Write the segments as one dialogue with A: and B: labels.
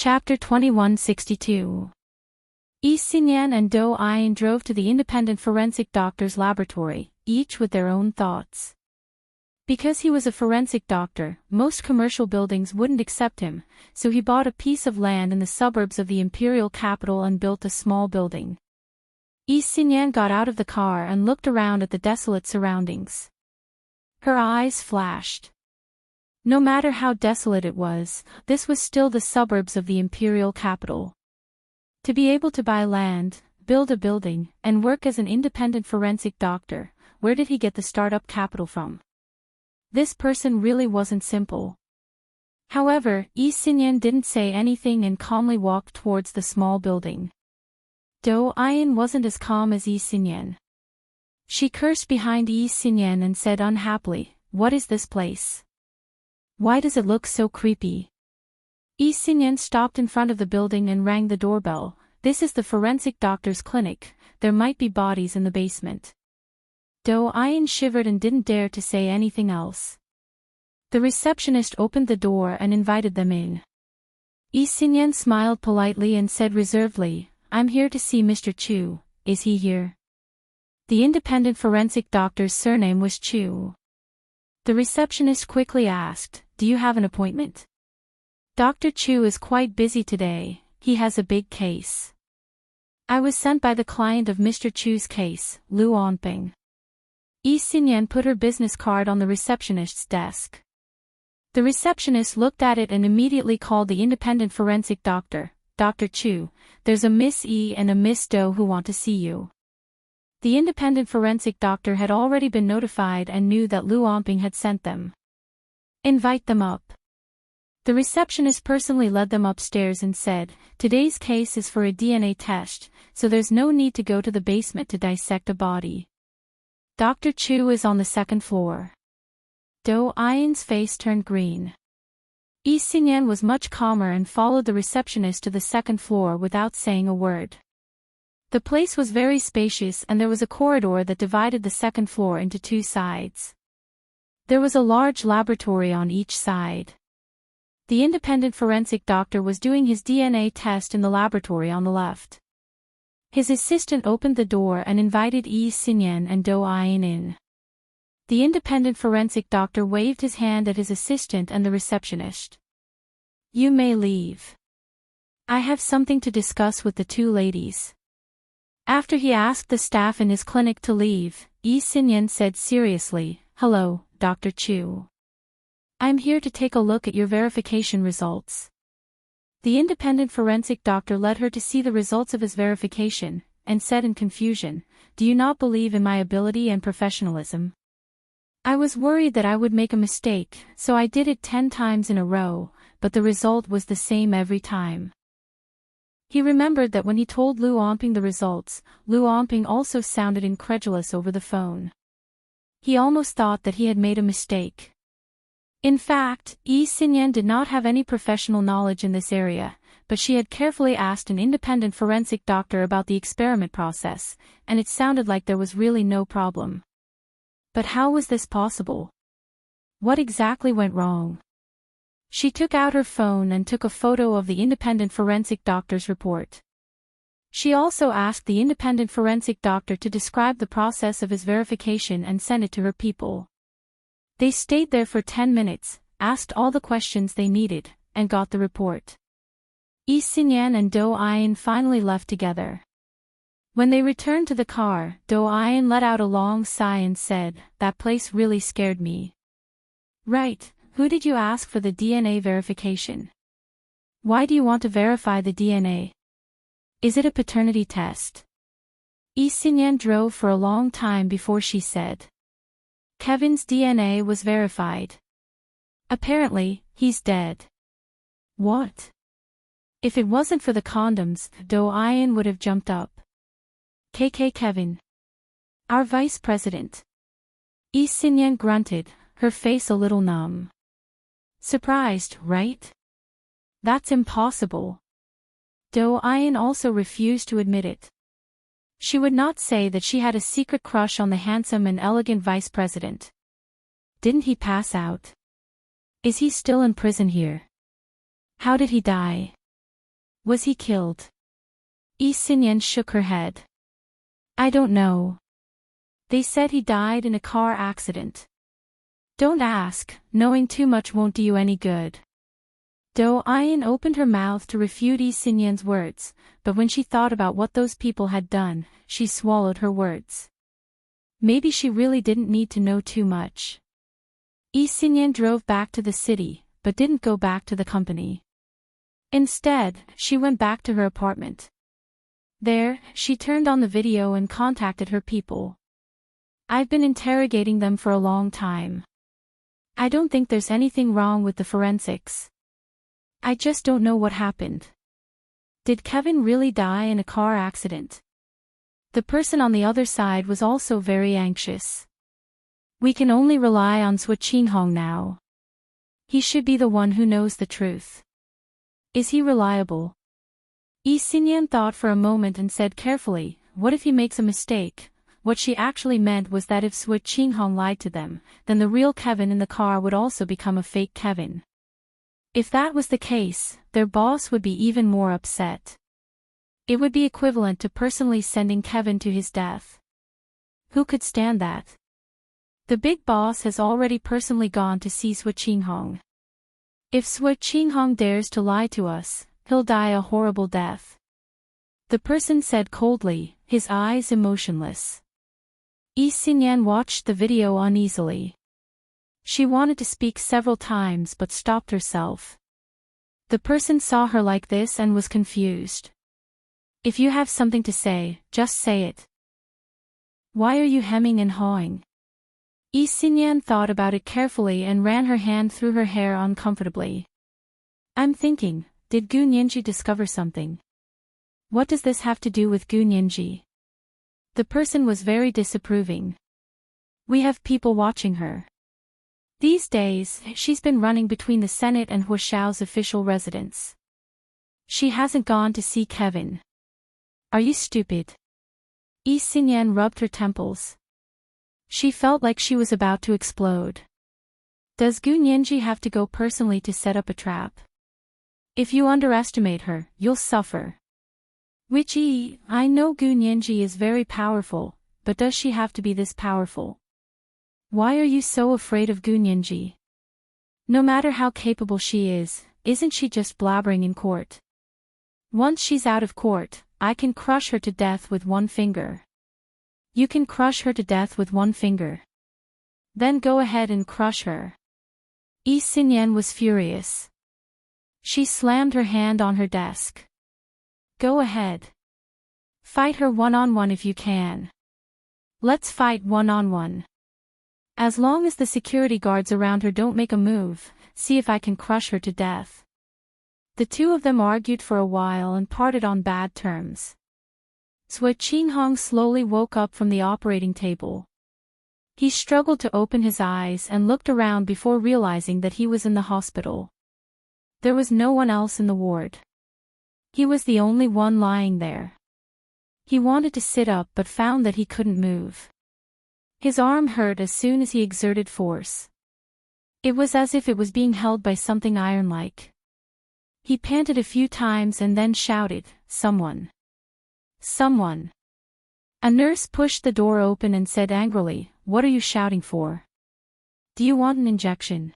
A: Chapter 2162. Yi Xinyan and Do Ayin drove to the independent forensic doctor's laboratory, each with their own thoughts. Because he was a forensic doctor, most commercial buildings wouldn't accept him, so he bought a piece of land in the suburbs of the imperial capital and built a small building. Yi Xinyan got out of the car and looked around at the desolate surroundings. Her eyes flashed. No matter how desolate it was, this was still the suburbs of the imperial capital. To be able to buy land, build a building, and work as an independent forensic doctor, where did he get the startup capital from? This person really wasn't simple. However, Yi Xinyan didn't say anything and calmly walked towards the small building. Do Ayin wasn't as calm as Yi Xinyan. She cursed behind Yi Xinyan and said unhappily, "What is this place? Why does it look so creepy?" Yi Xinyan stopped in front of the building and rang the doorbell. "This is the forensic doctor's clinic, there might be bodies in the basement." Do Ayin shivered and didn't dare to say anything else. The receptionist opened the door and invited them in. Yi Xinyan smiled politely and said reservedly, "I'm here to see Mr. Chu, is he here?" The independent forensic doctor's surname was Chu. The receptionist quickly asked, "Do you have an appointment?" "Dr. Chu is quite busy today, he has a big case." "I was sent by the client of Mr. Chu's case, Lu Onping." Yi Xinyan put her business card on the receptionist's desk. The receptionist looked at it and immediately called the independent forensic doctor. "Dr. Chu, there's a Miss Yi and a Miss Do who want to see you." The independent forensic doctor had already been notified and knew that Lu Onping had sent them. "Invite them up." The receptionist personally led them upstairs and said, "Today's case is for a DNA test, so there's no need to go to the basement to dissect a body. Dr. Chu is on the second floor." Do Ayin's face turned green. Yi Xinyan was much calmer and followed the receptionist to the second floor without saying a word. The place was very spacious and there was a corridor that divided the second floor into two sides. There was a large laboratory on each side. The independent forensic doctor was doing his DNA test in the laboratory on the left. His assistant opened the door and invited Yi Xinyan and Do Ayin in. The independent forensic doctor waved his hand at his assistant and the receptionist. "You may leave. I have something to discuss with the two ladies." After he asked the staff in his clinic to leave, Yi Xinyan said seriously, "Hello, Dr. Chu. I'm here to take a look at your verification results." The independent forensic doctor led her to see the results of his verification, and said in confusion, "Do you not believe in my ability and professionalism? I was worried that I would make a mistake, so I did it 10 times in a row, but the result was the same every time." He remembered that when he told Lu Onping the results, Lu Onping also sounded incredulous over the phone. He almost thought that he had made a mistake. In fact, Yi Xinyan did not have any professional knowledge in this area, but she had carefully asked an independent forensic doctor about the experiment process, and it sounded like there was really no problem. But how was this possible? What exactly went wrong? She took out her phone and took a photo of the independent forensic doctor's report. She also asked the independent forensic doctor to describe the process of his verification and send it to her people. They stayed there for 10 minutes, asked all the questions they needed, and got the report. Yi Xinyan and Do Ayin finally left together. When they returned to the car, Do Ayin let out a long sigh and said, "That place really scared me." "Right, who did you ask for the DNA verification? Why do you want to verify the DNA? Is it a paternity test?" Yi Xinyan drove for a long time before she said. "Kevin's DNA was verified. Apparently, he's dead." "What?" If it wasn't for the condoms, Do Ayin would have jumped up. Kevin. Our vice president." Yi Xinyan grunted, her face a little numb. "Surprised, right? That's impossible." Do Ayin also refused to admit it. She would not say that she had a secret crush on the handsome and elegant vice president. Didn't he pass out? Is he still in prison here? How did he die? Was he killed? Yi Xinyan shook her head. I don't know. They said he died in a car accident. Don't ask, knowing too much won't do you any good. Do Ayin opened her mouth to refute Yi Xinyan's words, but when she thought about what those people had done, she swallowed her words. Maybe she really didn't need to know too much. Yi Xinyan drove back to the city, but didn't go back to the company. Instead, she went back to her apartment. There, she turned on the video and contacted her people. I've been interrogating them for a long time. I don't think there's anything wrong with the forensics. I just don't know what happened. Did Kevin really die in a car accident? The person on the other side was also very anxious. We can only rely on Sui Qinghong now. He should be the one who knows the truth. Is he reliable? Yi Xinyan thought for a moment and said carefully, what if he makes a mistake? What she actually meant was that if Sui Qinghong lied to them, then the real Kevin in the car would also become a fake Kevin. If that was the case, their boss would be even more upset. It would be equivalent to personally sending Kevin to his death. Who could stand that? The big boss has already personally gone to see Sui Qinghong. If Sui Qinghong dares to lie to us, he'll die a horrible death. The person said coldly, his eyes emotionless. Yi Xinyan watched the video uneasily. She wanted to speak several times but stopped herself. The person saw her like this and was confused. If you have something to say, just say it. Why are you hemming and hawing? Yi Xinyan thought about it carefully and ran her hand through her hair uncomfortably. I'm thinking, did Gu Nianji discover something? What does this have to do with Gu Nianji? The person was very disapproving. We have people watching her. These days, she's been running between the Senate and Huashao's official residence. She hasn't gone to see Kevin. Are you stupid? Yi Xinyan rubbed her temples. She felt like she was about to explode. Does Gu Nianji have to go personally to set up a trap? If you underestimate her, you'll suffer. Yi, I know Gu Nianji is very powerful, but does she have to be this powerful? Why are you so afraid of Gu Nianji? No matter how capable she is, isn't she just blabbering in court? Once she's out of court, I can crush her to death with one finger. You can crush her to death with one finger. Then go ahead and crush her. Yi Xinyan was furious. She slammed her hand on her desk. Go ahead. Fight her one-on-one if you can. Let's fight one-on-one. As long as the security guards around her don't make a move, see if I can crush her to death. The two of them argued for a while and parted on bad terms. Sui Qinghong slowly woke up from the operating table. He struggled to open his eyes and looked around before realizing that he was in the hospital. There was no one else in the ward. He was the only one lying there. He wanted to sit up but found that he couldn't move. His arm hurt as soon as he exerted force. It was as if it was being held by something iron-like. He panted a few times and then shouted, "Someone! Someone!" A nurse pushed the door open and said angrily, "What are you shouting for? Do you want an injection?"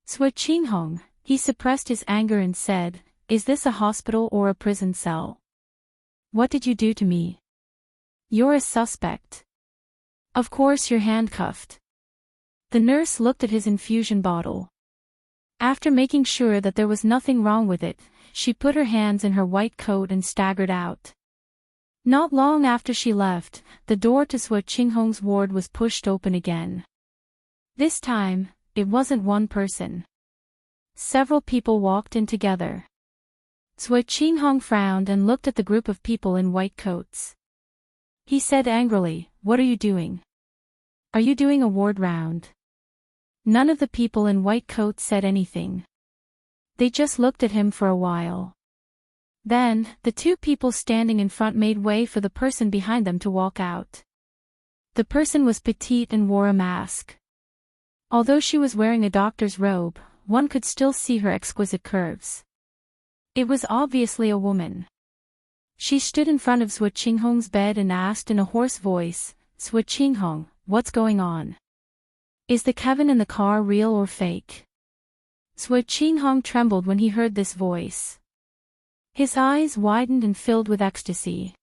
A: Sui Qinghong, he suppressed his anger and said, "Is this a hospital or a prison cell? What did you do to me? You're a suspect. Of course you're handcuffed." The nurse looked at his infusion bottle. After making sure that there was nothing wrong with it, she put her hands in her white coat and staggered out. Not long after she left, the door to Sui Qinghong's ward was pushed open again. This time, it wasn't one person. Several people walked in together. Sui Qinghong frowned and looked at the group of people in white coats. He said angrily, "What are you doing? Are you doing a ward round?" None of the people in white coats said anything. They just looked at him for a while. Then, the two people standing in front made way for the person behind them to walk out. The person was petite and wore a mask. Although she was wearing a doctor's robe, one could still see her exquisite curves. It was obviously a woman. She stood in front of Sui Qinghong's bed and asked in a hoarse voice, "Sui Qinghong, what's going on? Is the Kevin in the car real or fake?" Sui Qinghong trembled when he heard this voice. His eyes widened and filled with ecstasy.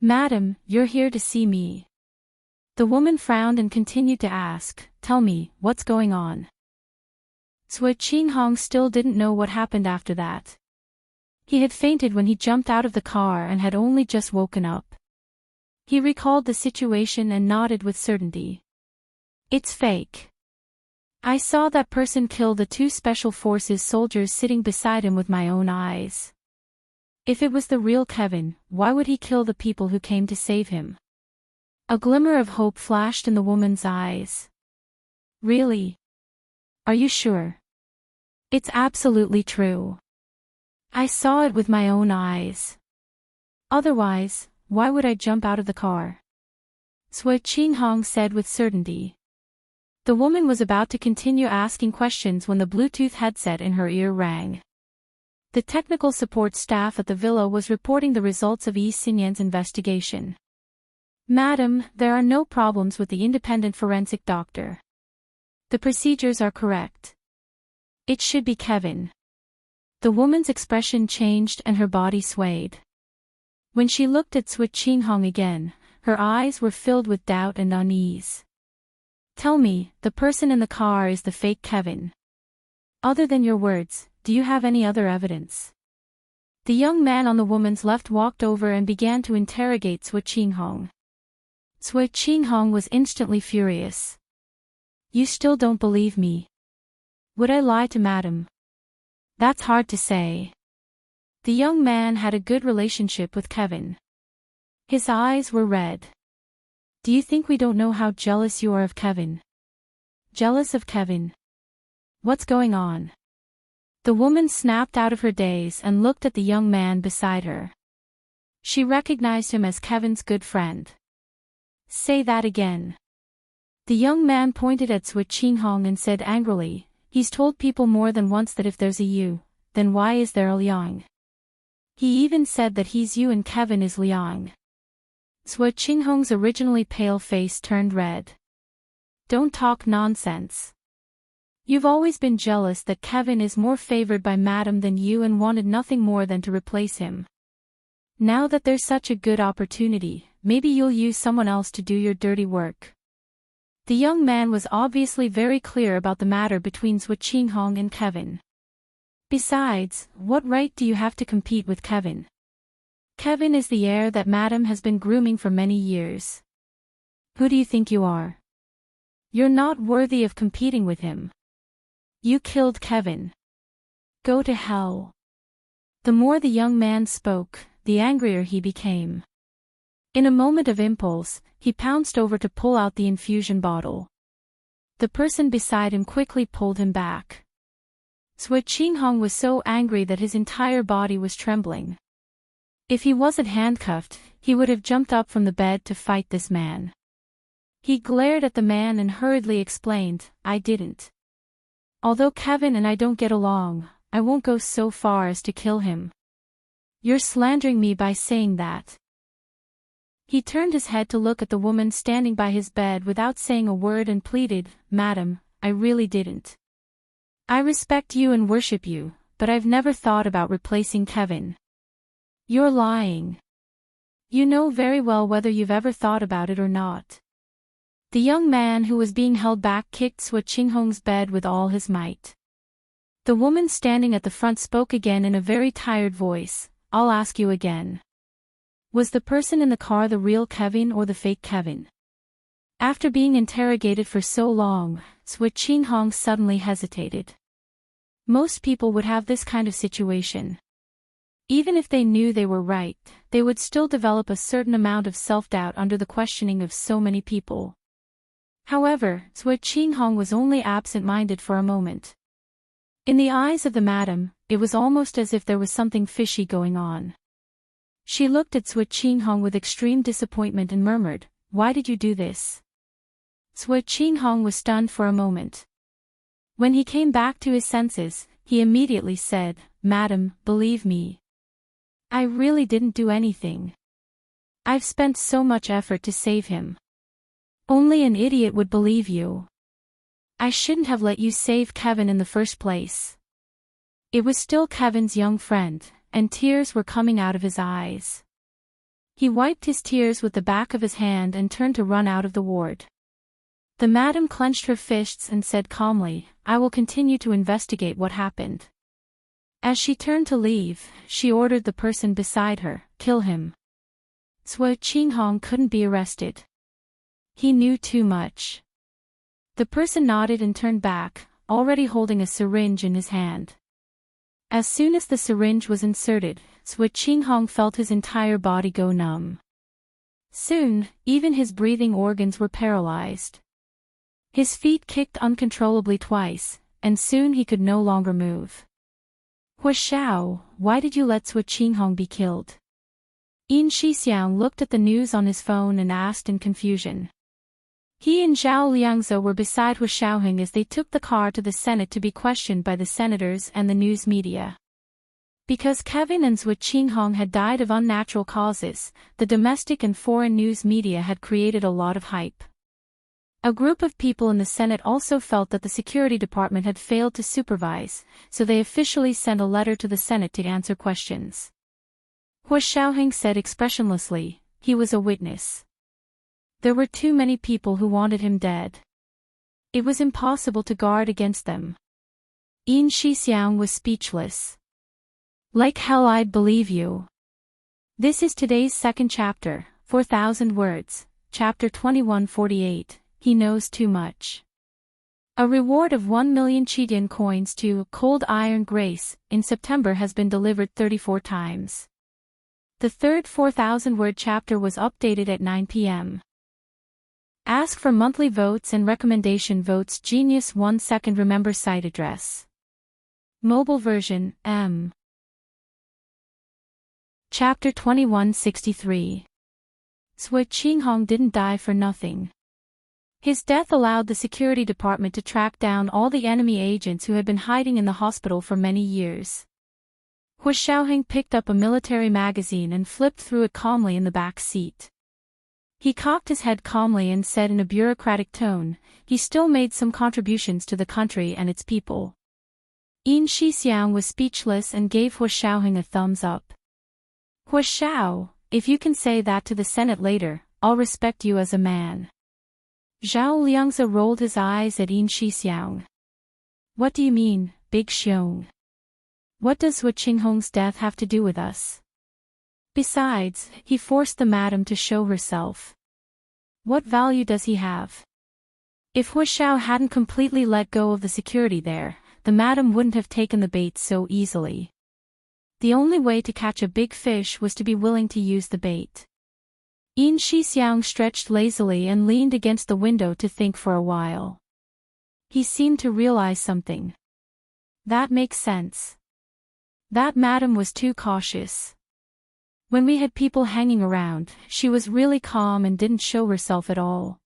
A: "Madam, you're here to see me." The woman frowned and continued to ask, "Tell me, what's going on?" Sui Qinghong still didn't know what happened after that. He had fainted when he jumped out of the car and had only just woken up. He recalled the situation and nodded with certainty. "It's fake. I saw that person kill the two special forces soldiers sitting beside him with my own eyes. If it was the real Kevin, why would he kill the people who came to save him?" A glimmer of hope flashed in the woman's eyes. "Really? Are you sure?" "It's absolutely true. I saw it with my own eyes. Otherwise, why would I jump out of the car?" Sui Qinghong said with certainty. The woman was about to continue asking questions when the Bluetooth headset in her ear rang. The technical support staff at the villa was reporting the results of Yi Xinyan's investigation. "Madam, there are no problems with the independent forensic doctor. The procedures are correct. It should be Kevin." The woman's expression changed and her body swayed. When she looked at Sui Qinghong again, her eyes were filled with doubt and unease. "Tell me, the person in the car is the fake Kevin. Other than your words, do you have any other evidence?" The young man on the woman's left walked over and began to interrogate Sui Qinghong. Sui Qinghong was instantly furious. "You still don't believe me? Would I lie to madam?" "That's hard to say." The young man had a good relationship with Kevin. His eyes were red. "Do you think we don't know how jealous you are of Kevin?" "Jealous of Kevin? What's going on?" The woman snapped out of her daze and looked at the young man beside her. She recognized him as Kevin's good friend. "Say that again." The young man pointed at Sui Qinghong and said angrily, "He's told people more than once that if there's a you, then why is there a Liang? He even said that he's you and Kevin is Liang." Sui Qinghong's originally pale face turned red. "Don't talk nonsense. You've always been jealous that Kevin is more favored by madam than you and wanted nothing more than to replace him. Now that there's such a good opportunity, maybe you'll use someone else to do your dirty work." The young man was obviously very clear about the matter between Sui Qinghong and Kevin. "Besides, what right do you have to compete with Kevin? Kevin is the heir that madam has been grooming for many years. Who do you think you are? You're not worthy of competing with him. You killed Kevin. Go to hell." The more the young man spoke, the angrier he became. In a moment of impulse, he pounced over to pull out the infusion bottle. The person beside him quickly pulled him back. Sui Qinghong was so angry that his entire body was trembling. If he wasn't handcuffed, he would have jumped up from the bed to fight this man. He glared at the man and hurriedly explained, "I didn't. Although Kevin and I don't get along, I won't go so far as to kill him. You're slandering me by saying that." He turned his head to look at the woman standing by his bed without saying a word and pleaded, "Madam, I really didn't. I respect you and worship you, but I've never thought about replacing Kevin." "You're lying. You know very well whether you've ever thought about it or not." The young man who was being held back kicked Sui Qinghong's bed with all his might. The woman standing at the front spoke again in a very tired voice, "I'll ask you again. Was the person in the car the real Kevin or the fake Kevin?" After being interrogated for so long, Sui Qinghong suddenly hesitated. Most people would have this kind of situation. Even if they knew they were right, they would still develop a certain amount of self-doubt under the questioning of so many people. However, Sui Qinghong was only absent-minded for a moment. In the eyes of the madam, it was almost as if there was something fishy going on. She looked at Sui Qinghong with extreme disappointment and murmured, "Why did you do this?" Sui Qinghong was stunned for a moment. When he came back to his senses, he immediately said, "Madam, believe me. I really didn't do anything. I've spent so much effort to save him. Only an idiot would believe you. I shouldn't have let you save Kevin in the first place." It was still Kevin's young friend, and tears were coming out of his eyes. He wiped his tears with the back of his hand and turned to run out of the ward. The madam clenched her fists and said calmly, "I will continue to investigate what happened." As she turned to leave, she ordered the person beside her, "Kill him." Sui Qinghong couldn't be arrested. He knew too much. The person nodded and turned back, already holding a syringe in his hand. As soon as the syringe was inserted, Sui Qinghong felt his entire body go numb. Soon, even his breathing organs were paralyzed. His feet kicked uncontrollably twice, and soon he could no longer move. "Hua Xiao, why did you let Sui Qinghong be killed?" Yin Shixiang looked at the news on his phone and asked in confusion. He and Zhao Liangzi were beside Hua Xiaoheng as they took the car to the Senate to be questioned by the senators and the news media. Because Kevin and Sui Qinghong had died of unnatural causes, the domestic and foreign news media had created a lot of hype. A group of people in the Senate also felt that the security department had failed to supervise, so they officially sent a letter to the Senate to answer questions. Hua Xiaoheng said expressionlessly, "He was a witness. There were too many people who wanted him dead. It was impossible to guard against them." Yin Shixiang was speechless. "Like hell I'd believe you." This is today's second chapter, 4,000 words, chapter 2148, He Knows Too Much. A reward of 1 million Qidian coins to Cold Iron Grace in September has been delivered 34 times. The third 4,000-word chapter was updated at 9 p.m. Ask for monthly votes and recommendation votes. Genius 1 second. Remember site address. Mobile version, M. Chapter 2163. Sui Qinghong didn't die for nothing. His death allowed the security department to track down all the enemy agents who had been hiding in the hospital for many years. Hua Xiaoheng picked up a military magazine and flipped through it calmly in the back seat. He cocked his head calmly and said in a bureaucratic tone, "He still made some contributions to the country and its people." Yin Shixiang was speechless and gave Hua Xiaoheng a thumbs up. "Hua Xiao, if you can say that to the Senate later, I'll respect you as a man." Zhao Liangzi rolled his eyes at Yin Shixiang. "What do you mean, Big Xiong? What does Sui Qinghong's death have to do with us? Besides, he forced the madam to show herself. What value does he have?" If Hua Xiao hadn't completely let go of the security there, the madam wouldn't have taken the bait so easily. The only way to catch a big fish was to be willing to use the bait. Yin Shixiang stretched lazily and leaned against the window to think for a while. He seemed to realize something. That makes sense. That madam was too cautious. When we had people hanging around, she was really calm and didn't show herself at all.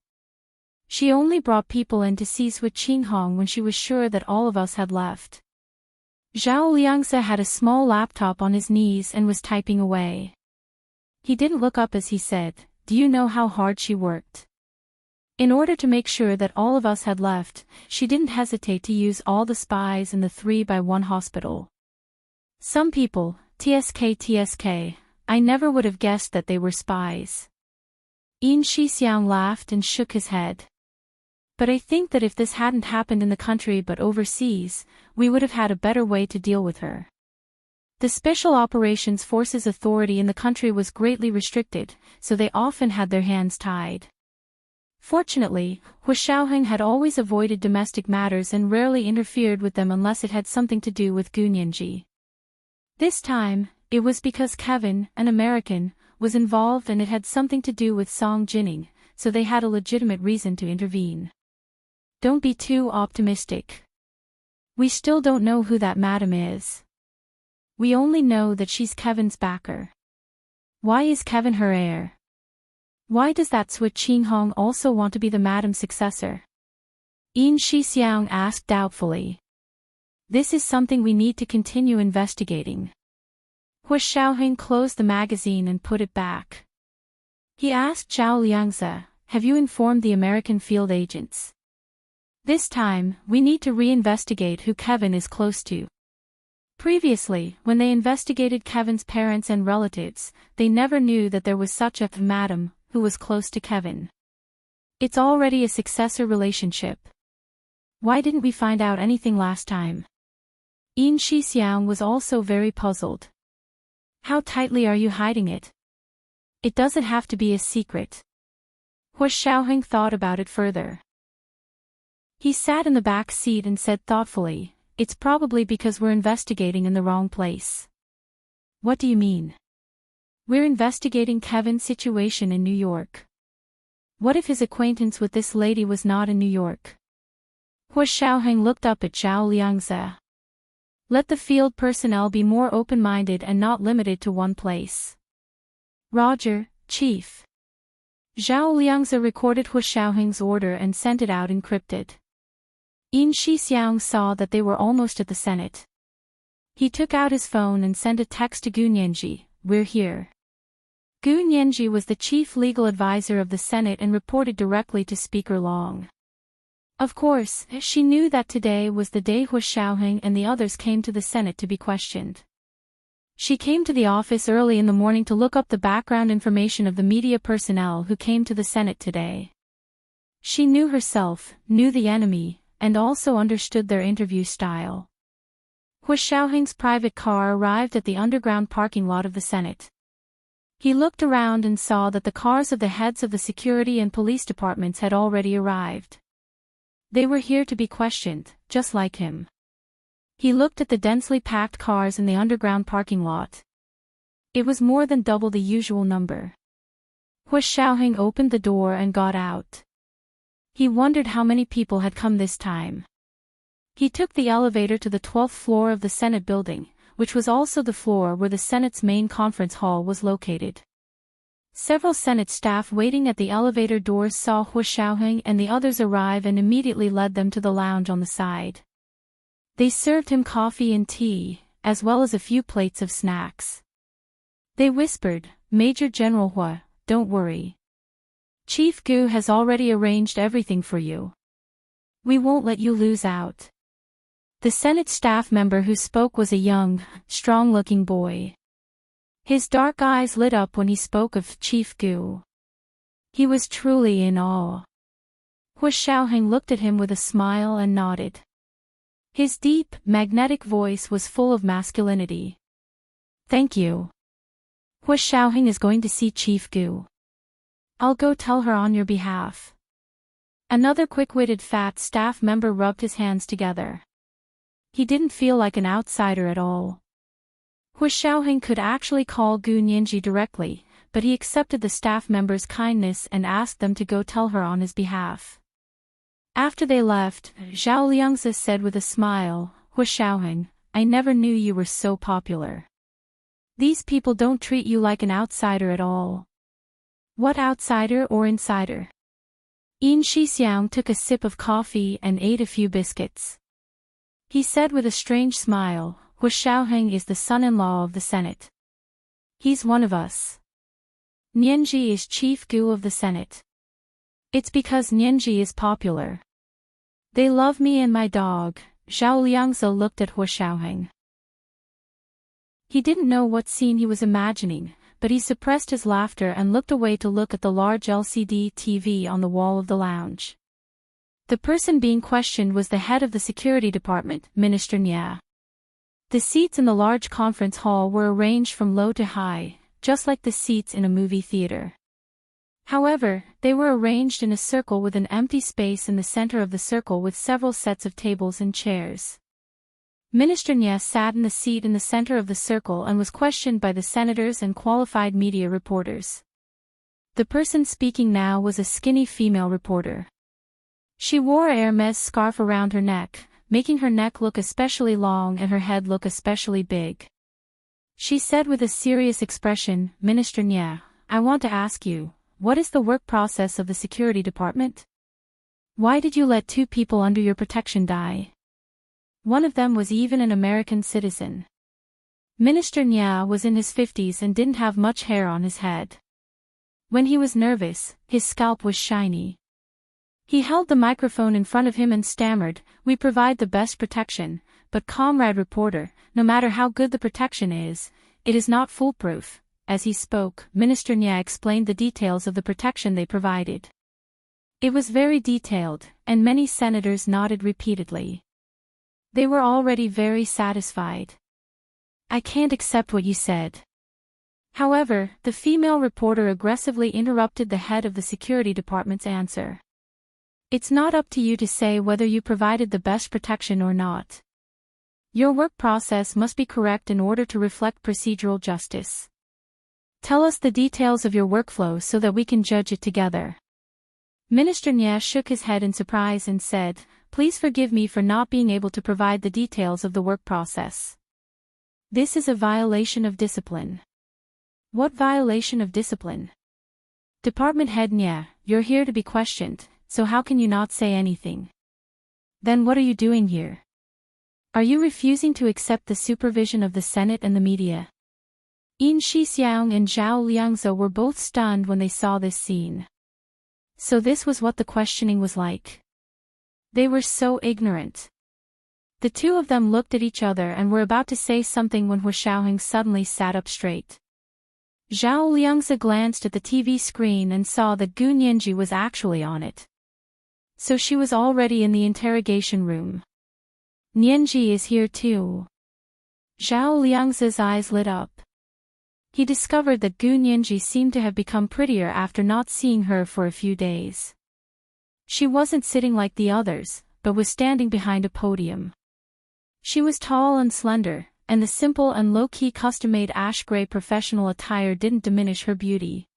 A: She only brought people in to see Sui Qinghong when she was sure that all of us had left. Zhao Liangzi had a small laptop on his knees and was typing away. He didn't look up as he said, "Do you know how hard she worked? In order to make sure that all of us had left, she didn't hesitate to use all the spies in the 3x1 hospital. Some people, TSK, I never would have guessed that they were spies." Yin Shixiang laughed and shook his head. "But I think that if this hadn't happened in the country but overseas, we would have had a better way to deal with her. The Special Operations Forces authority in the country was greatly restricted, so they often had their hands tied. Fortunately, Hua Xiaoheng had always avoided domestic matters and rarely interfered with them unless it had something to do with Gunyanji. This time, it was because Kevin, an American, was involved and it had something to do with Song Jining, so they had a legitimate reason to intervene. Don't be too optimistic. We still don't know who that madam is. We only know that she's Kevin's backer. Why is Kevin her heir? Why does that Sui Qinghong also want to be the madam's successor?" Yin Shixiang asked doubtfully. This is something we need to continue investigating. Hu Xiaoheng closed the magazine and put it back. He asked Zhao Liangzi, have you informed the American field agents? This time, we need to reinvestigate who Kevin is close to. Previously, when they investigated Kevin's parents and relatives, they never knew that there was such a madam who was close to Kevin. It's already a successor relationship. Why didn't we find out anything last time? Yin Shixiang was also very puzzled. How tightly are you hiding it? It doesn't have to be a secret. Hu Xiaoheng thought about it further. He sat in the back seat and said thoughtfully, it's probably because we're investigating in the wrong place. What do you mean? We're investigating Kevin's situation in New York. What if his acquaintance with this lady was not in New York? Hu Xiaoheng looked up at Zhao Liangzi. Let the field personnel be more open-minded and not limited to one place. Roger, Chief. Zhao Liangzi recorded Hu Xiaoheng's order and sent it out encrypted. Yin Shixiang saw that they were almost at the Senate. He took out his phone and sent a text to Gu Nianji, we're here. Gu Nianji was the chief legal advisor of the Senate and reported directly to Speaker Long. Of course, she knew that today was the day Hu Xiaoheng and the others came to the Senate to be questioned. She came to the office early in the morning to look up the background information of the media personnel who came to the Senate today. She knew herself, knew the enemy, and also understood their interview style. Hu Xiaoheng's private car arrived at the underground parking lot of the Senate. He looked around and saw that the cars of the heads of the security and police departments had already arrived. They were here to be questioned, just like him. He looked at the densely packed cars in the underground parking lot. It was more than double the usual number. Hu Xiaoheng opened the door and got out. He wondered how many people had come this time. He took the elevator to the 12th floor of the Senate building, which was also the floor where the Senate's main conference hall was located. Several Senate staff waiting at the elevator doors saw Hu Xiaoheng and the others arrive and immediately led them to the lounge on the side. They served him coffee and tea, as well as a few plates of snacks. They whispered, Major General Hu, don't worry. Chief Gu has already arranged everything for you. We won't let you lose out. The Senate staff member who spoke was a young, strong-looking boy. His dark eyes lit up when he spoke of Chief Gu. He was truly in awe. Hu Xiaoheng looked at him with a smile and nodded. His deep, magnetic voice was full of masculinity. Thank you. Hu Xiaoheng is going to see Chief Gu. I'll go tell her on your behalf. Another quick-witted fat staff member rubbed his hands together. He didn't feel like an outsider at all. Hu Xiaoheng could actually call Gu Nianji directly, but he accepted the staff member's kindness and asked them to go tell her on his behalf. After they left, Zhao Liangzi said with a smile, Hu Xiaoheng, I never knew you were so popular. These people don't treat you like an outsider at all. What outsider or insider? Yin Shixiang took a sip of coffee and ate a few biscuits. He said with a strange smile, Hu Xiaoheng is the son-in-law of the Senate. He's one of us. Nianji is Chief Gu of the Senate. It's because Nianji is popular. They love me and my dog. Zhao Liangzi looked at Hu Xiaoheng. He didn't know what scene he was imagining, but he suppressed his laughter and looked away to look at the large LCD TV on the wall of the lounge. The person being questioned was the head of the security department, Minister Nia. The seats in the large conference hall were arranged from low to high, just like the seats in a movie theater. However, they were arranged in a circle with an empty space in the center of the circle with several sets of tables and chairs. Minister Nia sat in the seat in the center of the circle and was questioned by the senators and qualified media reporters. The person speaking now was a skinny female reporter. She wore a Hermes scarf around her neck, making her neck look especially long and her head look especially big. She said with a serious expression, Minister Nia, I want to ask you, what is the work process of the security department? Why did you let 2 people under your protection die? One of them was even an American citizen. Minister Nya was in his 50s and didn't have much hair on his head. When he was nervous, his scalp was shiny. He held the microphone in front of him and stammered, "We provide the best protection, but comrade reporter, no matter how good the protection is, it is not foolproof." As he spoke, Minister Nya explained the details of the protection they provided. It was very detailed, and many senators nodded repeatedly. They were already very satisfied. "I can't accept what you said." However, the female reporter aggressively interrupted the head of the security department's answer. "It's not up to you to say whether you provided the best protection or not. Your work process must be correct in order to reflect procedural justice. Tell us the details of your workflow so that we can judge it together." Minister Nya shook his head in surprise and said, "Please forgive me for not being able to provide the details of the work process. This is a violation of discipline." "What violation of discipline?" "Department head Nya, you're here to be questioned, so how can you not say anything? Then what are you doing here? Are you refusing to accept the supervision of the Senate and the media?" Yin Shixiang and Zhao Liangzi were both stunned when they saw this scene. So this was what the questioning was like. They were so ignorant. The two of them looked at each other and were about to say something when Hu Xiaoheng suddenly sat up straight. Zhao Liangzi glanced at the TV screen and saw that Gu Nianji was actually on it. So she was already in the interrogation room. "Nianji is here too." Zhao Liangzi's eyes lit up. He discovered that Gu Nianji seemed to have become prettier after not seeing her for a few days. She wasn't sitting like the others, but was standing behind a podium. She was tall and slender, and the simple and low-key custom-made ash-gray professional attire didn't diminish her beauty.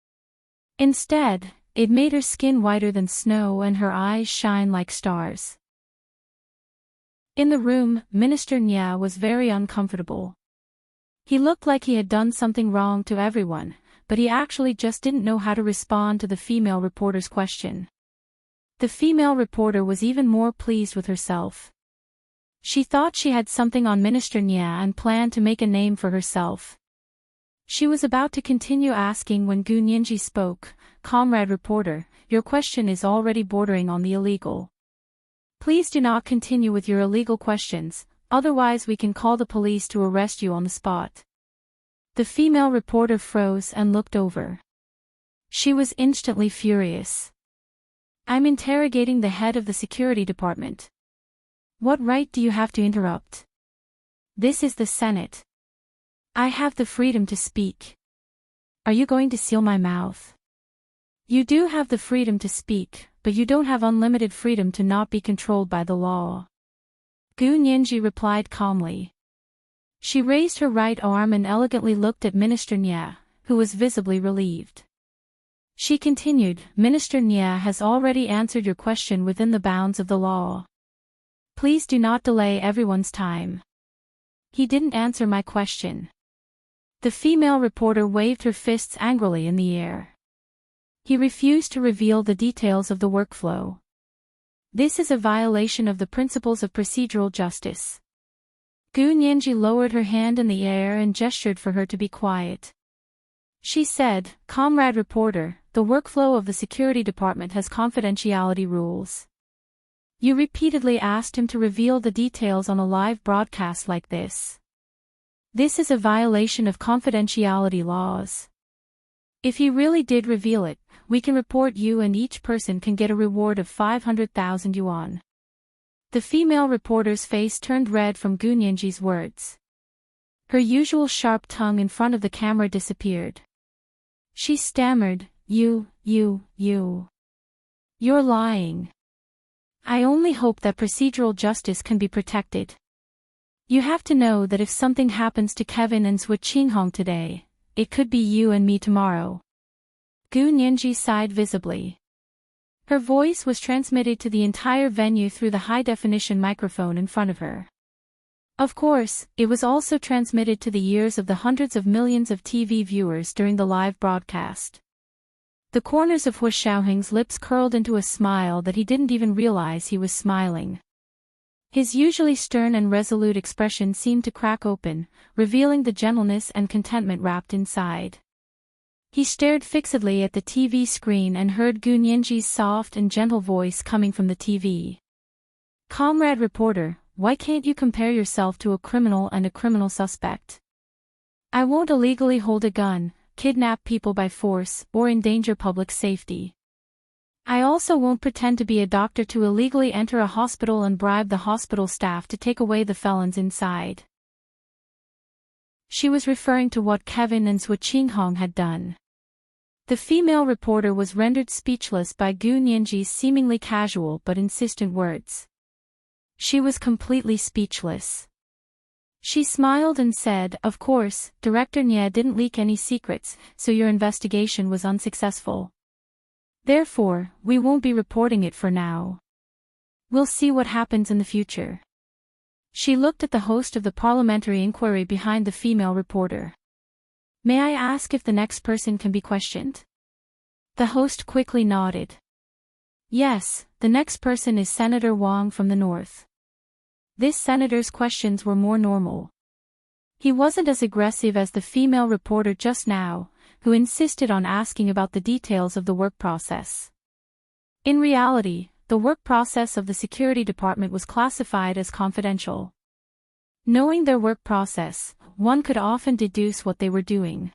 A: Instead, it made her skin whiter than snow and her eyes shine like stars. In the room, Minister Nya was very uncomfortable. He looked like he had done something wrong to everyone, but he actually just didn't know how to respond to the female reporter's question. The female reporter was even more pleased with herself. She thought she had something on Minister Nya and planned to make a name for herself. She was about to continue asking when Gu Nianji spoke, "Comrade reporter, your question is already bordering on the illegal. Please do not continue with your illegal questions, otherwise we can call the police to arrest you on the spot." The female reporter froze and looked over. She was instantly furious. "I'm interrogating the head of the security department. What right do you have to interrupt? This is the Senate. I have the freedom to speak. Are you going to seal my mouth?" "You do have the freedom to speak, but you don't have unlimited freedom to not be controlled by the law." Gu Nianji replied calmly. She raised her right arm and elegantly looked at Minister Nya, who was visibly relieved. She continued, "Minister Nya has already answered your question within the bounds of the law. Please do not delay everyone's time." "He didn't answer my question." The female reporter waved her fists angrily in the air. "He refused to reveal the details of the workflow. This is a violation of the principles of procedural justice." Gu Nianji lowered her hand in the air and gestured for her to be quiet. She said, "Comrade reporter, the workflow of the security department has confidentiality rules. You repeatedly asked him to reveal the details on a live broadcast like this. This is a violation of confidentiality laws. If he really did reveal it, we can report you and each person can get a reward of 500,000 yuan. The female reporter's face turned red from Gu Nianji's words. Her usual sharp tongue in front of the camera disappeared. She stammered, You're lying. I only hope that procedural justice can be protected. You have to know that if something happens to Kevin and Sui Qinghong today, it could be you and me tomorrow." Gu Nianji sighed visibly. Her voice was transmitted to the entire venue through the high-definition microphone in front of her. Of course, it was also transmitted to the ears of the hundreds of millions of TV viewers during the live broadcast. The corners of Hu Xiaoheng's lips curled into a smile that he didn't even realize he was smiling. His usually stern and resolute expression seemed to crack open, revealing the gentleness and contentment wrapped inside. He stared fixedly at the TV screen and heard Gu Nianji's soft and gentle voice coming from the TV. "Comrade reporter, why can't you compare yourself to a criminal and a criminal suspect? I won't illegally hold a gun, kidnap people by force, or endanger public safety. I also won't pretend to be a doctor to illegally enter a hospital and bribe the hospital staff to take away the felons inside." She was referring to what Kevin and Zhu Qinghong had done. The female reporter was rendered speechless by Gu Nianji's seemingly casual but insistent words. She was completely speechless. She smiled and said, "Of course, Director Nie didn't leak any secrets, so your investigation was unsuccessful. Therefore, we won't be reporting it for now. We'll see what happens in the future." She looked at the host of the parliamentary inquiry behind the female reporter. "May I ask if the next person can be questioned?" The host quickly nodded. "Yes, the next person is Senator Wang from the north." This senator's questions were more normal. He wasn't as aggressive as the female reporter just now, who insisted on asking about the details of the work process. In reality, the work process of the security department was classified as confidential. Knowing their work process, one could often deduce what they were doing.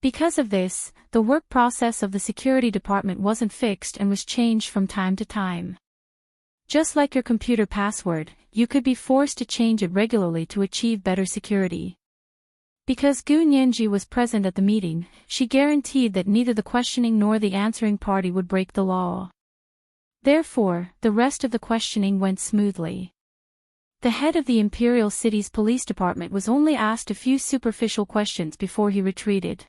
A: Because of this, the work process of the security department wasn't fixed and was changed from time to time. Just like your computer password, you could be forced to change it regularly to achieve better security. Because Gu Nianji was present at the meeting, she guaranteed that neither the questioning nor the answering party would break the law. Therefore, the rest of the questioning went smoothly. The head of the Imperial City's police department was only asked a few superficial questions before he retreated.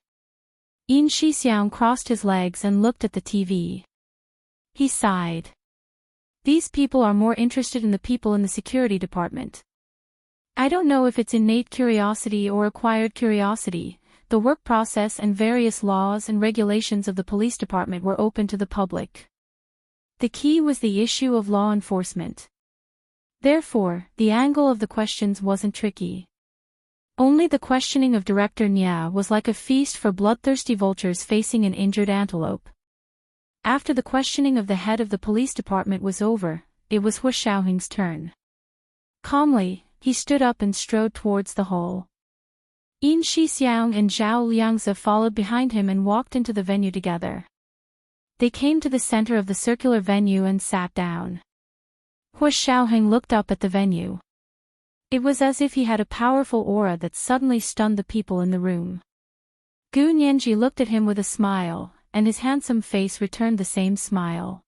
A: Yin Shixiang crossed his legs and looked at the TV. He sighed. These people are more interested in the people in the security department. I don't know if it's innate curiosity or acquired curiosity. The work process and various laws and regulations of the police department were open to the public. The key was the issue of law enforcement. Therefore, the angle of the questions wasn't tricky. Only the questioning of Director Nia was like a feast for bloodthirsty vultures facing an injured antelope. After the questioning of the head of the police department was over, it was Hu Xiaoheng's turn. Calmly, he stood up and strode towards the hall. Yin Shixiang and Zhao Liangzi followed behind him and walked into the venue together. They came to the center of the circular venue and sat down. Hu Xiaoheng looked up at the venue. It was as if he had a powerful aura that suddenly stunned the people in the room. Gu Nianji looked at him with a smile, and his handsome face returned the same smile.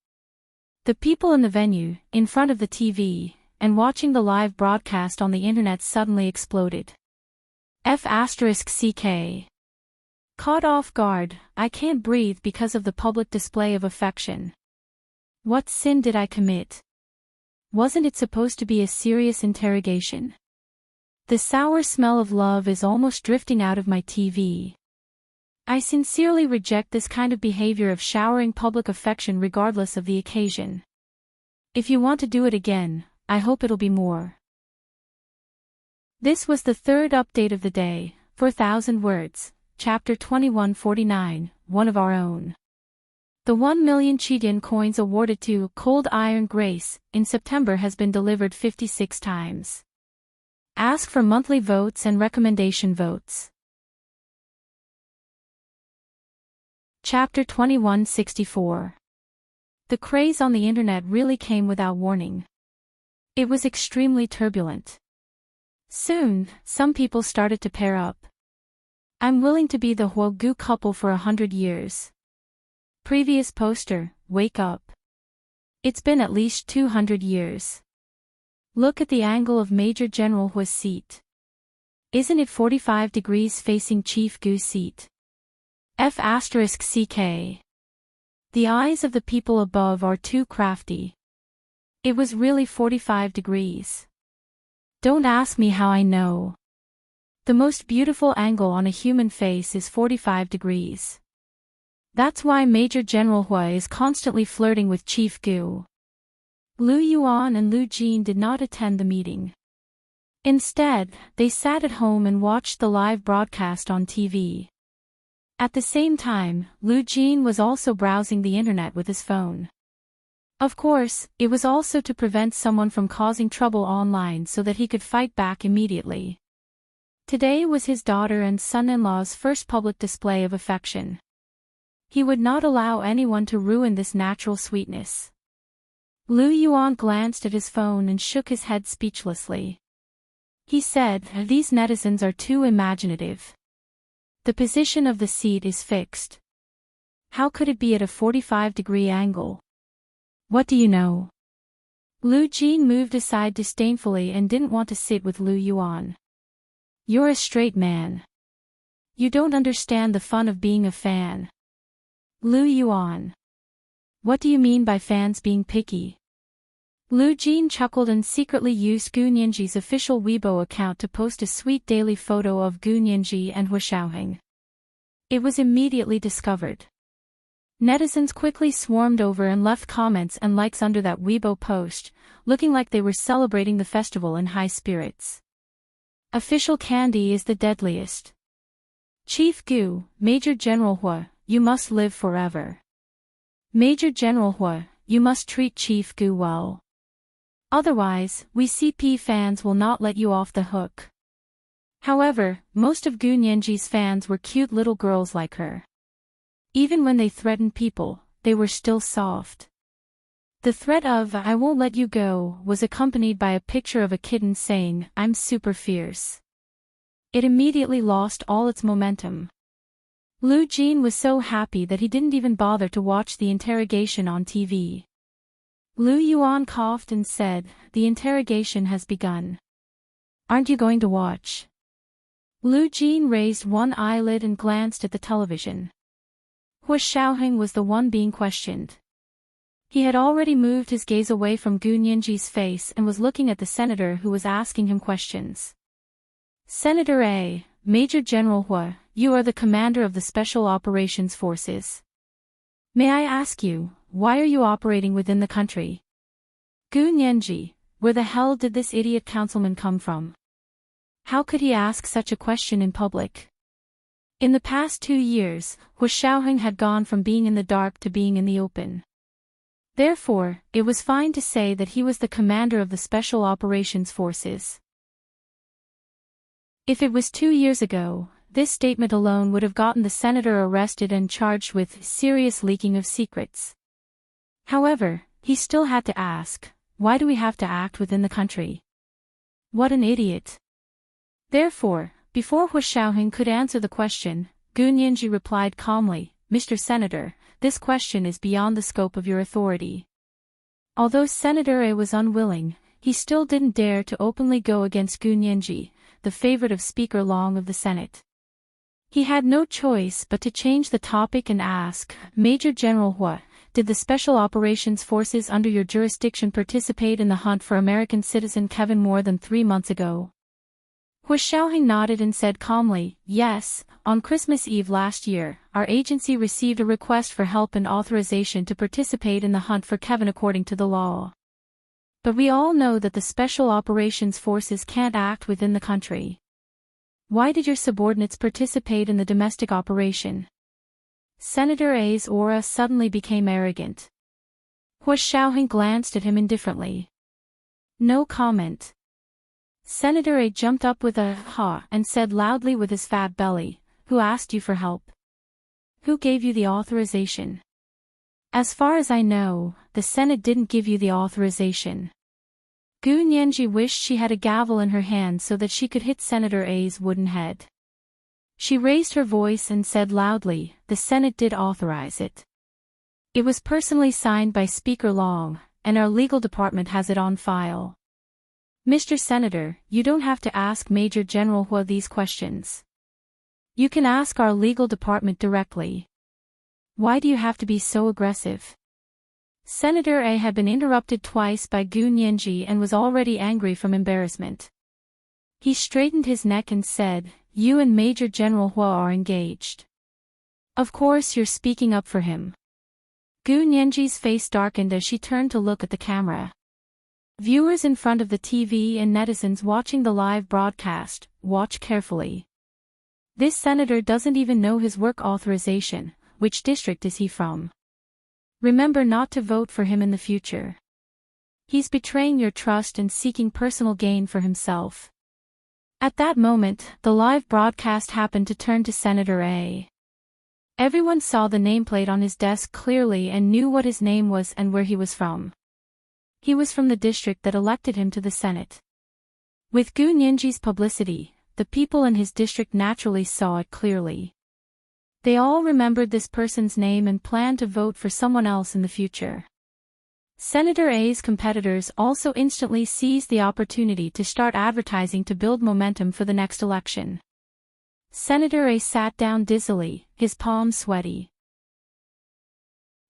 A: The people in the venue, in front of the TV, and watching the live broadcast on the internet suddenly exploded. F***CK. Caught off guard, I can't breathe because of the public display of affection. What sin did I commit? Wasn't it supposed to be a serious interrogation? The sour smell of love is almost drifting out of my TV. I sincerely reject this kind of behavior of showering public affection regardless of the occasion. If you want to do it again, I hope it'll be more. This was the third update of the day, 4,000 words, chapter 2149, one of our own. The 1 million Qidian coins awarded to Cold Iron Grace in September has been delivered 56 times. Ask for monthly votes and recommendation votes. Chapter 2164. The craze on the internet really came without warning. It was extremely turbulent. Soon, some people started to pair up. I'm willing to be the Huogu couple for 100 years. Previous poster, wake up. It's been at least 200 years. Look at the angle of Major General Hua's seat. Isn't it 45 degrees facing Chief Gu's seat? F***CK. The eyes of the people above are too crafty. It was really 45 degrees. Don't ask me how I know. The most beautiful angle on a human face is 45 degrees. That's why Major General Hua is constantly flirting with Chief Gu. Lu Yuan and Lu Jin did not attend the meeting. Instead, they sat at home and watched the live broadcast on TV. At the same time, Lu Jin was also browsing the internet with his phone. Of course, it was also to prevent someone from causing trouble online so that he could fight back immediately. Today was his daughter and son-in-law's first public display of affection. He would not allow anyone to ruin this natural sweetness. Lu Yuan glanced at his phone and shook his head speechlessly. He said, "These netizens are too imaginative. The position of the seat is fixed. How could it be at a 45-degree angle? What do you know?" Lu Jin moved aside disdainfully and didn't want to sit with Lu Yuan. "You're a straight man. You don't understand the fun of being a fan." Lu Yuan. "What do you mean by fans being picky?" Lu Jin chuckled and secretly used Gu Nianji's official Weibo account to post a sweet daily photo of Gu Nianji and Hu Xiaoheng. It was immediately discovered. Netizens quickly swarmed over and left comments and likes under that Weibo post, looking like they were celebrating the festival in high spirits. "Official candy is the deadliest. Chief Gu, Major General Hu, you must live forever. Major General Hu, you must treat Chief Gu well. Otherwise, we CP fans will not let you off the hook." However, most of Gu Nianji's fans were cute little girls like her. Even when they threatened people, they were still soft. The threat of "I won't let you go" was accompanied by a picture of a kitten saying, "I'm super fierce." It immediately lost all its momentum. Lu Jin was so happy that he didn't even bother to watch the interrogation on TV. Lu Yuan coughed and said, "The interrogation has begun. Aren't you going to watch?" Lu Jin raised one eyelid and glanced at the television. Hu Xiaoheng was the one being questioned. He had already moved his gaze away from Gu Nianji's face and was looking at the senator who was asking him questions. "Senator A, Major General Hu, you are the commander of the Special Operations Forces. May I ask you, why are you operating within the country?" Gu Nianji, where the hell did this idiot councilman come from? How could he ask such a question in public? In the past 2 years, Hu Xiaoheng had gone from being in the dark to being in the open. Therefore, it was fine to say that he was the commander of the Special Operations Forces. If it was 2 years ago, this statement alone would have gotten the senator arrested and charged with serious leaking of secrets. However, he still had to ask, why do we have to act within the country? What an idiot. Therefore, before Hu Xiaoheng could answer the question, Gu Nianji replied calmly, "Mr. Senator, this question is beyond the scope of your authority." Although Senator A was unwilling, he still didn't dare to openly go against Gu Nianji, the favorite of Speaker Long of the Senate. He had no choice but to change the topic and ask, "Major General Hu, did the Special Operations Forces under your jurisdiction participate in the hunt for American citizen Kevin more than 3 months ago?" Hu Xiaoheng nodded and said calmly, "Yes, on Christmas Eve last year, our agency received a request for help and authorization to participate in the hunt for Kevin according to the law. But we all know that the Special Operations Forces can't act within the country. Why did your subordinates participate in the domestic operation?" Senator A's aura suddenly became arrogant. Hu Xiaoheng glanced at him indifferently. No comment. Senator A jumped up with a "ha" and said loudly with his fat belly, "Who asked you for help? Who gave you the authorization?" "As far as I know, the Senate didn't give you the authorization." Gu Nianji wished she had a gavel in her hand so that she could hit Senator A's wooden head. She raised her voice and said loudly, "The Senate did authorize it. It was personally signed by Speaker Long, and our legal department has it on file. Mr. Senator, you don't have to ask Major General Hu these questions. You can ask our legal department directly. Why do you have to be so aggressive?" Senator A had been interrupted twice by Gu Nianji and was already angry from embarrassment. He straightened his neck and said, "You and Major General Hu are engaged. Of course you're speaking up for him." Gu Nianji's face darkened as she turned to look at the camera. Viewers in front of the TV and netizens watching the live broadcast, watch carefully. This senator doesn't even know his work authorization. Which district is he from? Remember not to vote for him in the future. He's betraying your trust and seeking personal gain for himself. At that moment, the live broadcast happened to turn to Senator A. Everyone saw the nameplate on his desk clearly and knew what his name was and where he was from. He was from the district that elected him to the Senate. With Gu Nianji's publicity, the people in his district naturally saw it clearly. They all remembered this person's name and planned to vote for someone else in the future. Senator A's competitors also instantly seized the opportunity to start advertising to build momentum for the next election. Senator A sat down dizzily, his palms sweaty.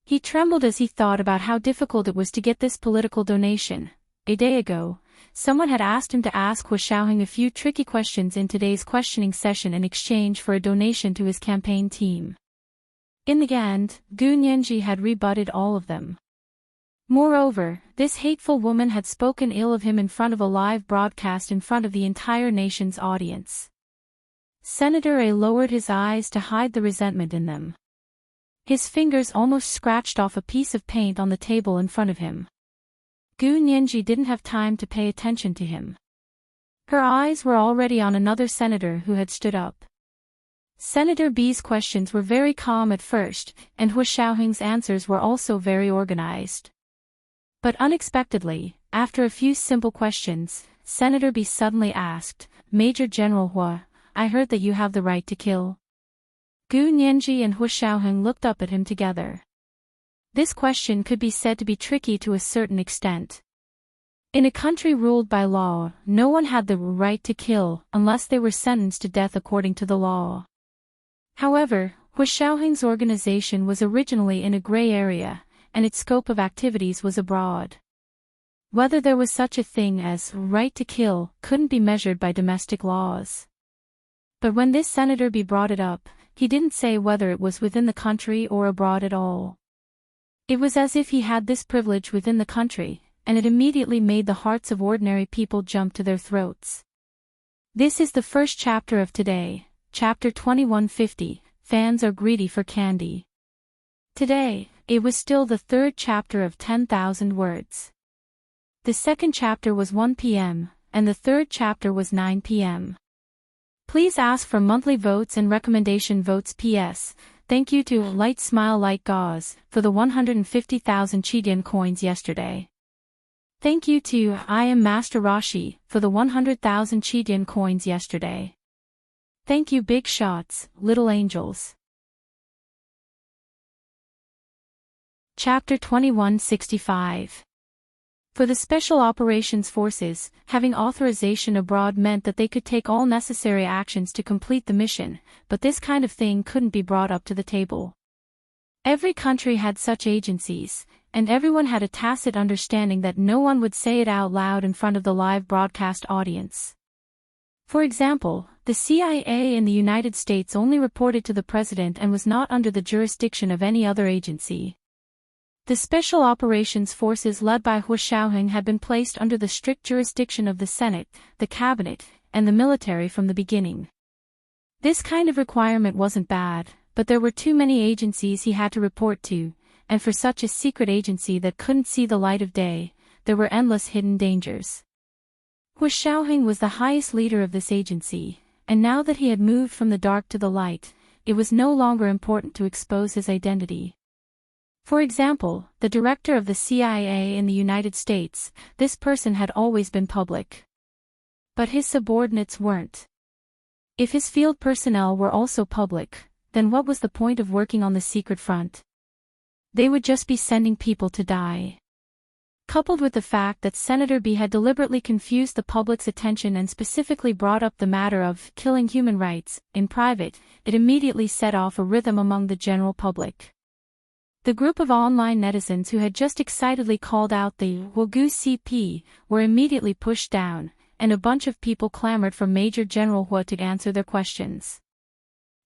A: He trembled as he thought about how difficult it was to get this political donation. A day ago, someone had asked him to ask Hu Xiaoheng a few tricky questions in today's questioning session in exchange for a donation to his campaign team. In the end, Gu Nianji had rebutted all of them. Moreover, this hateful woman had spoken ill of him in front of a live broadcast in front of the entire nation's audience. Senator A lowered his eyes to hide the resentment in them. His fingers almost scratched off a piece of paint on the table in front of him. Gu Nianji didn't have time to pay attention to him. Her eyes were already on another senator who had stood up. Senator B's questions were very calm at first, and Hu Xiaoheng's answers were also very organized. But unexpectedly, after a few simple questions, Senator B suddenly asked, "Major General Hu, I heard that you have the right to kill." Gu Nianji and Hu Xiaoheng looked up at him together. This question could be said to be tricky to a certain extent. In a country ruled by law, no one had the right to kill unless they were sentenced to death according to the law. However, Hu Xiaoheng's organization was originally in a gray area, and its scope of activities was abroad. Whether there was such a thing as right to kill couldn't be measured by domestic laws. But when this Senator B brought it up, he didn't say whether it was within the country or abroad at all. It was as if he had this privilege within the country, and it immediately made the hearts of ordinary people jump to their throats. This is the first chapter of today, chapter 2150, Fans Are Greedy for Candy. Today, it was still the third chapter of 10,000 words. The second chapter was 1 p.m., and the third chapter was 9 p.m. Please ask for monthly votes and recommendation votes. P.S. Thank you to Light Smile Light Gauze for the 150,000 Chidian coins yesterday. Thank you to I Am Master Rashi for the 100,000 Chidian coins yesterday. Thank you Big Shots, Little Angels. Chapter 2165. For the Special Operations Forces, having authorization abroad meant that they could take all necessary actions to complete the mission, but this kind of thing couldn't be brought up to the table. Every country had such agencies, and everyone had a tacit understanding that no one would say it out loud in front of the live broadcast audience. For example, the CIA in the United States only reported to the president and was not under the jurisdiction of any other agency. The Special Operations Forces led by Hu Xiaoheng had been placed under the strict jurisdiction of the Senate, the Cabinet, and the military from the beginning. This kind of requirement wasn't bad, but there were too many agencies he had to report to, and for such a secret agency that couldn't see the light of day, there were endless hidden dangers. Hu Xiaoheng was the highest leader of this agency, and now that he had moved from the dark to the light, it was no longer important to expose his identity. For example, the director of the CIA in the United States, this person had always been public. But his subordinates weren't. If his field personnel were also public, then what was the point of working on the secret front? They would just be sending people to die. Coupled with the fact that Senator B had deliberately confused the public's attention and specifically brought up the matter of killing human rights, in private, it immediately set off a rhythm among the general public. The group of online netizens who had just excitedly called out the Wagu CP were immediately pushed down, and a bunch of people clamored for Major General Hu to answer their questions.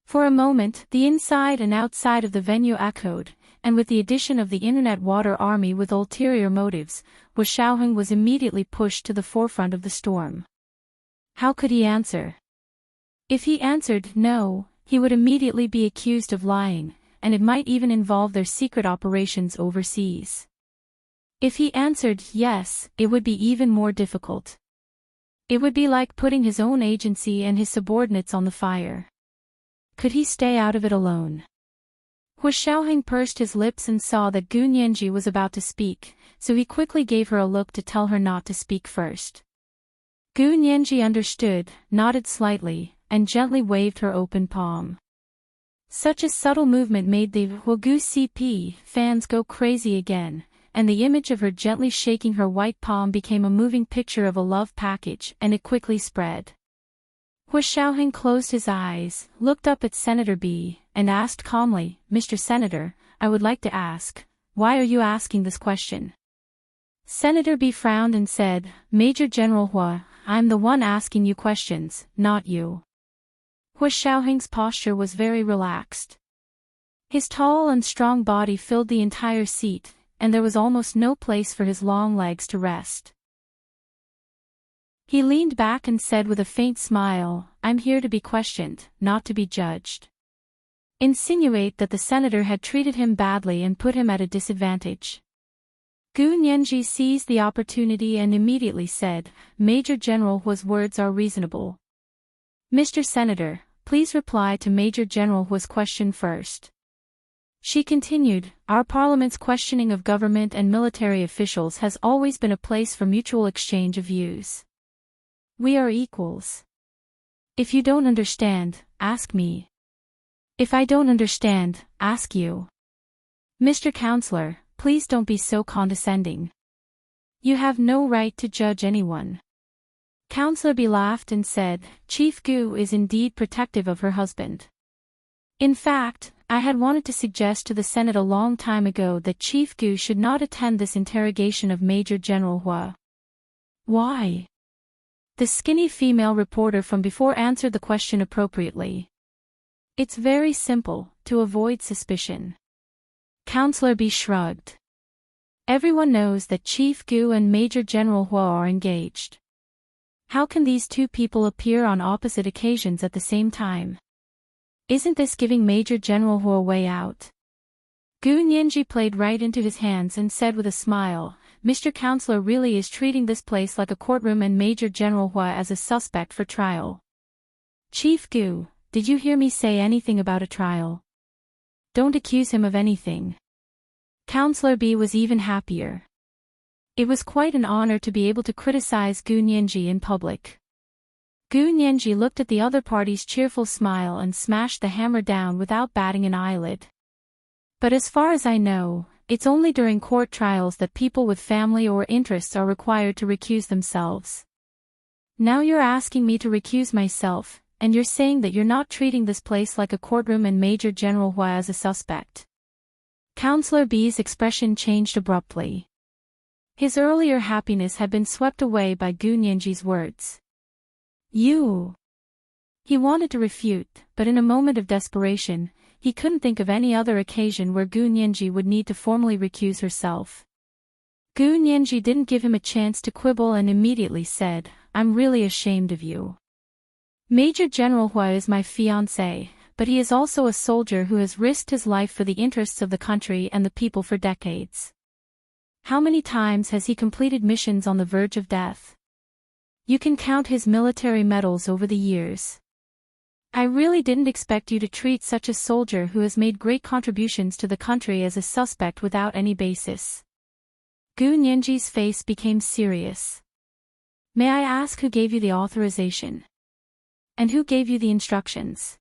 A: For a moment, the inside and outside of the venue echoed, and with the addition of the Internet Water Army with ulterior motives, Hu Xiaoheng was immediately pushed to the forefront of the storm. How could he answer? If he answered no, he would immediately be accused of lying, and it might even involve their secret operations overseas. If he answered yes, it would be even more difficult. It would be like putting his own agency and his subordinates on the fire. Could he stay out of it alone? Hu Xiaoheng pursed his lips and saw that Gu Nianji was about to speak, so he quickly gave her a look to tell her not to speak first. Gu Nianji understood, nodded slightly, and gently waved her open palm. Such a subtle movement made the Huagu CP fans go crazy again, and the image of her gently shaking her white palm became a moving picture of a love package, and it quickly spread. Hu Xiaoheng closed his eyes, looked up at Senator B, and asked calmly, "Mr. Senator, I would like to ask, why are you asking this question?" Senator B frowned and said, "Major General Hua, I'm the one asking you questions, not you." Hu Xiaoheng's posture was very relaxed. His tall and strong body filled the entire seat, and there was almost no place for his long legs to rest. He leaned back and said with a faint smile, "I'm here to be questioned, not to be judged." Insinuate that the senator had treated him badly and put him at a disadvantage. Gu Nianji seized the opportunity and immediately said, "Major General Hua's words are reasonable. Mr. Senator, please reply to Major General Hua's question first." She continued, "Our Parliament's questioning of government and military officials has always been a place for mutual exchange of views. We are equals. If you don't understand, ask me. If I don't understand, ask you. Mr. Counselor, please don't be so condescending. You have no right to judge anyone." Counselor B laughed and said, "Chief Gu is indeed protective of her husband. In fact, I had wanted to suggest to the Senate a long time ago that Chief Gu should not attend this interrogation of Major General Hua." "Why?" The skinny female reporter from before answered the question appropriately. "It's very simple, to avoid suspicion." Counselor B shrugged. "Everyone knows that Chief Gu and Major General Hua are engaged. How can these two people appear on opposite occasions at the same time? Isn't this giving Major General Hua a way out?" Gu Nianji played right into his hands and said with a smile, "Mr. Counselor really is treating this place like a courtroom and Major General Hua as a suspect for trial. Chief Gu, did you hear me say anything about a trial? Don't accuse him of anything." Counselor B was even happier. It was quite an honor to be able to criticize Gu Nianji in public. Gu Nianji looked at the other party's cheerful smile and smashed the hammer down without batting an eyelid. "But as far as I know, it's only during court trials that people with family or interests are required to recuse themselves. Now you're asking me to recuse myself, and you're saying that you're not treating this place like a courtroom and Major General Hua as a suspect." Counselor B's expression changed abruptly. His earlier happiness had been swept away by Gu Nianji's words. "You." He wanted to refute, but in a moment of desperation, he couldn't think of any other occasion where Gu Nianji would need to formally recuse herself. Gu Nianji didn't give him a chance to quibble and immediately said, "I'm really ashamed of you. Major General Hua is my fiancé, but he is also a soldier who has risked his life for the interests of the country and the people for decades. How many times has he completed missions on the verge of death? You can count his military medals over the years. I really didn't expect you to treat such a soldier who has made great contributions to the country as a suspect without any basis." Gu Nianji's face became serious. "May I ask who gave you the authorization? And who gave you the instructions?"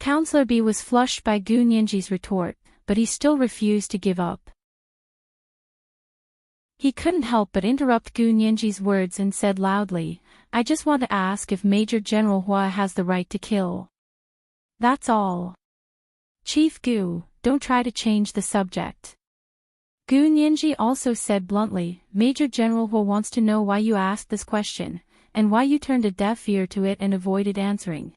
A: Counselor B was flushed by Gu Nianji's retort, but he still refused to give up. He couldn't help but interrupt Gu Nianji's words and said loudly, "I just want to ask if Major General Hua has the right to kill. That's all. Chief Gu, don't try to change the subject." Gu Nianji also said bluntly, "Major General Hua wants to know why you asked this question, and why you turned a deaf ear to it and avoided answering."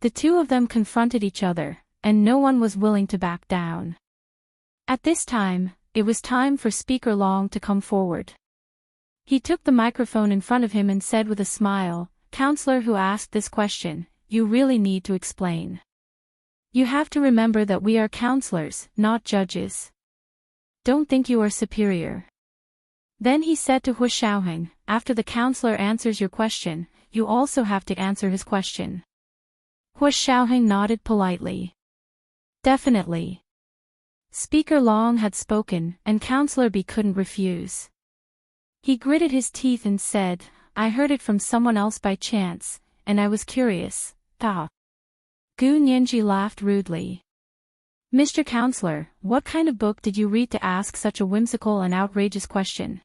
A: The two of them confronted each other, and no one was willing to back down. At this time, it was time for Speaker Long to come forward. He took the microphone in front of him and said with a smile, "Counselor who asked this question, you really need to explain. You have to remember that we are counselors, not judges. Don't think you are superior." Then he said to Hu Xiaoheng, "After the counselor answers your question, you also have to answer his question." Hu Xiaoheng nodded politely. "Definitely." Speaker Long had spoken, and Counselor B couldn't refuse. He gritted his teeth and said, "I heard it from someone else by chance, and I was curious." Ta. Gu Nianji laughed rudely. "Mr. Counselor, what kind of book did you read to ask such a whimsical and outrageous question?"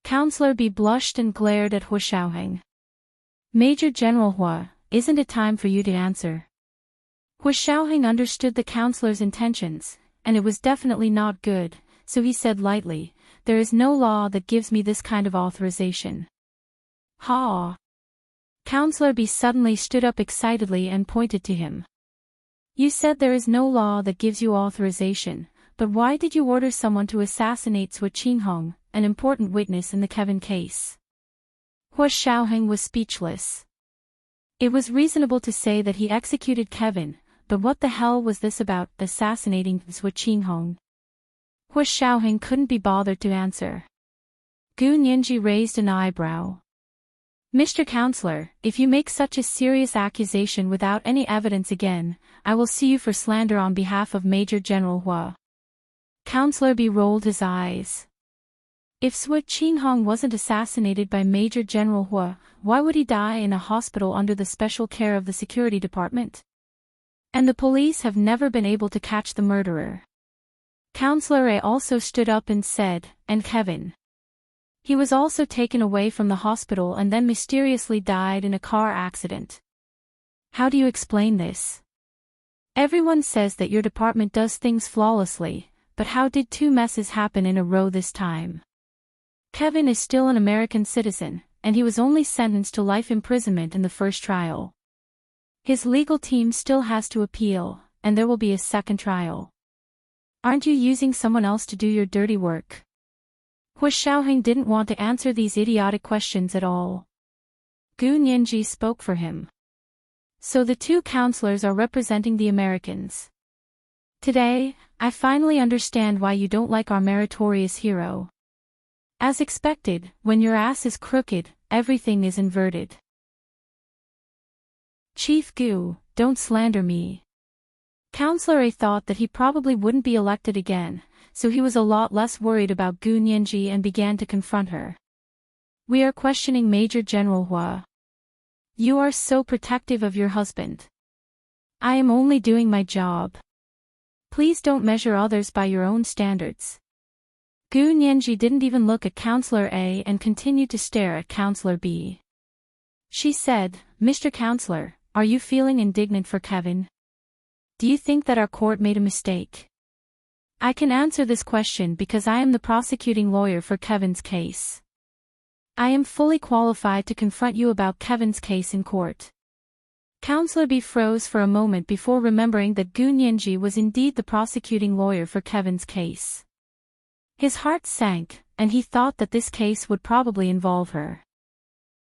A: Counselor B blushed and glared at Hu Xiaoheng. "Major General Hua, isn't it time for you to answer?" Hu Xiaoheng understood the counselor's intentions, and it was definitely not good, so he said lightly, "There is no law that gives me this kind of authorization." Ha! Counselor B suddenly stood up excitedly and pointed to him. "You said there is no law that gives you authorization, but why did you order someone to assassinate Sui Qinghong, an important witness in the Kevin case?" Hu Xiaoheng was speechless. It was reasonable to say that he executed Kevin, but what the hell was this about assassinating Sui Qinghong? Hu Xiaoheng couldn't be bothered to answer. Gu Nianji raised an eyebrow. "Mr. Counselor, if you make such a serious accusation without any evidence again, I will sue you for slander on behalf of Major General Hua." Counselor B rolled his eyes. If Sui Qinghong wasn't assassinated by Major General Hua, why would he die in a hospital under the special care of the security department? And the police have never been able to catch the murderer. Counselor A also stood up and said, "And Kevin. He was also taken away from the hospital and then mysteriously died in a car accident. How do you explain this? Everyone says that your department does things flawlessly, but how did two messes happen in a row this time? Kevin is still an American citizen, and he was only sentenced to life imprisonment in the first trial. His legal team still has to appeal, and there will be a second trial. Aren't you using someone else to do your dirty work?" Hu Xiaoheng didn't want to answer these idiotic questions at all. Gu Nianji spoke for him. "So the two counselors are representing the Americans. Today, I finally understand why you don't like our meritorious hero. As expected, when your ass is crooked, everything is inverted. Chief Gu, don't slander me." Counselor A thought that he probably wouldn't be elected again, so he was a lot less worried about Gu Nianji and began to confront her. "We are questioning Major General Hua. You are so protective of your husband. I am only doing my job. Please don't measure others by your own standards." Gu Nianji didn't even look at Counselor A and continued to stare at Counselor B. She said, "Mr. Counselor, are you feeling indignant for Kevin? Do you think that our court made a mistake? I can answer this question because I am the prosecuting lawyer for Kevin's case. I am fully qualified to confront you about Kevin's case in court." Counselor B froze for a moment before remembering that Gu Nianji was indeed the prosecuting lawyer for Kevin's case. His heart sank, and he thought that this case would probably involve her.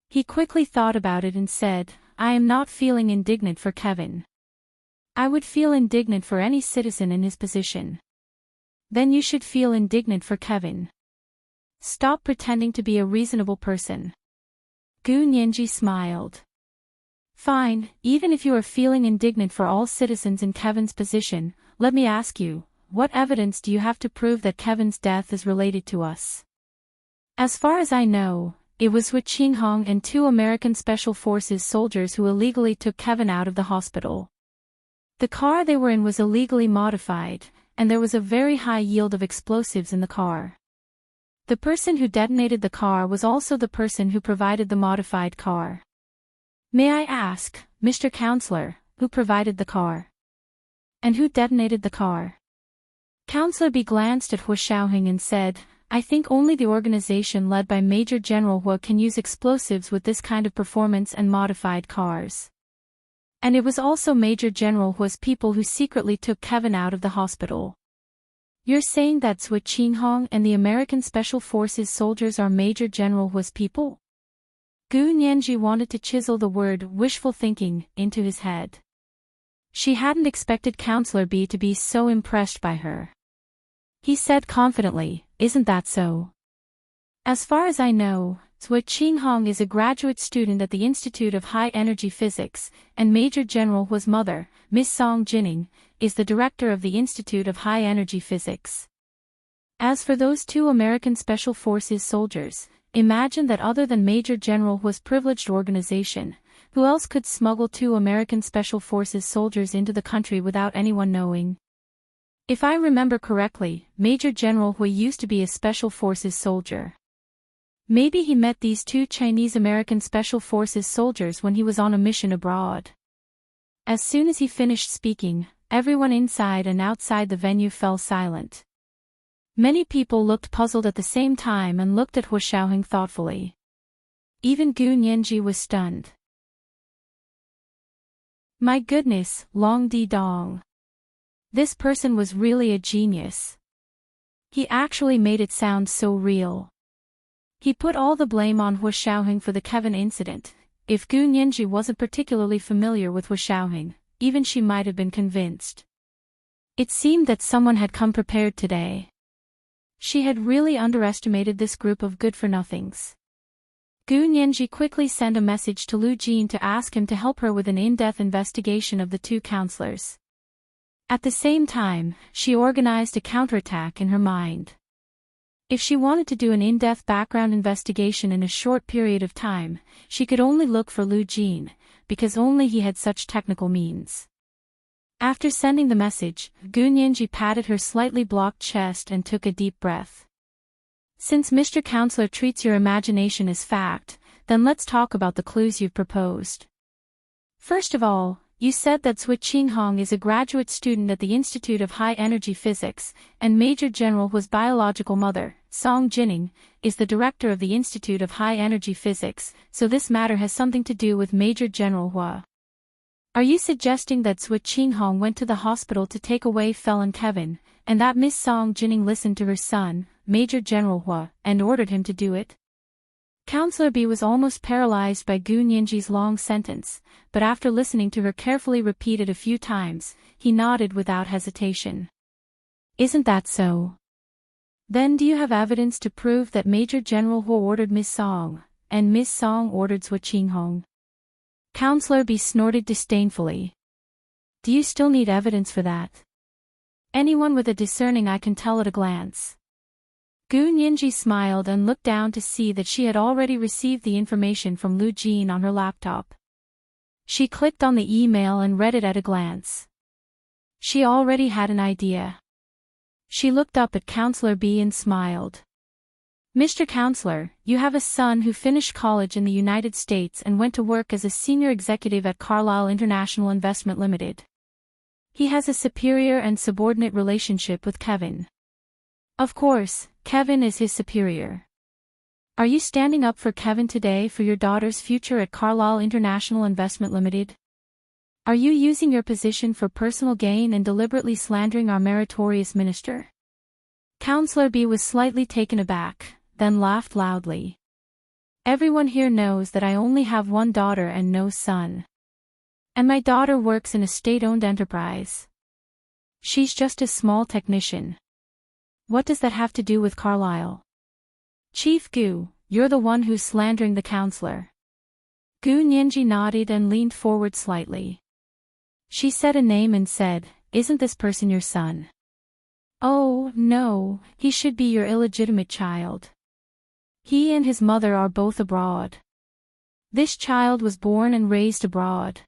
A: He quickly thought about it and said, "I am not feeling indignant for Kevin. I would feel indignant for any citizen in his position." "Then you should feel indignant for Kevin. Stop pretending to be a reasonable person." Gu Nianji smiled. "Fine, even if you are feeling indignant for all citizens in Kevin's position, let me ask you, what evidence do you have to prove that Kevin's death is related to us?" "As far as I know, it was Sui Qinghong and two American Special Forces soldiers who illegally took Kevin out of the hospital. The car they were in was illegally modified, and there was a very high yield of explosives in the car. The person who detonated the car was also the person who provided the modified car. May I ask, Mr. Counselor, who provided the car? And who detonated the car?" Counselor B glanced at Hu Xiaoheng and said, "I think only the organization led by Major General Hua can use explosives with this kind of performance and modified cars. And it was also Major General Hua's people who secretly took Kevin out of the hospital." You're saying that Sui Qinghong and the American Special Forces soldiers are Major General Hua's people? Gu Nianji wanted to chisel the word wishful thinking into his head. She hadn't expected Counselor B to be so impressed by her. He said confidently, "Isn't that so?" As far as I know, Sui Qinghong is a graduate student at the Institute of High Energy Physics, and Major General Hua's mother, Miss Song Jining, is the director of the Institute of High Energy Physics. As for those two American Special Forces soldiers, imagine that other than Major General Hua's privileged organization, who else could smuggle two American Special Forces soldiers into the country without anyone knowing? If I remember correctly, Major General Hua used to be a Special Forces soldier. Maybe he met these two Chinese-American Special Forces soldiers when he was on a mission abroad. As soon as he finished speaking, everyone inside and outside the venue fell silent. Many people looked puzzled at the same time and looked at Hua Xiaoheng thoughtfully. Even Gu Nianji was stunned. My goodness, Long Di Dong. This person was really a genius. He actually made it sound so real. He put all the blame on Hua Xiaoheng for the Kevin incident. If Gu Nianji wasn't particularly familiar with Hua Xiaoheng, even she might have been convinced. It seemed that someone had come prepared today. She had really underestimated this group of good-for-nothings. Gu Nianji quickly sent a message to Lu Jin to ask him to help her with an in-depth investigation of the two counselors. At the same time, she organized a counterattack in her mind. If she wanted to do an in-depth background investigation in a short period of time, she could only look for Lu Jin, because only he had such technical means. After sending the message, Gu Nianji patted her slightly blocked chest and took a deep breath. Since Mr. Counselor treats your imagination as fact, then let's talk about the clues you've proposed. First of all, you said that Sui Qinghong is a graduate student at the Institute of High Energy Physics, and Major General Hua's biological mother, Song Jining, is the director of the Institute of High Energy Physics, so this matter has something to do with Major General Hua. Are you suggesting that Sui Qinghong went to the hospital to take away Fel and Kevin, and that Miss Song Jining listened to her son, Major General Hua, and ordered him to do it? Counselor B was almost paralyzed by Gu Nianji's long sentence, but after listening to her carefully repeated a few times, he nodded without hesitation. Isn't that so? Then do you have evidence to prove that Major General Hua ordered Miss Song, and Miss Song ordered Sui Qinghong? Counselor B snorted disdainfully. Do you still need evidence for that? Anyone with a discerning eye can tell at a glance. Gu Nianji smiled and looked down to see that she had already received the information from Lu Jin on her laptop. She clicked on the email and read it at a glance. She already had an idea. She looked up at Counselor B and smiled. Mr. Counselor, you have a son who finished college in the United States and went to work as a senior executive at Carlyle International Investment Limited. He has a superior and subordinate relationship with Kevin. Of course, Kevin is his superior. Are you standing up for Kevin today for your daughter's future at Carlyle International Investment Limited? Are you using your position for personal gain and deliberately slandering our meritorious minister? Counselor B was slightly taken aback, then laughed loudly. Everyone here knows that I only have one daughter and no son. And my daughter works in a state-owned enterprise. She's just a small technician. What does that have to do with Carlyle? Chief Gu, you're the one who's slandering the counselor. Gu Nianji nodded and leaned forward slightly. She said a name and said, "Isn't this person your son?" "Oh, no, he should be your illegitimate child. He and his mother are both abroad. This child was born and raised abroad."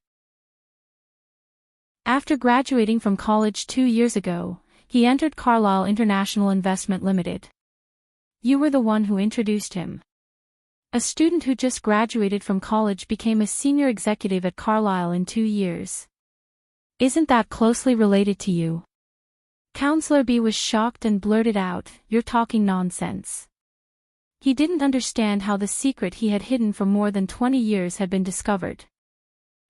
A: After graduating from college 2 years ago, he entered Carlyle International Investment Limited. You were the one who introduced him. A student who just graduated from college became a senior executive at Carlyle in 2 years. Isn't that closely related to you? Counselor B was shocked and blurted out, "You're talking nonsense." He didn't understand how the secret he had hidden for more than 20 years had been discovered.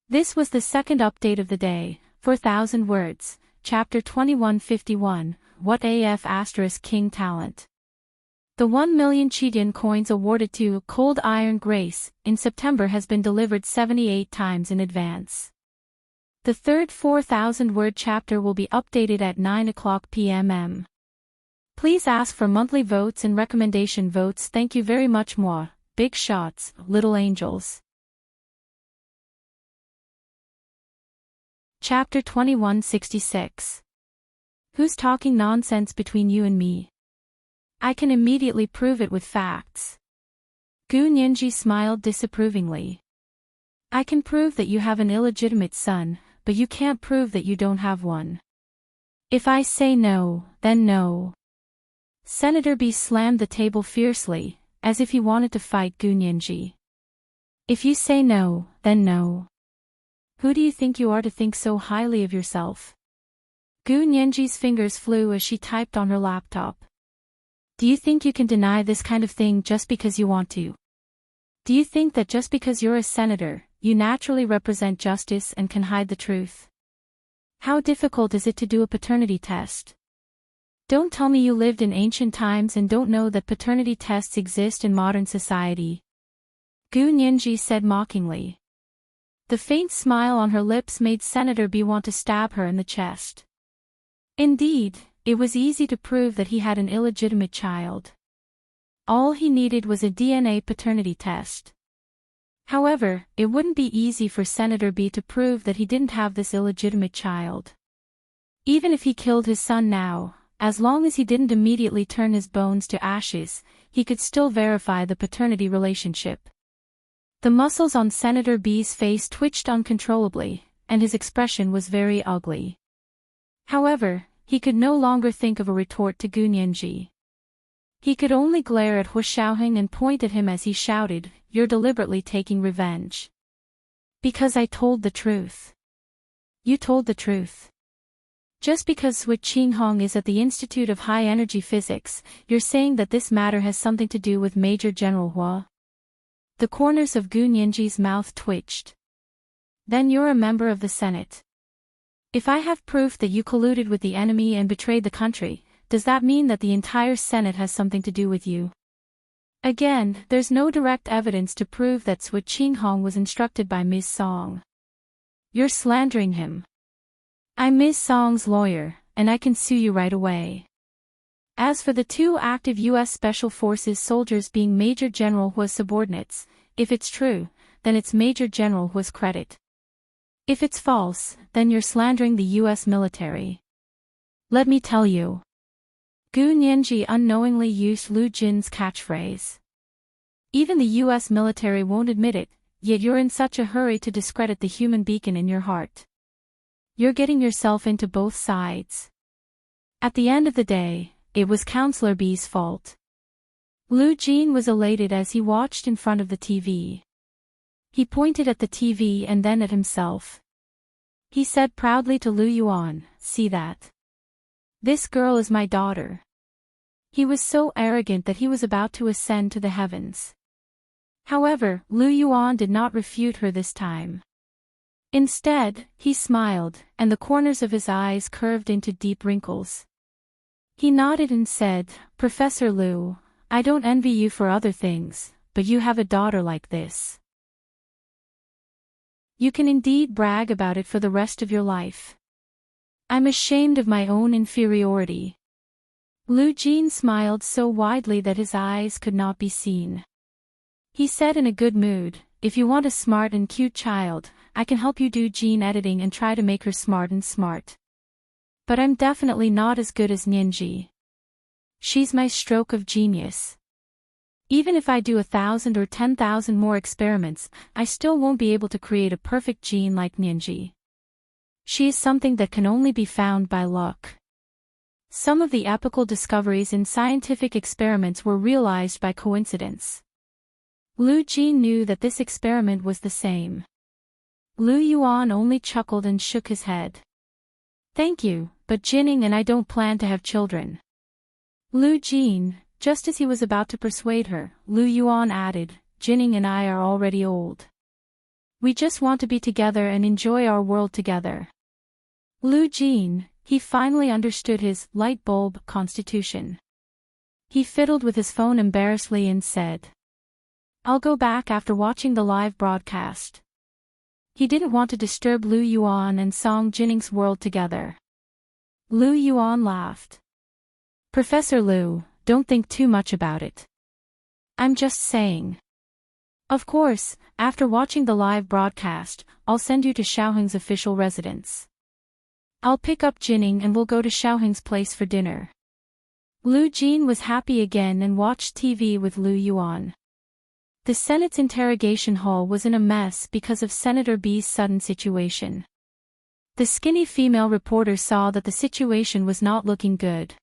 A: This was the second update of the day, 4,000 words. Chapter 2151, what AF * King talent. The 1 million Chidian coins awarded to Cold Iron Grace in September has been delivered 78 times in advance. The third 4,000-word chapter will be updated at 9:00 p.m. Please ask for monthly votes and recommendation votes. Thank you very much. Moi, big shots, little angels. Chapter 2166. Who's talking nonsense between you and me? I can immediately prove it with facts. Gu Nianji smiled disapprovingly. I can prove that you have an illegitimate son, but you can't prove that you don't have one. If I say no, then no. Senator B slammed the table fiercely, as if he wanted to fight Gu Nianji. If you say no, then no. Who do you think you are to think so highly of yourself? Gu Nianji's fingers flew as she typed on her laptop. Do you think you can deny this kind of thing just because you want to? Do you think that just because you're a senator, you naturally represent justice and can hide the truth? How difficult is it to do a paternity test? Don't tell me you lived in ancient times and don't know that paternity tests exist in modern society. Gu Nianji said mockingly. The faint smile on her lips made Senator B want to stab her in the chest. Indeed, it was easy to prove that he had an illegitimate child. All he needed was a DNA paternity test. However, it wouldn't be easy for Senator B to prove that he didn't have this illegitimate child. Even if he killed his son now, as long as he didn't immediately turn his bones to ashes, he could still verify the paternity relationship. The muscles on Senator B's face twitched uncontrollably, and his expression was very ugly. However, he could no longer think of a retort to Gu Nianji. He could only glare at Hu Xiaoheng and point at him as he shouted, "You're deliberately taking revenge." Because I told the truth. You told the truth. Just because Sui Qinghong is at the Institute of High Energy Physics, you're saying that this matter has something to do with Major General Hua? The corners of Gu Nianji's mouth twitched. Then you're a member of the Senate. If I have proof that you colluded with the enemy and betrayed the country, does that mean that the entire Senate has something to do with you? Again, there's no direct evidence to prove that Sui Qinghong was instructed by Ms. Song. You're slandering him. I'm Ms. Song's lawyer, and I can sue you right away. As for the 2 active U.S. Special Forces soldiers being Major General Hua's subordinates, if it's true, then it's Major General Hua's credit. If it's false, then you're slandering the U.S. military. Let me tell you. Gu Nianji unknowingly used Lu Jin's catchphrase. Even the U.S. military won't admit it, yet you're in such a hurry to discredit the human beacon in your heart. You're getting yourself into both sides. At the end of the day, it was Counselor B's fault. Lu Jin was elated as he watched in front of the TV. He pointed at the TV and then at himself. He said proudly to Lu Yuan, "See that? This girl is my daughter." He was so arrogant that he was about to ascend to the heavens. However, Lu Yuan did not refute her this time. Instead, he smiled, and the corners of his eyes curved into deep wrinkles. He nodded and said, "Professor Lu, I don't envy you for other things, but you have a daughter like this. You can indeed brag about it for the rest of your life. I'm ashamed of my own inferiority." Lu Jin smiled so widely that his eyes could not be seen. He said in a good mood, "If you want a smart and cute child, I can help you do gene editing and try to make her smart and smart. But I'm definitely not as good as Nianji. She's my stroke of genius. Even if I do 1,000 or 10,000 more experiments, I still won't be able to create a perfect gene like Nianji. She is something that can only be found by luck." Some of the epical discoveries in scientific experiments were realized by coincidence. Lu Jin knew that this experiment was the same. Lu Yuan only chuckled and shook his head. "Thank you, but Jinning and I don't plan to have children." Lu Jin, just as he was about to persuade her, Lu Yuan added, "Jinning and I are already old. We just want to be together and enjoy our world together." Lu Jin, He finally understood his light bulb constitution. He fiddled with his phone embarrassedly and said, "I'll go back after watching the live broadcast." He didn't want to disturb Lu Yuan and Song Jinning's world together. Lu Yuan laughed. "Professor Lu, don't think too much about it. I'm just saying. Of course, after watching the live broadcast, I'll send you to Xiaoheng's official residence. I'll pick up Jinning and we'll go to Xiaoheng's place for dinner." Lu Jin was happy again and watched TV with Lu Yuan. The Senate's interrogation hall was in a mess because of Senator B's sudden situation. The skinny female reporter saw that the situation was not looking good.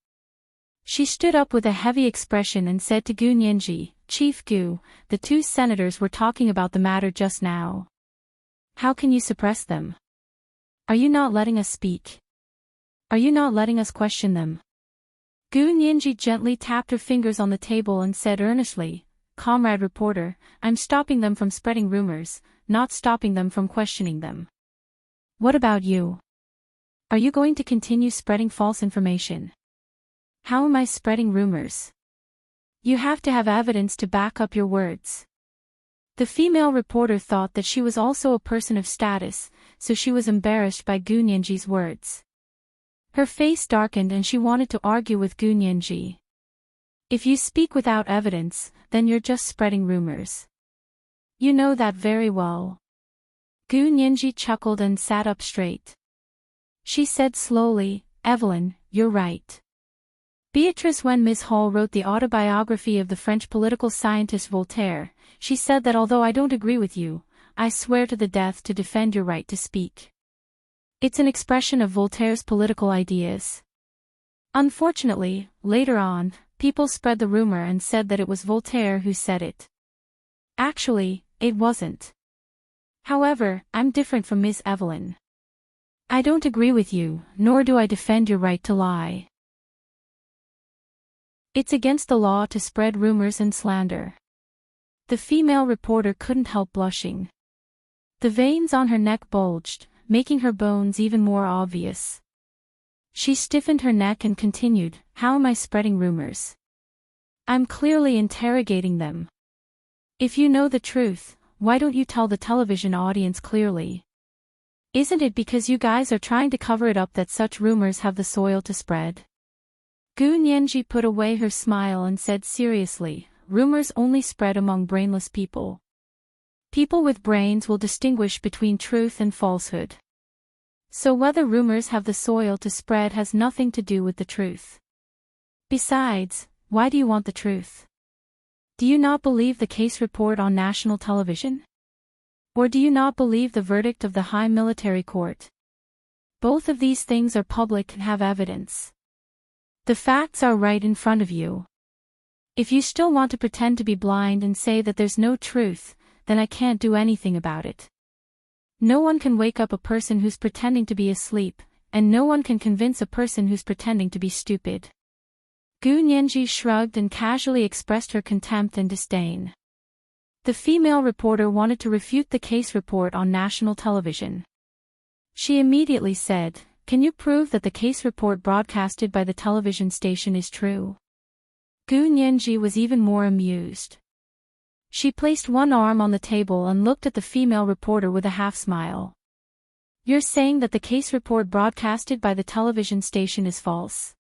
A: She stood up with a heavy expression and said to Gu Nianji, "Chief Gu, the two senators were talking about the matter just now. How can you suppress them? Are you not letting us speak? Are you not letting us question them?" Gu Nianji gently tapped her fingers on the table and said earnestly, "Comrade reporter, I'm stopping them from spreading rumors, not stopping them from questioning them. What about you? Are you going to continue spreading false information?" "How am I spreading rumors? You have to have evidence to back up your words." The female reporter thought that she was also a person of status, so she was embarrassed by Gu Nianji's words. Her face darkened and she wanted to argue with Gu Nianji. "If you speak without evidence, then you're just spreading rumors. You know that very well." Gu Nianji chuckled and sat up straight. She said slowly, "Evelyn, you're right." Beatrice, when Ms. Hall wrote the autobiography of the French political scientist Voltaire, she said that although I don't agree with you, I swear to the death to defend your right to speak. It's an expression of Voltaire's political ideas. Unfortunately, later on, people spread the rumor and said that it was Voltaire who said it. Actually, it wasn't. However, I'm different from Ms. Evelyn. I don't agree with you, nor do I defend your right to lie. It's against the law to spread rumors and slander." The female reporter couldn't help blushing. The veins on her neck bulged, making her bones even more obvious. She stiffened her neck and continued, "How am I spreading rumors? I'm clearly interrogating them. If you know the truth, why don't you tell the television audience clearly? Isn't it because you guys are trying to cover it up that such rumors have the soil to spread?" Gu Nianji put away her smile and said seriously, "Rumors only spread among brainless people. People with brains will distinguish between truth and falsehood. So whether rumors have the soil to spread has nothing to do with the truth. Besides, why do you want the truth? Do you not believe the case report on national television? Or do you not believe the verdict of the High Military Court? Both of these things are public and have evidence. The facts are right in front of you. If you still want to pretend to be blind and say that there's no truth, then I can't do anything about it. No one can wake up a person who's pretending to be asleep, and no one can convince a person who's pretending to be stupid." Gu Nianji shrugged and casually expressed her contempt and disdain. The female reporter wanted to refute the case report on national television. She immediately said, "Can you prove that the case report broadcasted by the television station is true?" Gu Nianji was even more amused. She placed one arm on the table and looked at the female reporter with a half-smile. "You're saying that the case report broadcasted by the television station is false?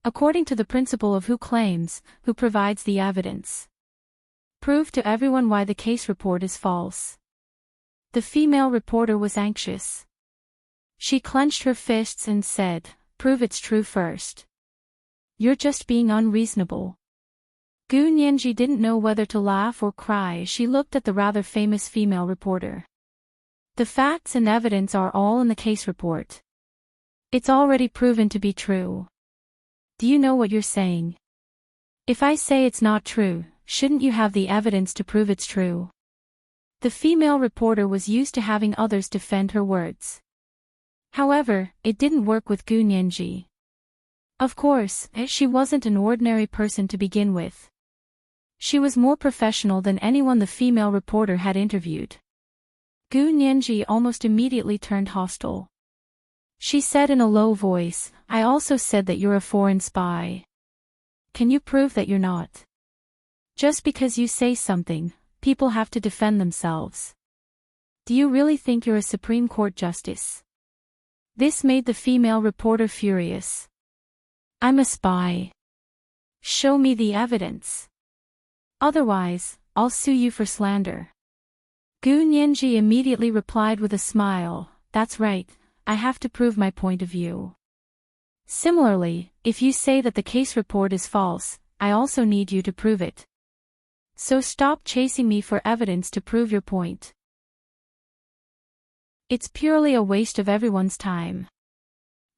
A: According to the principle of who claims, who provides the evidence. Prove to everyone why the case report is false." The female reporter was anxious. She clenched her fists and said, "Prove it's true first. You're just being unreasonable." Gu Nianji didn't know whether to laugh or cry as she looked at the rather famous female reporter. "The facts and evidence are all in the case report. It's already proven to be true. Do you know what you're saying? If I say it's not true, shouldn't you have the evidence to prove it's true?" The female reporter was used to having others defend her words. However, it didn't work with Gu Nianji. Of course, she wasn't an ordinary person to begin with. She was more professional than anyone the female reporter had interviewed. Gu Nianji almost immediately turned hostile. She said in a low voice, I also said that you're a foreign spy. Can you prove that you're not? Just because you say something, people have to defend themselves. Do you really think you're a Supreme Court justice? This made the female reporter furious. I'm a spy. Show me the evidence. Otherwise, I'll sue you for slander. Gu Nianji immediately replied with a smile, that's right, I have to prove my point of view. Similarly, if you say that the case report is false, I also need you to prove it. So stop chasing me for evidence to prove your point. It's purely a waste of everyone's time.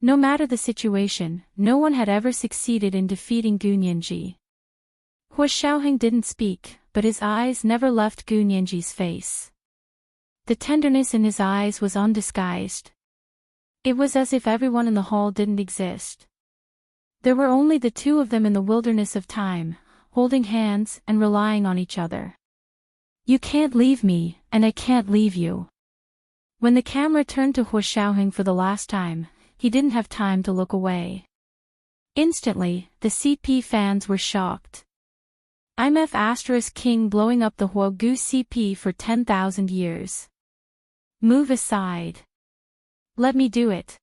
A: No matter the situation, no one had ever succeeded in defeating Gu Nianji. Hua Xiaoheng didn't speak, but his eyes never left Gu Nianji's face. The tenderness in his eyes was undisguised. It was as if everyone in the hall didn't exist. There were only the two of them in the wilderness of time, holding hands and relying on each other. You can't leave me, and I can't leave you. When the camera turned to Hua Xiaoheng for the last time, he didn't have time to look away. Instantly, the CP fans were shocked. I'm F** king blowing up the Huogu CP for 10,000 years. Move aside. Let me do it.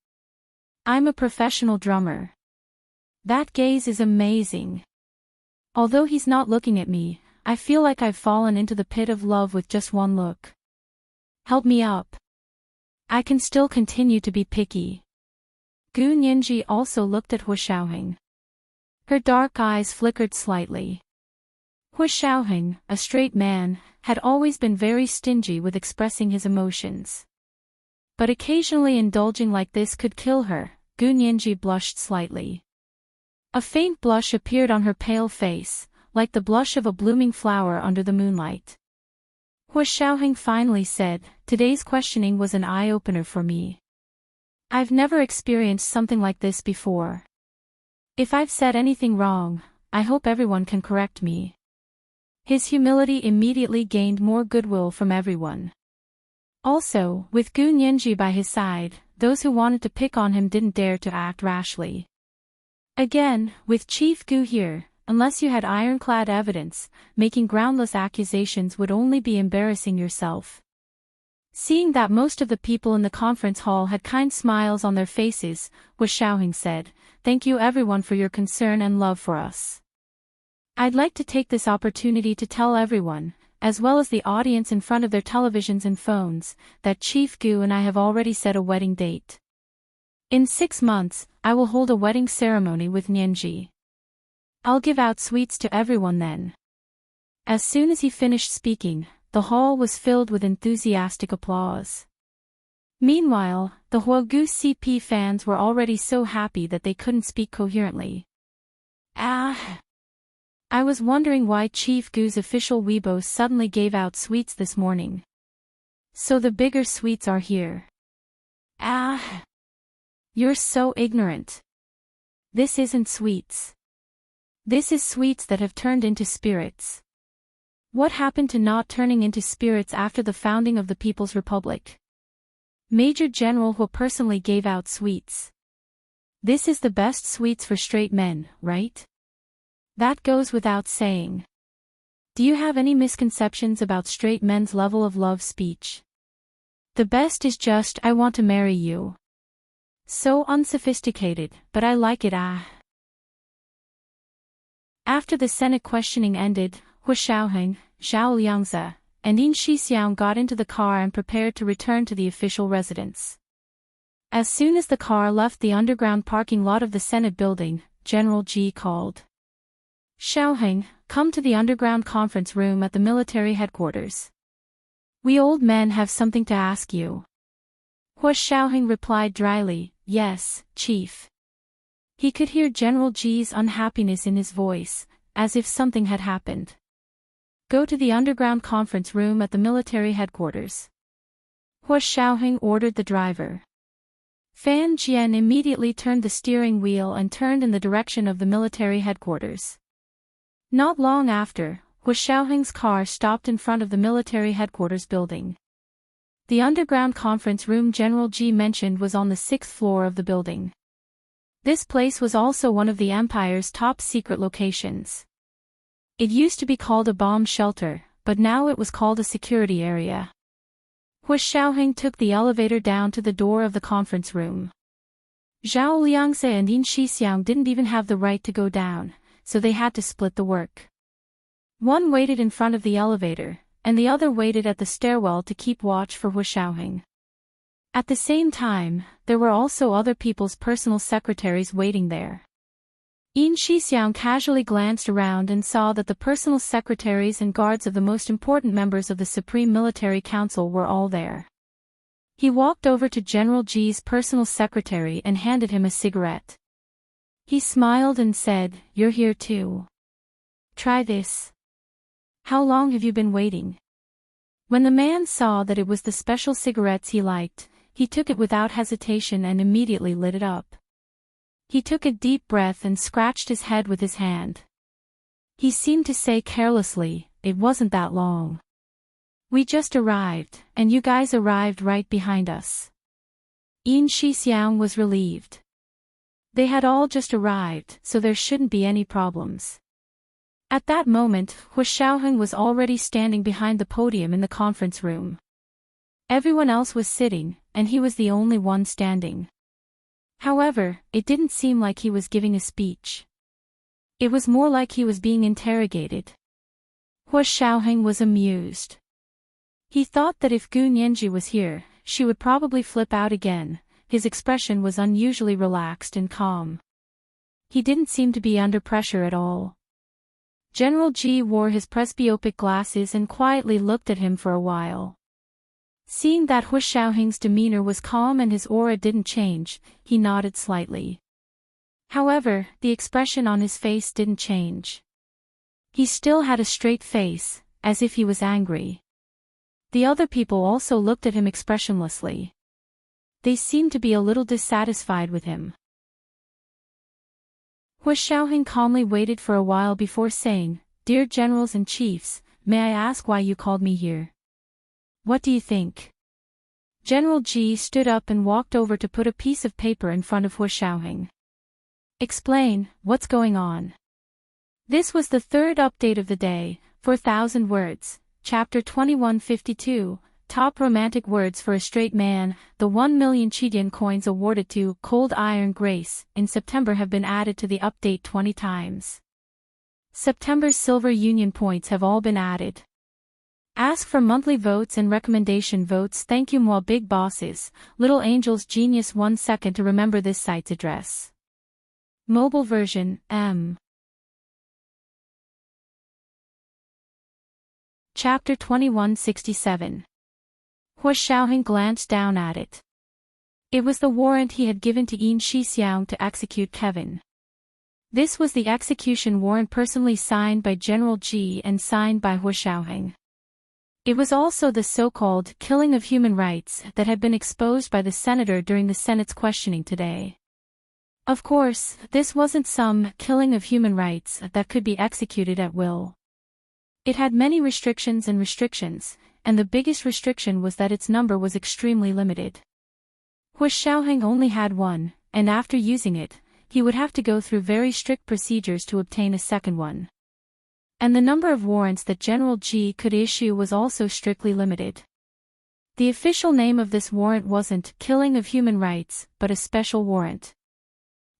A: I'm a professional drummer. That gaze is amazing. Although he's not looking at me, I feel like I've fallen into the pit of love with just one look. Help me up. I can still continue to be picky. Gu Nianji also looked at Hua Xiaoheng. Her dark eyes flickered slightly. Hua Xiaoheng, a straight man, had always been very stingy with expressing his emotions. But occasionally indulging like this could kill her. Gu Nianji blushed slightly. A faint blush appeared on her pale face, like the blush of a blooming flower under the moonlight. Hua Xiaoheng finally said, today's questioning was an eye-opener for me. I've never experienced something like this before. If I've said anything wrong, I hope everyone can correct me. His humility immediately gained more goodwill from everyone. Also, with Gu Nianji by his side, those who wanted to pick on him didn't dare to act rashly. Again, with Chief Gu here, unless you had ironclad evidence, making groundless accusations would only be embarrassing yourself. Seeing that most of the people in the conference hall had kind smiles on their faces, Hua Xiaoheng said, thank you everyone for your concern and love for us. I'd like to take this opportunity to tell everyone, as well as the audience in front of their televisions and phones, that Chief Gu and I have already set a wedding date. In 6 months, I will hold a wedding ceremony with Nianji. I'll give out sweets to everyone then. As soon as he finished speaking, the hall was filled with enthusiastic applause. Meanwhile, the Huogu CP fans were already so happy that they couldn't speak coherently. I was wondering why Chief Gu's official Weibo suddenly gave out sweets this morning. So the bigger sweets are here. You're so ignorant. This isn't sweets. This is sweets that have turned into spirits. What happened to not turning into spirits after the founding of the People's Republic? Major General Hua personally gave out sweets. This is the best sweets for straight men, right? That goes without saying. Do you have any misconceptions about straight men's level of love speech? The best is just, I want to marry you. So unsophisticated, but I like it. After the Senate questioning ended, Hua Xiaoheng, Zhao Liangzi, and Yin Shixiang got into the car and prepared to return to the official residence. As soon as the car left the underground parking lot of the Senate building, General Ji called. Xiaoheng, come to the underground conference room at the military headquarters. We old men have something to ask you. Hua Xiaoheng replied dryly, yes, Chief. He could hear General Ji's unhappiness in his voice, as if something had happened. Go to the underground conference room at the military headquarters. Hua Xiaoheng ordered the driver. Fan Jian immediately turned the steering wheel and turned in the direction of the military headquarters. Not long after, Hua Xiaoheng's car stopped in front of the military headquarters building. The underground conference room General G mentioned was on the 6th floor of the building. This place was also one of the Empire's top secret locations. It used to be called a bomb shelter, but now it was called a security area. Hu Xiaoheng took the elevator down to the door of the conference room. Zhao Liangze and Yin Shixiang didn't even have the right to go down, so they had to split the work. One waited in front of the elevator, and the other waited at the stairwell to keep watch for Hu Xiaoheng. At the same time, there were also other people's personal secretaries waiting there. Yin Shixiang casually glanced around and saw that the personal secretaries and guards of the most important members of the Supreme Military Council were all there. He walked over to General G's personal secretary and handed him a cigarette. He smiled and said, "You're here too. Try this. How long have you been waiting?" When the man saw that it was the special cigarettes he liked, he took it without hesitation and immediately lit it up. He took a deep breath and scratched his head with his hand. He seemed to say carelessly, "It wasn't that long. We just arrived, and you guys arrived right behind us." Yin Shixiang was relieved. They had all just arrived, so there shouldn't be any problems. At that moment, Hu Xiaoheng was already standing behind the podium in the conference room. Everyone else was sitting, and he was the only one standing. However, it didn't seem like he was giving a speech. It was more like he was being interrogated. Hu Xiaoheng was amused. He thought that if Gu Nianji was here, she would probably flip out again. His expression was unusually relaxed and calm. He didn't seem to be under pressure at all. General G wore his presbyopic glasses and quietly looked at him for a while. Seeing that Hu Xiaoheng's demeanor was calm and his aura didn't change, he nodded slightly. However, the expression on his face didn't change. He still had a straight face, as if he was angry. The other people also looked at him expressionlessly. They seemed to be a little dissatisfied with him. Hu Xiaoheng calmly waited for a while before saying, "Dear generals and chiefs, may I ask why you called me here? What do you think?" General G stood up and walked over to put a piece of paper in front of Hu Xiaoheng. "Explain, what's going on?" This was the third update of the day, 4,000 words, Chapter 2152, Top Romantic Words for a Straight Man. The 1 million Chidian coins awarded to Cold Iron Grace in September have been added to the update 20 times. September's Silver Union points have all been added. Ask for monthly votes and recommendation votes. Thank you, more big bosses. Little Angels Genius. 1 second to remember this site's address. Mobile version, M. Chapter 2167. Hu Xiaoheng glanced down at it. It was the warrant he had given to Yin Shixiang to execute Kevin. This was the execution warrant personally signed by General G and signed by Hu Xiaoheng. It was also the so-called killing of human rights that had been exposed by the senator during the Senate's questioning today. Of course, this wasn't some killing of human rights that could be executed at will. It had many restrictions, and the biggest restriction was that its number was extremely limited. Hu Xiaoheng only had one, and after using it, he would have to go through very strict procedures to obtain a second one. And the number of warrants that General G could issue was also strictly limited. The official name of this warrant wasn't killing of human rights, but a special warrant.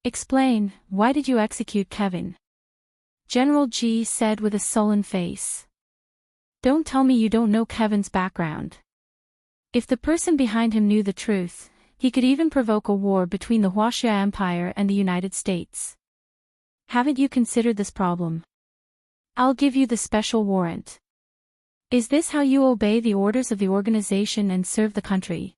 A: Explain, why did you execute Kevin? General G said with a sullen face. Don't tell me you don't know Kevin's background. If the person behind him knew the truth, he could even provoke a war between the Huaxia Empire and the United States. Haven't you considered this problem? I'll give you the special warrant. Is this how you obey the orders of the organization and serve the country?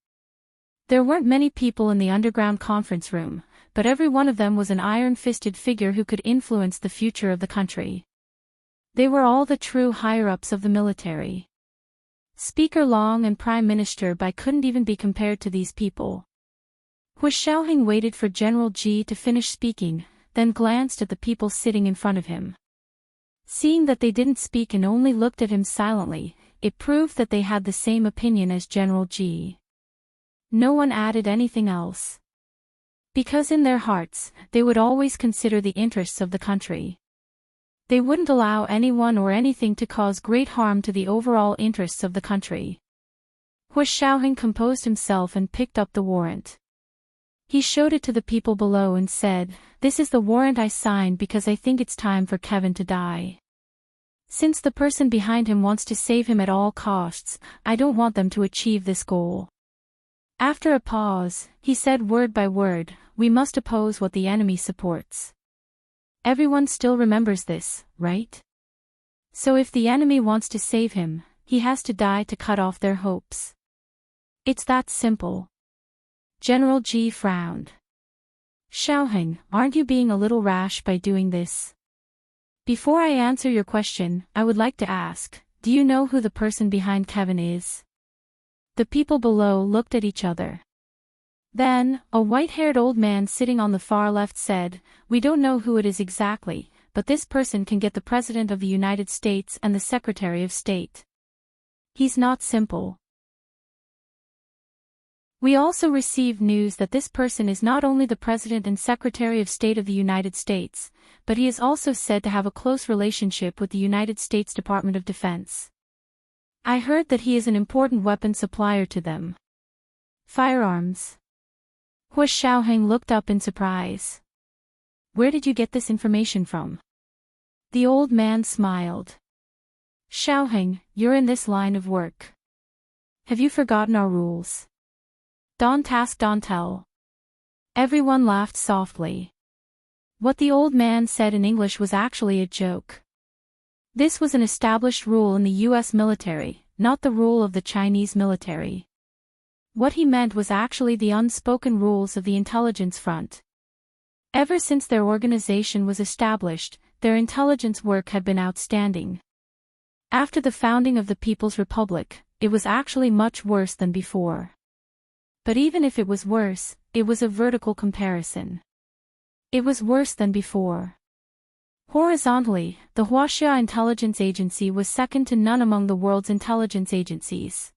A: There weren't many people in the underground conference room, but every one of them was an iron-fisted figure who could influence the future of the country. They were all the true higher-ups of the military. Speaker Long and Prime Minister Bai couldn't even be compared to these people. Hu Xiaoheng waited for General G to finish speaking, then glanced at the people sitting in front of him. Seeing that they didn't speak and only looked at him silently, it proved that they had the same opinion as General G. No one added anything else. Because in their hearts, they would always consider the interests of the country. They wouldn't allow anyone or anything to cause great harm to the overall interests of the country. Hu Xiaoheng composed himself and picked up the warrant. He showed it to the people below and said, "This is the warrant I signed because I think it's time for Kevin to die. Since the person behind him wants to save him at all costs, I don't want them to achieve this goal." After a pause, he said word by word, "We must oppose what the enemy supports. Everyone still remembers this, right? So if the enemy wants to save him, he has to die to cut off their hopes. It's that simple." General G frowned. "Xiaoheng, aren't you being a little rash by doing this? Before I answer your question, I would like to ask, do you know who the person behind Kevin is?" The people below looked at each other. Then, a white-haired old man sitting on the far left said, "We don't know who it is exactly, but this person can get the President of the United States and the Secretary of State. He's not simple." We also received news that this person is not only the President and Secretary of State of the United States, but he is also said to have a close relationship with the United States Department of Defense. I heard that he is an important weapon supplier to them. Firearms. Hu Xiaoheng looked up in surprise. "Where did you get this information from?" The old man smiled. "Xiaoheng, you're in this line of work. Have you forgotten our rules? Don't ask, don't tell." Everyone laughed softly. What the old man said in English was actually a joke. This was an established rule in the US military, not the rule of the Chinese military. What he meant was actually the unspoken rules of the intelligence front. Ever since their organization was established, their intelligence work had been outstanding. After the founding of the People's Republic, it was actually much worse than before. But even if it was worse, it was a vertical comparison. It was worse than before. Horizontally, the Huaxia Intelligence Agency was second to none among the world's intelligence agencies.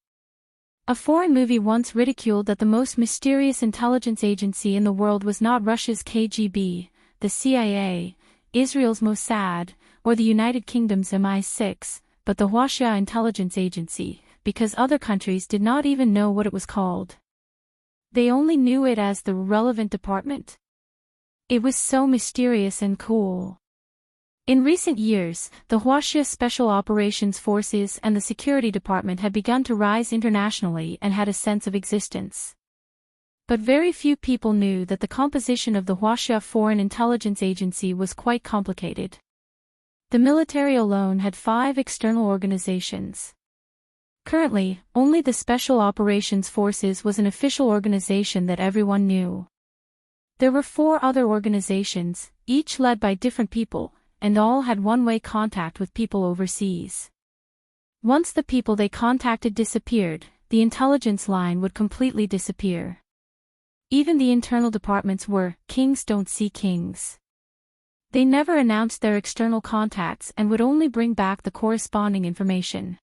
A: A foreign movie once ridiculed that the most mysterious intelligence agency in the world was not Russia's KGB, the CIA, Israel's Mossad, or the United Kingdom's MI6, but the Huaxia Intelligence Agency, because other countries did not even know what it was called. They only knew it as the relevant department. It was so mysterious and cool. In recent years, the Huaxia Special Operations Forces and the Security Department had begun to rise internationally and had a sense of existence. But very few people knew that the composition of the Huaxia Foreign Intelligence Agency was quite complicated. The military alone had 5 external organizations. Currently, only the Special Operations Forces was an official organization that everyone knew. There were 4 other organizations, each led by different people, and all had one-way contact with people overseas. Once the people they contacted disappeared, the intelligence line would completely disappear. Even the internal departments were, kings don't see kings. They never announced their external contacts and would only bring back the corresponding information.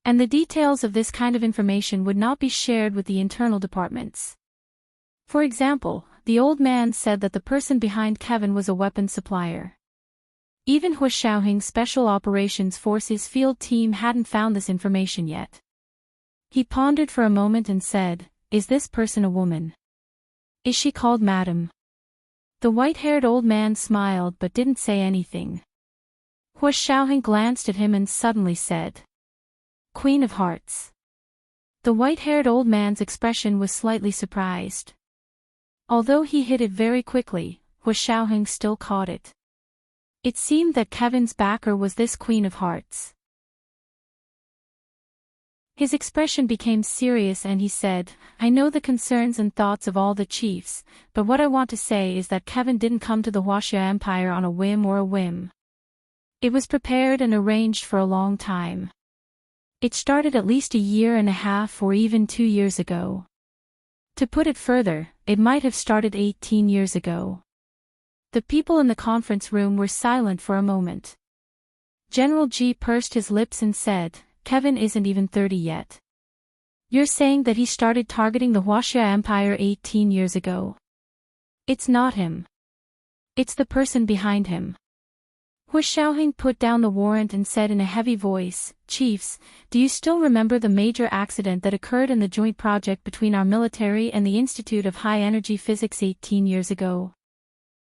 A: And the details of this kind of information would not be shared with the internal departments. For example, the old man said that the person behind Kevin was a weapon supplier. Even Hu Xiaoheng's Special Operations Forces field team hadn't found this information yet. He pondered for a moment and said, "Is this person a woman? Is she called Madam?" The white-haired old man smiled but didn't say anything. Hu Xiaoheng glanced at him and suddenly said, "Queen of Hearts." The white-haired old man's expression was slightly surprised. Although he hid it very quickly, Hu Xiaoheng still caught it. It seemed that Kevin's backer was this Queen of Hearts. His expression became serious and he said, "I know the concerns and thoughts of all the chiefs, but what I want to say is that Kevin didn't come to the Huaxia Empire on a whim or a whim. It was prepared and arranged for a long time. It started at least 1.5 years or even 2 years ago. To put it further, it might have started 18 years ago." The people in the conference room were silent for a moment. General G pursed his lips and said, Kevin isn't even 30 yet. You're saying that he started targeting the Huaxia Empire 18 years ago. It's not him. It's the person behind him. Hu Xiaoheng put down the warrant and said in a heavy voice, Chiefs, do you still remember the major accident that occurred in the joint project between our military and the Institute of High Energy Physics 18 years ago?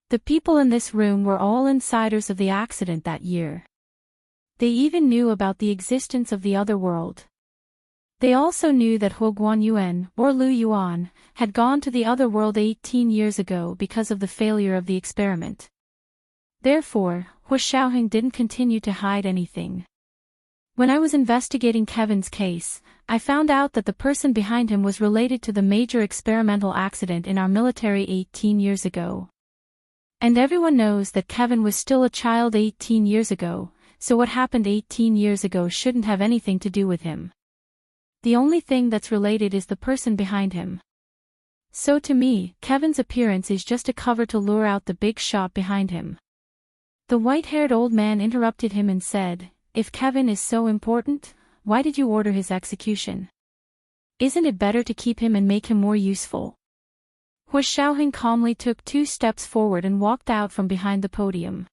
A: The people in this room were all insiders of the accident that year. They even knew about the existence of the other world. They also knew that Hu Guanyuan, or Lu Yuan, had gone to the other world 18 years ago because of the failure of the experiment. Therefore, Hu Xiaoheng didn't continue to hide anything. When I was investigating Kevin's case, I found out that the person behind him was related to the major experimental accident in our military 18 years ago. And everyone knows that Kevin was still a child 18 years ago, so what happened 18 years ago shouldn't have anything to do with him. The only thing that's related is the person behind him. So to me, Kevin's appearance is just a cover to lure out the big shot behind him. The white-haired old man interrupted him and said, if Kevin is so important, why did you order his execution? Isn't it better to keep him and make him more useful? Hu Xiaoheng calmly took 2 steps forward and walked out from behind the podium.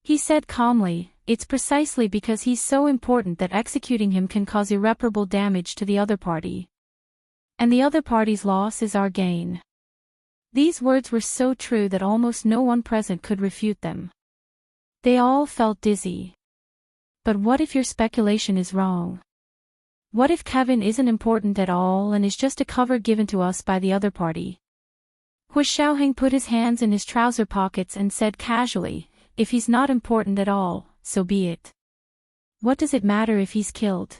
A: He said calmly, it's precisely because he's so important that executing him can cause irreparable damage to the other party. And the other party's loss is our gain. These words were so true that almost no one present could refute them. They all felt dizzy. But what if your speculation is wrong? What if Kevin isn't important at all and is just a cover given to us by the other party? Hu Xiaoheng put his hands in his trouser pockets and said casually, if he's not important at all, so be it. What does it matter if he's killed?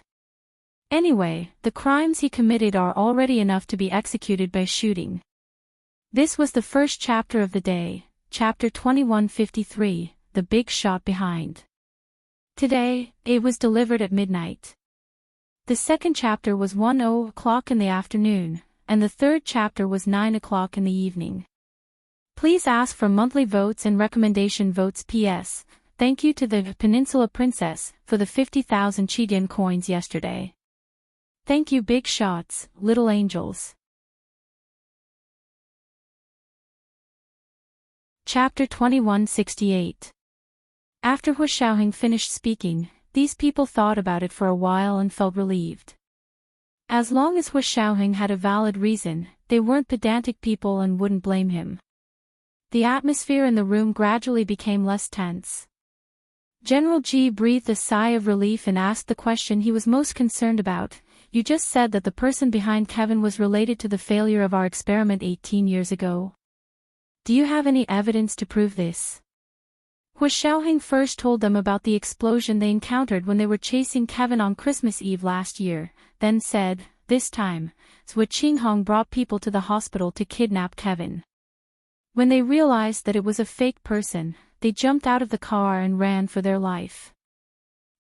A: Anyway, the crimes he committed are already enough to be executed by shooting. This was the first chapter of the day, chapter 2153, The Big Shot Behind. Today, it was delivered at midnight. The second chapter was 1:00 o'clock in the afternoon, and the third chapter was 9 o'clock in the evening. Please ask for monthly votes and recommendation votes. P.S. Thank you to the Peninsula Princess for the 50,000 Chidian coins yesterday. Thank you big shots, little angels. Chapter 2168. After Hu Xiaoheng finished speaking, these people thought about it for a while and felt relieved. As long as Hu Xiaoheng had a valid reason, they weren't pedantic people and wouldn't blame him. The atmosphere in the room gradually became less tense. General Ji breathed a sigh of relief and asked the question he was most concerned about. You just said that the person behind Kevin was related to the failure of our experiment 18 years ago. Do you have any evidence to prove this? Hu Xiaoheng first told them about the explosion they encountered when they were chasing Kevin on Christmas Eve last year, then said, this time, Zhou Qinghong brought people to the hospital to kidnap Kevin. When they realized that it was a fake person, they jumped out of the car and ran for their life.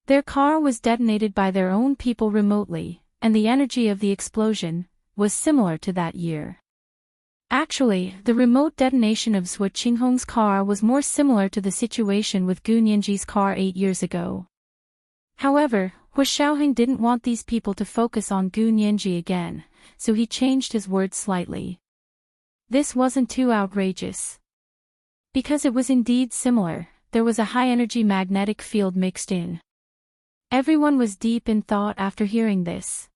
A: Their car was detonated by their own people remotely, and the energy of the explosion was similar to that year. Actually, the remote detonation of Zhou Qinghong's car was more similar to the situation with Gu Nianji's car 8 years ago. However, Hu Xiaoheng didn't want these people to focus on Gu Nianji again, so he changed his words slightly. This wasn't too outrageous. Because it was indeed similar, there was a high-energy magnetic field mixed in. Everyone was deep in thought after hearing this.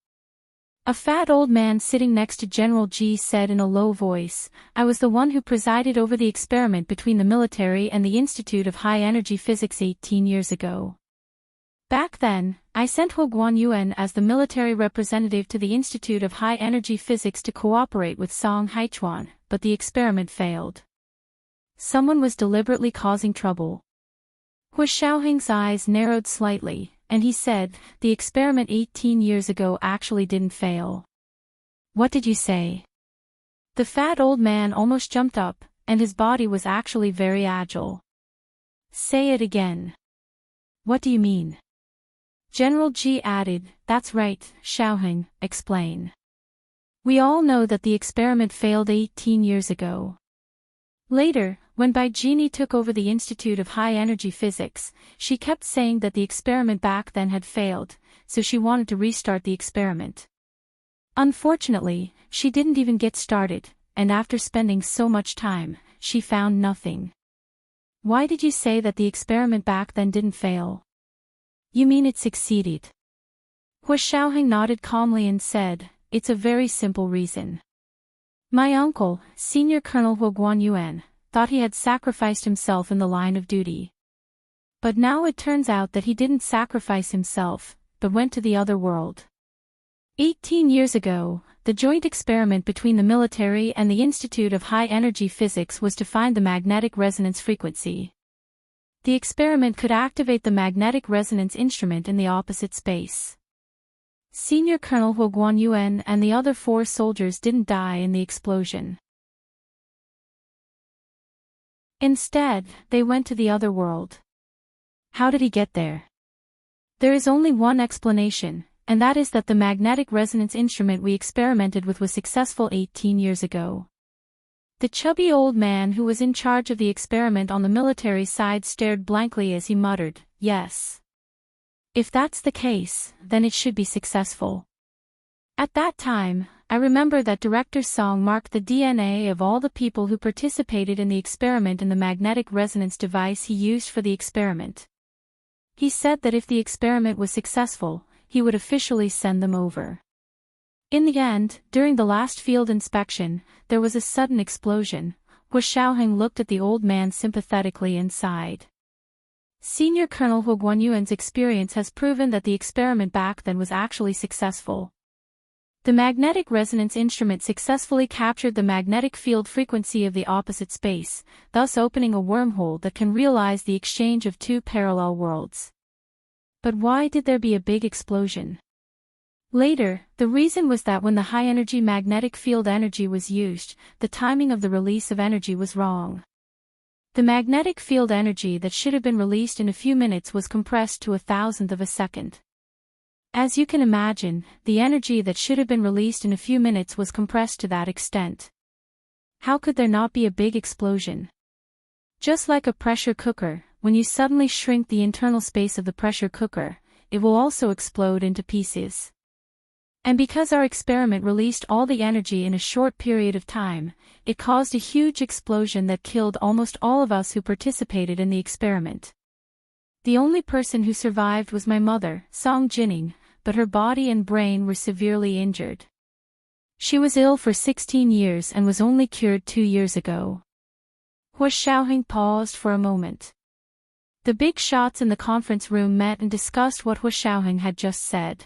A: A fat old man sitting next to General Ji said in a low voice, I was the one who presided over the experiment between the military and the Institute of High Energy Physics 18 years ago. Back then, I sent Hu Guanyuan as the military representative to the Institute of High Energy Physics to cooperate with Song Haichuan, but the experiment failed. Someone was deliberately causing trouble. Hu Xiaoheng's eyes narrowed slightly, and he said, the experiment 18 years ago actually didn't fail. What did you say? The fat old man almost jumped up, and his body was actually very agile. Say it again. What do you mean? General Ji added, that's right, Xiaoheng, explain. We all know that the experiment failed 18 years ago. Later, When Jeannie took over the Institute of High Energy Physics, she kept saying that the experiment back then had failed, so she wanted to restart the experiment. Unfortunately, she didn't even get started, and after spending so much time, she found nothing. Why did you say that the experiment back then didn't fail? You mean it succeeded? Hua Xiaoheng nodded calmly and said, it's a very simple reason. My uncle, Senior Colonel Hua Guanyuan, thought he had sacrificed himself in the line of duty. But now it turns out that he didn't sacrifice himself, but went to the other world. 18 years ago, the joint experiment between the military and the Institute of High Energy Physics was to find the magnetic resonance frequency. The experiment could activate the magnetic resonance instrument in the opposite space. Senior Colonel Hua Guanyuan and the other 4 soldiers didn't die in the explosion. Instead, they went to the other world. How did he get there? There is only one explanation, and that is that the magnetic resonance instrument we experimented with was successful 18 years ago. The chubby old man who was in charge of the experiment on the military side stared blankly as he muttered, yes. If that's the case, then it should be successful. At that time, I remember that Director Song marked the DNA of all the people who participated in the experiment in the magnetic resonance device he used for the experiment. He said that if the experiment was successful, he would officially send them over. In the end, during the last field inspection, there was a sudden explosion. Hua Xiaoheng looked at the old man sympathetically and sighed. Senior Colonel Hua Guanyuan's experience has proven that the experiment back then was actually successful. The magnetic resonance instrument successfully captured the magnetic field frequency of the opposite space, thus opening a wormhole that can realize the exchange of 2 parallel worlds. But why did there be a big explosion? Later, the reason was that when the high-energy magnetic field energy was used, the timing of the release of energy was wrong. The magnetic field energy that should have been released in a few minutes was compressed to 1,000th of a second. As you can imagine, the energy that should have been released in a few minutes was compressed to that extent. How could there not be a big explosion? Just like a pressure cooker, when you suddenly shrink the internal space of the pressure cooker, it will also explode into pieces. And because our experiment released all the energy in a short period of time, it caused a huge explosion that killed almost all of us who participated in the experiment. The only person who survived was my mother, Song Jining, but her body and brain were severely injured. She was ill for 16 years and was only cured 2 years ago. Hua Xiaoheng paused for a moment. The big shots in the conference room met and discussed what Hua Xiaoheng had just said.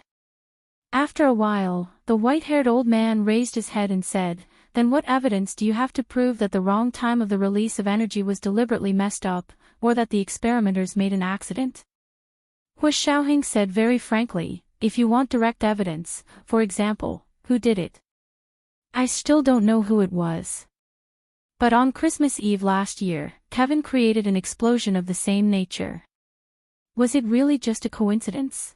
A: After a while, the white-haired old man raised his head and said, then what evidence do you have to prove that the wrong time of the release of energy was deliberately messed up, or that the experimenters made an accident? Hua Xiaoheng said very frankly, if you want direct evidence, for example, who did it? I still don't know who it was. But on Christmas Eve last year, Kevin created an explosion of the same nature. Was it really just a coincidence?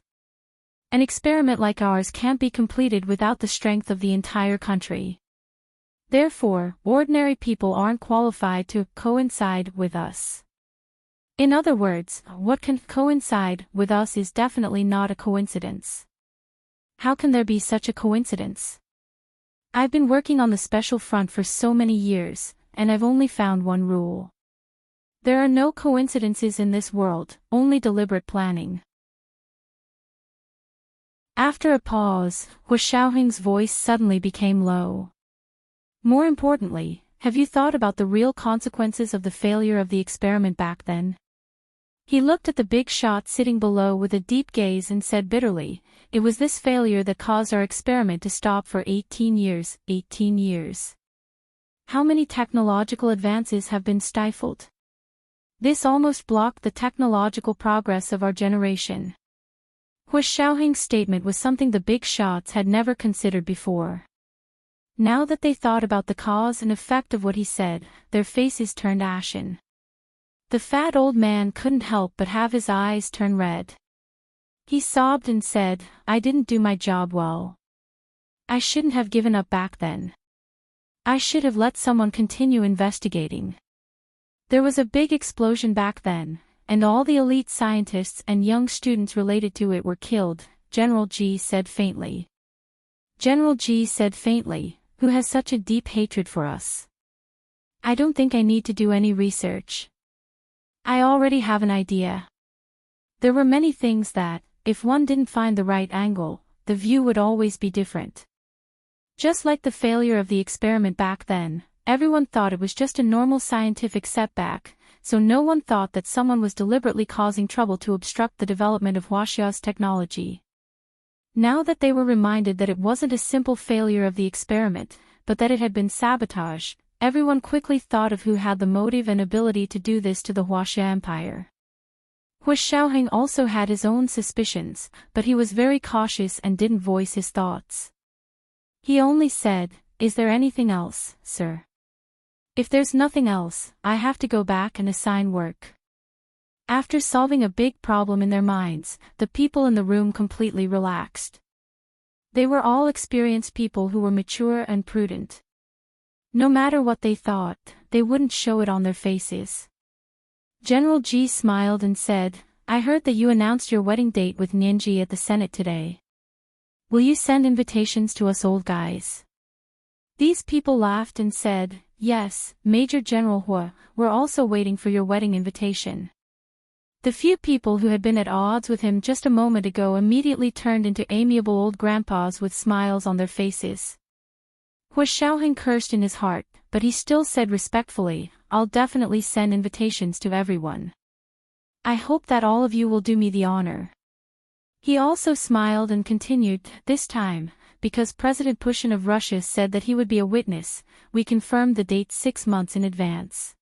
A: An experiment like ours can't be completed without the strength of the entire country. Therefore, ordinary people aren't qualified to coincide with us. In other words, what can coincide with us is definitely not a coincidence. How can there be such a coincidence? I've been working on the special front for so many years, and I've only found one rule. There are no coincidences in this world, only deliberate planning. After a pause, Hua Xiaoheng's voice suddenly became low. More importantly, have you thought about the real consequences of the failure of the experiment back then? He looked at the big shot sitting below with a deep gaze and said bitterly, it was this failure that caused our experiment to stop for 18 years, 18 years. How many technological advances have been stifled? This almost blocked the technological progress of our generation. Hua Xiaoheng's statement was something the big shots had never considered before. Now that they thought about the cause and effect of what he said, their faces turned ashen. The fat old man couldn't help but have his eyes turn red. He sobbed and said, I didn't do my job well. I shouldn't have given up back then. I should have let someone continue investigating. There was a big explosion back then, and all the elite scientists and young students related to it were killed, General G said faintly. General G said faintly, who has such a deep hatred for us? I don't think I need to do any research. I already have an idea. There were many things that, if one didn't find the right angle, the view would always be different. Just like the failure of the experiment back then, everyone thought it was just a normal scientific setback, so no one thought that someone was deliberately causing trouble to obstruct the development of Huaxia's technology. Now that they were reminded that it wasn't a simple failure of the experiment, but that it had been sabotage, everyone quickly thought of who had the motive and ability to do this to the Huaxia Empire. Hu Xiaoheng also had his own suspicions, but he was very cautious and didn't voice his thoughts. He only said, "Is there anything else, sir?" "If there's nothing else, I have to go back and assign work." After solving a big problem in their minds, the people in the room completely relaxed. They were all experienced people who were mature and prudent. No matter what they thought, they wouldn't show it on their faces. General G smiled and said, "I heard that you announced your wedding date with Nianji at the Senate today. Will you send invitations to us old guys?" These people laughed and said, "Yes, Major General Hua, we're also waiting for your wedding invitation." The few people who had been at odds with him just a moment ago immediately turned into amiable old grandpas with smiles on their faces. Hu Xiaoheng cursed in his heart, but he still said respectfully, "I'll definitely send invitations to everyone. I hope that all of you will do me the honor." He also smiled and continued, "This time, because President Putin of Russia said that he would be a witness, we confirmed the date 6 months in advance.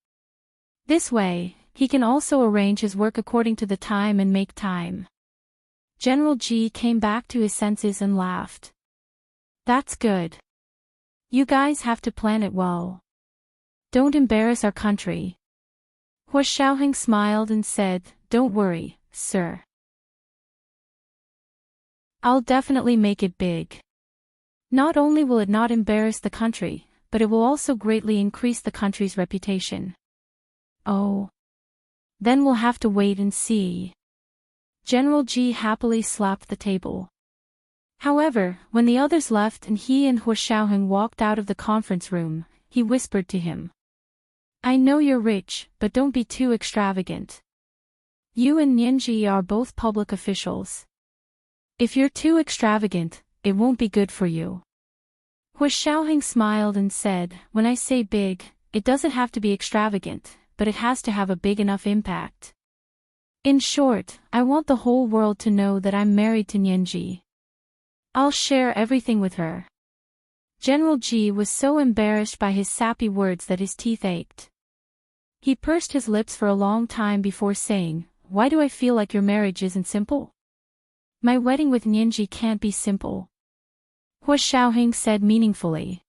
A: This way, he can also arrange his work according to the time and make time." General G came back to his senses and laughed. "That's good. You guys have to plan it well. Don't embarrass our country." Hu Xiaoheng smiled and said, "Don't worry, sir. I'll definitely make it big. Not only will it not embarrass the country, but it will also greatly increase the country's reputation." "Oh. Then we'll have to wait and see." General G happily slapped the table. However, when the others left and he and Hu Xiaoheng walked out of the conference room, he whispered to him, "I know you're rich, but don't be too extravagant. You and Nianji are both public officials. If you're too extravagant, it won't be good for you." Hu Xiaoheng smiled and said, "When I say big, it doesn't have to be extravagant, but it has to have a big enough impact. In short, I want the whole world to know that I'm married to Nianji. I'll share everything with her." General G was so embarrassed by his sappy words that his teeth ached. He pursed his lips for a long time before saying, "Why do I feel like your marriage isn't simple? My wedding with Nianji can't be simple." Hu Xiaoheng said meaningfully.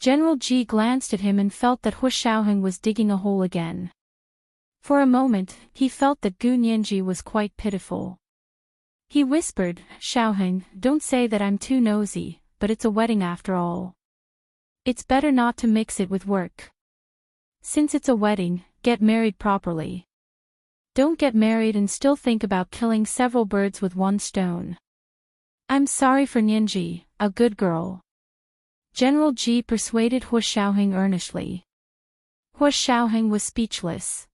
A: General G glanced at him and felt that Hu Xiaoheng was digging a hole again. For a moment, he felt that Gu Nianji was quite pitiful. He whispered, "Xiaoheng, don't say that I'm too nosy, but it's a wedding after all. It's better not to mix it with work. Since it's a wedding, get married properly. Don't get married and still think about killing several birds with one stone. I'm sorry for Nianji, a good girl." General G persuaded Hu Xiaoheng earnestly. Hu Xiaoheng was speechless.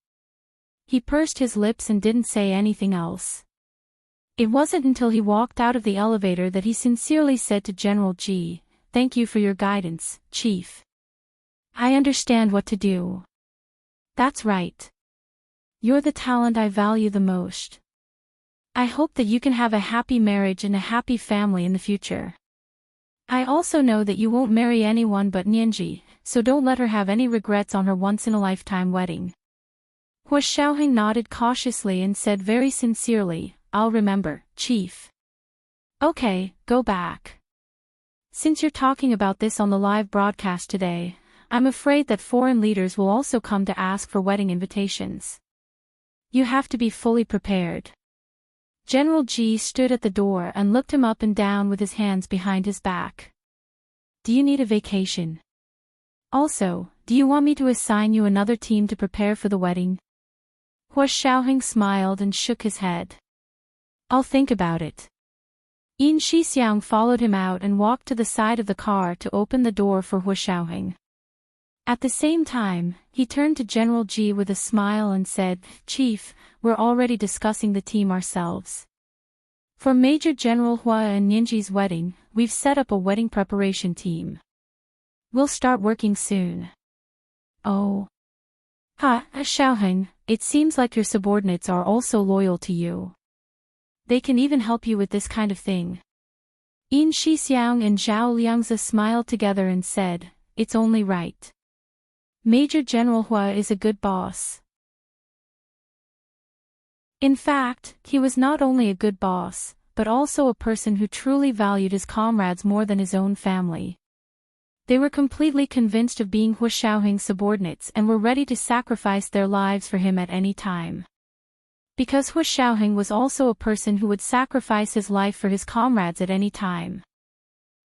A: He pursed his lips and didn't say anything else. It wasn't until he walked out of the elevator that he sincerely said to General G, "Thank you for your guidance, Chief. I understand what to do. That's right. You're the talent I value the most. I hope that you can have a happy marriage and a happy family in the future. I also know that you won't marry anyone but Nianji, so don't let her have any regrets on her once-in-a-lifetime wedding." Hu Xiaoheng nodded cautiously and said very sincerely, "I'll remember, Chief." "Okay, go back. Since you're talking about this on the live broadcast today, I'm afraid that foreign leaders will also come to ask for wedding invitations. You have to be fully prepared." General G stood at the door and looked him up and down with his hands behind his back. "Do you need a vacation? Also, Do you want me to assign you another team to prepare for the wedding? Hua Xiaoheng smiled and shook his head. I'll think about it. Yin Shixiang followed him out and walked to the side of the car to open the door for Hua Xiaoheng. At the same time, he turned to General Ji with a smile and said, Chief, we're already discussing the team ourselves. For Major General Hua and Ninji's wedding, we've set up a wedding preparation team. We'll start working soon. Oh. Xiaoheng, it seems like your subordinates are also loyal to you. They can even help you with this kind of thing. Yin Shixiang and Zhao Liangzi smiled together and said, it's only right. Major General Hua is a good boss. In fact, he was not only a good boss, but also a person who truly valued his comrades more than his own family. They were completely convinced of being Hua Xiaoheng's subordinates and were ready to sacrifice their lives for him at any time. Because Hua Xiaoheng was also a person who would sacrifice his life for his comrades at any time.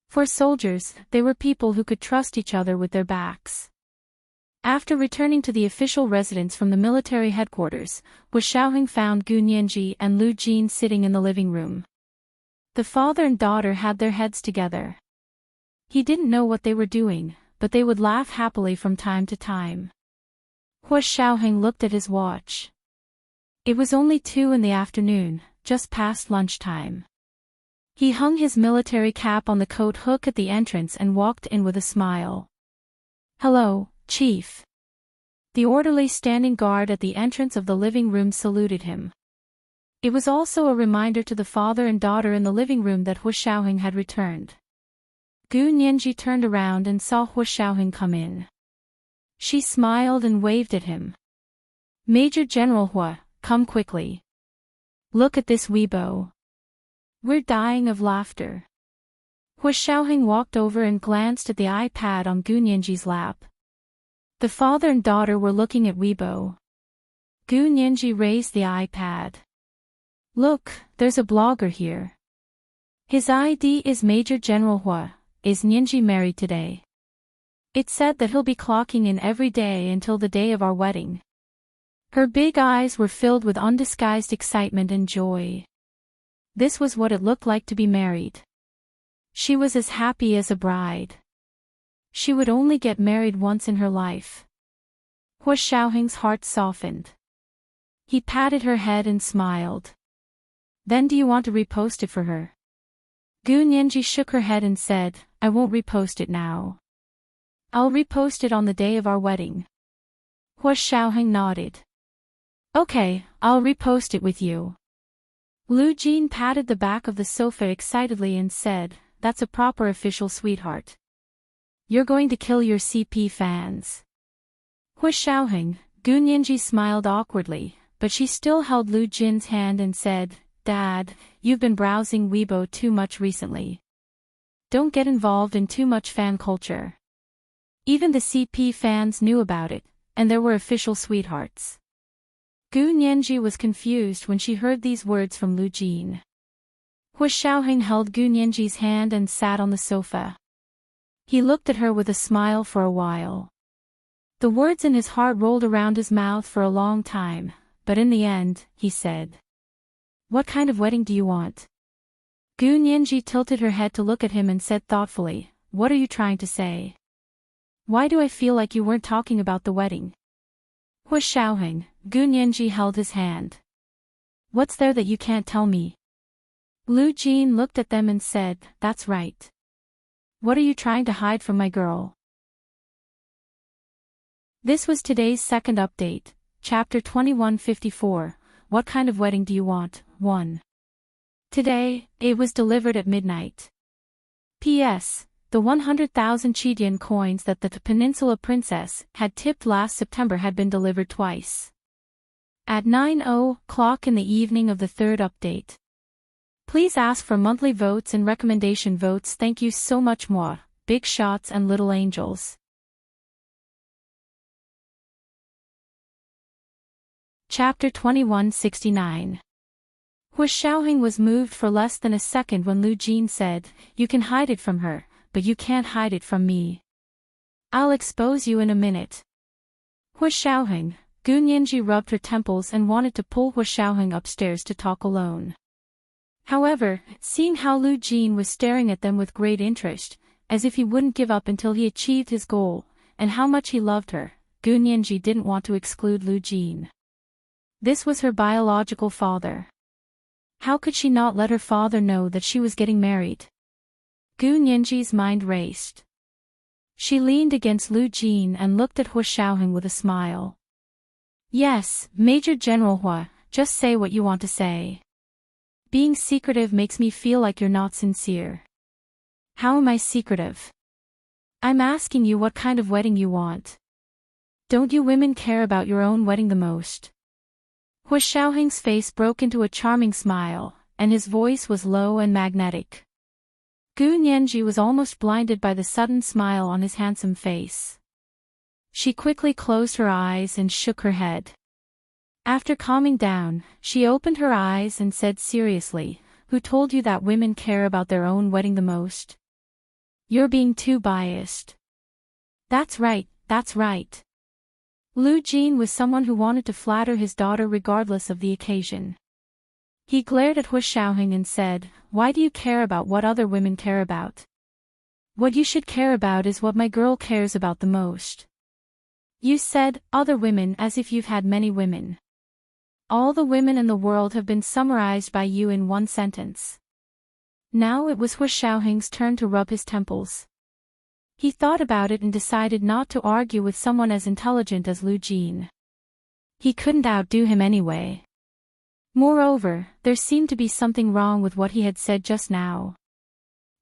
A: For soldiers, they were people who could trust each other with their backs. After returning to the official residence from the military headquarters, Hua Xiaoheng found Gu Nianji and Lu Jin sitting in the living room. The father and daughter had their heads together. He didn't know what they were doing, but they would laugh happily from time to time. Hua Xiaoheng looked at his watch. It was only 2 in the afternoon, just past lunchtime. He hung his military cap on the coat hook at the entrance and walked in with a smile. Hello, Chief. The orderly standing guard at the entrance of the living room saluted him. It was also a reminder to the father and daughter in the living room that Hua Xiaoheng had returned. Gu Nianji turned around and saw Hua Xiaoheng come in. She smiled and waved at him. Major General Hua, come quickly. Look at this Weibo. We're dying of laughter. Hua Xiaoheng walked over and glanced at the iPad on Gu Nianji's lap. The father and daughter were looking at Weibo. Gu Nianji raised the iPad. Look, there's a blogger here. His ID is Major General Hua. Is Nianji married today? It said that he'll be clocking in every day until the day of our wedding. Her big eyes were filled with undisguised excitement and joy. This was what it looked like to be married. She was as happy as a bride. She would only get married once in her life. Hua Xiaoheng's heart softened. He patted her head and smiled. Then do you want to repost it for her? Gu Nianji shook her head and said, I won't repost it now. I'll repost it on the day of our wedding. Hua Xiaoheng nodded. Okay, I'll repost it with you. Lu Jin patted the back of the sofa excitedly and said, that's a proper official sweetheart. You're going to kill your CP fans. Hua Xiaoheng, Gu Nianji smiled awkwardly, but she still held Lu Jin's hand and said, Dad, you've been browsing Weibo too much recently. Don't get involved in too much fan culture. Even the CP fans knew about it, and there were official sweethearts. Gu Nianji was confused when she heard these words from Lu Jin. Hua Xiaoheng held Gu Nianji's hand and sat on the sofa. He looked at her with a smile for a while. The words in his heart rolled around his mouth for a long time, but in the end, he said, What kind of wedding do you want? Gu Nianji tilted her head to look at him and said thoughtfully, What are you trying to say? Why do I feel like you weren't talking about the wedding? Hua Xiaoheng, Gu Nianji held his hand. What's there that you can't tell me? Lu Jin looked at them and said, That's right. What are you trying to hide from my girl? This was today's second update, Chapter 2154, What kind of wedding do you want? 1. Today, it was delivered at midnight. P.S. The 100,000 Chidian coins that the Peninsula Princess had tipped last September had been delivered twice. At 9:00 in the evening of the third update. Please ask for monthly votes and recommendation votes. Thank you so much more, big shots and little angels. Chapter 2169. Hua Xiaoheng was moved for less than a second when Lu Jin said, You can hide it from her, but you can't hide it from me. I'll expose you in a minute. Hua Xiaoheng. Gu Nianji rubbed her temples and wanted to pull Hua Xiaoheng upstairs to talk alone. However, seeing how Lu Jin was staring at them with great interest, as if he wouldn't give up until he achieved his goal, and how much he loved her, Gu Nianji didn't want to exclude Lu Jin. This was her biological father. How could she not let her father know that she was getting married? Gu Nianji's mind raced. She leaned against Lu Jin and looked at Hua Xiaoheng with a smile. Yes, Major General Hua, just say what you want to say. Being secretive makes me feel like you're not sincere. How am I secretive? I'm asking you what kind of wedding you want. Don't you women care about your own wedding the most? Hua Xiaoheng's face broke into a charming smile, and his voice was low and magnetic. Gu Nianji was almost blinded by the sudden smile on his handsome face. She quickly closed her eyes and shook her head. After calming down, she opened her eyes and said seriously, "Who told you that women care about their own wedding the most? You're being too biased." That's right, that's right. Lu Jin was someone who wanted to flatter his daughter regardless of the occasion. He glared at Hua Xiaoheng and said, "Why do you care about what other women care about? What you should care about is what my girl cares about the most." You said, "other women," as if you've had many women. All the women in the world have been summarized by you in one sentence. Now it was Hua Xiaoheng's turn to rub his temples. He thought about it and decided not to argue with someone as intelligent as Lu Jin. He couldn't outdo him anyway. Moreover, there seemed to be something wrong with what he had said just now.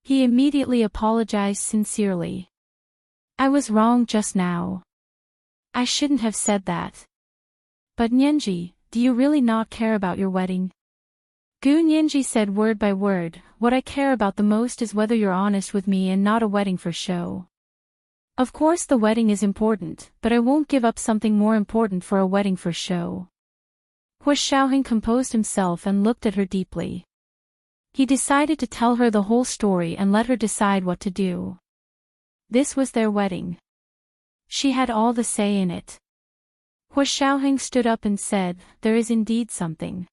A: He immediately apologized sincerely. "I was wrong just now. I shouldn't have said that. But Nianji, do you really not care about your wedding?" Gu Nianji said word by word, "What I care about the most is whether you're honest with me and not a wedding for show. Of course the wedding is important, but I won't give up something more important for a wedding for show." Hua Xiaoheng composed himself and looked at her deeply. He decided to tell her the whole story and let her decide what to do. This was their wedding. She had all the say in it. Hua Xiaoheng stood up and said, "There is indeed something.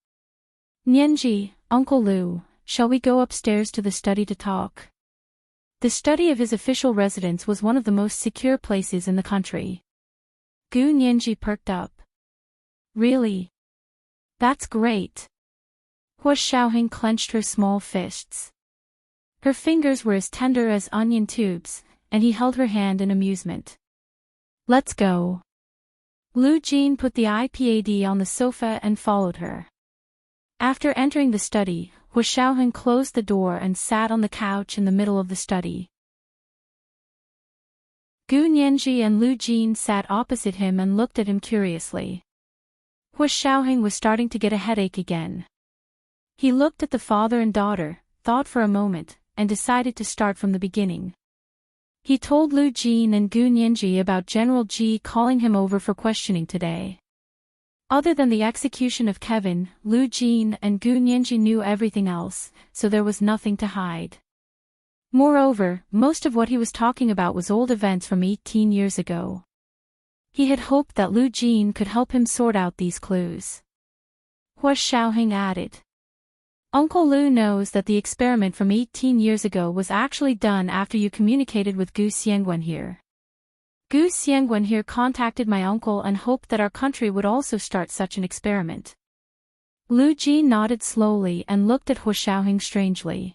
A: Nianji, Uncle Lu, shall we go upstairs to the study to talk?" The study of his official residence was one of the most secure places in the country. Gu Nianji perked up. "Really? That's great." Hua Xiaoheng clenched her small fists. Her fingers were as tender as onion tubes, and he held her hand in amusement. "Let's go." Lu Jin put the iPad on the sofa and followed her. After entering the study, Hua Xiaoheng closed the door and sat on the couch in the middle of the study. Gu Nianji and Lu Jin sat opposite him and looked at him curiously. Hua Xiaoheng was starting to get a headache again. He looked at the father and daughter, thought for a moment, and decided to start from the beginning. He told Lu Jin and Gu Nianji about General Ji calling him over for questioning today. Other than the execution of Kevin, Lu Jin and Gu Nianji knew everything else, so there was nothing to hide. Moreover, most of what he was talking about was old events from 18 years ago. He had hoped that Lu Jin could help him sort out these clues. Hua Xiaoheng added, "Uncle Lu knows that the experiment from 18 years ago was actually done after you communicated with Gu Xiangwen here. Gu Xiangwen here contacted my uncle and hoped that our country would also start such an experiment." Lu Jin nodded slowly and looked at Hua Xiaoheng strangely.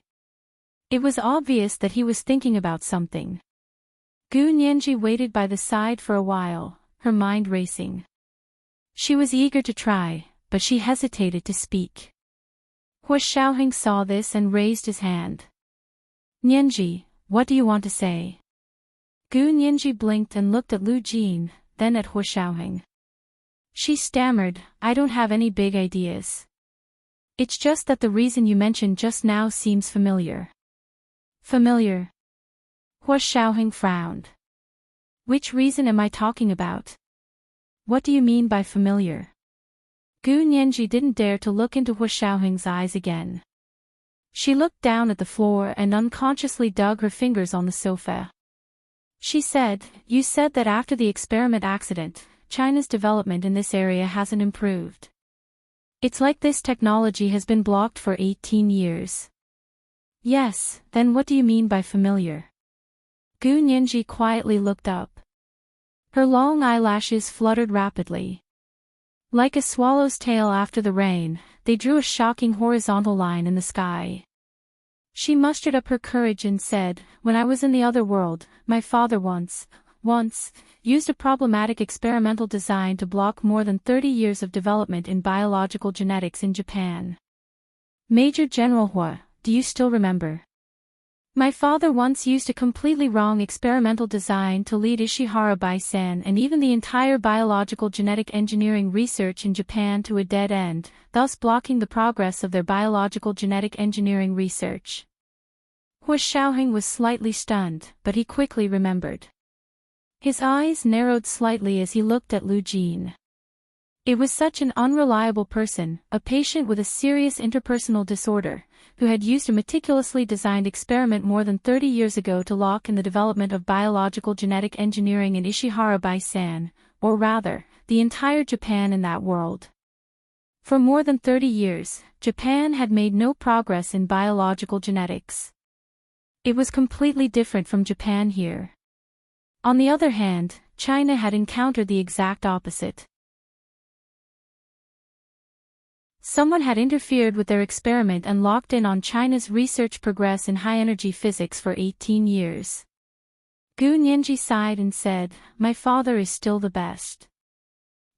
A: It was obvious that he was thinking about something. Gu Nianji waited by the side for a while, her mind racing. She was eager to try, but she hesitated to speak. Hua Xiaoheng saw this and raised his hand. "Nianji, what do you want to say?" Gu Nianji blinked and looked at Lu Jin, then at Hua Xiaoheng. She stammered, "I don't have any big ideas. It's just that the reason you mentioned just now seems familiar." "Familiar?" Hua Xiaoheng frowned. "Which reason am I talking about? What do you mean by familiar?" Gu Nianji didn't dare to look into Hua Xiaoheng's eyes again. She looked down at the floor and unconsciously dug her fingers on the sofa. She said, "You said that after the experiment accident, China's development in this area hasn't improved. It's like this technology has been blocked for 18 years. Yes, then what do you mean by familiar?" Gu Nianji quietly looked up. Her long eyelashes fluttered rapidly. Like a swallow's tail after the rain, they drew a shocking horizontal line in the sky. She mustered up her courage and said, "When I was in the other world, my father once, used a problematic experimental design to block more than 30 years of development in biological genetics in Japan." Major General Hua, do you still remember? "My father once used a completely wrong experimental design to lead Ishihara Bai-san and even the entire biological genetic engineering research in Japan to a dead end, thus blocking the progress of their biological genetic engineering research." Hua Xiaoheng was slightly stunned, but he quickly remembered. His eyes narrowed slightly as he looked at Lu Jin. It was such an unreliable person, a patient with a serious interpersonal disorder, who had used a meticulously designed experiment more than 30 years ago to lock in the development of biological genetic engineering in Ishihara Bai-san, or rather, the entire Japan in that world. For more than 30 years, Japan had made no progress in biological genetics. It was completely different from Japan here. On the other hand, China had encountered the exact opposite. Someone had interfered with their experiment and locked in on China's research progress in high-energy physics for 18 years. Gu Nianji sighed and said, "My father is still the best.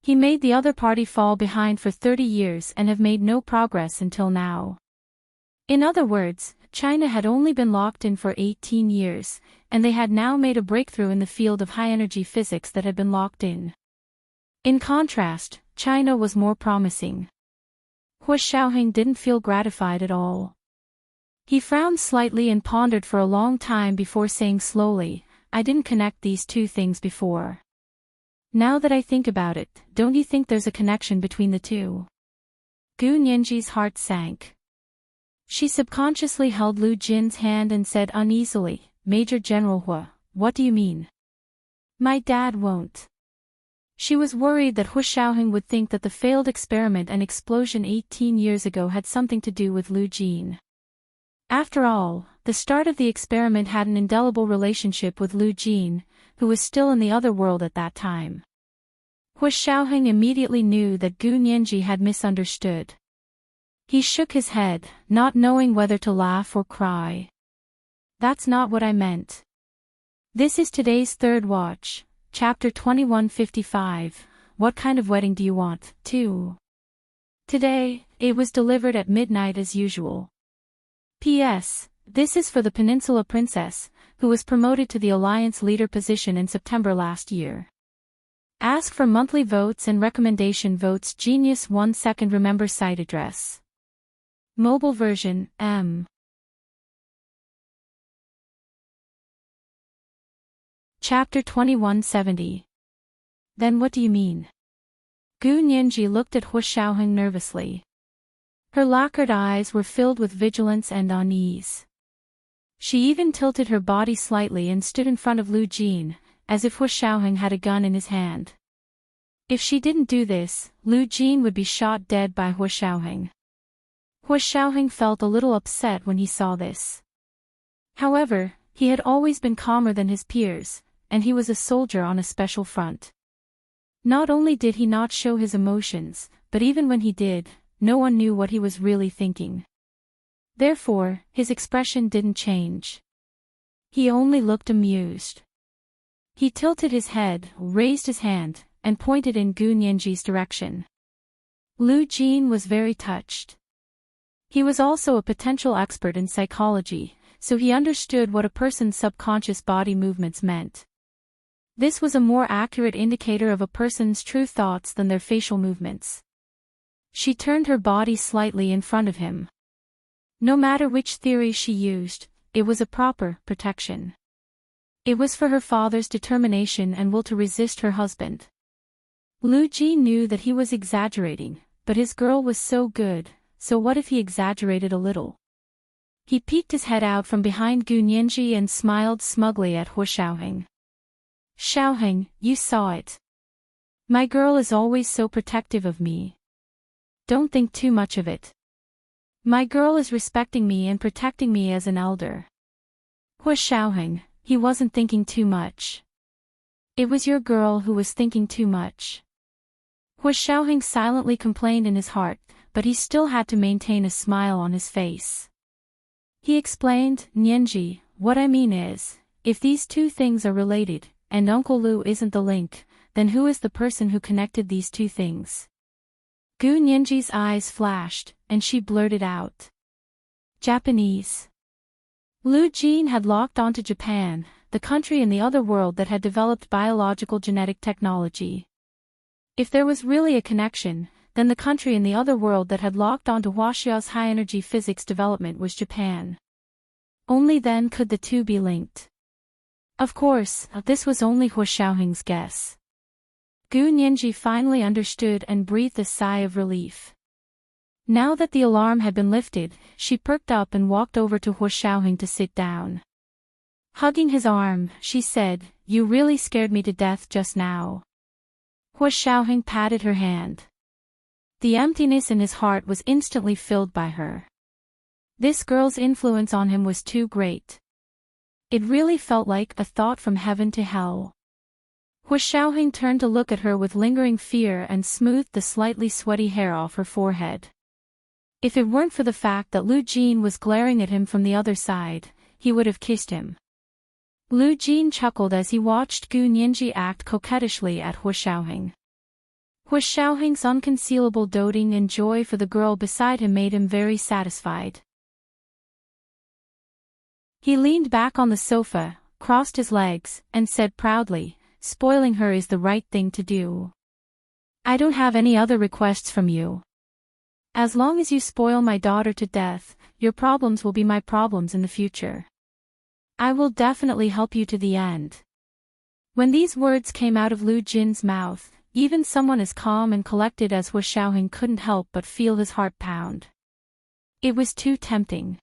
A: He made the other party fall behind for 30 years and have made no progress until now." In other words, China had only been locked in for 18 years, and they had now made a breakthrough in the field of high-energy physics that had been locked in. In contrast, China was more promising. Hua Xiaoheng didn't feel gratified at all. He frowned slightly and pondered for a long time before saying slowly, "I didn't connect these two things before. Now that I think about it, don't you think there's a connection between the two?" Gu Nianji's heart sank. She subconsciously held Lu Jin's hand and said uneasily, "Major General Hua, what do you mean?" "My dad won't." She was worried that Hua Xiaoheng would think that the failed experiment and explosion 18 years ago had something to do with Lu Jin. After all, the start of the experiment had an indelible relationship with Lu Jin, who was still in the other world at that time. Hua Xiaoheng immediately knew that Gu Nianji had misunderstood. He shook his head, not knowing whether to laugh or cry. "That's not what I meant. This is today's third watch. Chapter 2155, What kind of wedding do you want, 2? Today, it was delivered at midnight as usual. P.S. This is for the Peninsula Princess, who was promoted to the Alliance Leader position in September last year. Ask for monthly votes and recommendation votes. Genius 1 second. Remember site address. Mobile version, M. Chapter 2170. Then what do you mean? Gu Nianji looked at Hua Xiaoheng nervously. Her lacquered eyes were filled with vigilance and unease. She even tilted her body slightly and stood in front of Lu Jin, as if Hua Xiaoheng had a gun in his hand. If she didn't do this, Lu Jin would be shot dead by Hua Xiaoheng. Hua Xiaoheng felt a little upset when he saw this. However, he had always been calmer than his peers, and he was a soldier on a special front. Not only did he not show his emotions, but even when he did, no one knew what he was really thinking. Therefore, his expression didn't change. He only looked amused. He tilted his head, raised his hand, and pointed in Gu Nianji's direction. Lu Jin was very touched. He was also a potential expert in psychology, so he understood what a person's subconscious body movements meant. This was a more accurate indicator of a person's true thoughts than their facial movements. She turned her body slightly in front of him. No matter which theory she used, it was a proper protection. It was for her father's determination and will to resist her husband. Lu Ji knew that he was exaggerating, but his girl was so good, so what if he exaggerated a little? He peeked his head out from behind Gu Nianji and smiled smugly at Hua Xiaoheng. Xiaoheng, you saw it. My girl is always so protective of me. Don't think too much of it. My girl is respecting me and protecting me as an elder. Hua Xiaoheng, he wasn't thinking too much. It was your girl who was thinking too much. Hua Xiaoheng silently complained in his heart, but he still had to maintain a smile on his face. He explained, Nianji, what I mean is, if these two things are related, and Uncle Lu isn't the link, then who is the person who connected these two things? Gu Nianji's eyes flashed, and she blurted out. Japanese. Lu Jin had locked onto Japan, the country in the other world that had developed biological genetic technology. If there was really a connection, then the country in the other world that had locked onto Huaxiao's high-energy physics development was Japan. Only then could the two be linked. Of course, this was only Hua Xiaoheng's guess. Gu Nianji finally understood and breathed a sigh of relief. Now that the alarm had been lifted, she perked up and walked over to Hua Xiaoheng to sit down. Hugging his arm, she said, You really scared me to death just now. Hua Xiaoheng patted her hand. The emptiness in his heart was instantly filled by her. This girl's influence on him was too great. It really felt like a thought from heaven to hell. Hua Xiaoheng turned to look at her with lingering fear and smoothed the slightly sweaty hair off her forehead. If it weren't for the fact that Lu Jin was glaring at him from the other side, he would have kissed him. Lu Jin chuckled as he watched Gu Nianji act coquettishly at Hua Xiaoheng. Hua Xiaoheng's unconcealable doting and joy for the girl beside him made him very satisfied. He leaned back on the sofa, crossed his legs, and said proudly, Spoiling her is the right thing to do. I don't have any other requests from you. As long as you spoil my daughter to death, your problems will be my problems in the future. I will definitely help you to the end. When these words came out of Lu Jin's mouth, even someone as calm and collected as Hua Xiaoheng couldn't help but feel his heart pound. It was too tempting.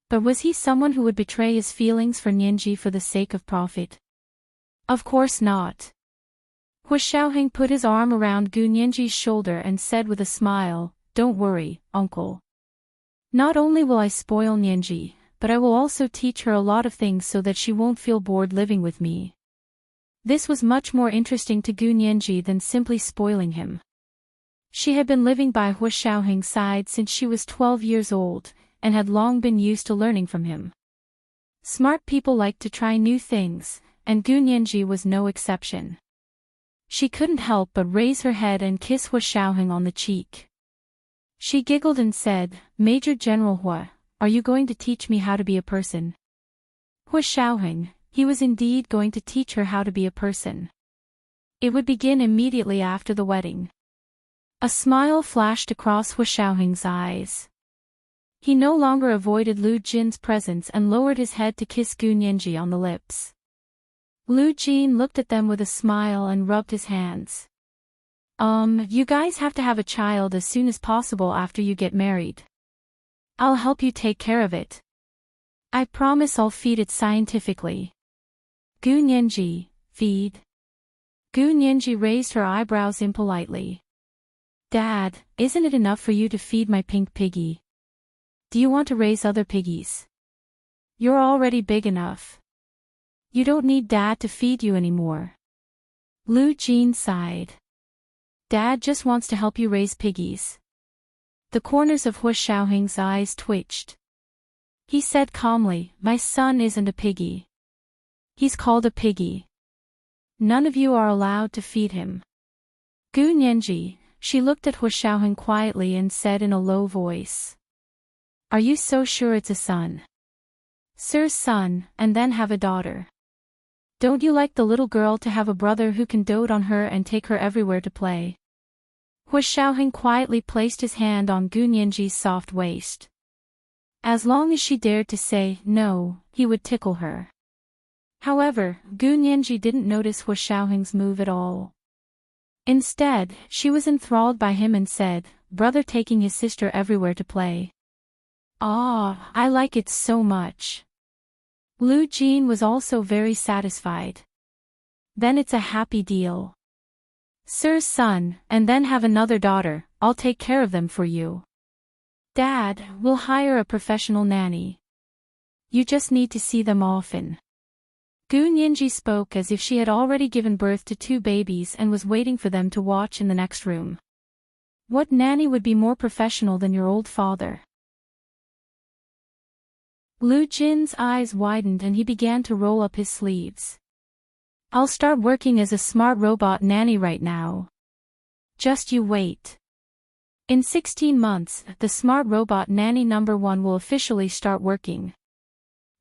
A: But was he someone who would betray his feelings for Nianji for the sake of profit? Of course not. Hua Xiaoheng put his arm around Gu Nianji's shoulder and said with a smile, Don't worry, uncle. Not only will I spoil Nianji, but I will also teach her a lot of things so that she won't feel bored living with me. This was much more interesting to Gu Nianji than simply spoiling him. She had been living by Hua Xiaoheng's side since she was 12 years old, and had long been used to learning from him. Smart people like to try new things, and Gu Nianji was no exception. She couldn't help but raise her head and kiss Hua Xiaoheng on the cheek. She giggled and said, Major General Hua, are you going to teach me how to be a person? Hua Xiaoheng, he was indeed going to teach her how to be a person. It would begin immediately after the wedding. A smile flashed across Hua Xiaoheng's eyes. He no longer avoided Lu Jin's presence and lowered his head to kiss Gu Nianji on the lips. Lu Jin looked at them with a smile and rubbed his hands. You guys have to have a child as soon as possible after you get married. I'll help you take care of it. I promise I'll feed it scientifically. Gu Nianji, feed. Gu Nianji raised her eyebrows impolitely. Dad, isn't it enough for you to feed my pink piggy? Do you want to raise other piggies? You're already big enough. You don't need Dad to feed you anymore. Lu Jin sighed. Dad just wants to help you raise piggies. The corners of Hua Xiaoheng's eyes twitched. He said calmly, My son isn't a piggy. He's called a piggy. None of you are allowed to feed him. Gu Nianji, she looked at Hua Xiaoheng quietly and said in a low voice. Are you so sure it's a son? Sir's son, and then have a daughter. Don't you like the little girl to have a brother who can dote on her and take her everywhere to play? Hua Xiaoheng quietly placed his hand on Gu Nianji's soft waist. As long as she dared to say no, he would tickle her. However, Gu Nianji didn't notice Hua Xiaoheng's move at all. Instead, she was enthralled by him and said, Brother taking his sister everywhere to play. Ah, I like it so much. Lu Jin was also very satisfied. Then it's a happy deal. Sir's son, and then have another daughter, I'll take care of them for you. Dad, we'll hire a professional nanny. You just need to see them often. Gu Nianji spoke as if she had already given birth to 2 babies and was waiting for them to watch in the next room. What nanny would be more professional than your old father? Lu Jin's eyes widened and he began to roll up his sleeves. I'll start working as a smart robot nanny right now. Just you wait. In 16 months, the smart robot nanny number 1 will officially start working.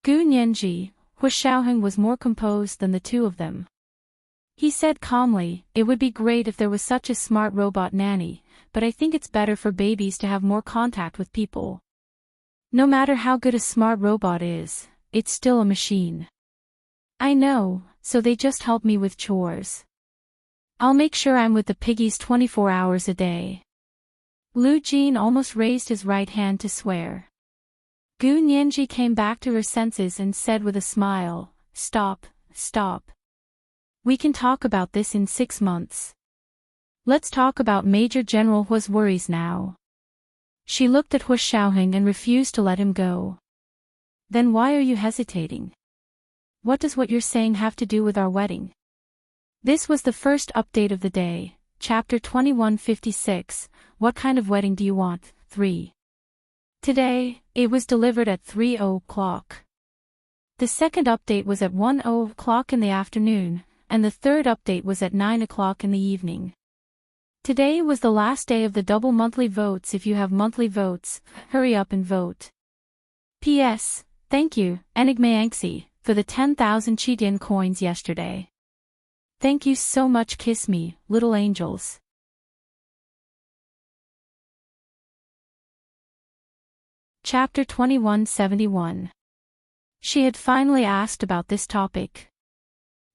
A: Gu Nianji, Hu Xiaoheng was more composed than the 2 of them. He said calmly, it would be great if there was such a smart robot nanny, but I think it's better for babies to have more contact with people. No matter how good a smart robot is, it's still a machine. I know, so they just help me with chores. I'll make sure I'm with the piggies 24 hours a day. Lu Jin almost raised his right hand to swear. Gu Nianji came back to her senses and said with a smile, Stop. We can talk about this in 6 months. Let's talk about Major General Hua's worries now. She looked at Hu Xiaoheng and refused to let him go. Then why are you hesitating? What does what you're saying have to do with our wedding? This was the first update of the day, chapter 2156, What kind of wedding do you want? 3. Today, it was delivered at 3 o'clock. The second update was at 1 o'clock in the afternoon, and the third update was at 9 o'clock in the evening. Today was the last day of the double monthly votes. If you have monthly votes, hurry up and vote. P.S. Thank you, Enigma for the 10,000 Qidian coins yesterday. Thank you so much. Kiss me, little angels. Chapter 2171. She had finally asked about this topic.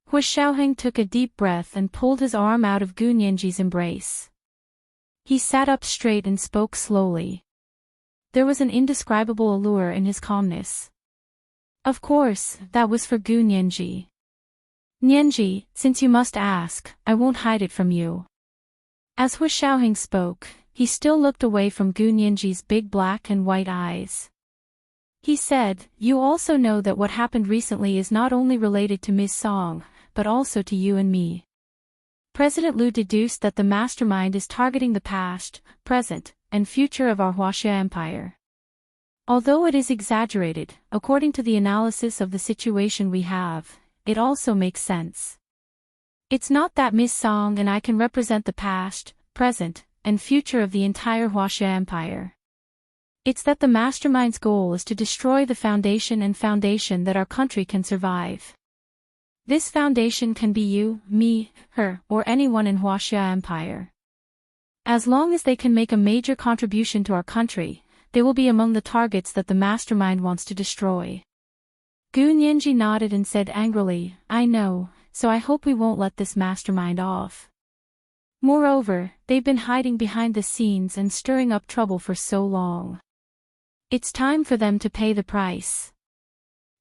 A: Hu Xiaoheng took a deep breath and pulled his arm out of Gu Nianji's embrace. He sat up straight and spoke slowly. There was an indescribable allure in his calmness. Of course, that was for Gu Nianji. Nianji, since you must ask, I won't hide it from you. As Hu Xiaoheng spoke, he still looked away from Gu Nianji's big black and white eyes. He said, You also know that what happened recently is not only related to Ms. Song, but also to you and me. President Liu deduced that the mastermind is targeting the past, present, and future of our Huaxia Empire. Although it is exaggerated, according to the analysis of the situation we have, it also makes sense. It's not that Ms. Song and I can represent the past, present, and future of the entire Huaxia Empire. It's that the mastermind's goal is to destroy the foundation that our country can survive. This foundation can be you, me, her, or anyone in Huaxia Empire. As long as they can make a major contribution to our country, they will be among the targets that the mastermind wants to destroy. Gu Nianji nodded and said angrily, I know, so I hope we won't let this mastermind off. Moreover, they've been hiding behind the scenes and stirring up trouble for so long. It's time for them to pay the price.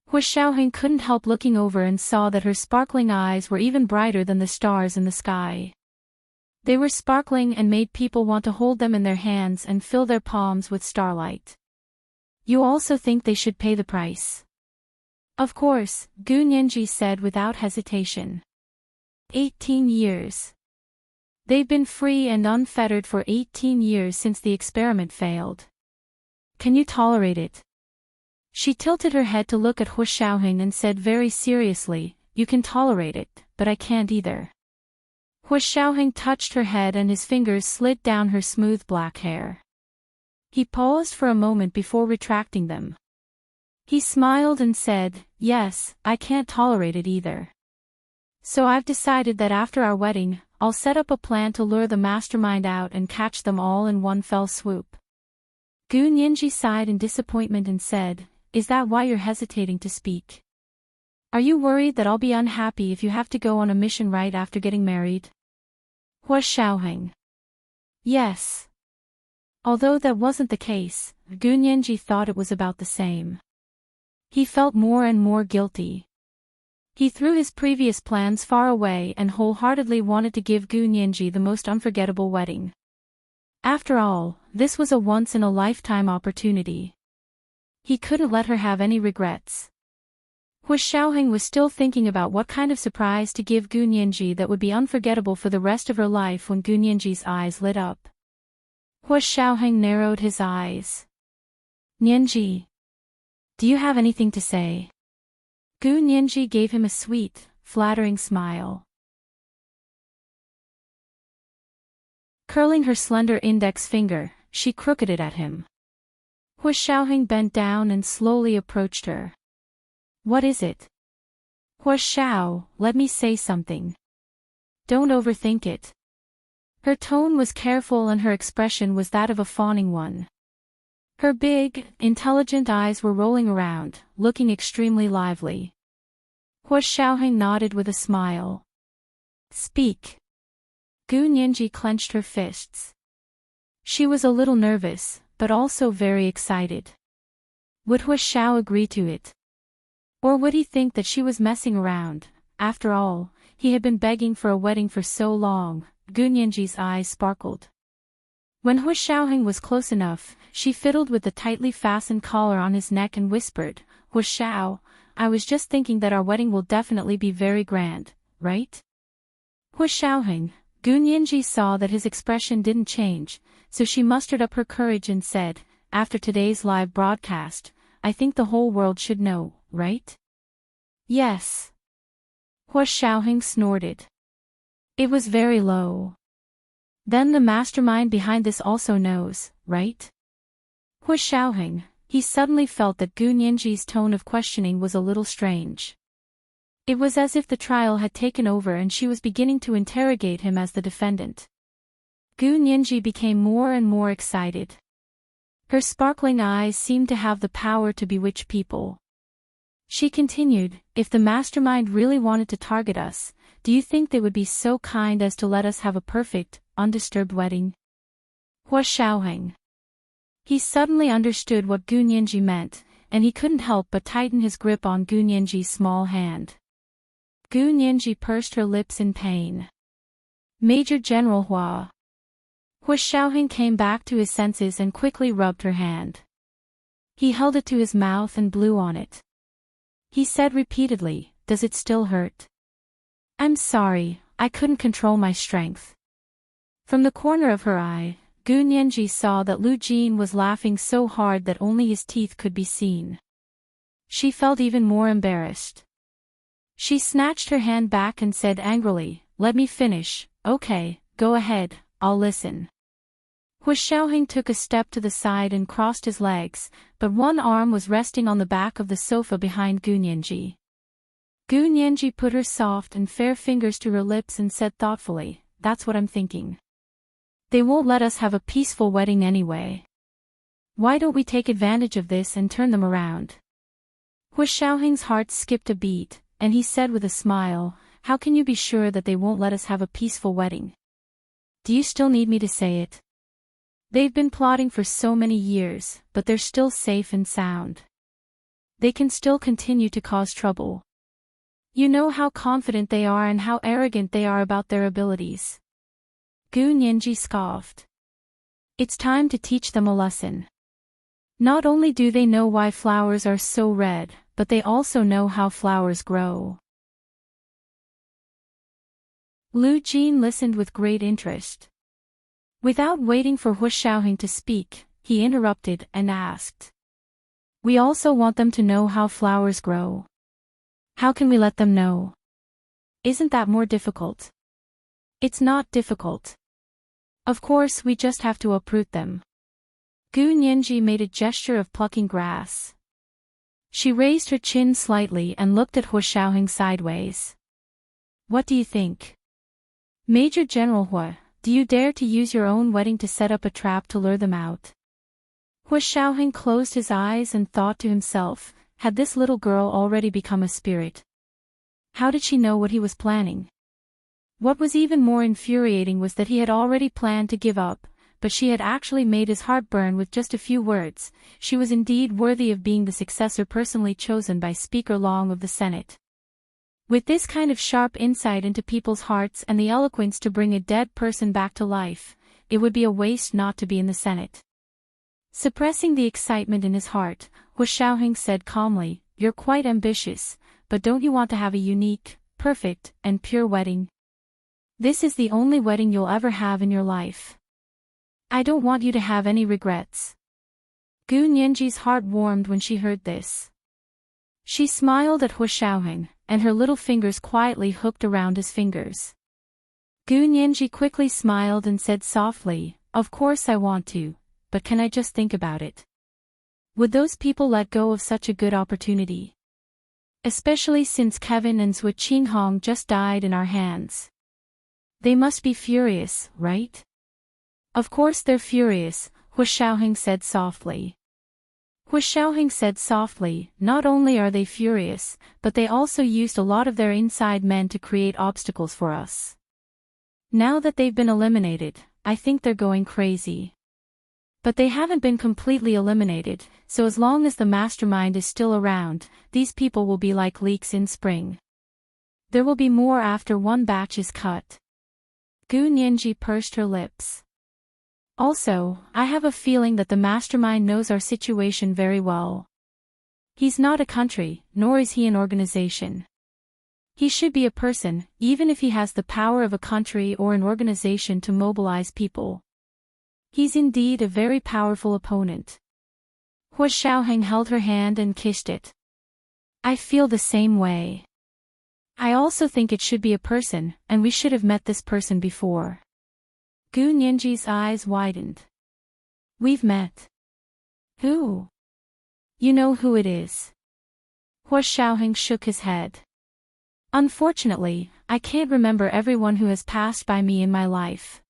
A: Hu Xiaoheng couldn't help looking over and saw that her sparkling eyes were even brighter than the stars in the sky. They were sparkling and made people want to hold them in their hands and fill their palms with starlight. You also think they should pay the price? Of course, Gu Nianji said without hesitation. 18 years. They've been free and unfettered for 18 years since the experiment failed. Can you tolerate it? She tilted her head to look at Hu Xiaoheng and said very seriously, You can tolerate it, but I can't either. Hu Xiaoheng touched her head and his fingers slid down her smooth black hair. He paused for a moment before retracting them. He smiled and said, Yes, I can't tolerate it either. So I've decided that after our wedding, I'll set up a plan to lure the mastermind out and catch them all in one fell swoop. Gu Nianji sighed in disappointment and said, Is that why you're hesitating to speak? Are you worried that I'll be unhappy if you have to go on a mission right after getting married? Hu Xiaoheng. Yes. Although that wasn't the case, Gu Nianji thought it was about the same. He felt more and more guilty. He threw his previous plans far away and wholeheartedly wanted to give Gu Nianji the most unforgettable wedding. After all, this was a once-in-a-lifetime opportunity. He couldn't let her have any regrets. Hu Xiaoheng was still thinking about what kind of surprise to give Gu Nianji that would be unforgettable for the rest of her life when Gu Nianji's eyes lit up. Hu Xiaoheng narrowed his eyes. Nianji, do you have anything to say? Gu Nianji gave him a sweet, flattering smile. Curling her slender index finger, she crooked it at him. Hu Xiaoheng bent down and slowly approached her. What is it? Hu Xiao, let me say something. Don't overthink it. Her tone was careful and her expression was that of a fawning one. Her big, intelligent eyes were rolling around, looking extremely lively. Hu Xiaoheng nodded with a smile. Speak. Gu Nianji clenched her fists. She was a little nervous, but also very excited. Would Hu Xiao agree to it? Or would he think that she was messing around? After all, he had been begging for a wedding for so long. Gu Nianji's eyes sparkled. When Hu Xiaoheng was close enough, she fiddled with the tightly fastened collar on his neck and whispered, Hu Xiao, I was just thinking that our wedding will definitely be very grand, right? Hu Xiaoheng, Gu Nianji saw that his expression didn't change, so she mustered up her courage and said, after today's live broadcast, I think the whole world should know, right? Yes. Hu Xiaoheng snorted. It was very low. Then the mastermind behind this also knows, right? Hu Xiaoheng, he suddenly felt that Gu Nianji's tone of questioning was a little strange. It was as if the trial had taken over and she was beginning to interrogate him as the defendant. Gu Nianji became more and more excited. Her sparkling eyes seemed to have the power to bewitch people. She continued, if the mastermind really wanted to target us, do you think they would be so kind as to let us have a perfect, undisturbed wedding? Hu Xiaoheng. He suddenly understood what Gu Nianji meant, and he couldn't help but tighten his grip on Gu Nianji's small hand. Gu Nianji pursed her lips in pain. Major General Hua. Hu Xiaoheng came back to his senses and quickly rubbed her hand. He held it to his mouth and blew on it. He said repeatedly, does it still hurt? I'm sorry, I couldn't control my strength. From the corner of her eye, Gu Nianji saw that Lu Jin was laughing so hard that only his teeth could be seen. She felt even more embarrassed. She snatched her hand back and said angrily, let me finish, okay, go ahead, I'll listen. Hu Xiaoheng took a step to the side and crossed his legs, but one arm was resting on the back of the sofa behind Gu Nianji. Gu Nianji put her soft and fair fingers to her lips and said thoughtfully, that's what I'm thinking. They won't let us have a peaceful wedding anyway. Why don't we take advantage of this and turn them around? Hu Xiaoheng's heart skipped a beat, and he said with a smile, how can you be sure that they won't let us have a peaceful wedding? Do you still need me to say it? They've been plotting for so many years, but they're still safe and sound. They can still continue to cause trouble. You know how confident they are and how arrogant they are about their abilities. Gu Nianji scoffed. It's time to teach them a lesson. Not only do they know why flowers are so red, but they also know how flowers grow. Lu Jin listened with great interest. Without waiting for Hu Xiaoheng to speak, he interrupted and asked. We also want them to know how flowers grow. How can we let them know? Isn't that more difficult? It's not difficult. Of course we just have to uproot them. Gu Nianji made a gesture of plucking grass. She raised her chin slightly and looked at Hu Xiaoheng sideways. What do you think? Major General Hua, do you dare to use your own wedding to set up a trap to lure them out? Hu Xiaoheng closed his eyes and thought to himself, had this little girl already become a spirit? How did she know what he was planning? What was even more infuriating was that he had already planned to give up, but she had actually made his heart burn with just a few words. She was indeed worthy of being the successor personally chosen by Speaker Long of the Senate. With this kind of sharp insight into people's hearts and the eloquence to bring a dead person back to life, it would be a waste not to be in the Senate. Suppressing the excitement in his heart, Hu Xiaoheng said calmly, "You're quite ambitious, but don't you want to have a unique, perfect, and pure wedding? This is the only wedding you'll ever have in your life. I don't want you to have any regrets." Gu Nianji's heart warmed when she heard this. She smiled at Hu Xiaoheng, and her little fingers quietly hooked around his fingers. Gu Nianji quickly smiled and said softly, "Of course I want to, but can I just think about it? Would those people let go of such a good opportunity? Especially since Kevin and Zhu Qinghong just died in our hands. They must be furious, right?" "Of course they're furious," Hu Xiaoheng said softly. Hu Xiaoheng said softly, "Not only are they furious, but they also used a lot of their inside men to create obstacles for us. Now that they've been eliminated, I think they're going crazy. But they haven't been completely eliminated, so as long as the mastermind is still around, these people will be like leeks in spring. There will be more after one batch is cut." Gu Nianji pursed her lips. "Also, I have a feeling that the mastermind knows our situation very well. He's not a country, nor is he an organization. He should be a person, even if he has the power of a country or an organization to mobilize people. He's indeed a very powerful opponent." Hu Xiaoheng held her hand and kissed it. "I feel the same way. I also think it should be a person, and we should have met this person before." Gu Nianji's eyes widened. "We've met? Who?" "You know who it is." Hu Xiaoheng shook his head. "Unfortunately, I can't remember everyone who has passed by me in my life."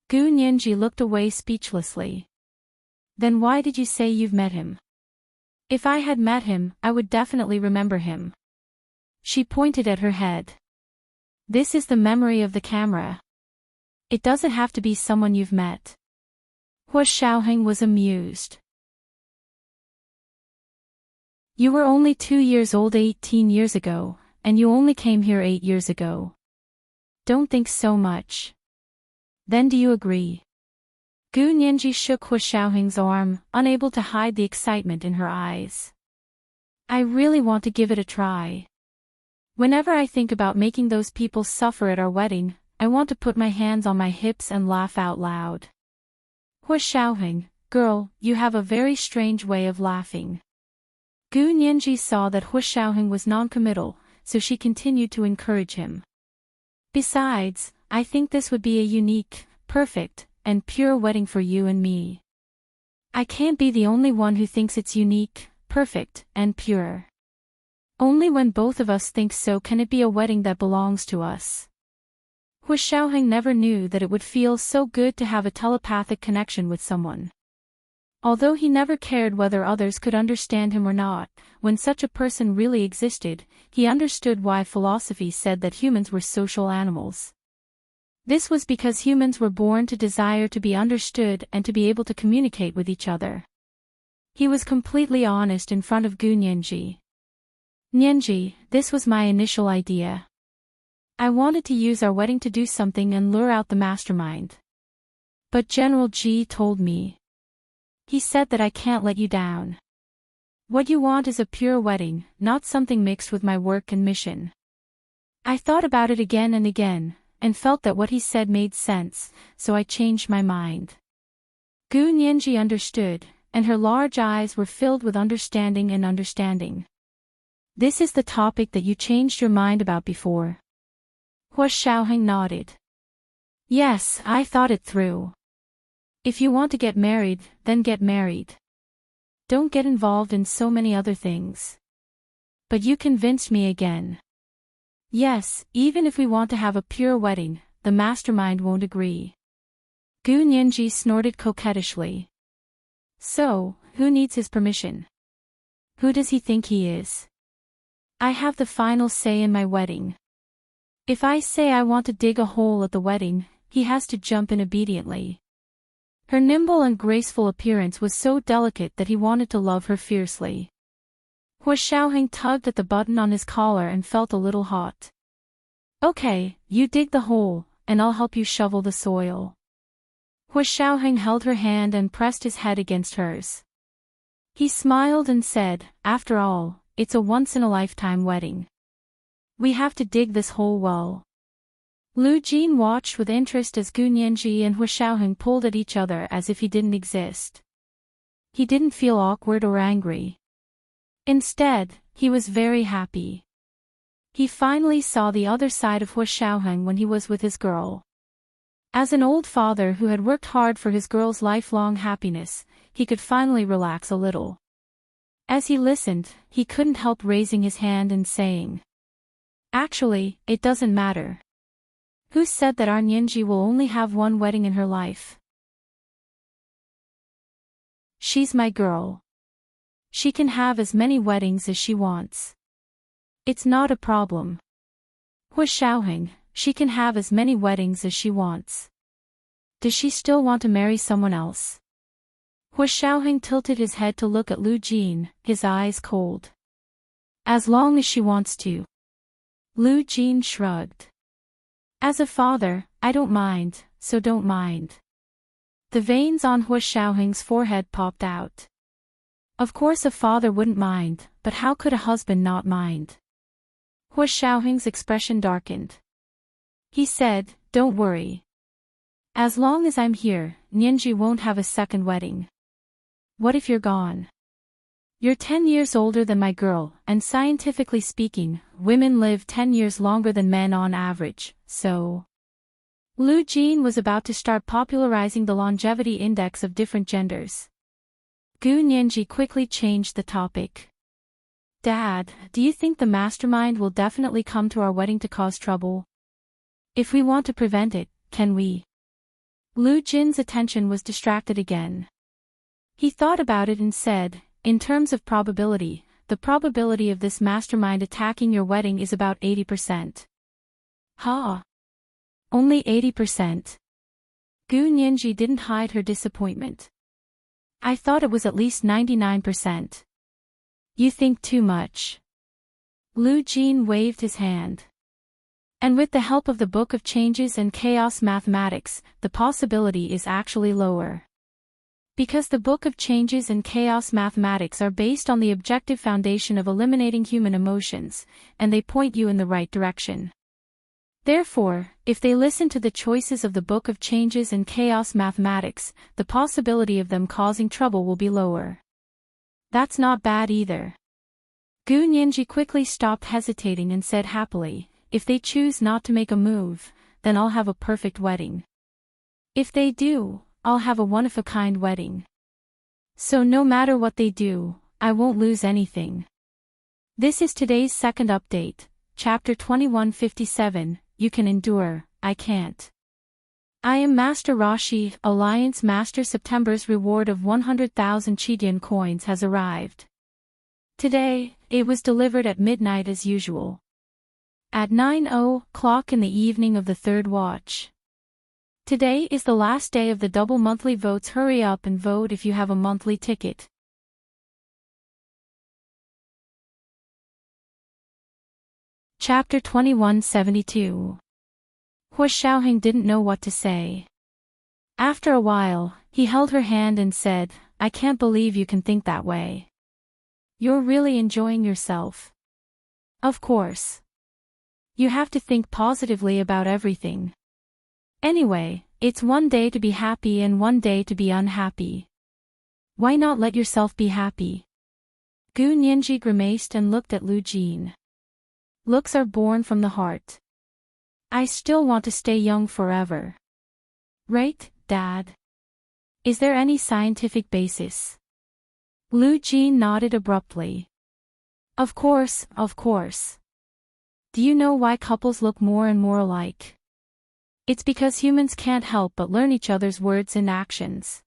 A: Gu Nianji looked away speechlessly. "Then why did you say you've met him?" "If I had met him, I would definitely remember him." She pointed at her head. "This is the memory of the camera. It doesn't have to be someone you've met." Hu Xiaoheng was amused. "You were only 2 years old 18 years ago, and you only came here 8 years ago. Don't think so much. Then do you agree?" Gu Nianji shook Hu Xiaoheng's arm, unable to hide the excitement in her eyes. "I really want to give it a try. Whenever I think about making those people suffer at our wedding, I want to put my hands on my hips and laugh out loud." "Hu Xiaoheng, girl, you have a very strange way of laughing." Gu Nianji saw that Hu Xiaoheng was non-committal, so she continued to encourage him. "Besides, I think this would be a unique, perfect, and pure wedding for you and me. I can't be the only one who thinks it's unique, perfect, and pure. Only when both of us think so can it be a wedding that belongs to us." Hu Xiaoheng never knew that it would feel so good to have a telepathic connection with someone. Although he never cared whether others could understand him or not, when such a person really existed, he understood why philosophy said that humans were social animals. This was because humans were born to desire to be understood and to be able to communicate with each other. He was completely honest in front of Gu Nianji. "Nianji, this was my initial idea. I wanted to use our wedding to do something and lure out the mastermind. But General Ji told me. He said that I can't let you down. What you want is a pure wedding, not something mixed with my work and mission." I thought about it again and again, and felt that what he said made sense, so I changed my mind. Gu Nianji understood, and her large eyes were filled with understanding and understanding. "This is the topic that you changed your mind about before?" Hu Xiaoheng nodded. "Yes, I thought it through. If you want to get married, then get married. Don't get involved in so many other things." "But you convinced me again." "Yes, even if we want to have a pure wedding, the mastermind won't agree." Gu Nianji snorted coquettishly. "So, who needs his permission? Who does he think he is? I have the final say in my wedding. If I say I want to dig a hole at the wedding, he has to jump in obediently." Her nimble and graceful appearance was so delicate that he wanted to love her fiercely. Hua Xiaoheng tugged at the button on his collar and felt a little hot. Okay, you dig the hole, and I'll help you shovel the soil. Hua Xiaoheng held her hand and pressed his head against hers. He smiled and said, after all, it's a once-in-a-lifetime wedding. We have to dig this hole well. Lu Jin watched with interest as Gu Nianji and Hua Xiaoheng pulled at each other as if he didn't exist. He didn't feel awkward or angry. Instead, he was very happy. He finally saw the other side of Hua Xiaoheng when he was with his girl. As an old father who had worked hard for his girl's lifelong happiness, he could finally relax a little. As he listened, he couldn't help raising his hand and saying, actually, it doesn't matter. Who said that our Nianji will only have one wedding in her life? She's my girl. She can have as many weddings as she wants. It's not a problem. Hua Xiaoheng, she can have as many weddings as she wants. Does she still want to marry someone else? Hua Xiaoheng tilted his head to look at Lu Jin, his eyes cold. As long as she wants to. Lu Jin shrugged. As a father, I don't mind, so don't mind. The veins on Hua Xiaoheng's forehead popped out. Of course a father wouldn't mind, but how could a husband not mind? Hua Xiaoheng's expression darkened. He said, don't worry. As long as I'm here, Nianji won't have a second wedding. What if you're gone? You're 10 years older than my girl, and scientifically speaking, women live 10 years longer than men on average, so... Lu Jin was about to start popularizing the longevity index of different genders. Gu Nianji quickly changed the topic. Dad, do you think the mastermind will definitely come to our wedding to cause trouble? If we want to prevent it, can we? Lu Jin's attention was distracted again. He thought about it and said, in terms of probability, the probability of this mastermind attacking your wedding is about 80%. Ha! Only 80%. Gu Nianji didn't hide her disappointment. I thought it was at least 99%. You think too much. Lu Jin waved his hand. And with the help of the Book of Changes and Chaos Mathematics, the possibility is actually lower. Because the Book of Changes and Chaos Mathematics are based on the objective foundation of eliminating human emotions, and they point you in the right direction. Therefore, if they listen to the choices of the Book of Changes and Chaos Mathematics, the possibility of them causing trouble will be lower. That's not bad either. Gu Nianji quickly stopped hesitating and said happily, if they choose not to make a move, then I'll have a perfect wedding. If they do, I'll have a one-of-a-kind wedding. So no matter what they do, I won't lose anything. This is today's second update, Chapter 2157, You Can Endure, I Can't. I am Master Rashi, Alliance Master. September's reward of 100,000 Chidian coins has arrived. Today, it was delivered at midnight as usual. At 9:00 in the evening of the third watch. Today is the last day of the double monthly votes. Hurry up and vote if you have a monthly ticket. Chapter 2172. Hua Xiaoheng didn't know what to say. After a while, he held her hand and said, I can't believe you can think that way. You're really enjoying yourself. Of course. You have to think positively about everything. Anyway, it's one day to be happy and one day to be unhappy. Why not let yourself be happy? Gu Nianji grimaced and looked at Lu Jin. Looks are born from the heart. I still want to stay young forever. Right, Dad? Is there any scientific basis? Lu Jin nodded abruptly. Of course, of course. Do you know why couples look more and more alike? It's because humans can't help but learn each other's words and actions.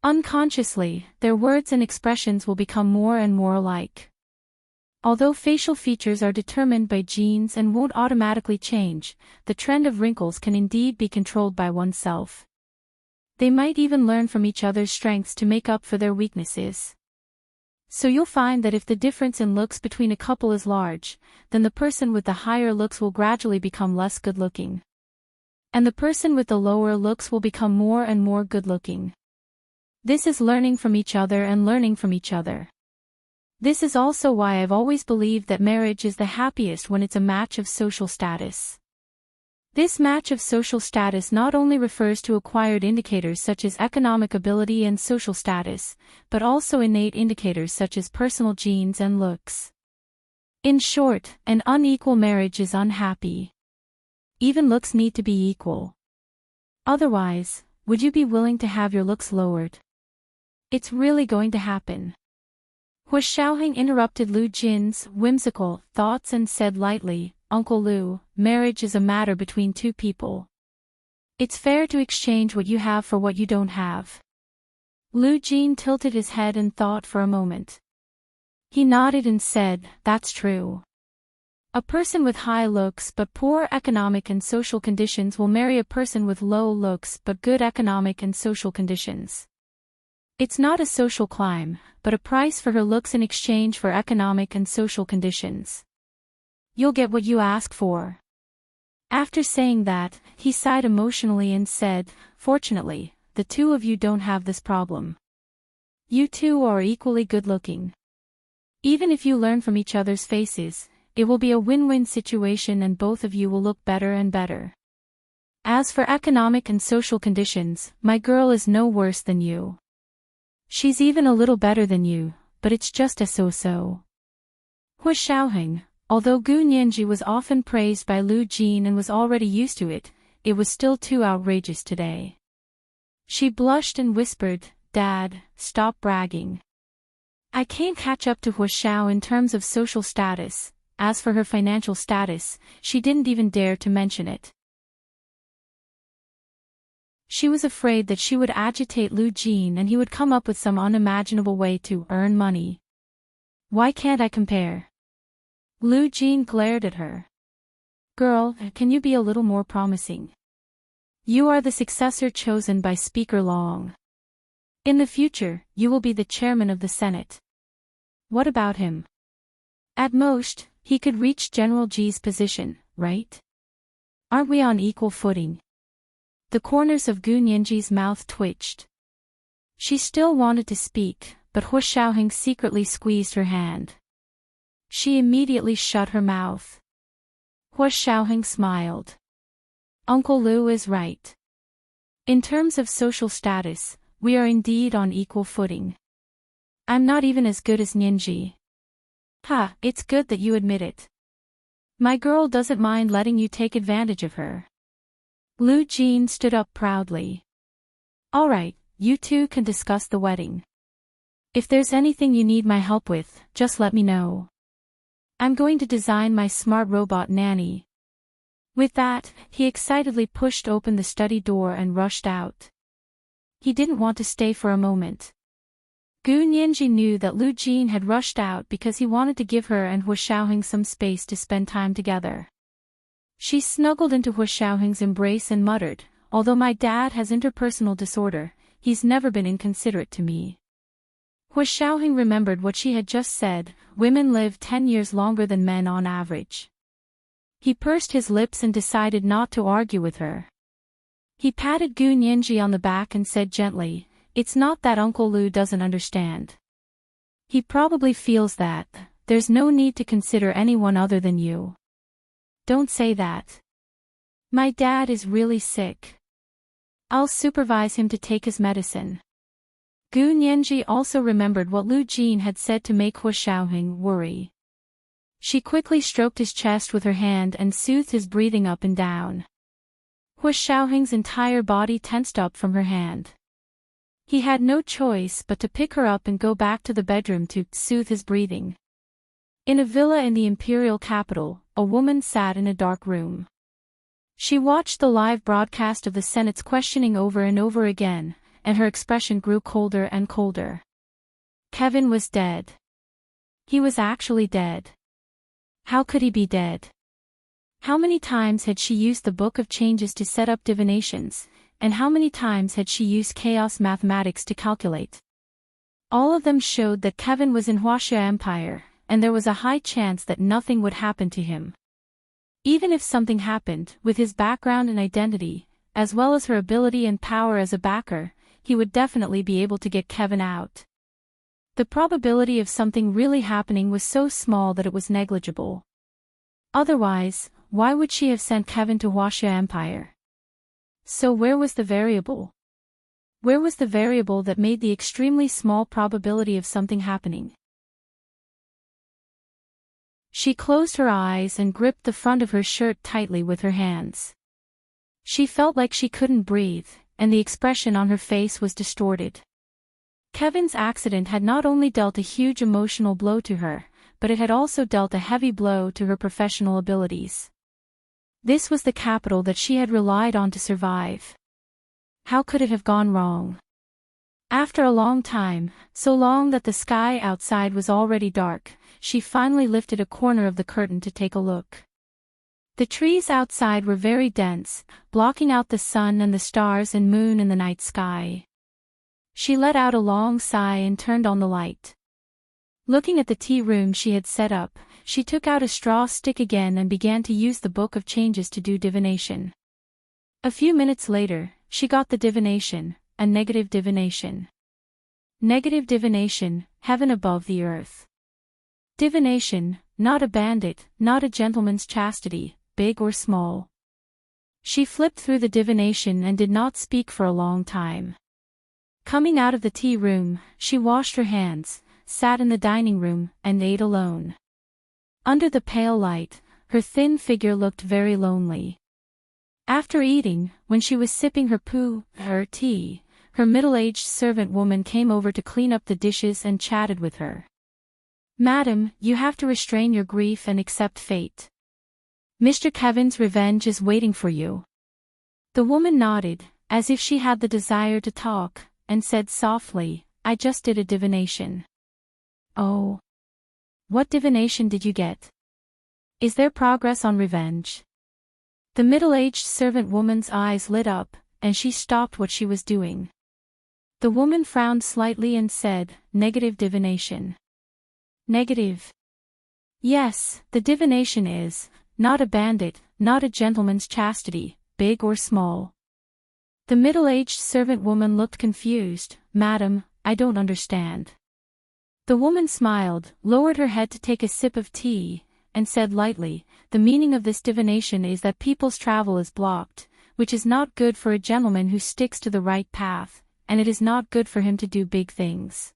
A: Unconsciously, their words and expressions will become more and more alike. Although facial features are determined by genes and won't automatically change, the trend of wrinkles can indeed be controlled by oneself. They might even learn from each other's strengths to make up for their weaknesses. So you'll find that if the difference in looks between a couple is large, then the person with the higher looks will gradually become less good-looking. And the person with the lower looks will become more and more good-looking. This is learning from each other and learning from each other. This is also why I've always believed that marriage is the happiest when it's a match of social status. This match of social status not only refers to acquired indicators such as economic ability and social status, but also innate indicators such as personal genes and looks. In short, an unequal marriage is unhappy. Even looks need to be equal. Otherwise, would you be willing to have your looks lowered? It's really going to happen. Hu Xiaoheng interrupted Lu Jin's whimsical thoughts and said lightly, "Uncle Lu, marriage is a matter between two people. It's fair to exchange what you have for what you don't have." Lu Jin tilted his head and thought for a moment. He nodded and said, "That's true. A person with high looks but poor economic and social conditions will marry a person with low looks but good economic and social conditions. It's not a social climb, but a price for her looks in exchange for economic and social conditions. You'll get what you ask for." After saying that, he sighed emotionally and said, "Fortunately, the two of you don't have this problem. You two are equally good-looking. Even if you learn from each other's faces, it will be a win-win situation and both of you will look better and better. As for economic and social conditions, my girl is no worse than you. She's even a little better than you, but it's just a so-so." Hu Xiaoheng, although Gu Nianji was often praised by Lu Jin and was already used to it, it was still too outrageous today. She blushed and whispered, "Dad, stop bragging. I can't catch up to Hu Xiao in terms of social status. As for her financial status, she didn't even dare to mention it." She was afraid that she would agitate Lu Jin and he would come up with some unimaginable way to earn money. "Why can't I compare?" Lu Jin glared at her. "Girl, can you be a little more promising? You are the successor chosen by Speaker Long. In the future, you will be the chairman of the Senate. What about him? At most, he could reach General Ji's position, right? Aren't we on equal footing?" The corners of Gu Nianji's mouth twitched. She still wanted to speak, but Hu Xiaoheng secretly squeezed her hand. She immediately shut her mouth. Hu Xiaoheng smiled. "Uncle Lu is right. In terms of social status, we are indeed on equal footing. I'm not even as good as Nianji." "Ha, it's good that you admit it. My girl doesn't mind letting you take advantage of her." Lu Jin stood up proudly. "All right, you two can discuss the wedding. If there's anything you need my help with, just let me know. I'm going to design my smart robot nanny." With that, he excitedly pushed open the study door and rushed out. He didn't want to stay for a moment. Gu Nianji knew that Lu Jin had rushed out because he wanted to give her and Hu Xiaoheng some space to spend time together. She snuggled into Hu Xiaoheng's embrace and muttered, "Although my dad has interpersonal disorder, he's never been inconsiderate to me." Hu Xiaoheng remembered what she had just said, women live 10 years longer than men on average. He pursed his lips and decided not to argue with her. He patted Gu Nianji on the back and said gently, "It's not that Uncle Lu doesn't understand. He probably feels that there's no need to consider anyone other than you. Don't say that. My dad is really sick. I'll supervise him to take his medicine." Gu Nianji also remembered what Lu Jin had said to make Hu Xiaoheng worry. She quickly stroked his chest with her hand and soothed his breathing up and down. Hu Xiaoheng's entire body tensed up from her hand. He had no choice but to pick her up and go back to the bedroom to soothe his breathing. In a villa in the imperial capital, a woman sat in a dark room. She watched the live broadcast of the Senate's questioning over and over again, and her expression grew colder and colder. Kevin was dead. He was actually dead. How could he be dead? How many times had she used the Book of Changes to set up divinations, and how many times had she used chaos mathematics to calculate? All of them showed that Kevin was in Huaxia Empire, and there was a high chance that nothing would happen to him. Even if something happened, with his background and identity, as well as her ability and power as a backer, he would definitely be able to get Kevin out. The probability of something really happening was so small that it was negligible. Otherwise, why would she have sent Kevin to Huaxia Empire? So where was the variable? Where was the variable that made the extremely small probability of something happening? She closed her eyes and gripped the front of her shirt tightly with her hands. She felt like she couldn't breathe, and the expression on her face was distorted. Kevin's accident had not only dealt a huge emotional blow to her, but it had also dealt a heavy blow to her professional abilities. This was the capital that she had relied on to survive. How could it have gone wrong? After a long time, so long that the sky outside was already dark, she finally lifted a corner of the curtain to take a look. The trees outside were very dense, blocking out the sun and the stars and moon in the night sky. She let out a long sigh and turned on the light. Looking at the tea room she had set up, she took out a straw stick again and began to use the Book of Changes to do divination. A few minutes later, she got the divination, a negative divination. Negative divination, heaven above the earth. Divination, not a bandit, not a gentleman's chastity, big or small. She flipped through the divination and did not speak for a long time. Coming out of the tea room, she washed her hands, sat in the dining room, and ate alone. Under the pale light, her thin figure looked very lonely. After eating, when she was sipping her tea, her middle-aged servant woman came over to clean up the dishes and chatted with her. "Madam, you have to restrain your grief and accept fate. Mr. Kevin's revenge is waiting for you." The woman nodded, as if she had the desire to talk, and said softly, "I just did a divination." "Oh. What divination did you get? Is there progress on revenge?" The middle-aged servant woman's eyes lit up, and she stopped what she was doing. The woman frowned slightly and said, "Negative divination." "Negative?" "Yes, the divination is, not a bandit, not a gentleman's chastity, big or small." The middle-aged servant woman looked confused. "Madam, I don't understand." The woman smiled, lowered her head to take a sip of tea, and said lightly, "The meaning of this divination is that people's travel is blocked, which is not good for a gentleman who sticks to the right path, and it is not good for him to do big things.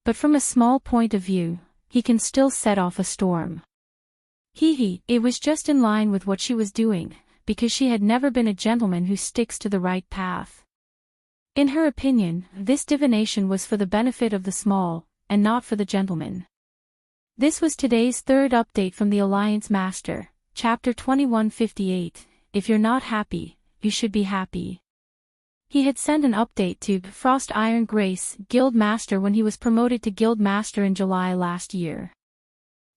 A: But from a small point of view, he can still set off a storm." It was just in line with what she was doing, because she had never been a gentleman who sticks to the right path. In her opinion, this divination was for the benefit of the small, and not for the gentleman. This was today's third update from the Alliance Master, Chapter 2158, If You're Not Happy, You Should Be Happy. He had sent an update to Frost Iron Grace, Guild Master, when he was promoted to Guild Master in July last year.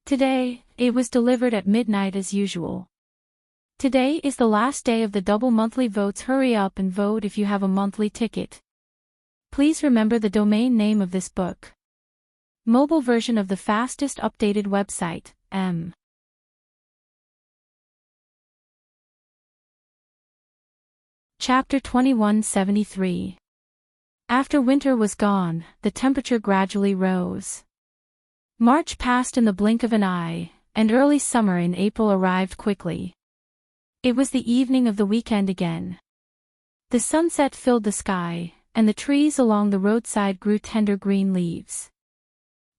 A: Today, it was delivered at midnight as usual. Today is the last day of the double monthly votes. Hurry up and vote if you have a monthly ticket. Please remember the domain name of this book. Mobile version of the fastest updated website, M. Chapter 2173. After winter was gone, the temperature gradually rose. March passed in the blink of an eye, and early summer in April arrived quickly. It was the evening of the weekend again. The sunset filled the sky, and the trees along the roadside grew tender green leaves.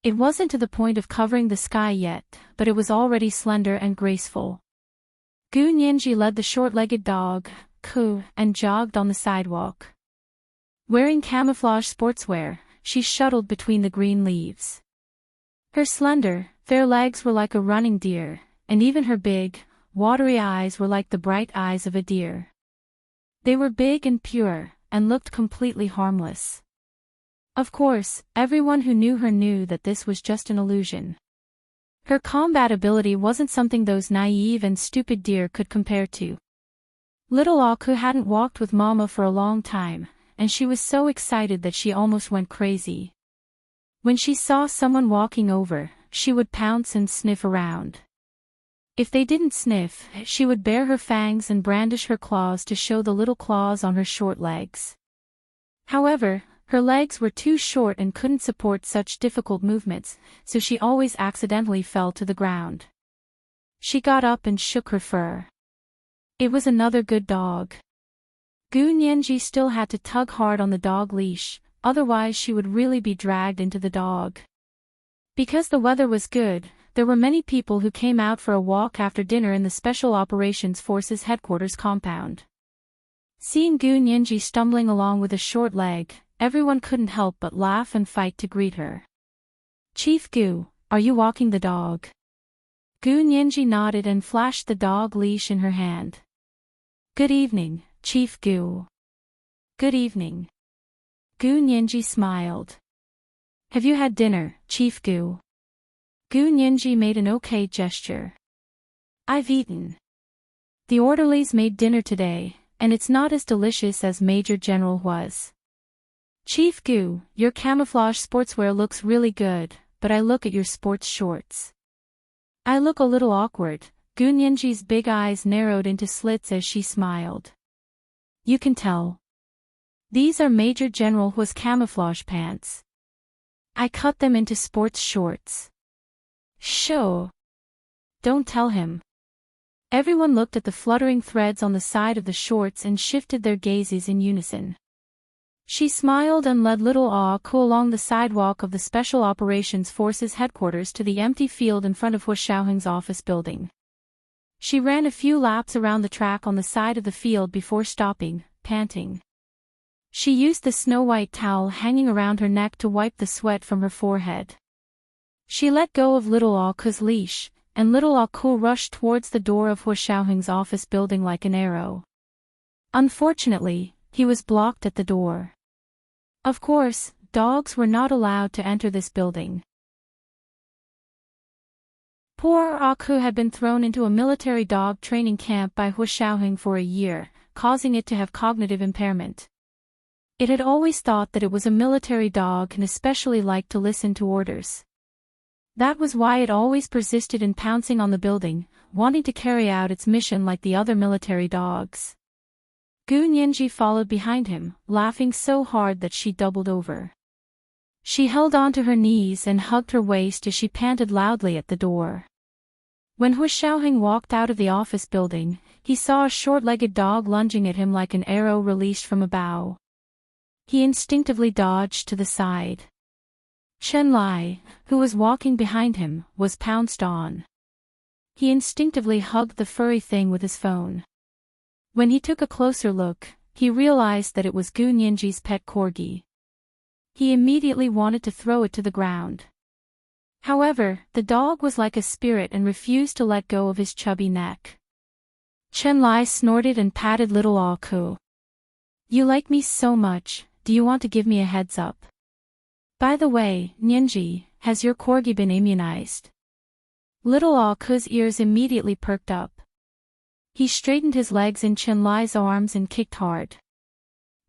A: It wasn't to the point of covering the sky yet, but it was already slender and graceful. Gu Nianji led the short-legged dog, Ku, and jogged on the sidewalk. Wearing camouflage sportswear, she shuttled between the green leaves. Her slender, fair legs were like a running deer, and even her big, watery eyes were like the bright eyes of a deer. They were big and pure, and looked completely harmless. Of course, everyone who knew her knew that this was just an illusion. Her combat ability wasn't something those naive and stupid deer could compare to. Little Aku hadn't walked with Mama for a long time, and she was so excited that she almost went crazy. When she saw someone walking over, she would pounce and sniff around. If they didn't sniff, she would bare her fangs and brandish her claws to show the little claws on her short legs. However, her legs were too short and couldn't support such difficult movements, so she always accidentally fell to the ground. She got up and shook her fur. It was another good dog. Gu Nianji still had to tug hard on the dog leash, otherwise she would really be dragged into the dog. Because the weather was good, there were many people who came out for a walk after dinner in the Special Operations Forces headquarters compound. Seeing Gu Nianji stumbling along with a short leg, everyone couldn't help but laugh and fight to greet her. "Chief Gu, are you walking the dog?" Gu Nianji nodded and flashed the dog leash in her hand. "Good evening, Chief Gu." "Good evening." Gu Nianji smiled. "Have you had dinner, Chief Gu?" Gu Nianji made an okay gesture. "I've eaten. The orderlies made dinner today, and it's not as delicious as Major General was." "Chief Gu, your camouflage sportswear looks really good, but I look at your sports shorts. I look a little awkward." Gu Nianji's big eyes narrowed into slits as she smiled. "You can tell. These are Major General Hua's camouflage pants. I cut them into sports shorts." "Sure. Don't tell him." Everyone looked at the fluttering threads on the side of the shorts and shifted their gazes in unison. She smiled and led little Ah Ku along the sidewalk of the Special Operations Forces headquarters to the empty field in front of Hua Xiaoheng's office building. She ran a few laps around the track on the side of the field before stopping, panting. She used the snow-white towel hanging around her neck to wipe the sweat from her forehead. She let go of little Ah Ku's leash, and little Ah Ku rushed towards the door of Hua Xiaoheng's office building like an arrow. Unfortunately, he was blocked at the door. Of course, dogs were not allowed to enter this building. Poor Ah Ku had been thrown into a military dog training camp by Hua Xiaoheng for a year, causing it to have cognitive impairment. It had always thought that it was a military dog and especially liked to listen to orders. That was why it always persisted in pouncing on the building, wanting to carry out its mission like the other military dogs. Gu Nianji followed behind him, laughing so hard that she doubled over. She held onto her knees and hugged her waist as she panted loudly at the door. When Hua Xiaoheng walked out of the office building, he saw a short-legged dog lunging at him like an arrow released from a bow. He instinctively dodged to the side. Chen Lai, who was walking behind him, was pounced on. He instinctively hugged the furry thing with his phone. When he took a closer look, he realized that it was Gu Nianji's pet corgi. He immediately wanted to throw it to the ground. However, the dog was like a spirit and refused to let go of his chubby neck. Chen Lai snorted and patted little Ah Ku. "You like me so much, do you want to give me a heads up? By the way, Nianji, has your corgi been immunized?" Little Ah Ku's ears immediately perked up. He straightened his legs in Chen Lai's arms and kicked hard.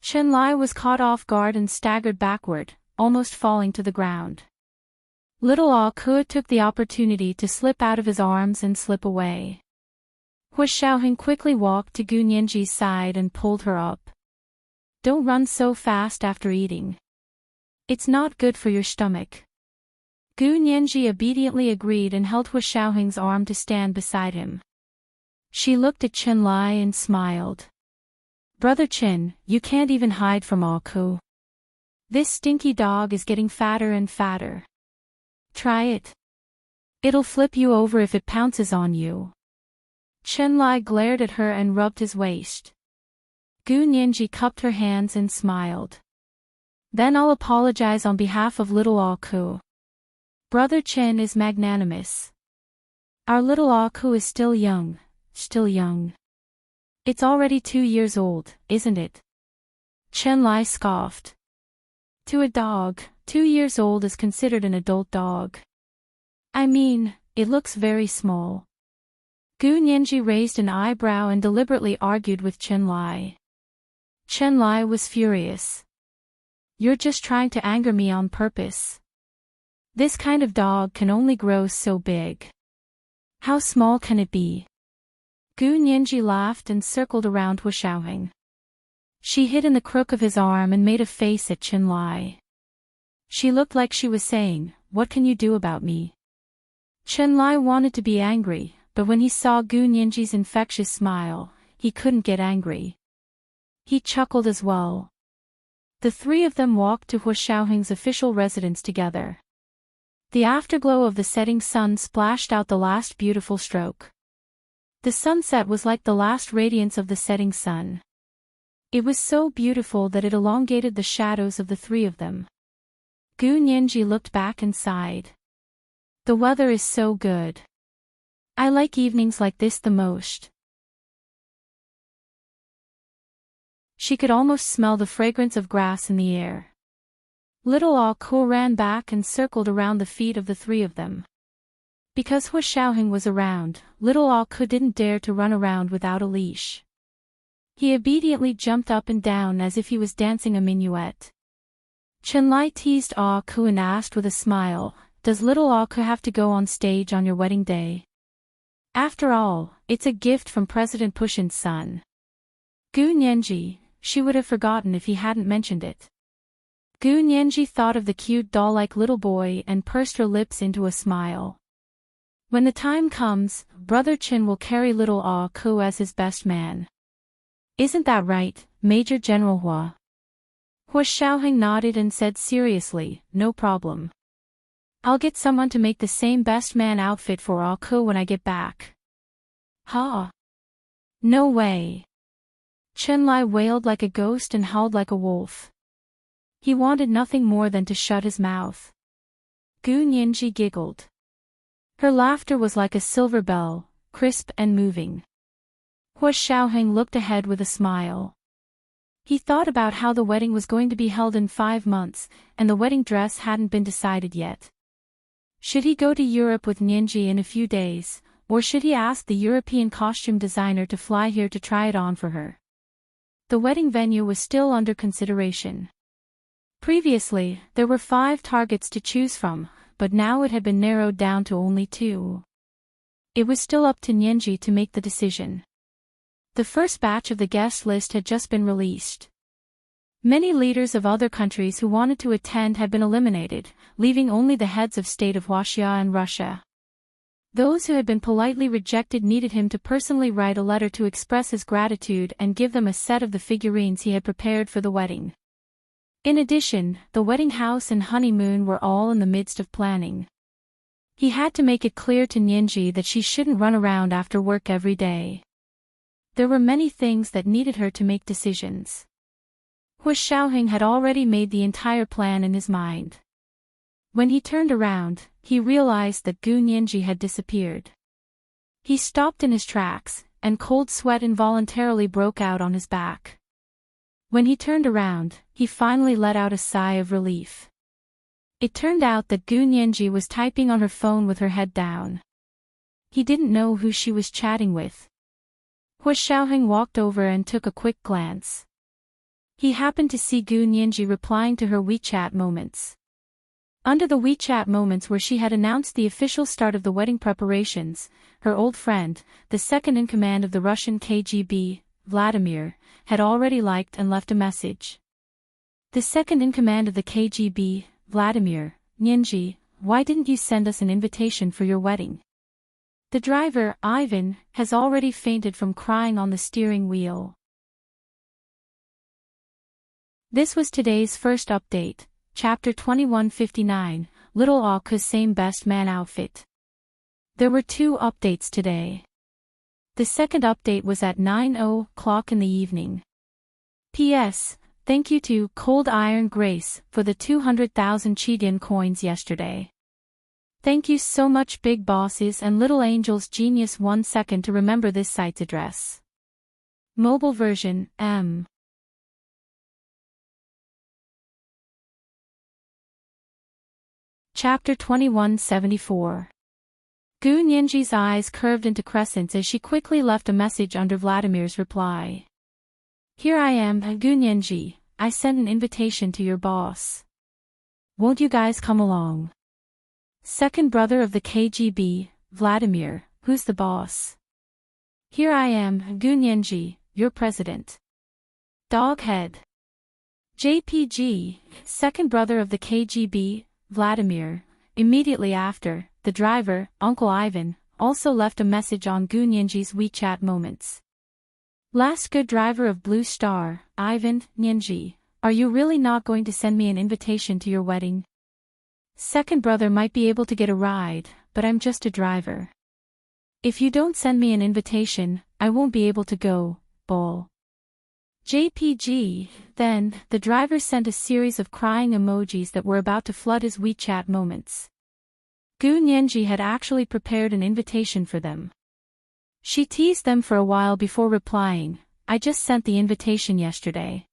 A: Chen Lai was caught off guard and staggered backward, almost falling to the ground. Little Ah Ku took the opportunity to slip out of his arms and slip away. Hua Xiaoheng quickly walked to Gu Nianji's side and pulled her up. "Don't run so fast after eating. It's not good for your stomach." Gu Nianji obediently agreed and held Hua Xiaoheng's arm to stand beside him. She looked at Chen Lai and smiled. "Brother Chen, you can't even hide from Ah Ku. This stinky dog is getting fatter and fatter. Try it. It'll flip you over if it pounces on you." Chen Lai glared at her and rubbed his waist. Gu Nianji cupped her hands and smiled. "Then I'll apologize on behalf of little Ah Ku. Brother Chen is magnanimous. Our little Ah Ku is still young. Still young. It's already 2 years old, isn't it?" Chen Lai scoffed. To a dog, 2 years old is considered an adult dog. I mean, it looks very small. Gu Nianji raised an eyebrow and deliberately argued with Chen Lai. Chen Lai was furious. "You're just trying to anger me on purpose. This kind of dog can only grow so big. How small can it be? Gu Nianji laughed and circled around Hu Xiaoheng. She hid in the crook of his arm and made a face at Chen Lai. She looked like she was saying, "What can you do about me?" Chen Lai wanted to be angry, but when he saw Gu Nianji's infectious smile, he couldn't get angry. He chuckled as well. The three of them walked to Hu Xiaoheng's official residence together. The afterglow of the setting sun splashed out the last beautiful stroke. The sunset was like the last radiance of the setting sun. It was so beautiful that it elongated the shadows of the three of them. Gu Nianji looked back and sighed. The weather is so good. I like evenings like this the most. She could almost smell the fragrance of grass in the air. Little Ah Ko ran back and circled around the feet of the three of them. Because Hu Xiaoheng was around, little Ah Ko didn't dare to run around without a leash. He obediently jumped up and down as if he was dancing a minuet. Chen Lai teased Ah Ko and asked with a smile, "Does little Ah Ko have to go on stage on your wedding day?" After all, it's a gift from President Puxin's son. Gu Nianji, she would have forgotten if he hadn't mentioned it. Gu Nianji thought of the cute doll-like little boy and pursed her lips into a smile. When the time comes, Brother Chen will carry little Ah Ko as his best man. Isn't that right, Major General Hua? Hu Xiaoheng nodded and said seriously, "No problem. I'll get someone to make the same best man outfit for Ah Ko when I get back." "Ha! No way!" Chen Lai wailed like a ghost and howled like a wolf. He wanted nothing more than to shut his mouth. Gu Nianji giggled. Her laughter was like a silver bell, crisp and moving. Hu Xiaoheng looked ahead with a smile. He thought about how the wedding was going to be held in 5 months, and the wedding dress hadn't been decided yet. Should he go to Europe with Nianji in a few days, or should he ask the European costume designer to fly here to try it on for her? The wedding venue was still under consideration. Previously, there were 5 targets to choose from, but now it had been narrowed down to only 2. It was still up to Nianji to make the decision. The first batch of the guest list had just been released. Many leaders of other countries who wanted to attend had been eliminated, leaving only the heads of state of Huaxia and Russia. Those who had been politely rejected needed him to personally write a letter to express his gratitude and give them a set of the figurines he had prepared for the wedding. In addition, the wedding house and honeymoon were all in the midst of planning. He had to make it clear to Nianji that she shouldn't run around after work every day. There were many things that needed her to make decisions. Hu Xiaoheng had already made the entire plan in his mind. When he turned around, he realized that Gu Nianji had disappeared. He stopped in his tracks, and cold sweat involuntarily broke out on his back. When he turned around, he finally let out a sigh of relief. It turned out that Gu Nianji was typing on her phone with her head down. He didn't know who she was chatting with. Hu Xiaoheng walked over and took a quick glance. He happened to see Gu Nianji replying to her WeChat moments. Under the WeChat moments where she had announced the official start of the wedding preparations, her old friend, the second-in-command of the Russian KGB, Vladimir, had already liked and left a message. The second-in-command of the KGB, Vladimir, Nianji, why didn't you send us an invitation for your wedding? The driver, Ivan, has already fainted from crying on the steering wheel. This was today's first update, Chapter 2159, Little Ah Ko's same best man outfit. There were 2 updates today. The second update was at 9:00 in the evening. P.S. Thank you to Cold Iron Grace for the 200,000 Chidian coins yesterday. Thank you so much Big Bosses and Little Angels Genius. 1 second to remember this site's address. Mobile version, M. Chapter 2174. Gu Nianji's eyes curved into crescents as she quickly left a message under Vladimir's reply. Here I am, Gu Nianji, I sent an invitation to your boss. Won't you guys come along? Second brother of the KGB, Vladimir, who's the boss? Here I am, Gunyenji, your president. Doghead. JPG, second brother of the KGB, Vladimir. Immediately after, the driver, Uncle Ivan, also left a message on Gunyenji's WeChat moments. Last good driver of Blue Star, Ivan, Nyenji, are you really not going to send me an invitation to your wedding? Second brother might be able to get a ride, but I'm just a driver. If you don't send me an invitation, I won't be able to go, bol. JPG, then, the driver sent a series of crying emojis that were about to flood his WeChat moments. Gu Nyenji had actually prepared an invitation for them. She teased them for a while before replying, I just sent the invitation yesterday.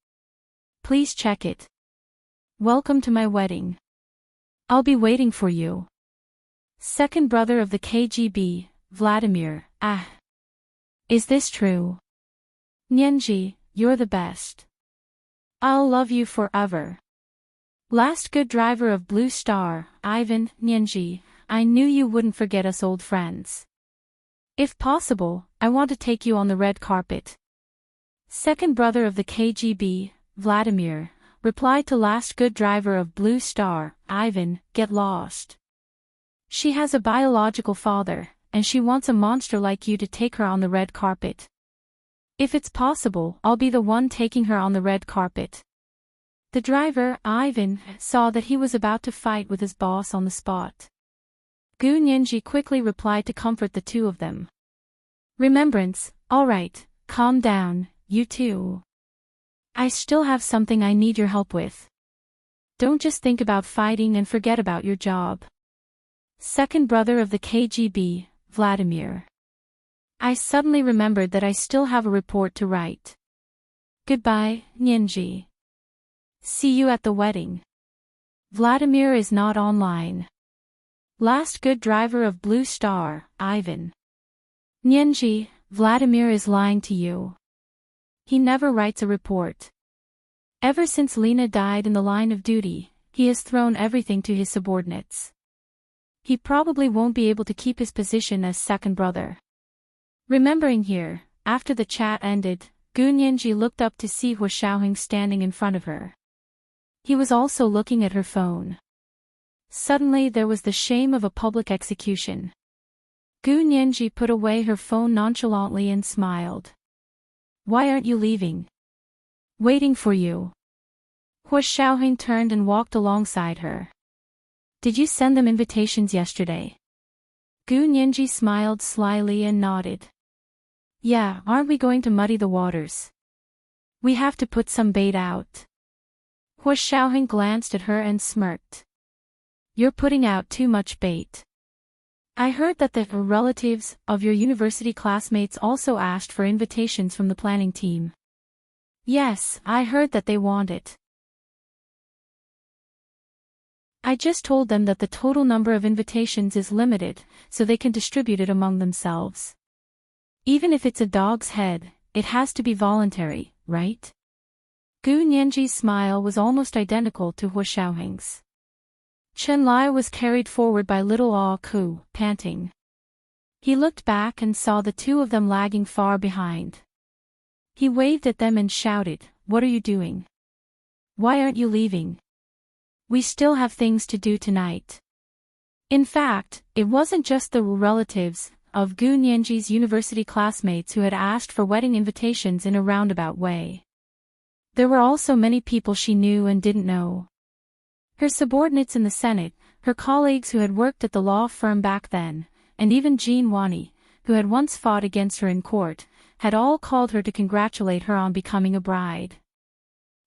A: Please check it. Welcome to my wedding. I'll be waiting for you. Second brother of the KGB, Vladimir, Is this true? Nyenji, you're the best. I'll love you forever. Last good driver of Blue Star, Ivan, Nyenji, I knew you wouldn't forget us old friends. If possible, I want to take you on the red carpet. Second brother of the KGB, Vladimir, replied to last good driver of Blue Star, Ivan, get lost. She has a biological father, and she wants a monster like you to take her on the red carpet. If it's possible, I'll be the one taking her on the red carpet. The driver, Ivan, saw that he was about to fight with his boss on the spot. Gu Nyenji quickly replied to comfort the two of them. Remembrance, alright, calm down, you two. I still have something I need your help with. Don't just think about fighting and forget about your job. Second brother of the KGB, Vladimir. I suddenly remembered that I still have a report to write. Goodbye, Nyenji. See you at the wedding. Vladimir is not online. Last good driver of Blue Star, Ivan. Nyenji, Vladimir is lying to you. He never writes a report. Ever since Lena died in the line of duty, he has thrown everything to his subordinates. He probably won't be able to keep his position as second brother. Remembering here, after the chat ended, Gu Nyenji looked up to see Hua Xiaoheng standing in front of her. He was also looking at her phone. Suddenly there was the shame of a public execution. Gu Nyenji put away her phone nonchalantly and smiled. Why aren't you leaving? Waiting for you. Hua Xiaoheng turned and walked alongside her. Did you send them invitations yesterday? Gu Nyenji smiled slyly and nodded. Yeah, aren't we going to muddy the waters? We have to put some bait out. Hua Xiaoheng glanced at her and smirked. You're putting out too much bait. I heard that the relatives of your university classmates also asked for invitations from the planning team. Yes, I heard that they want it. I just told them that the total number of invitations is limited, so they can distribute it among themselves. Even if it's a dog's head, it has to be voluntary, right? Gu Nyenji's smile was almost identical to Hua Xiaoheng's. Chen Lai was carried forward by little Ah Ku, panting. He looked back and saw the two of them lagging far behind. He waved at them and shouted, What are you doing? Why aren't you leaving? We still have things to do tonight. In fact, it wasn't just the relatives of Gu Nyenji's university classmates who had asked for wedding invitations in a roundabout way. There were also many people she knew and didn't know. Her subordinates in the Senate, her colleagues who had worked at the law firm back then, and even Jean Wani, who had once fought against her in court, had all called her to congratulate her on becoming a bride.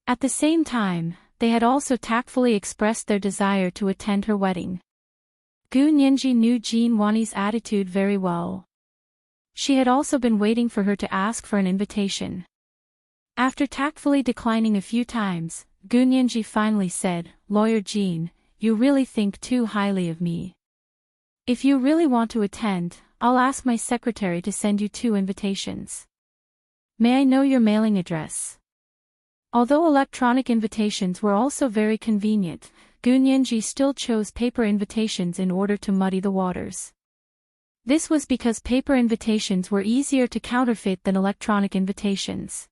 A: At the same time, they had also tactfully expressed their desire to attend her wedding. Gu Nyenji knew Jean Wani's attitude very well. She had also been waiting for her to ask for an invitation. After tactfully declining a few times, Gu Nyenji finally said, Lawyer Jean, you really think too highly of me. If you really want to attend, I'll ask my secretary to send you 2 invitations. May I know your mailing address? Although electronic invitations were also very convenient, Gu Nianji still chose paper invitations in order to muddy the waters. This was because paper invitations were easier to counterfeit than electronic invitations.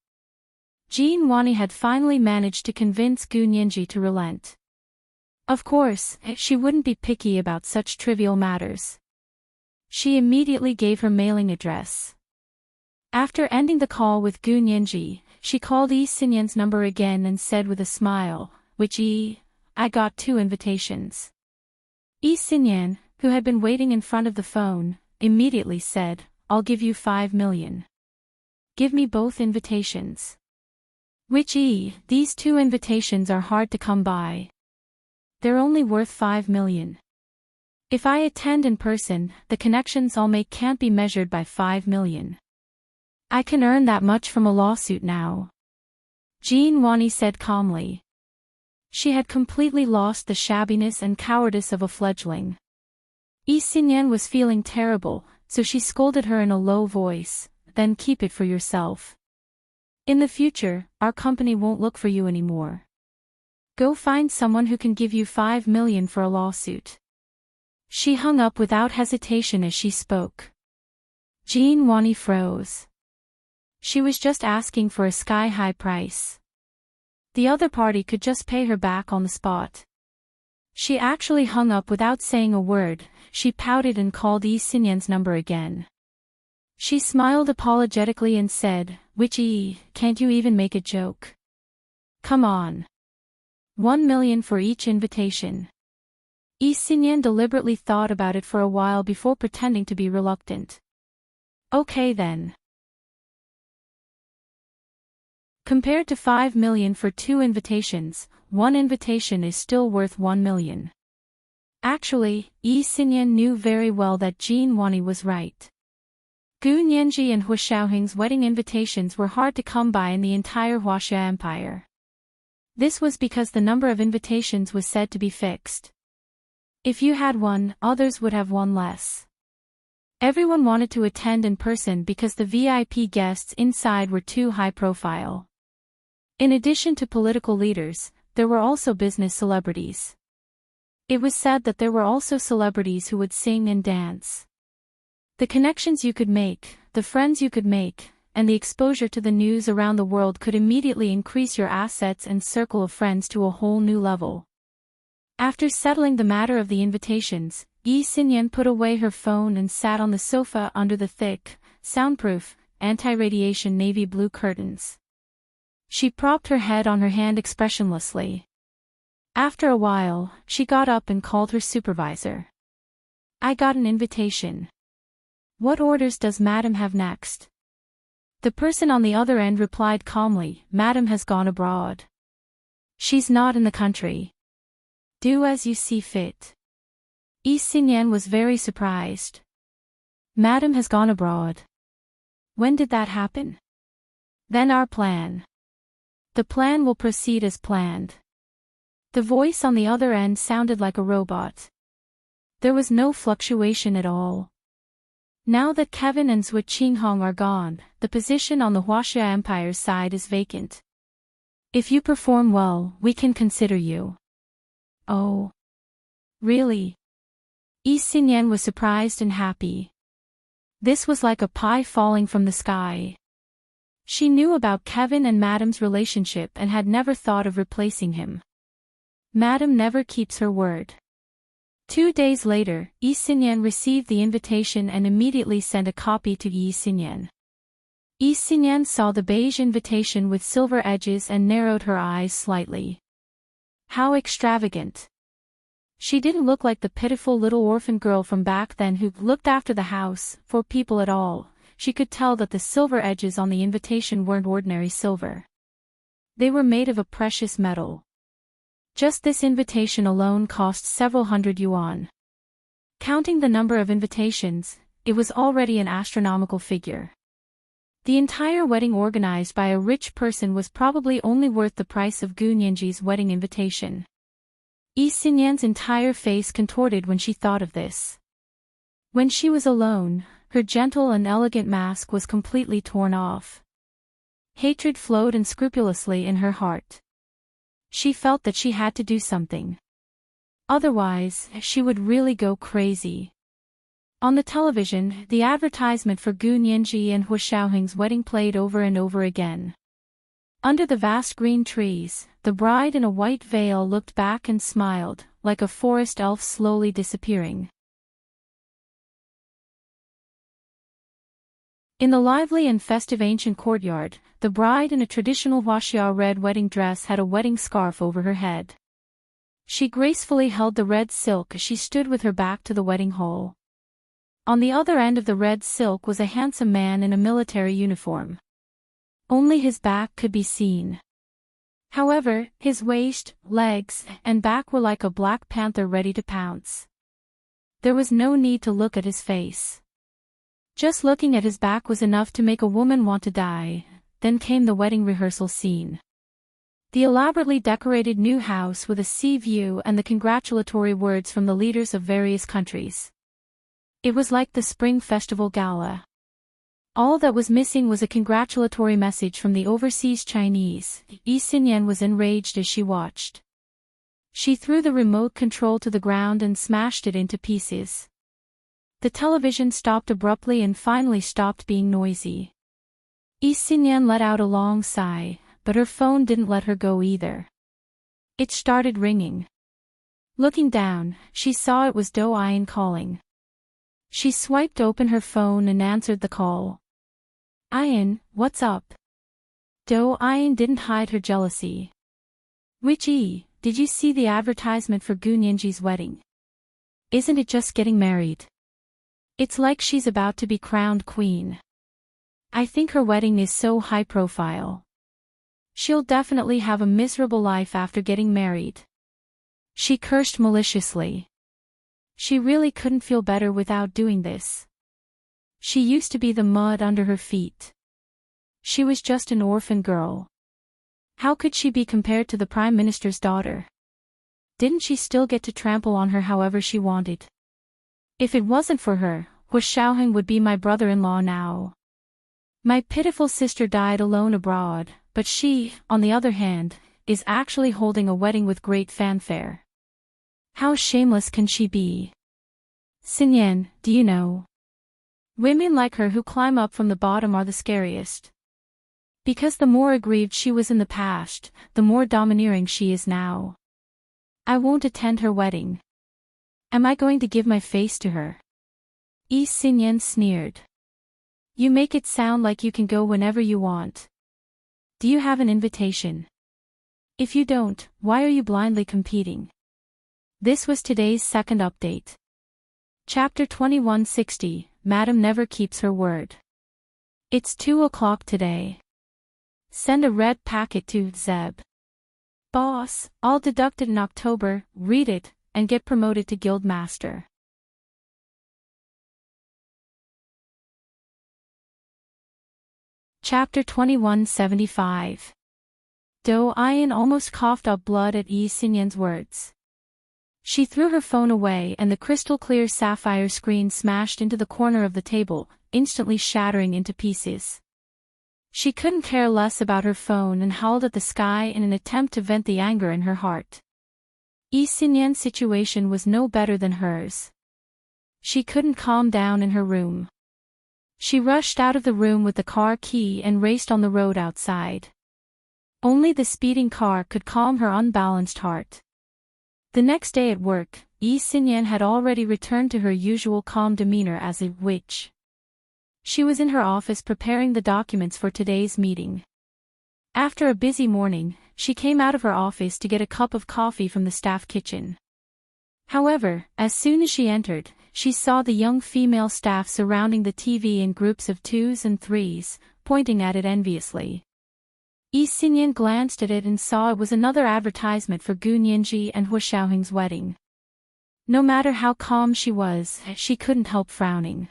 A: Jean Wani had finally managed to convince Gu Nianji to relent. Of course, she wouldn't be picky about such trivial matters. She immediately gave her mailing address. After ending the call with Gu Nianji, she called Yi Xinyan's number again and said with a smile, I got 2 invitations. Yi Xinyan, who had been waiting in front of the phone, immediately said, I'll give you 5 million. Give me both invitations. These 2 invitations are hard to come by. They're only worth 5 million. If I attend in person, the connections I'll make can't be measured by 5 million. I can earn that much from a lawsuit now. Jean Wani said calmly. She had completely lost the shabbiness and cowardice of a fledgling. Yi Xinyan was feeling terrible, so she scolded her in a low voice, then keep it for yourself. In the future, our company won't look for you anymore. Go find someone who can give you 5 million for a lawsuit. She hung up without hesitation as she spoke. Jean Wani froze. She was just asking for a sky-high price. The other party could just pay her back on the spot. She actually hung up without saying a word. She pouted and called Yi Xinyan's number again. She smiled apologetically and said, can't you even make a joke? Come on. 1 million for each invitation. Yi Xinyan deliberately thought about it for a while before pretending to be reluctant. Okay then. Compared to 5 million for 2 invitations, 1 invitation is still worth 1 million. Actually, Yi Xinyan knew very well that Jean Wani was right. Gu Nianji and Hu Xiaoheng's wedding invitations were hard to come by in the entire Huaxia Empire. This was because the number of invitations was said to be fixed. If you had one, others would have one less. Everyone wanted to attend in person because the VIP guests inside were too high profile. In addition to political leaders, there were also business celebrities. It was said that there were also celebrities who would sing and dance. The connections you could make, the friends you could make, and the exposure to the news around the world could immediately increase your assets and circle of friends to a whole new level. After settling the matter of the invitations, Yi Xinyan put away her phone and sat on the sofa under the thick, soundproof, anti-radiation navy blue curtains. She propped her head on her hand expressionlessly. After a while, she got up and called her supervisor. I got an invitation. What orders does Madam have next? The person on the other end replied calmly, Madam has gone abroad. She's not in the country. Do as you see fit. Yi Xinyan was very surprised. Madam has gone abroad. When did that happen? Then our plan. The plan will proceed as planned. The voice on the other end sounded like a robot. There was no fluctuation at all. Now that Kevin and Zhu Qinghong are gone, the position on the Huaxia Empire's side is vacant. If you perform well, we can consider you. Oh. Really? Yi Xinyan was surprised and happy. This was like a pie falling from the sky. She knew about Kevin and Madam's relationship and had never thought of replacing him. Madam never keeps her word. 2 days later, Yi Xinyan received the invitation and immediately sent a copy to Yi Xinyan. Yi Xinyan saw the beige invitation with silver edges and narrowed her eyes slightly. How extravagant. She didn't look like the pitiful little orphan girl from back then who looked after the house for people at all. She could tell that the silver edges on the invitation weren't ordinary silver. They were made of a precious metal. Just this invitation alone cost several hundred yuan. Counting the number of invitations, it was already an astronomical figure. The entire wedding organized by a rich person was probably only worth the price of Gu Nianji's wedding invitation. Yi Xinyan's entire face contorted when she thought of this. When she was alone, her gentle and elegant mask was completely torn off. Hatred flowed unscrupulously in her heart. She felt that she had to do something. Otherwise, she would really go crazy. On the television, the advertisement for Gu Nianji and Hu Xiaoheng's wedding played over and over again. Under the vast green trees, the bride in a white veil looked back and smiled, like a forest elf slowly disappearing. In the lively and festive ancient courtyard, the bride in a traditional huaxia red wedding dress had a wedding scarf over her head. She gracefully held the red silk as she stood with her back to the wedding hall. On the other end of the red silk was a handsome man in a military uniform. Only his back could be seen. However, his waist, legs, and back were like a black panther ready to pounce. There was no need to look at his face. Just looking at his back was enough to make a woman want to die. Then came the wedding rehearsal scene. The elaborately decorated new house with a sea view and the congratulatory words from the leaders of various countries. It was like the Spring Festival Gala. All that was missing was a congratulatory message from the overseas Chinese. Yi Xinyan was enraged as she watched. She threw the remote control to the ground and smashed it into pieces. The television stopped abruptly and finally stopped being noisy. Yi Xinyan let out a long sigh, but her phone didn't let her go either. It started ringing. Looking down, she saw it was Do Ayan calling. She swiped open her phone and answered the call. Ayan, what's up? Do Ayan didn't hide her jealousy. Witchy, did you see the advertisement for Gu Nianji's wedding? Isn't it just getting married? It's like she's about to be crowned queen. I think her wedding is so high profile. She'll definitely have a miserable life after getting married. She cursed maliciously. She really couldn't feel better without doing this. She used to be the mud under her feet. She was just an orphan girl. How could she be compared to the Prime Minister's daughter? Didn't she still get to trample on her however she wanted? If it wasn't for her, Hu Xiaoheng would be my brother-in-law now. My pitiful sister died alone abroad, but she, on the other hand, is actually holding a wedding with great fanfare. How shameless can she be? Xinyan, do you know? Women like her who climb up from the bottom are the scariest. Because the more aggrieved she was in the past, the more domineering she is now. I won't attend her wedding. Am I going to give my face to her? Yi Xinyan sneered. You make it sound like you can go whenever you want. Do you have an invitation? If you don't, why are you blindly competing? This was today's second update. Chapter 2160, Madam never keeps her word. It's 2 o'clock today. Send a red packet to Zeb. Boss, I'll deduct it in October, read it, and get promoted to guild master. Chapter 2175. Do Ayan almost coughed up blood at Yi Xinyan's words. She threw her phone away and the crystal-clear sapphire screen smashed into the corner of the table, instantly shattering into pieces. She couldn't care less about her phone and howled at the sky in an attempt to vent the anger in her heart. Yi Xinyan's situation was no better than hers. She couldn't calm down in her room. She rushed out of the room with the car key and raced on the road outside. Only the speeding car could calm her unbalanced heart. The next day at work, Yi Xinyan had already returned to her usual calm demeanor as a witch. She was in her office preparing the documents for today's meeting. After a busy morning, she came out of her office to get a cup of coffee from the staff kitchen. However, as soon as she entered, she saw the young female staff surrounding the TV in groups of 2s and 3s, pointing at it enviously. Yi Xinyan glanced at it and saw it was another advertisement for Gu Nianji and Hu Xiaoheng's wedding. No matter how calm she was, she couldn't help frowning.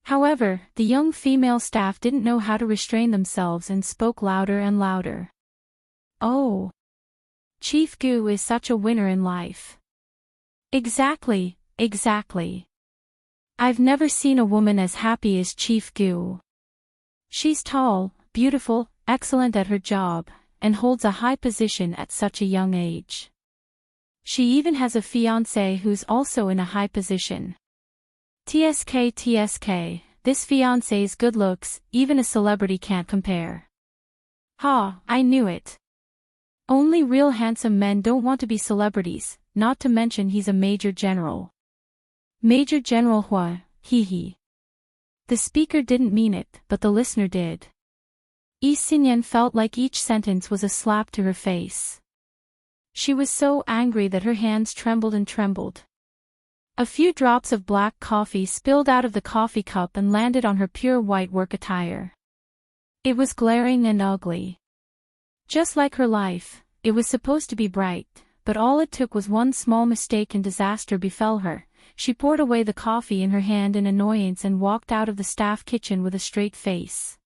A: However, the young female staff didn't know how to restrain themselves and spoke louder and louder. Oh! Chief Gu is such a winner in life. Exactly, exactly. I've never seen a woman as happy as Chief Gu. She's tall, beautiful, excellent at her job, and holds a high position at such a young age. She even has a fiancé who's also in a high position. TSK, this fiancé's good looks, even a celebrity can't compare. Ha, I knew it. Only real handsome men don't want to be celebrities, not to mention he's a major general. Major General Hua, hee hee. The speaker didn't mean it, but the listener did. Yi Xinyan felt like each sentence was a slap to her face. She was so angry that her hands trembled and trembled. A few drops of black coffee spilled out of the coffee cup and landed on her pure white work attire. It was glaring and ugly. Just like her life, it was supposed to be bright, but all it took was one small mistake and disaster befell her. She poured away the coffee in her hand in annoyance and walked out of the staff kitchen with a straight face.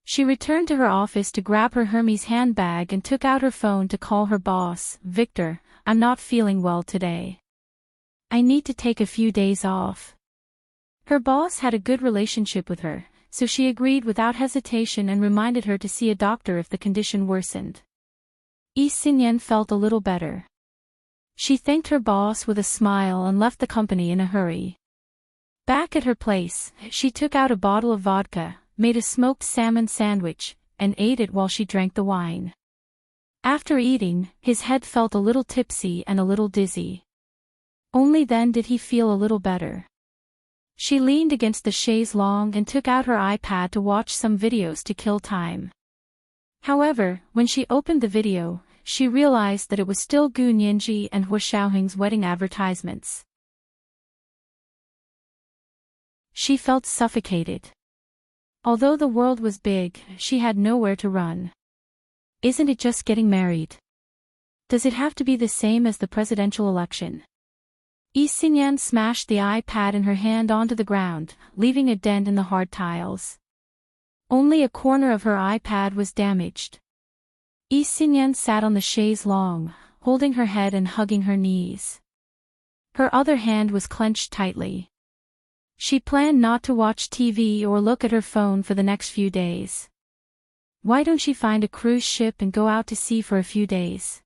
A: She returned to her office to grab her Hermes handbag and took out her phone to call her boss. Victor, I'm not feeling well today. I need to take a few days off. Her boss had a good relationship with her, so she agreed without hesitation and reminded her to see a doctor if the condition worsened. Yi Xinyan felt a little better. She thanked her boss with a smile and left the company in a hurry. Back at her place, she took out a bottle of vodka, made a smoked salmon sandwich, and ate it while she drank the wine. After eating, his head felt a little tipsy and a little dizzy. Only then did he feel a little better. She leaned against the chaise longue and took out her iPad to watch some videos to kill time. However, when she opened the video, she realized that it was still Gu Nianji and Hua Xiaoheng's wedding advertisements. She felt suffocated. Although the world was big, she had nowhere to run. Isn't it just getting married? Does it have to be the same as the presidential election? Yi Xinyan smashed the iPad in her hand onto the ground, leaving a dent in the hard tiles. Only a corner of her iPad was damaged. Yi Xinyan sat on the chaise longue, holding her head and hugging her knees. Her other hand was clenched tightly. She planned not to watch TV or look at her phone for the next few days. Why don't she find a cruise ship and go out to sea for a few days?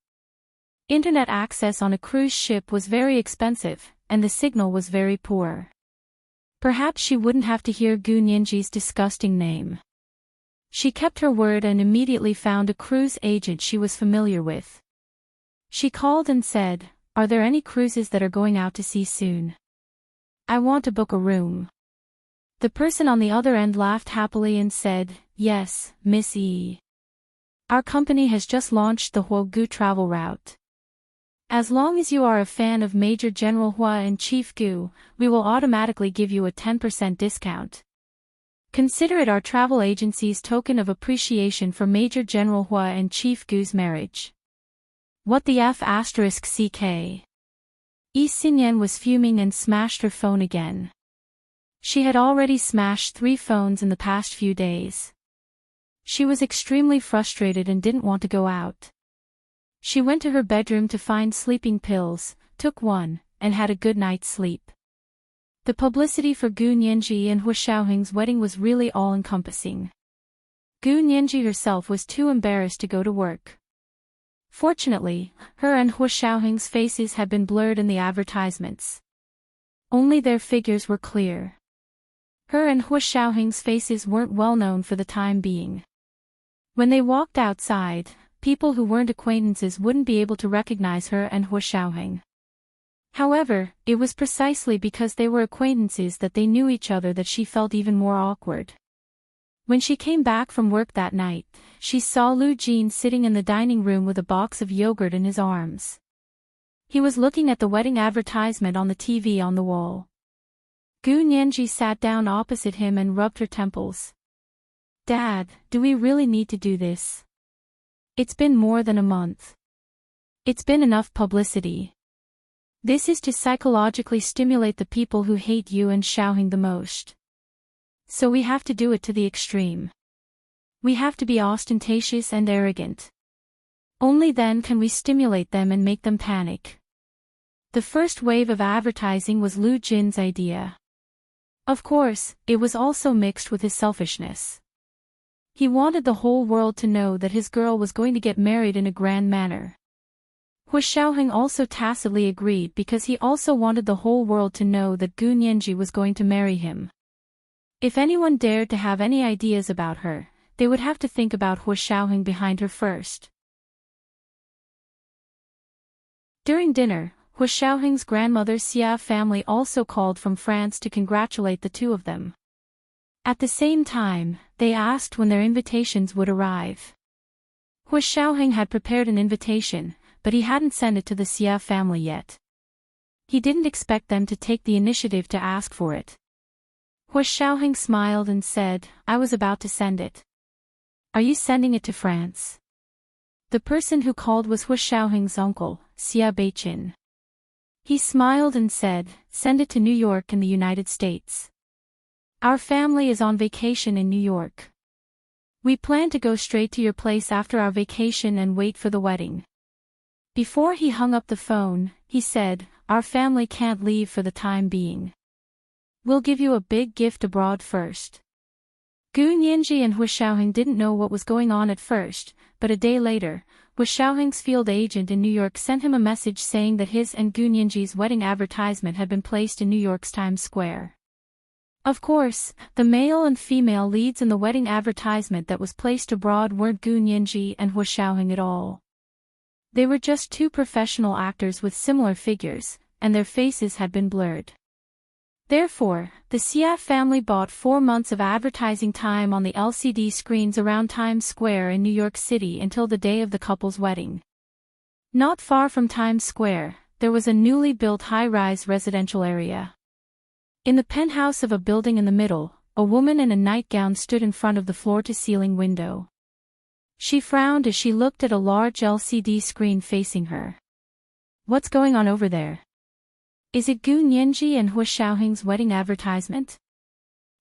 A: Internet access on a cruise ship was very expensive, and the signal was very poor. Perhaps she wouldn't have to hear Gu Nianji's disgusting name. She kept her word and immediately found a cruise agent she was familiar with. She called and said, "Are there any cruises that are going out to sea soon? I want to book a room." The person on the other end laughed happily and said, "Yes, Miss E. Our company has just launched the Huogu travel route. As long as you are a fan of Major General Hua and Chief Gu, we will automatically give you a 10% discount. Consider it our travel agency's token of appreciation for Major General Hua and Chief Gu's marriage." What the F***ck? Yi Xinyan was fuming and smashed her phone again. She had already smashed 3 phones in the past few days. She was extremely frustrated and didn't want to go out. She went to her bedroom to find sleeping pills, took one, and had a good night's sleep. The publicity for Gu Nianji and Hua Xiaoheng's wedding was really all-encompassing. Gu Nianji herself was too embarrassed to go to work. Fortunately, her and Hua Xiaoheng's faces had been blurred in the advertisements. Only their figures were clear. Her and Hua Xiaoheng's faces weren't well known for the time being. When they walked outside, people who weren't acquaintances wouldn't be able to recognize her and Hua Xiaoheng. However, it was precisely because they were acquaintances that they knew each other that she felt even more awkward. When she came back from work that night, she saw Lu Jin sitting in the dining room with a box of yogurt in his arms. He was looking at the wedding advertisement on the TV on the wall. Gu Nianji sat down opposite him and rubbed her temples. "Dad, do we really need to do this? It's been more than a month. It's been enough publicity. This is to psychologically stimulate the people who hate you and Xiaoheng the most. So we have to do it to the extreme. We have to be ostentatious and arrogant. Only then can we stimulate them and make them panic." The first wave of advertising was Lu Jin's idea. Of course, it was also mixed with his selfishness. He wanted the whole world to know that his girl was going to get married in a grand manner. Hu Xiaoheng also tacitly agreed because he also wanted the whole world to know that Gu Nianji was going to marry him. If anyone dared to have any ideas about her, they would have to think about Hu Xiaoheng behind her first. During dinner, Hu Xiaoheng's grandmother Xia family also called from France to congratulate the two of them. At the same time, they asked when their invitations would arrive. Hu Xiaoheng had prepared an invitation, but he hadn't sent it to the Xia family yet. He didn't expect them to take the initiative to ask for it. Hu Xiaoheng smiled and said, "I was about to send it." "Are you sending it to France?" The person who called was Hu Xiaoheng's uncle, Xia Beiqin. He smiled and said, "Send it to New York in the United States. Our family is on vacation in New York. We plan to go straight to your place after our vacation and wait for the wedding." Before he hung up the phone, he said, "Our family can't leave for the time being. We'll give you a big gift abroad first." Gu Nianji and Hu Xiaoheng didn't know what was going on at first, but a day later, Hu Xiaoheng's field agent in New York sent him a message saying that his and Gu Nianji's wedding advertisement had been placed in New York's Times Square. Of course, the male and female leads in the wedding advertisement that was placed abroad weren't Gu Nianji and Hu Xiaoheng at all. They were just two professional actors with similar figures, and their faces had been blurred. Therefore, the Xia family bought 4 months of advertising time on the LCD screens around Times Square in New York City until the day of the couple's wedding. Not far from Times Square, there was a newly built high-rise residential area. In the penthouse of a building in the middle, a woman in a nightgown stood in front of the floor-to-ceiling window. She frowned as she looked at a large LCD screen facing her. "What's going on over there? Is it Gu Nianji and Hu Xiaoheng's wedding advertisement?"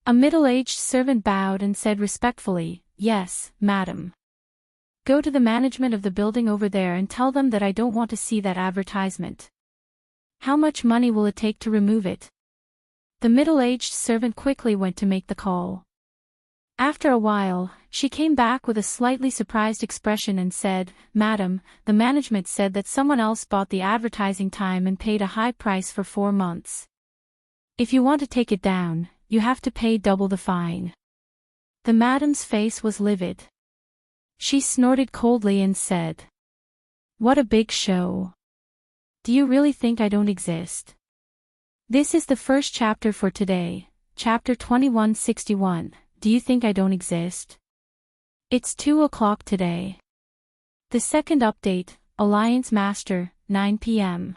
A: A middle-aged servant bowed and said respectfully, "Yes, madam. Go to the management of the building over there and tell them that I don't want to see that advertisement." "How much money will it take to remove it?" The middle-aged servant quickly went to make the call. After a while, she came back with a slightly surprised expression and said, "Madam, the management said that someone else bought the advertising time and paid a high price for 4 months. If you want to take it down, you have to pay double the fine." The madam's face was livid. She snorted coldly and said, "What a big show. Do you really think I don't exist?" This is the first chapter for today, chapter 2161. Do you think I don't exist? It's 2 o'clock today. The second update, Alliance Master, 9 p.m.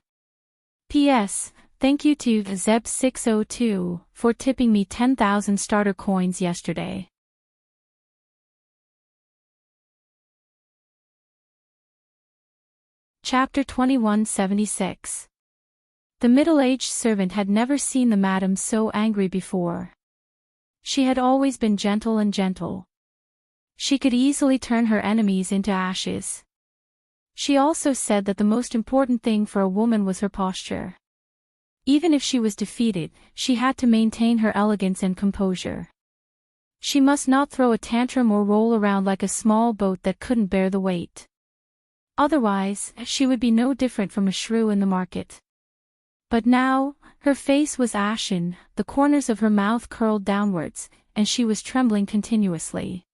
A: P.S. Thank you to Zeb602 for tipping me 10,000 starter coins yesterday. Chapter 2176. The middle-aged servant had never seen the madam so angry before. She had always been gentle and gentle. She could easily turn her enemies into ashes. She also said that the most important thing for a woman was her posture. Even if she was defeated, she had to maintain her elegance and composure. She must not throw a tantrum or roll around like a small boat that couldn't bear the weight. Otherwise, she would be no different from a shrew in the market. But now, her face was ashen, the corners of her mouth curled downwards, and she was trembling continuously.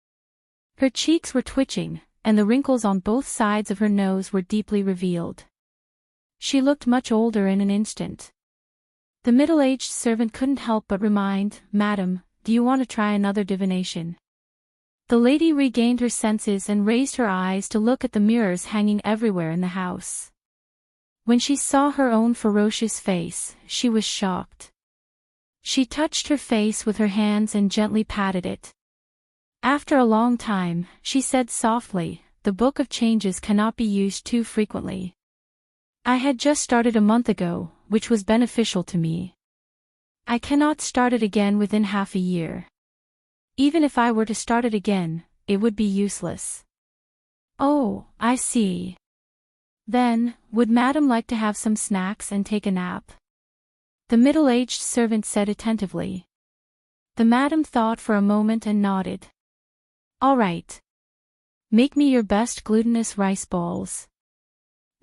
A: Her cheeks were twitching, and the wrinkles on both sides of her nose were deeply revealed. She looked much older in an instant. The middle-aged servant couldn't help but remind, "Madam, do you want to try another divination?" The lady regained her senses and raised her eyes to look at the mirrors hanging everywhere in the house. When she saw her own ferocious face, she was shocked. She touched her face with her hands and gently patted it. After a long time, she said softly, "The Book of Changes cannot be used too frequently. I had just started a month ago, which was beneficial to me. I cannot start it again within half a year. Even if I were to start it again, it would be useless." "Oh, I see. Then, would Madam like to have some snacks and take a nap?" The middle-aged servant said attentively. The madam thought for a moment and nodded. "All right. Make me your best glutinous rice balls."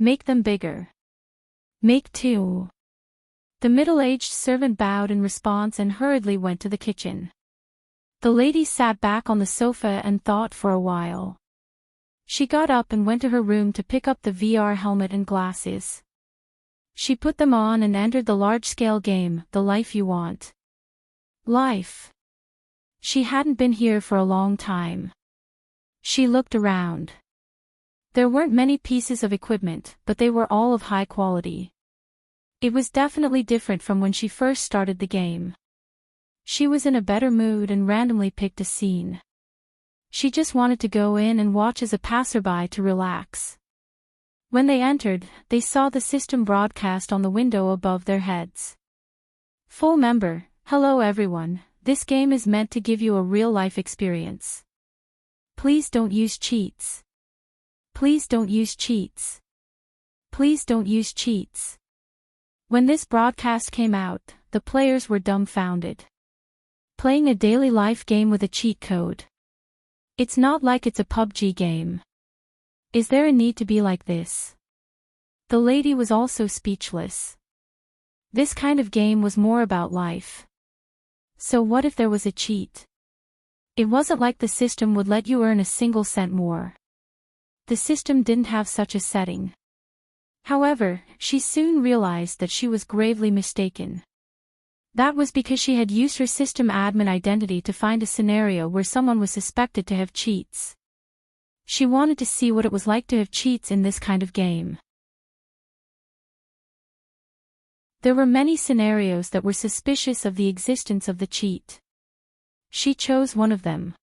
A: Make them bigger. Make 2. The middle-aged servant bowed in response and hurriedly went to the kitchen. The lady sat back on the sofa and thought for a while. She got up and went to her room to pick up the VR helmet and glasses. She put them on and entered the large-scale game, The Life You Want. Life. She hadn't been here for a long time. She looked around. There weren't many pieces of equipment, but they were all of high quality. It was definitely different from when she first started the game. She was in a better mood and randomly picked a scene. She just wanted to go in and watch as a passerby to relax. When they entered, they saw the system broadcast on the window above their heads. Full member, hello everyone, this game is meant to give you a real-life experience. Please don't use cheats. Please don't use cheats. Please don't use cheats. When this broadcast came out, the players were dumbfounded. Playing a daily life game with a cheat code. It's not like it's a PUBG game. Is there a need to be like this? The lady was also speechless. This kind of game was more about life. So what if there was a cheat? It wasn't like the system would let you earn a single cent more. The system didn't have such a setting. However, she soon realized that she was gravely mistaken. That was because she had used her system admin identity to find a scenario where someone was suspected to have cheats. She wanted to see what it was like to have cheats in this kind of game. There were many scenarios that were suspicious of the existence of the cheat. She chose one of them.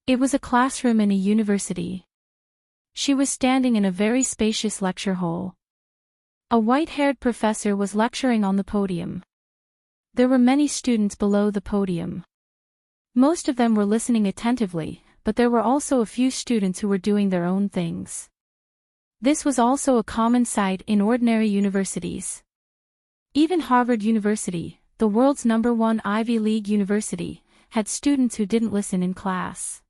A: It was a classroom in a university. She was standing in a very spacious lecture hall. A white-haired professor was lecturing on the podium. There were many students below the podium. Most of them were listening attentively, but there were also a few students who were doing their own things. This was also a common sight in ordinary universities. Even Harvard University, the world's #1 Ivy League university, had students who didn't listen in class.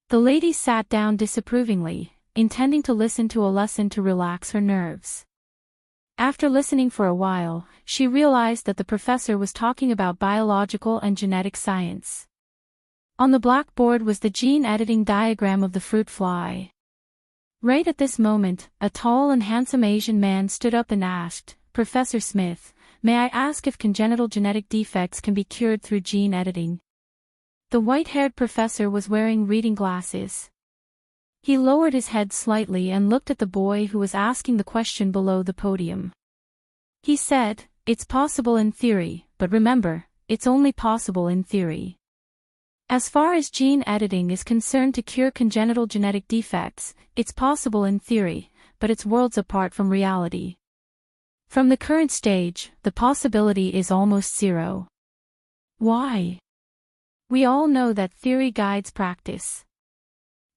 A: The lady sat down disapprovingly, intending to listen to a lesson to relax her nerves. After listening for a while, she realized that the professor was talking about biological and genetic science. On the blackboard was the gene editing diagram of the fruit fly. Right at this moment, a tall and handsome Asian man stood up and asked, "Professor Smith, may I ask if congenital genetic defects can be cured through gene editing?" The white-haired professor was wearing reading glasses. He lowered his head slightly and looked at the boy who was asking the question below the podium. He said, "It's possible in theory, but remember, it's only possible in theory. As far as gene editing is concerned to cure congenital genetic defects, it's possible in theory, but it's worlds apart from reality. From the current stage, the possibility is almost zero." Why? We all know that theory guides practice.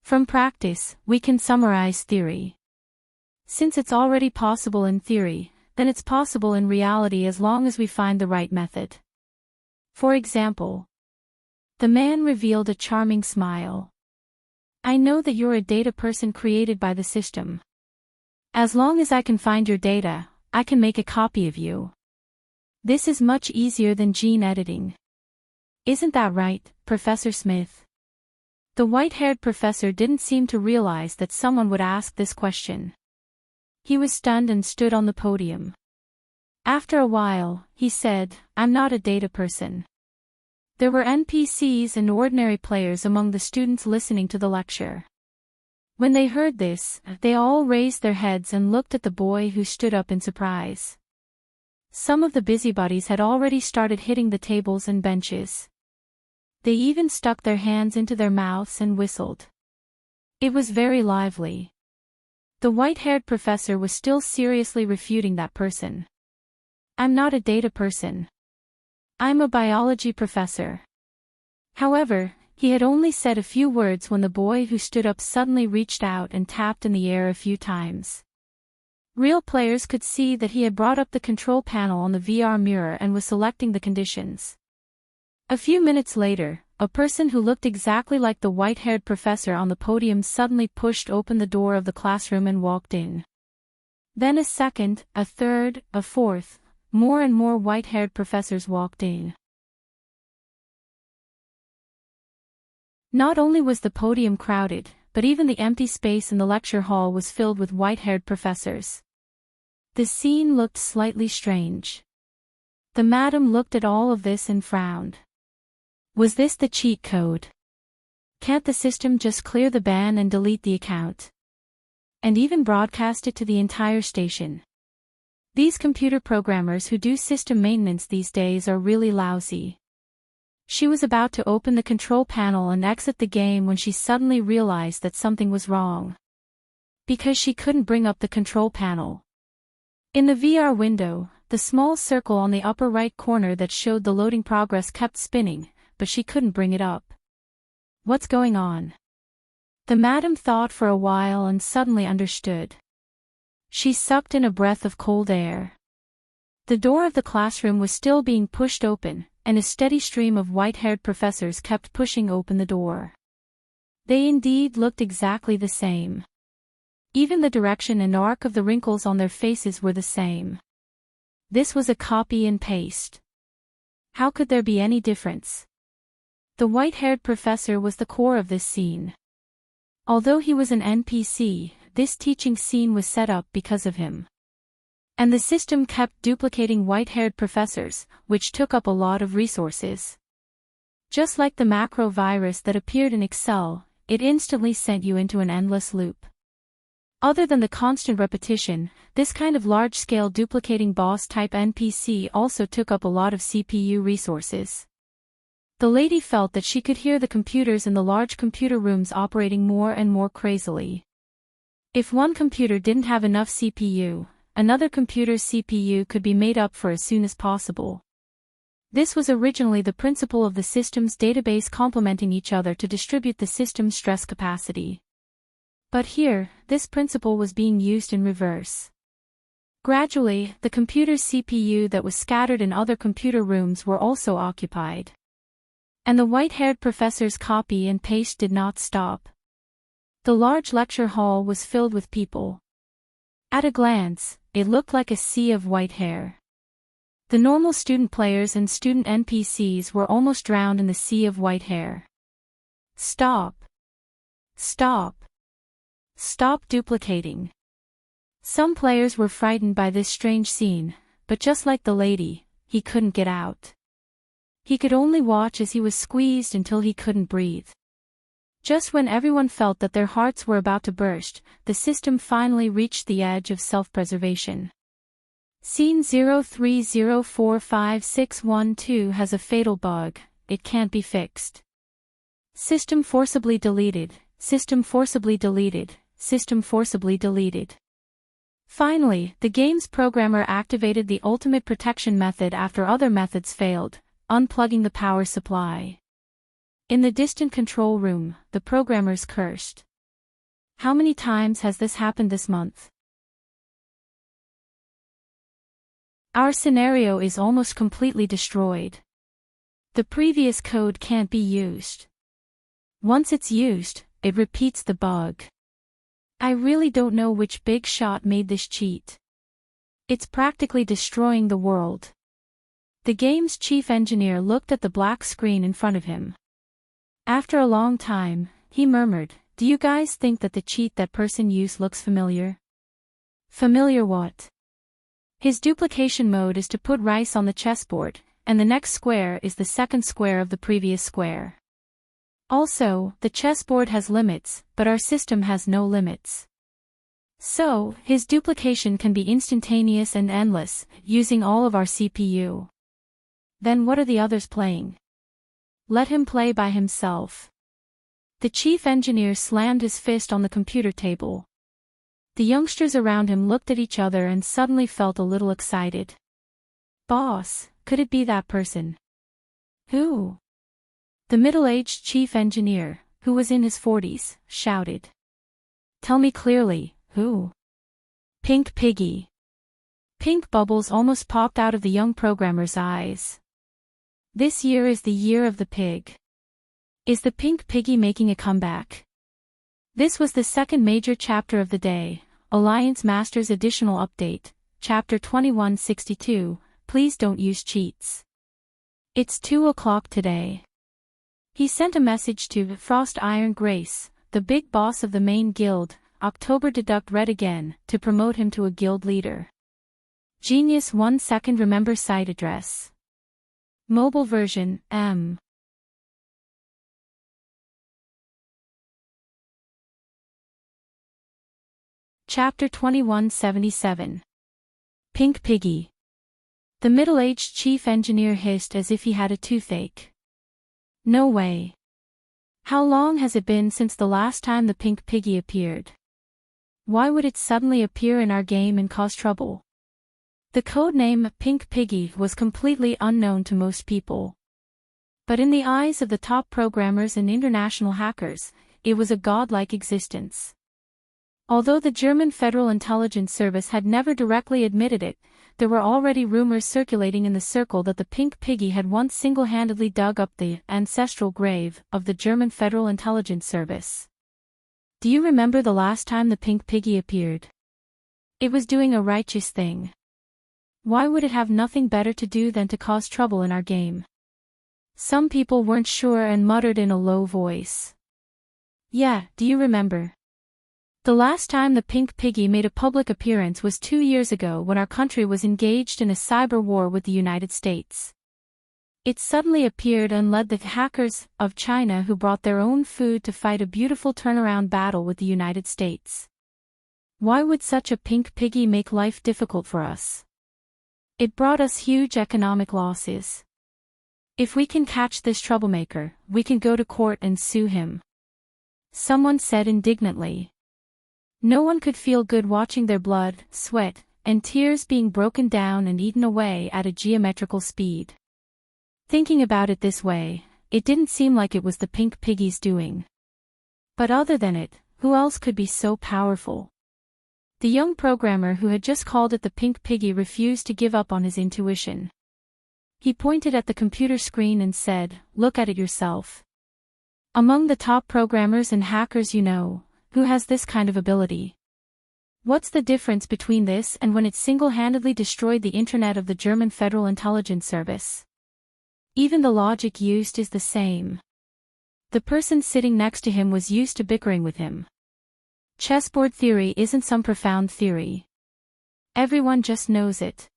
A: From practice, we can summarize theory. Since it's already possible in theory, then it's possible in reality as long as we find the right method. For example, the man revealed a charming smile. "I know that you're a data person created by the system. As long as I can find your data, I can make a copy of you. This is much easier than gene editing. Isn't that right, Professor Smith?" The white-haired professor didn't seem to realize that someone would ask this question. He was stunned and stood on the podium. After a while, he said, "I'm not a data person." There were NPCs and ordinary players among the students listening to the lecture. When they heard this, they all raised their heads and looked at the boy who stood up in surprise. Some of the busybodies had already started hitting the tables and benches. They even stuck their hands into their mouths and whistled. It was very lively. The white-haired professor was still seriously refuting that person. "I'm not a data person. I'm a biology professor." However, he had only said a few words when the boy who stood up suddenly reached out and tapped in the air a few times. Real players could see that he had brought up the control panel on the VR mirror and was selecting the conditions. A few minutes later, a person who looked exactly like the white-haired professor on the podium suddenly pushed open the door of the classroom and walked in. Then a second, a third, a fourth, more and more white-haired professors walked in. Not only was the podium crowded, but even the empty space in the lecture hall was filled with white-haired professors. The scene looked slightly strange. The madam looked at all of this and frowned. Was this the cheat code? Can't the system just clear the ban and delete the account? And even broadcast it to the entire station? These computer programmers who do system maintenance these days are really lousy. She was about to open the control panel and exit the game when she suddenly realized that something was wrong. Because she couldn't bring up the control panel. In the VR window, the small circle on the upper right corner that showed the loading progress kept spinning, but she couldn't bring it up. What's going on? The madam thought for a while and suddenly understood. She sucked in a breath of cold air. The door of the classroom was still being pushed open, and a steady stream of white-haired professors kept pushing open the door. They indeed looked exactly the same. Even the direction and arc of the wrinkles on their faces were the same. This was a copy and paste. How could there be any difference? The white-haired professor was the core of this scene. Although he was an NPC, this teaching scene was set up because of him. And the system kept duplicating white-haired professors, which took up a lot of resources. Just like the macro virus that appeared in Excel, it instantly sent you into an endless loop. Other than the constant repetition, this kind of large-scale duplicating boss-type NPC also took up a lot of CPU resources. The lady felt that she could hear the computers in the large computer rooms operating more and more crazily. If one computer didn't have enough CPU, another computer's CPU could be made up for as soon as possible. This was originally the principle of the system's database complementing each other to distribute the system's stress capacity. But here, this principle was being used in reverse. Gradually, the computer's CPU that was scattered in other computer rooms were also occupied. And the white-haired professor's copy and paste did not stop. The large lecture hall was filled with people. At a glance, it looked like a sea of white hair. The normal student players and student NPCs were almost drowned in the sea of white hair. Stop. Stop. Stop duplicating. Some players were frightened by this strange scene, but just like the lady, he couldn't get out. He could only watch as he was squeezed until he couldn't breathe. Just when everyone felt that their hearts were about to burst, the system finally reached the edge of self-preservation. Scene 03045612 has a fatal bug, it can't be fixed. System forcibly deleted, system forcibly deleted, system forcibly deleted. Finally, the game's programmer activated the ultimate protection method after other methods failed, unplugging the power supply. In the distant control room, the programmers cursed. How many times has this happened this month? Our scenario is almost completely destroyed. The previous code can't be used. Once it's used, it repeats the bug. I really don't know which big shot made this cheat. It's practically destroying the world. The game's chief engineer looked at the black screen in front of him. After a long time, he murmured, "Do you guys think that the cheat that person used looks familiar?" Familiar what? His duplication mode is to put rice on the chessboard, and the next square is the second square of the previous square. Also, the chessboard has limits, but our system has no limits. So, his duplication can be instantaneous and endless, using all of our CPU. Then what are the others playing? Let him play by himself. The chief engineer slammed his fist on the computer table. The youngsters around him looked at each other and suddenly felt a little excited. Boss, could it be that person? Who? The middle-aged chief engineer, who was in his 40s, shouted. Tell me clearly, who? Pink Piggy. Pink bubbles almost popped out of the young programmer's eyes. This year is the year of the pig. Is the Pink Piggy making a comeback? This was the second major chapter of the day, Alliance Masters Additional Update, Chapter 2162, Please Don't Use Cheats. It's 2 o'clock today. He sent a message to Frost Iron Grace, the big boss of the main guild, October deduct red again, to promote him to a guild leader. Genius 1 second remember site address. Mobile version, M. Chapter 2177. Pink Piggy. The middle-aged chief engineer hissed as if he had a toothache. No way. How long has it been since the last time the Pink Piggy appeared? Why would it suddenly appear in our game and cause trouble? The codename Pink Piggy was completely unknown to most people. But in the eyes of the top programmers and international hackers, it was a godlike existence. Although the German Federal Intelligence Service had never directly admitted it, there were already rumors circulating in the circle that the Pink Piggy had once single-handedly dug up the ancestral grave of the German Federal Intelligence Service. Do you remember the last time the Pink Piggy appeared? It was doing a righteous thing. Why would it have nothing better to do than to cause trouble in our game? Some people weren't sure and muttered in a low voice. Yeah, do you remember? The last time the Pink Piggy made a public appearance was 2 years ago when our country was engaged in a cyber war with the United States. It suddenly appeared and led the hackers of China who brought their own food to fight a beautiful turnaround battle with the United States. Why would such a Pink Piggy make life difficult for us? It brought us huge economic losses. If we can catch this troublemaker, we can go to court and sue him. Someone said indignantly. No one could feel good watching their blood, sweat, and tears being broken down and eaten away at a geometrical speed. Thinking about it this way, it didn't seem like it was the Pink Piggy's doing. But other than it, who else could be so powerful? The young programmer who had just called it the Pink Piggy refused to give up on his intuition. He pointed at the computer screen and said, "Look at it yourself. Among the top programmers and hackers you know, who has this kind of ability? What's the difference between this and when it single-handedly destroyed the internet of the German Federal Intelligence Service? Even the logic used is the same." The person sitting next to him was used to bickering with him. Chessboard theory isn't some profound theory. Everyone just knows it.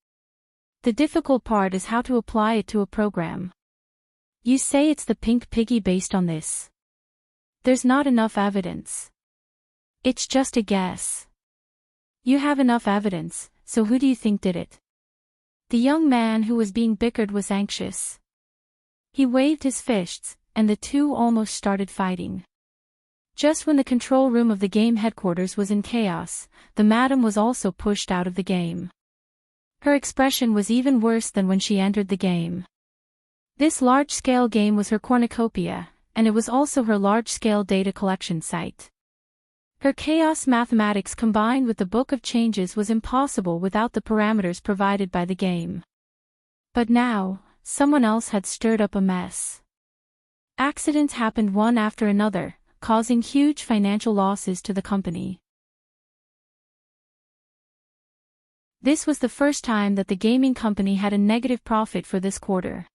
A: The difficult part is how to apply it to a program. You say it's the Pink Piggy based on this. There's not enough evidence. It's just a guess. You have enough evidence, so who do you think did it? The young man who was being bickered was anxious. He waved his fists, and the two almost started fighting. Just when the control room of the game headquarters was in chaos, the madam was also pushed out of the game. Her expression was even worse than when she entered the game. This large-scale game was her cornucopia, and it was also her large-scale data collection site. Her chaos mathematics combined with the book of changes was impossible without the parameters provided by the game. But now, someone else had stirred up a mess. Accidents happened one after another, causing huge financial losses to the company. This was the first time that the gaming company had a negative profit for this quarter.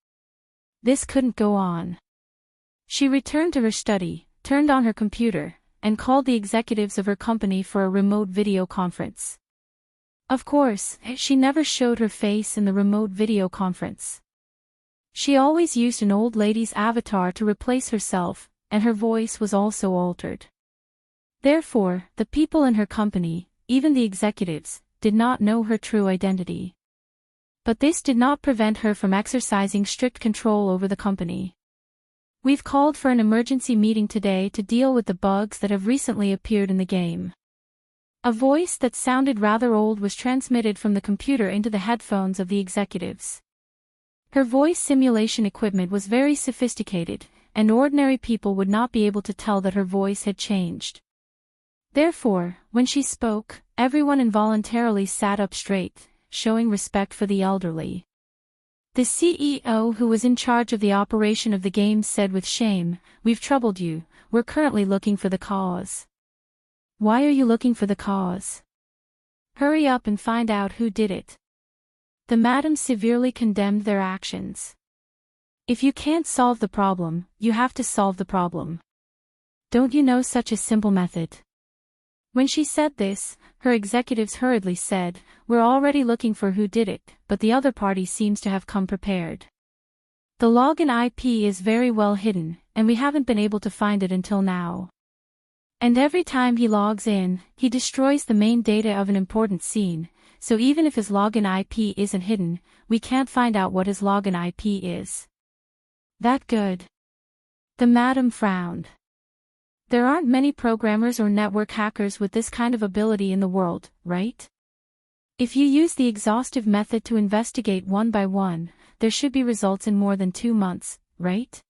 A: This couldn't go on. She returned to her study, turned on her computer, and called the executives of her company for a remote video conference. Of course, she never showed her face in the remote video conference. She always used an old lady's avatar to replace herself, and her voice was also altered. Therefore, the people in her company, even the executives, did not know her true identity. But this did not prevent her from exercising strict control over the company. We've called for an emergency meeting today to deal with the bugs that have recently appeared in the game. A voice that sounded rather old was transmitted from the computer into the headphones of the executives. Her voice simulation equipment was very sophisticated, and ordinary people would not be able to tell that her voice had changed. Therefore, when she spoke, everyone involuntarily sat up straight, showing respect for the elderly. The CEO who was in charge of the operation of the game said with shame, "We've troubled you, we're currently looking for the cause." "Why are you looking for the cause?" Hurry up and find out who did it. The madam severely condemned their actions. If you can't solve the problem, you have to solve the problem. Don't you know such a simple method? When she said this, her executives hurriedly said, "We're already looking for who did it, but the other party seems to have come prepared. The login IP is very well hidden, and we haven't been able to find it until now. And every time he logs in, he destroys the main data of an important scene, so even if his login IP isn't hidden, we can't find out what his login IP is." That good? The madam frowned. There aren't many programmers or network hackers with this kind of ability in the world, right? If you use the exhaustive method to investigate one by one, there should be results in more than 2 months, right?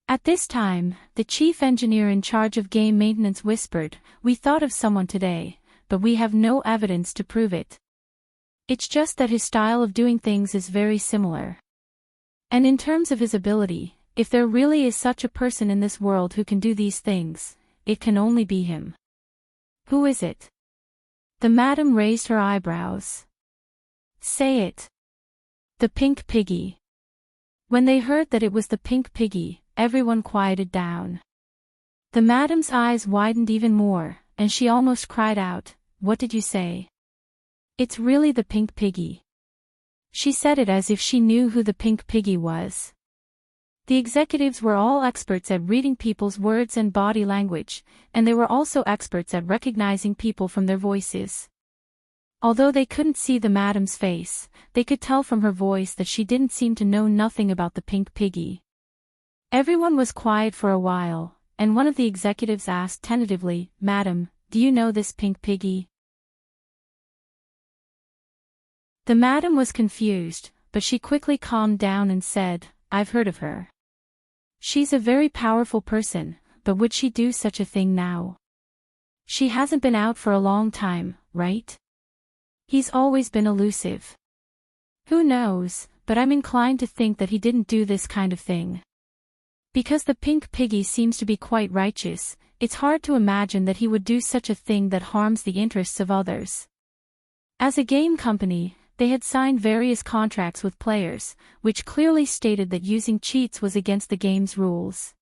A: At this time, the chief engineer in charge of game maintenance whispered, "We thought of someone today, but we have no evidence to prove it. It's just that his style of doing things is very similar. And in terms of his ability, if there really is such a person in this world who can do these things, it can only be him." "Who is it?" The madam raised her eyebrows. "Say it." "The pink piggy." When they heard that it was the pink piggy, everyone quieted down. The madam's eyes widened even more, and she almost cried out, "What did you say?" "It's really the pink piggy." She said it as if she knew who the pink piggy was. The executives were all experts at reading people's words and body language, and they were also experts at recognizing people from their voices. Although they couldn't see the madam's face, they could tell from her voice that she didn't seem to know nothing about the pink piggy. Everyone was quiet for a while, and one of the executives asked tentatively, "Madam, do you know this pink piggy?" The madam was confused, but she quickly calmed down and said, "I've heard of her. She's a very powerful person, but would she do such a thing now? She hasn't been out for a long time, right?" "He's always been elusive." "Who knows, but I'm inclined to think that he didn't do this kind of thing. Because the pink piggy seems to be quite righteous, it's hard to imagine that he would do such a thing that harms the interests of others." As a game company, they had signed various contracts with players, which clearly stated that using cheats was against the game's rules.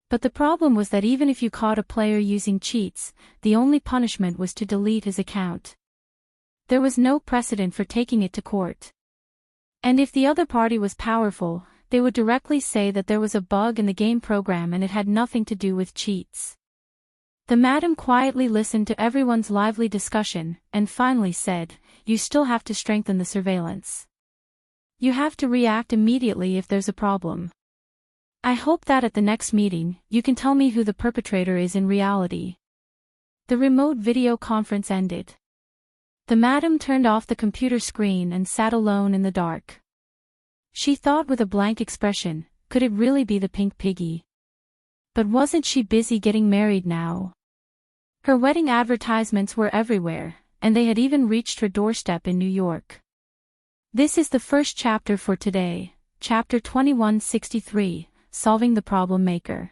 A: But the problem was that even if you caught a player using cheats, the only punishment was to delete his account. There was no precedent for taking it to court. And if the other party was powerful, they would directly say that there was a bug in the game program and it had nothing to do with cheats. The madam quietly listened to everyone's lively discussion, and finally said, "You still have to strengthen the surveillance. You have to react immediately if there's a problem. I hope that at the next meeting, you can tell me who the perpetrator is in reality." The remote video conference ended. The madam turned off the computer screen and sat alone in the dark. She thought with a blank expression, could it really be the pink piggy? But wasn't she busy getting married now? Her wedding advertisements were everywhere, and they had even reached her doorstep in New York. This is the first chapter for today, chapter 2163, Solving the Problem Maker.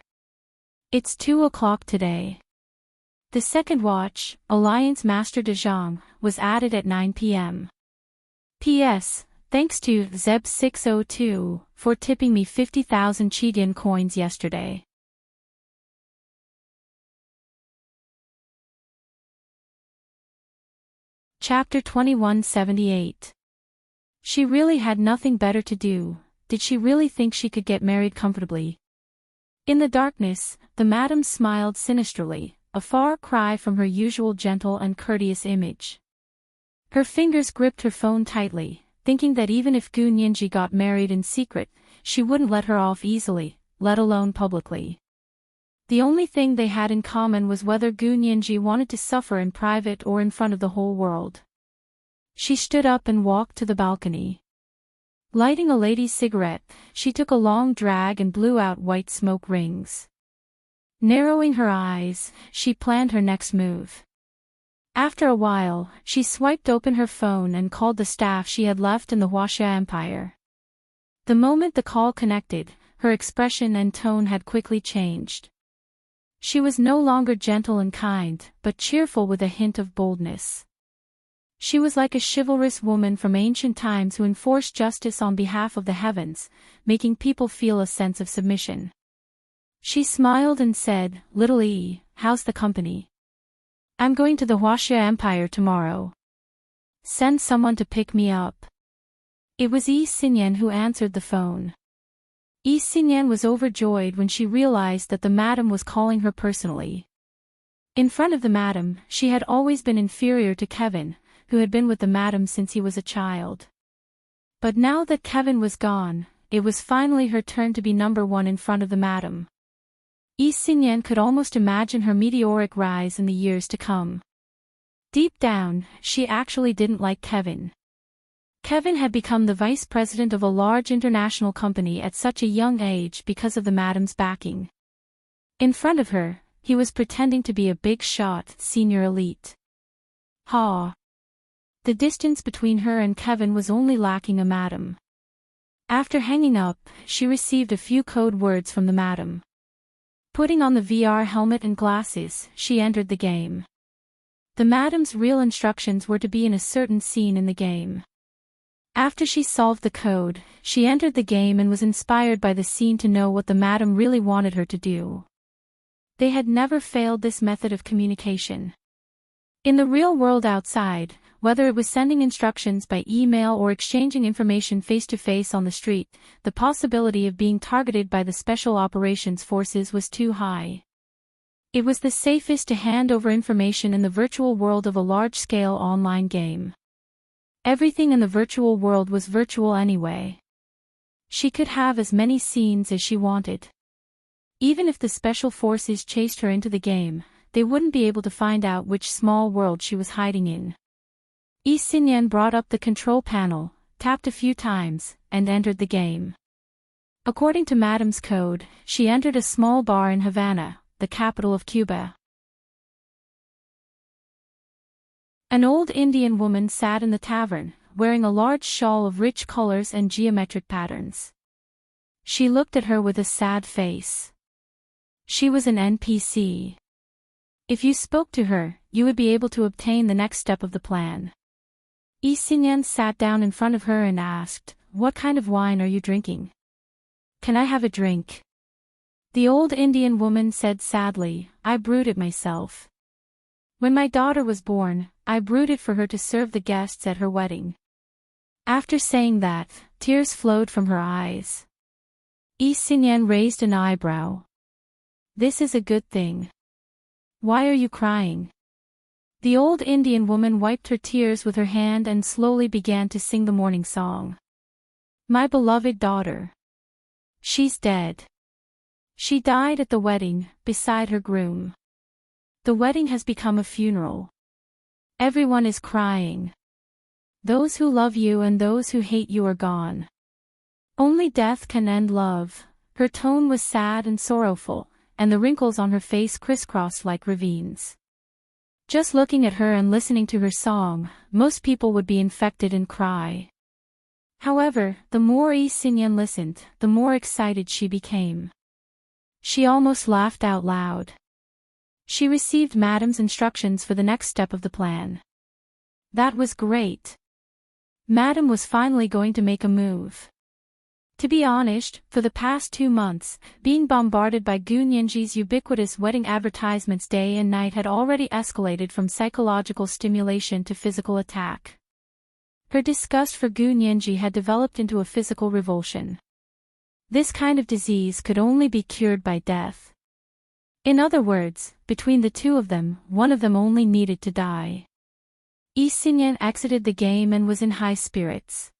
A: It's 2 o'clock today. The second watch, Alliance Master De Jong, was added at 9 p.m. P.S. Thanks to Zeb602 for tipping me 50,000 Chidian coins yesterday. Chapter 2178. She really had nothing better to do. Did she really think she could get married comfortably? In the darkness, the madam smiled sinisterly, a far cry from her usual gentle and courteous image. Her fingers gripped her phone tightly, thinking that even if Gu Nianji got married in secret, she wouldn't let her off easily, let alone publicly. The only thing they had in common was whether Gu Nianji wanted to suffer in private or in front of the whole world. She stood up and walked to the balcony. Lighting a lady's cigarette, she took a long drag and blew out white smoke rings. Narrowing her eyes, she planned her next move. After a while, she swiped open her phone and called the staff she had left in the Huaxia Empire. The moment the call connected, her expression and tone had quickly changed. She was no longer gentle and kind, but cheerful with a hint of boldness. She was like a chivalrous woman from ancient times who enforced justice on behalf of the heavens, making people feel a sense of submission. She smiled and said, "Little E, how's the company? I'm going to the Huaxia Empire tomorrow. Send someone to pick me up." It was Yi Xinyan who answered the phone. Yi Xinyan was overjoyed when she realized that the madam was calling her personally. In front of the madam, she had always been inferior to Kevin, who had been with the madam since he was a child. But now that Kevin was gone, it was finally her turn to be number one in front of the madam. Yi Xinyan could almost imagine her meteoric rise in the years to come. Deep down, she actually didn't like Kevin. Kevin had become the vice president of a large international company at such a young age because of the madam's backing. In front of her, he was pretending to be a big shot, senior elite. Ha! The distance between her and Kevin was only lacking a madam. After hanging up, she received a few code words from the madam. Putting on the VR helmet and glasses, she entered the game. The madam's real instructions were to be in a certain scene in the game. After she solved the code, she entered the game and was inspired by the scene to know what the madam really wanted her to do. They had never failed this method of communication. In the real world outside, whether it was sending instructions by email or exchanging information face-to-face on the street, the possibility of being targeted by the Special Operations Forces was too high. It was the safest to hand over information in the virtual world of a large-scale online game. Everything in the virtual world was virtual anyway. She could have as many scenes as she wanted. Even if the Special Forces chased her into the game, they wouldn't be able to find out which small world she was hiding in. Yi Xinyan brought up the control panel, tapped a few times, and entered the game. According to Madam's code, she entered a small bar in Havana, the capital of Cuba. An old Indian woman sat in the tavern, wearing a large shawl of rich colors and geometric patterns. She looked at her with a sad face. She was an NPC. If you spoke to her, you would be able to obtain the next step of the plan. Yi Xinyan sat down in front of her and asked, "What kind of wine are you drinking? Can I have a drink?" The old Indian woman said sadly, "I brewed it myself. When my daughter was born, I brewed it for her to serve the guests at her wedding." After saying that, tears flowed from her eyes. Yi Xinyan raised an eyebrow. "This is a good thing. Why are you crying?" The old Indian woman wiped her tears with her hand and slowly began to sing the morning song. "My beloved daughter. She's dead. She died at the wedding, beside her groom. The wedding has become a funeral. Everyone is crying. Those who love you and those who hate you are gone. Only death can end love." Her tone was sad and sorrowful, and the wrinkles on her face crisscrossed like ravines. Just looking at her and listening to her song, most people would be infected and cry. However, the more Yi Xinyan listened, the more excited she became. She almost laughed out loud. She received Madam's instructions for the next step of the plan. That was great. Madam was finally going to make a move. To be honest, for the past 2 months, being bombarded by Gu Nianji's ubiquitous wedding advertisements day and night had already escalated from psychological stimulation to physical attack. Her disgust for Gu Nianji had developed into a physical revulsion. This kind of disease could only be cured by death. In other words, between the two of them, one of them only needed to die. Yi Xinyan exited the game and was in high spirits.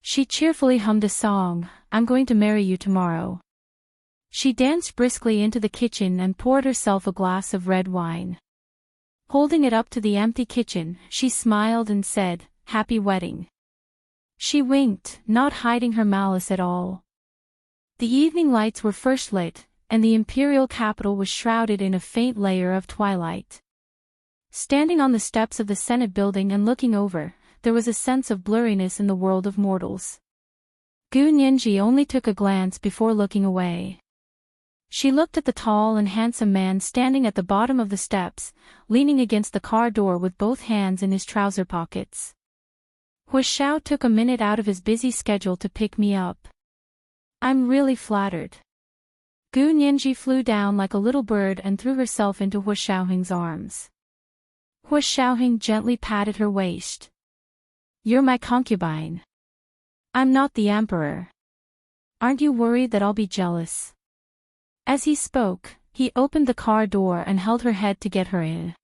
A: She cheerfully hummed a song, "I'm going to marry you tomorrow." She danced briskly into the kitchen and poured herself a glass of red wine. Holding it up to the empty kitchen, she smiled and said, "Happy wedding." She winked, not hiding her malice at all. The evening lights were first lit, and the imperial capital was shrouded in a faint layer of twilight. Standing on the steps of the Senate building and looking over, there was a sense of blurriness in the world of mortals. Gu Nianji only took a glance before looking away. She looked at the tall and handsome man standing at the bottom of the steps, leaning against the car door with both hands in his trouser pockets. Hu Xiao took a minute out of his busy schedule to pick me up. I'm really flattered. Gu Nianji flew down like a little bird and threw herself into Hu Xiaoheng's arms. Hu Xiaoheng gently patted her waist. You're my concubine. I'm not the emperor. Aren't you worried that I'll be jealous? As he spoke, he opened the car door and held her head to get her in.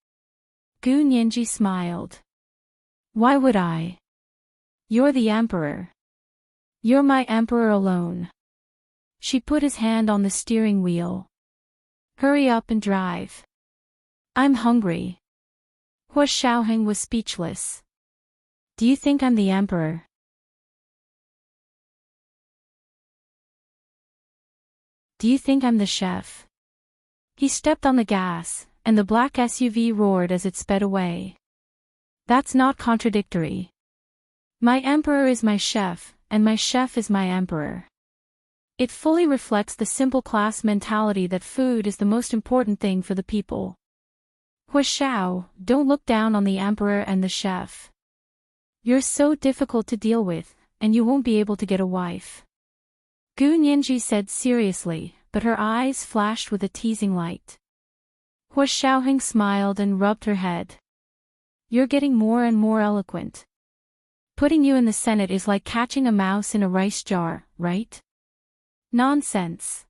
A: Gu Nianji smiled. Why would I? You're the emperor. You're my emperor alone. She put his hand on the steering wheel. Hurry up and drive. I'm hungry. Hu Xiaoheng was speechless. Do you think I'm the emperor? Do you think I'm the chef? He stepped on the gas, and the black SUV roared as it sped away. That's not contradictory. My emperor is my chef, and my chef is my emperor. It fully reflects the simple class mentality that food is the most important thing for the people. Hu Xiao, don't look down on the emperor and the chef. You're so difficult to deal with, and you won't be able to get a wife. Gu Nianji said seriously, but her eyes flashed with a teasing light. Hu Xiaoheng smiled and rubbed her head. You're getting more and more eloquent. Putting you in the Senate is like catching a mouse in a rice jar, right? Nonsense.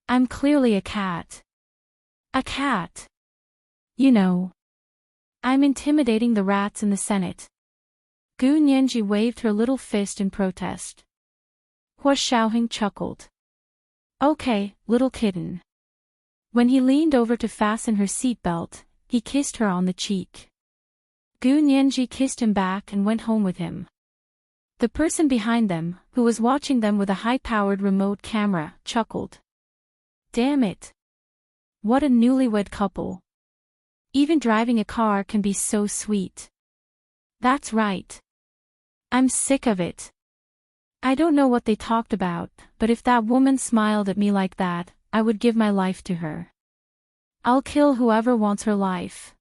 A: I'm clearly a cat. A cat. You know. I'm intimidating the rats in the Senate. Gu Nianji waved her little fist in protest. Hu Xiaoheng chuckled. Okay, little kitten. When he leaned over to fasten her seatbelt, he kissed her on the cheek. Gu Nianji kissed him back and went home with him. The person behind them, who was watching them with a high-powered remote camera, chuckled. Damn it. What a newlywed couple. Even driving a car can be so sweet. That's right. I'm sick of it. I don't know what they talked about, but if that woman smiled at me like that, I would give my life to her. I'll kill whoever wants her life.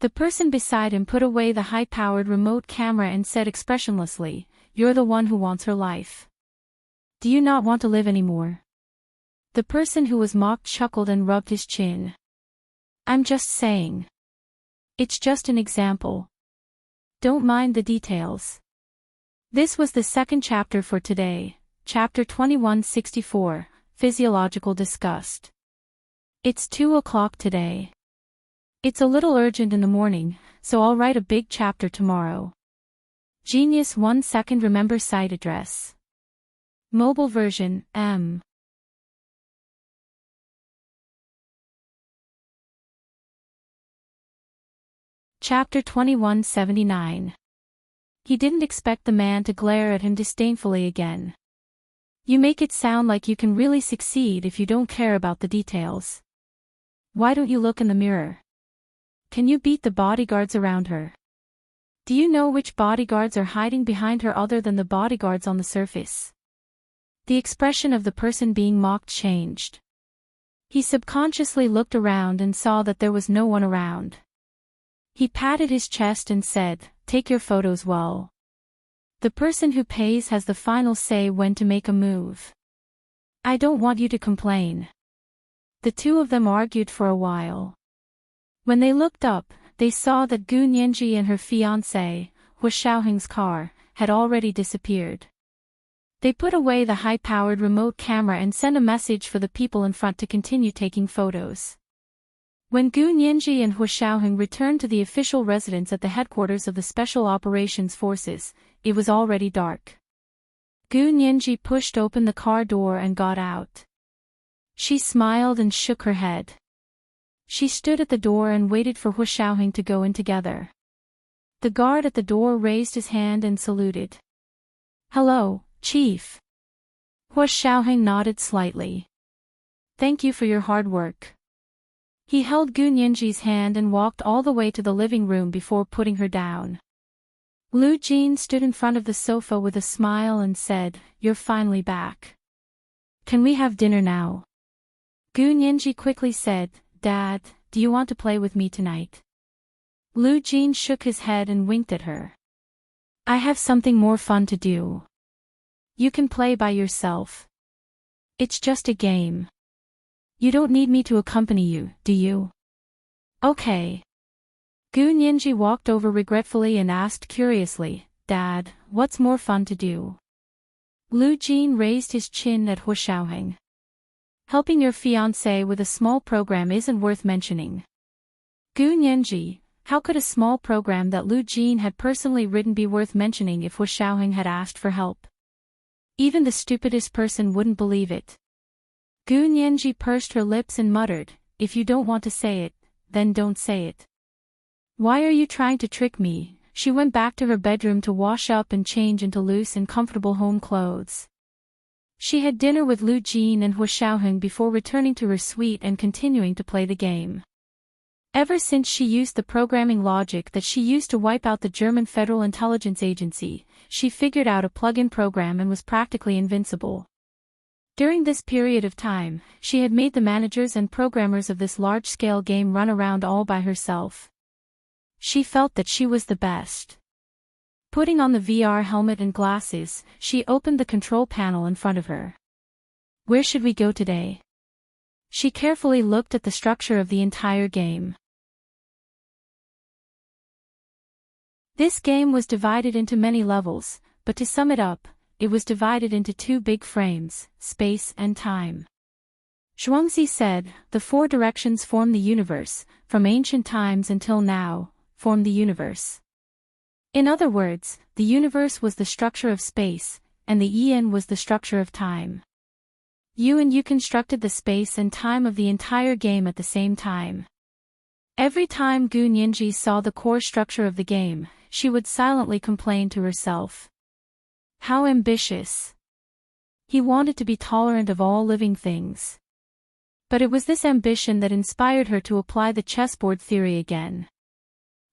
A: The person beside him put away the high-powered remote camera and said expressionlessly, You're the one who wants her life. Do you not want to live anymore? The person who was mocked chuckled and rubbed his chin. I'm just saying. It's just an example. Don't mind the details. This was the second chapter for today, chapter 2164, Physiological Disgust. It's 2 o'clock today. It's a little urgent in the morning, so I'll write a big chapter tomorrow. Genius 1 second remember site address. Mobile version, M. Chapter 2179. He didn't expect the man to glare at him disdainfully again. You make it sound like you can really succeed if you don't care about the details. Why don't you look in the mirror? Can you beat the bodyguards around her? Do you know which bodyguards are hiding behind her other than the bodyguards on the surface? The expression of the person being mocked changed. He subconsciously looked around and saw that there was no one around. He patted his chest and said, Take your photos well. The person who pays has the final say when to make a move. I don't want you to complain. The two of them argued for a while. When they looked up, they saw that Gu Nianji and her fiancé, Hu Xiaoheng's car, had already disappeared. They put away the high-powered remote camera and sent a message for the people in front to continue taking photos. When Gu Nianji and Hu Xiaoheng returned to the official residence at the headquarters of the Special Operations Forces, it was already dark. Gu Nianji pushed open the car door and got out. She smiled and shook her head. She stood at the door and waited for Hu Xiaoheng to go in together. The guard at the door raised his hand and saluted. Hello, Chief. Hu Xiaoheng nodded slightly. Thank you for your hard work. He held Gu Nianji's hand and walked all the way to the living room before putting her down. Lu Jin stood in front of the sofa with a smile and said, You're finally back. Can we have dinner now? Gu Nianji quickly said, "Dad, do you want to play with me tonight?" Lu Jin shook his head and winked at her. "I have something more fun to do. You can play by yourself. It's just a game. You don't need me to accompany you, do you?" "Okay." Gu Nianji walked over regretfully and asked curiously, "Dad, what's more fun to do?" Lu Jin raised his chin at Hu Xiaoheng. "Helping your fiancé with a small program isn't worth mentioning." Gu Nianji, how could a small program that Lu Jin had personally written be worth mentioning if Hu Xiaoheng had asked for help? Even the stupidest person wouldn't believe it. Gu Nianji pursed her lips and muttered, "If you don't want to say it, then don't say it." "Why are you trying to trick me?" She went back to her bedroom to wash up and change into loose and comfortable home clothes. She had dinner with Lu Jin and Hu Xiaoheng before returning to her suite and continuing to play the game. Ever since she used the programming logic that she used to wipe out the German Federal Intelligence Agency, she figured out a plug-in program and was practically invincible. During this period of time, she had made the managers and programmers of this large-scale game run around all by herself. She felt that she was the best. Putting on the VR helmet and glasses, she opened the control panel in front of her. "Where should we go today?" She carefully looked at the structure of the entire game. This game was divided into many levels, but to sum it up, it was divided into two big frames, space and time. Zhuangzi said, "The four directions form the universe, from ancient times until now, form the universe." In other words, the universe was the structure of space, and the Ian was the structure of time. You constructed the space and time of the entire game at the same time. Every time Gu Nianji saw the core structure of the game, she would silently complain to herself. How ambitious. He wanted to be tolerant of all living things. But it was this ambition that inspired her to apply the chessboard theory again.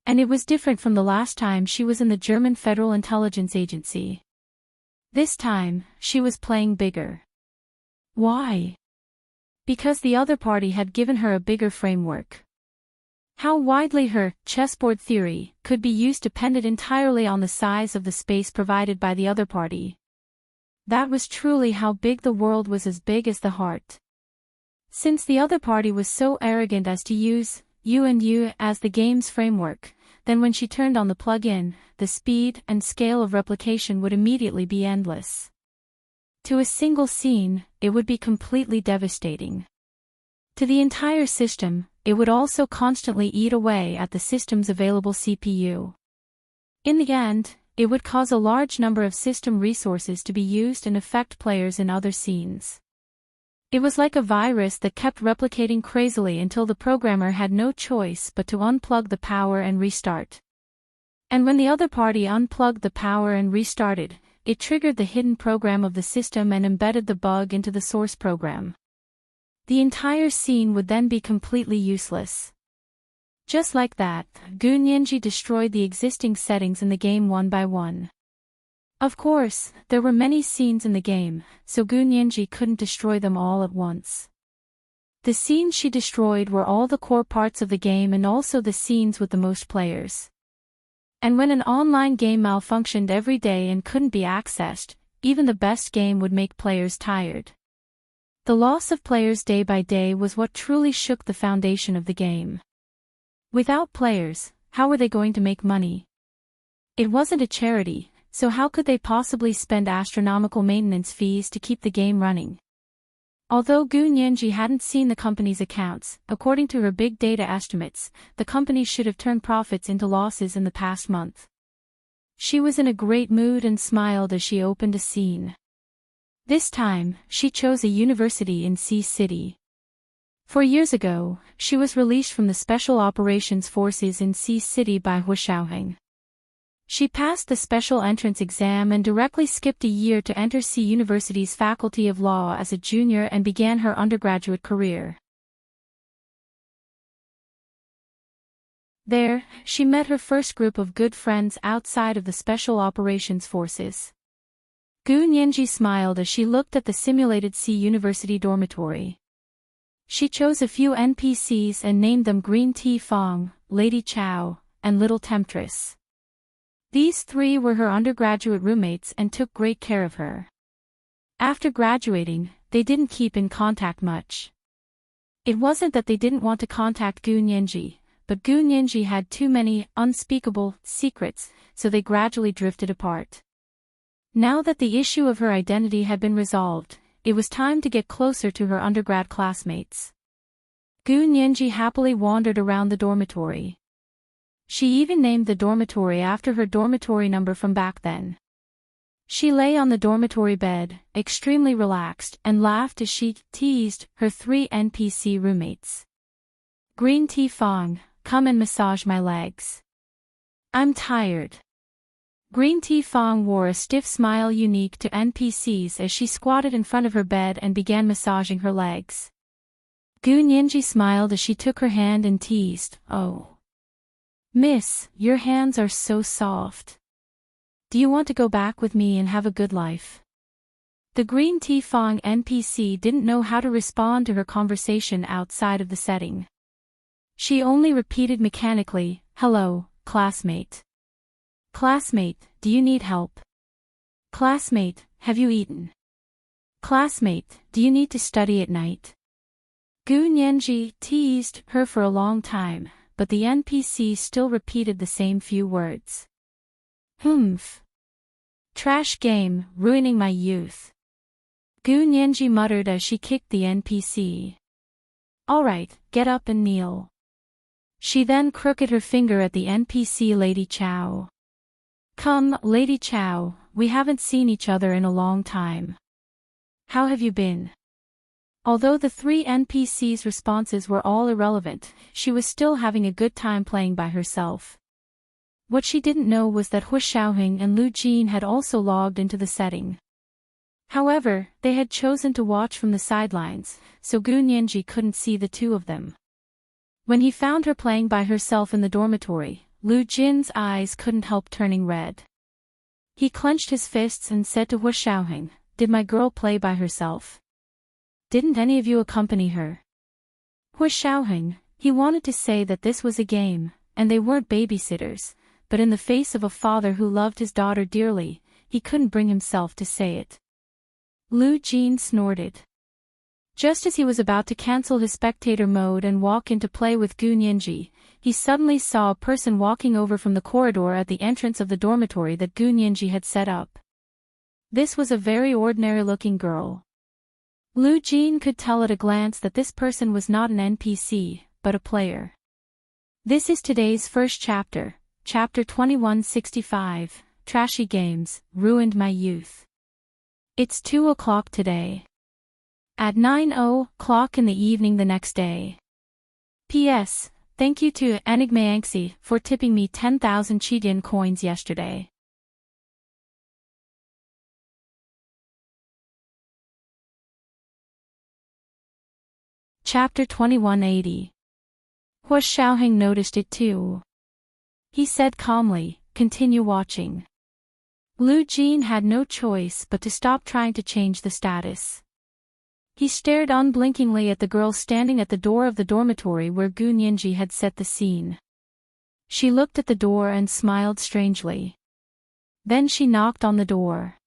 A: And it was different from the last time she was in the German Federal Intelligence Agency. This time, she was playing bigger. Why? Because the other party had given her a bigger framework. How widely her chessboard theory could be used depended entirely on the size of the space provided by the other party. That was truly how big the world was, as big as the heart. Since the other party was so arrogant as to use you as the game's framework, then when she turned on the plug-in, the speed and scale of replication would immediately be endless. To a single scene, it would be completely devastating. To the entire system, it would also constantly eat away at the system's available CPU. In the end, it would cause a large number of system resources to be used and affect players in other scenes. It was like a virus that kept replicating crazily until the programmer had no choice but to unplug the power and restart. And when the other party unplugged the power and restarted, it triggered the hidden program of the system and embedded the bug into the source program. The entire scene would then be completely useless. Just like that, Gu Nianji destroyed the existing settings in the game one by one. Of course, there were many scenes in the game, so Gu Nianji couldn't destroy them all at once. The scenes she destroyed were all the core parts of the game and also the scenes with the most players. And when an online game malfunctioned every day and couldn't be accessed, even the best game would make players tired. The loss of players day by day was what truly shook the foundation of the game. Without players, how were they going to make money? It wasn't a charity, so how could they possibly spend astronomical maintenance fees to keep the game running? Although Gu Nianji hadn't seen the company's accounts, according to her big data estimates, the company should have turned profits into losses in the past month. She was in a great mood and smiled as she opened a scene. This time, she chose a university in Sea City. 4 years ago, she was released from the Special Operations Forces in Sea City by Hu Xiaoheng. She passed the special entrance exam and directly skipped a year to enter Sea University's Faculty of Law as a junior and began her undergraduate career. There, she met her first group of good friends outside of the Special Operations Forces. Gu Nianji smiled as she looked at the simulated Sea University dormitory. She chose a few NPCs and named them Green Tea Fong, Lady Chow, and Little Temptress. These three were her undergraduate roommates and took great care of her. After graduating, they didn't keep in contact much. It wasn't that they didn't want to contact Gu Nianji, but Gu Nianji had too many unspeakable secrets, so they gradually drifted apart. Now that the issue of her identity had been resolved, it was time to get closer to her undergrad classmates. Gu Nianji happily wandered around the dormitory. She even named the dormitory after her dormitory number from back then. She lay on the dormitory bed, extremely relaxed, and laughed as she teased her three NPC roommates. Green Tea Fong, come and massage my legs. I'm tired. Green Tea Fong wore a stiff smile unique to NPCs as she squatted in front of her bed and began massaging her legs. Gu Nianji smiled as she took her hand and teased, "Oh, Miss, your hands are so soft. Do you want to go back with me and have a good life?" The Green Tea Fong NPC didn't know how to respond to her conversation outside of the setting. She only repeated mechanically, "Hello, classmate. Classmate, do you need help? Classmate, have you eaten? Classmate, do you need to study at night?" Gu Nianji teased her for a long time, but the NPC still repeated the same few words. "Humph. Trash game, ruining my youth." Gu Nianji muttered as she kicked the NPC. "Alright, get up and kneel." She then crooked her finger at the NPC Lady Chow. "Come, Lady Chow, we haven't seen each other in a long time. How have you been?" Although the three NPCs' responses were all irrelevant, she was still having a good time playing by herself. What she didn't know was that Hu Xiaoheng and Lu Jin had also logged into the setting. However, they had chosen to watch from the sidelines, so Gu Nianji couldn't see the two of them. When he found her playing by herself in the dormitory, Lu Jin's eyes couldn't help turning red. He clenched his fists and said to Hu Xiaoheng, "Did my girl play by herself? Didn't any of you accompany her?" Hu Xiaoheng, he wanted to say that this was a game, and they weren't babysitters, but in the face of a father who loved his daughter dearly, he couldn't bring himself to say it. Lu Jin snorted. Just as he was about to cancel his spectator mode and walk in to play with Gu Nianji, he suddenly saw a person walking over from the corridor at the entrance of the dormitory that Gu Nianji had set up. This was a very ordinary-looking girl. Lu Jin could tell at a glance that this person was not an NPC, but a player. This is today's first chapter, Chapter 2165, Trashy Games, Ruined My Youth. It's 2 o'clock today. At 9:00 in the evening the next day. P.S. Thank you to Enigmaanxi for tipping me 10,000 Chidian coins yesterday. Chapter 2180. Hu Xiaoheng noticed it too. He said calmly, "Continue watching." Lu Jin had no choice but to stop trying to change the status. He stared unblinkingly at the girl standing at the door of the dormitory where Gu Nianji had set the scene. She looked at the door and smiled strangely. Then she knocked on the door.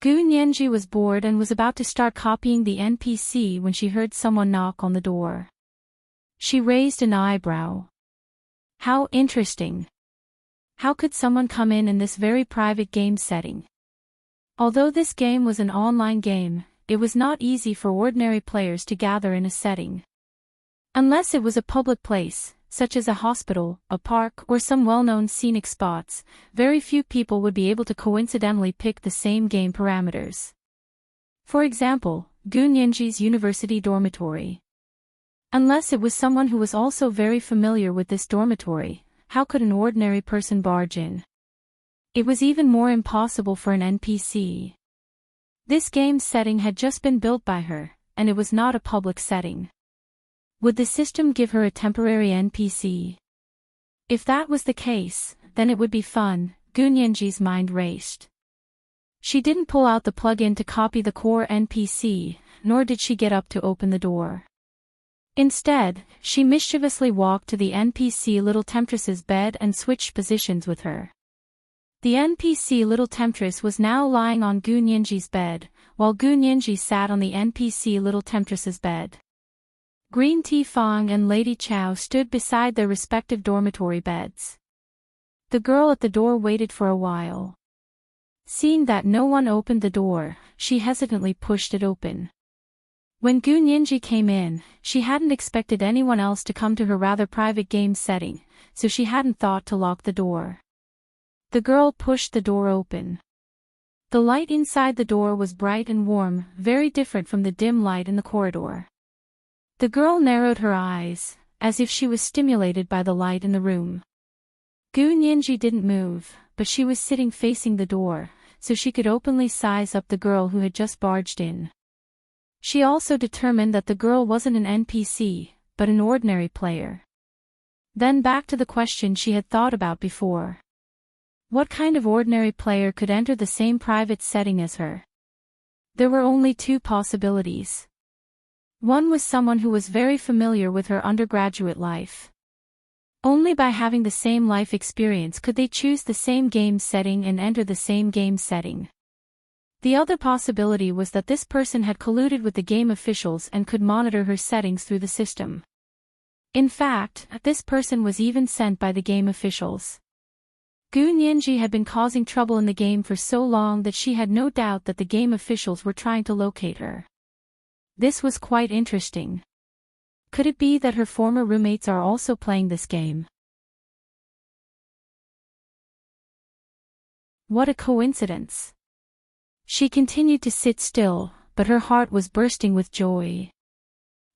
A: Gu Nianji was bored and was about to start copying the NPC when she heard someone knock on the door. She raised an eyebrow. How interesting. How could someone come in this very private game setting? Although this game was an online game, it was not easy for ordinary players to gather in a setting. Unless it was a public place, such as a hospital, a park, or some well-known scenic spots, very few people would be able to coincidentally pick the same game parameters. For example, Gu Nianji's university dormitory. Unless it was someone who was also very familiar with this dormitory, how could an ordinary person barge in? It was even more impossible for an NPC. This game's setting had just been built by her, and it was not a public setting. Would the system give her a temporary NPC? If that was the case, then it would be fun, Gu Nianji's mind raced. She didn't pull out the plug-in to copy the core NPC, nor did she get up to open the door. Instead, she mischievously walked to the NPC Little Temptress's bed and switched positions with her. The NPC Little Temptress was now lying on Gu Nianji's bed, while Gu Nianji sat on the NPC Little Temptress's bed. Green Tea Fong and Lady Chow stood beside their respective dormitory beds. The girl at the door waited for a while. Seeing that no one opened the door, she hesitantly pushed it open. When Gu Nianji came in, she hadn't expected anyone else to come to her rather private game setting, so she hadn't thought to lock the door. The girl pushed the door open. The light inside the door was bright and warm, very different from the dim light in the corridor. The girl narrowed her eyes, as if she was stimulated by the light in the room. Gu Nianji didn't move, but she was sitting facing the door, so she could openly size up the girl who had just barged in. She also determined that the girl wasn't an NPC, but an ordinary player. Then back to the question she had thought about before. What kind of ordinary player could enter the same private setting as her? There were only two possibilities. One was someone who was very familiar with her undergraduate life. Only by having the same life experience could they choose the same game setting and enter the same game setting. The other possibility was that this person had colluded with the game officials and could monitor her settings through the system. In fact, this person was even sent by the game officials. Gu Nianji had been causing trouble in the game for so long that she had no doubt that the game officials were trying to locate her. This was quite interesting. Could it be that her former roommates are also playing this game? What a coincidence. She continued to sit still, but her heart was bursting with joy.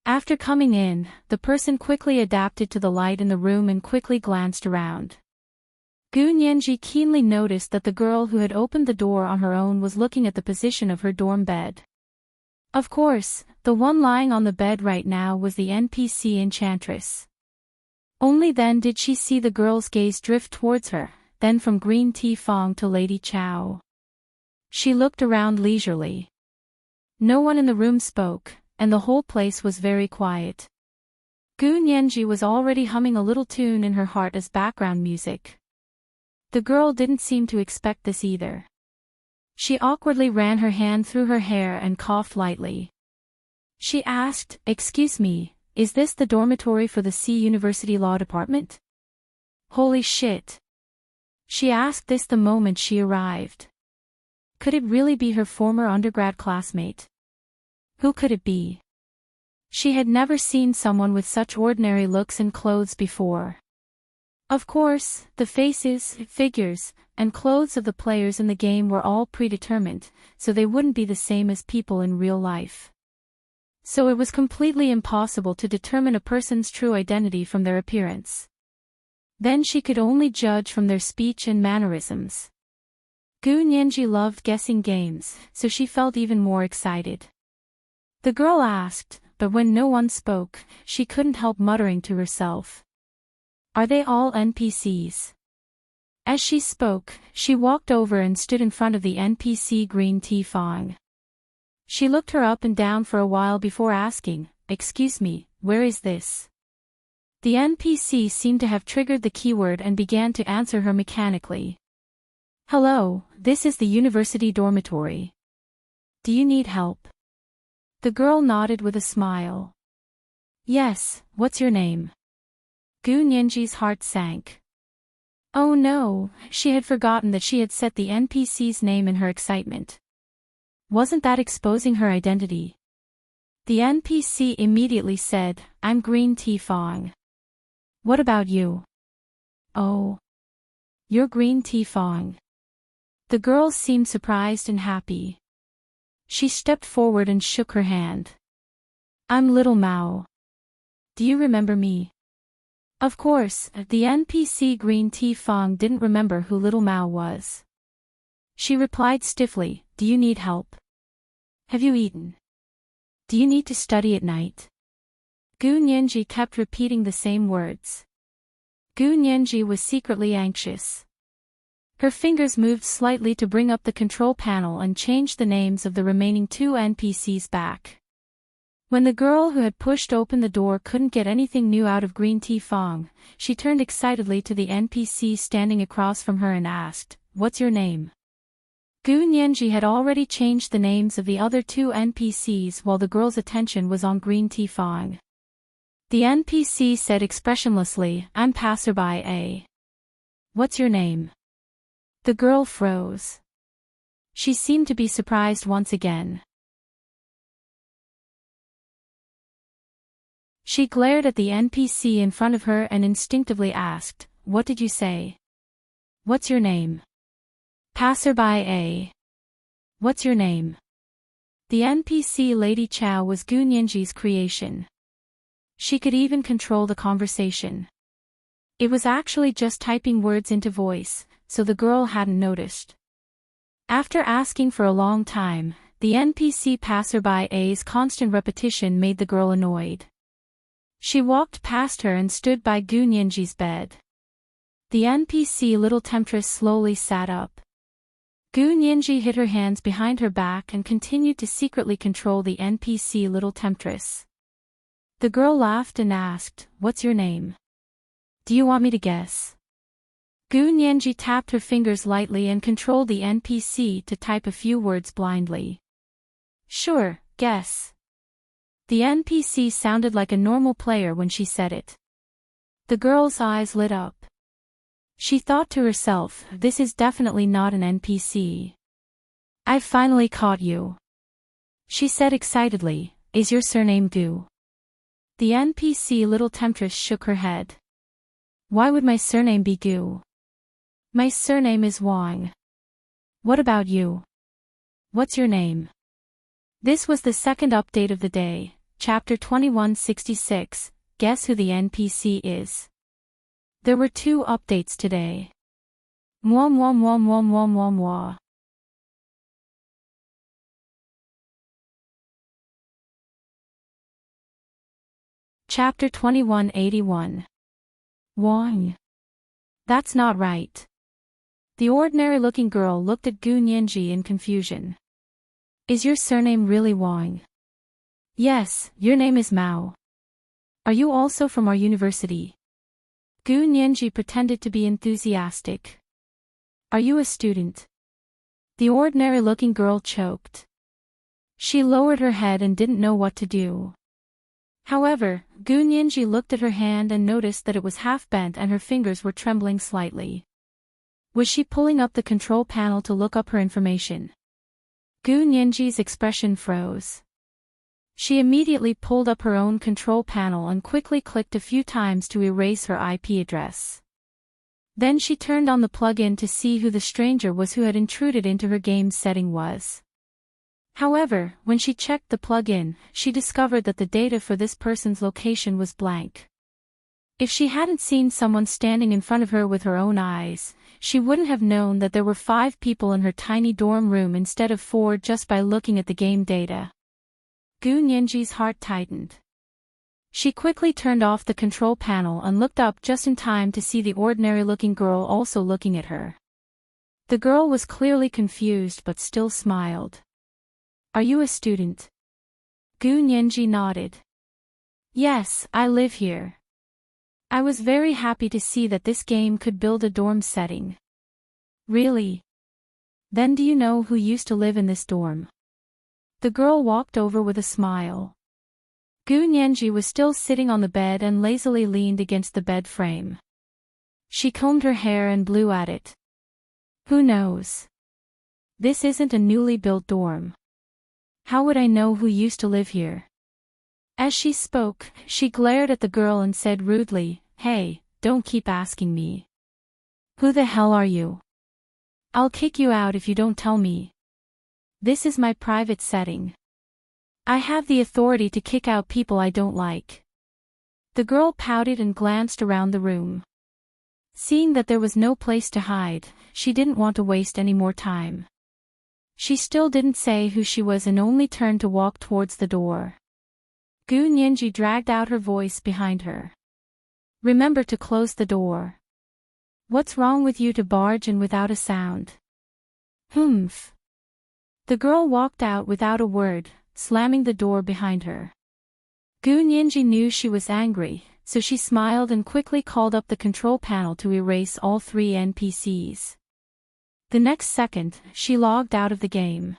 A: After coming in, the person quickly adapted to the light in the room and quickly glanced around. Gu Nianji keenly noticed that the girl who had opened the door on her own was looking at the position of her dorm bed. Of course, the one lying on the bed right now was the NPC Enchantress. Only then did she see the girl's gaze drift towards her, then from Green Tea Fong to Lady Chow. She looked around leisurely. No one in the room spoke, and the whole place was very quiet. Gu Nianji was already humming a little tune in her heart as background music. The girl didn't seem to expect this either. She awkwardly ran her hand through her hair and coughed lightly. She asked, "Excuse me, is this the dormitory for the C University Law Department?" Holy shit. She asked this the moment she arrived. Could it really be her former undergrad classmate? Who could it be? She had never seen someone with such ordinary looks and clothes before. Of course, the faces, figures, and clothes of the players in the game were all predetermined, so they wouldn't be the same as people in real life. So it was completely impossible to determine a person's true identity from their appearance. Then she could only judge from their speech and mannerisms. Gu Nianji loved guessing games, so she felt even more excited. The girl asked, but when no one spoke, she couldn't help muttering to herself. Are they all NPCs? As she spoke, she walked over and stood in front of the NPC Green Tea Fong. She looked her up and down for a while before asking, "Excuse me, where is this?" The NPC seemed to have triggered the keyword and began to answer her mechanically. "Hello, this is the university dormitory. Do you need help?" The girl nodded with a smile. "Yes, what's your name?" Gu Nianji's heart sank. Oh no, she had forgotten that she had set the NPC's name in her excitement. Wasn't that exposing her identity? The NPC immediately said, "I'm Green Tea Fong." "What about you?" "Oh. You're Green Tea Fong." The girl seemed surprised and happy. She stepped forward and shook her hand. "I'm Little Mao. Do you remember me?" Of course, the NPC Green Tea Fong didn't remember who Little Mao was. She replied stiffly, "Do you need help? Have you eaten? Do you need to study at night?" Gu Nianji kept repeating the same words. Gu Nianji was secretly anxious. Her fingers moved slightly to bring up the control panel and change the names of the remaining two NPCs back. When the girl who had pushed open the door couldn't get anything new out of Green Tea Fong, she turned excitedly to the NPC standing across from her and asked, "What's your name?" Gu Nianji had already changed the names of the other two NPCs while the girl's attention was on Green Tea Fong. The NPC said expressionlessly, "I'm passerby A." "What's your name?" The girl froze. She seemed to be surprised once again. She glared at the NPC in front of her and instinctively asked, "What did you say?" "What's your name?" "Passerby A." "What's your name?" The NPC Lady Chow was Gu Nianji's creation. She could even control the conversation. It was actually just typing words into voice, so the girl hadn't noticed. After asking for a long time, the NPC Passerby A's constant repetition made the girl annoyed. She walked past her and stood by Gu Nianji's bed. The NPC Little Temptress slowly sat up. Gu Nianji hid her hands behind her back and continued to secretly control the NPC Little Temptress. The girl laughed and asked, "What's your name?" "Do you want me to guess?" Gu Nianji tapped her fingers lightly and controlled the NPC to type a few words blindly. "Sure, guess." The NPC sounded like a normal player when she said it. The girl's eyes lit up. She thought to herself, "This is definitely not an NPC. I've finally caught you." She said excitedly, "Is your surname Gu?" The NPC Little Temptress shook her head. "Why would my surname be Gu? My surname is Wang." "What about you? What's your name?" This was the second update of the day, Chapter 2166, Guess Who the NPC Is. There were 2 updates today. Mwah mwah mwah mwah mwah mwah mwah. Chapter 2181. Wang. That's not right. The ordinary-looking girl looked at Gu Nianji in confusion. "Is your surname really Wang?" "Yes, your name is Mao. Are you also from our university?" Gu Nianji pretended to be enthusiastic. "Are you a student?" The ordinary-looking girl choked. She lowered her head and didn't know what to do. However, Gu Nianji looked at her hand and noticed that it was half bent and her fingers were trembling slightly. Was she pulling up the control panel to look up her information? Gu Nianji's expression froze. She immediately pulled up her own control panel and quickly clicked a few times to erase her IP address. Then she turned on the plug-in to see who the stranger was who had intruded into her game's setting was. However, when she checked the plug-in, she discovered that the data for this person's location was blank. If she hadn't seen someone standing in front of her with her own eyes, she wouldn't have known that there were 5 people in her tiny dorm room instead of 4 just by looking at the game data. Gu Nianji's heart tightened. She quickly turned off the control panel and looked up just in time to see the ordinary-looking girl also looking at her. The girl was clearly confused but still smiled. "Are you a student?" Gu Nianji nodded. "Yes, I live here. I was very happy to see that this game could build a dorm setting." "Really? Then do you know who used to live in this dorm?" The girl walked over with a smile. Gu Nianji was still sitting on the bed and lazily leaned against the bed frame. She combed her hair and blew at it. "Who knows? This isn't a newly built dorm. How would I know who used to live here?" As she spoke, she glared at the girl and said rudely, "Hey, don't keep asking me. Who the hell are you? I'll kick you out if you don't tell me. This is my private setting. I have the authority to kick out people I don't like." The girl pouted and glanced around the room. Seeing that there was no place to hide, she didn't want to waste any more time. She still didn't say who she was and only turned to walk towards the door. Gu Nianji dragged out her voice behind her. "Remember to close the door. What's wrong with you to barge in without a sound?" "Humph." The girl walked out without a word, slamming the door behind her. Gu Nianji knew she was angry, so she smiled and quickly called up the control panel to erase all 3 NPCs. The next second, she logged out of the game.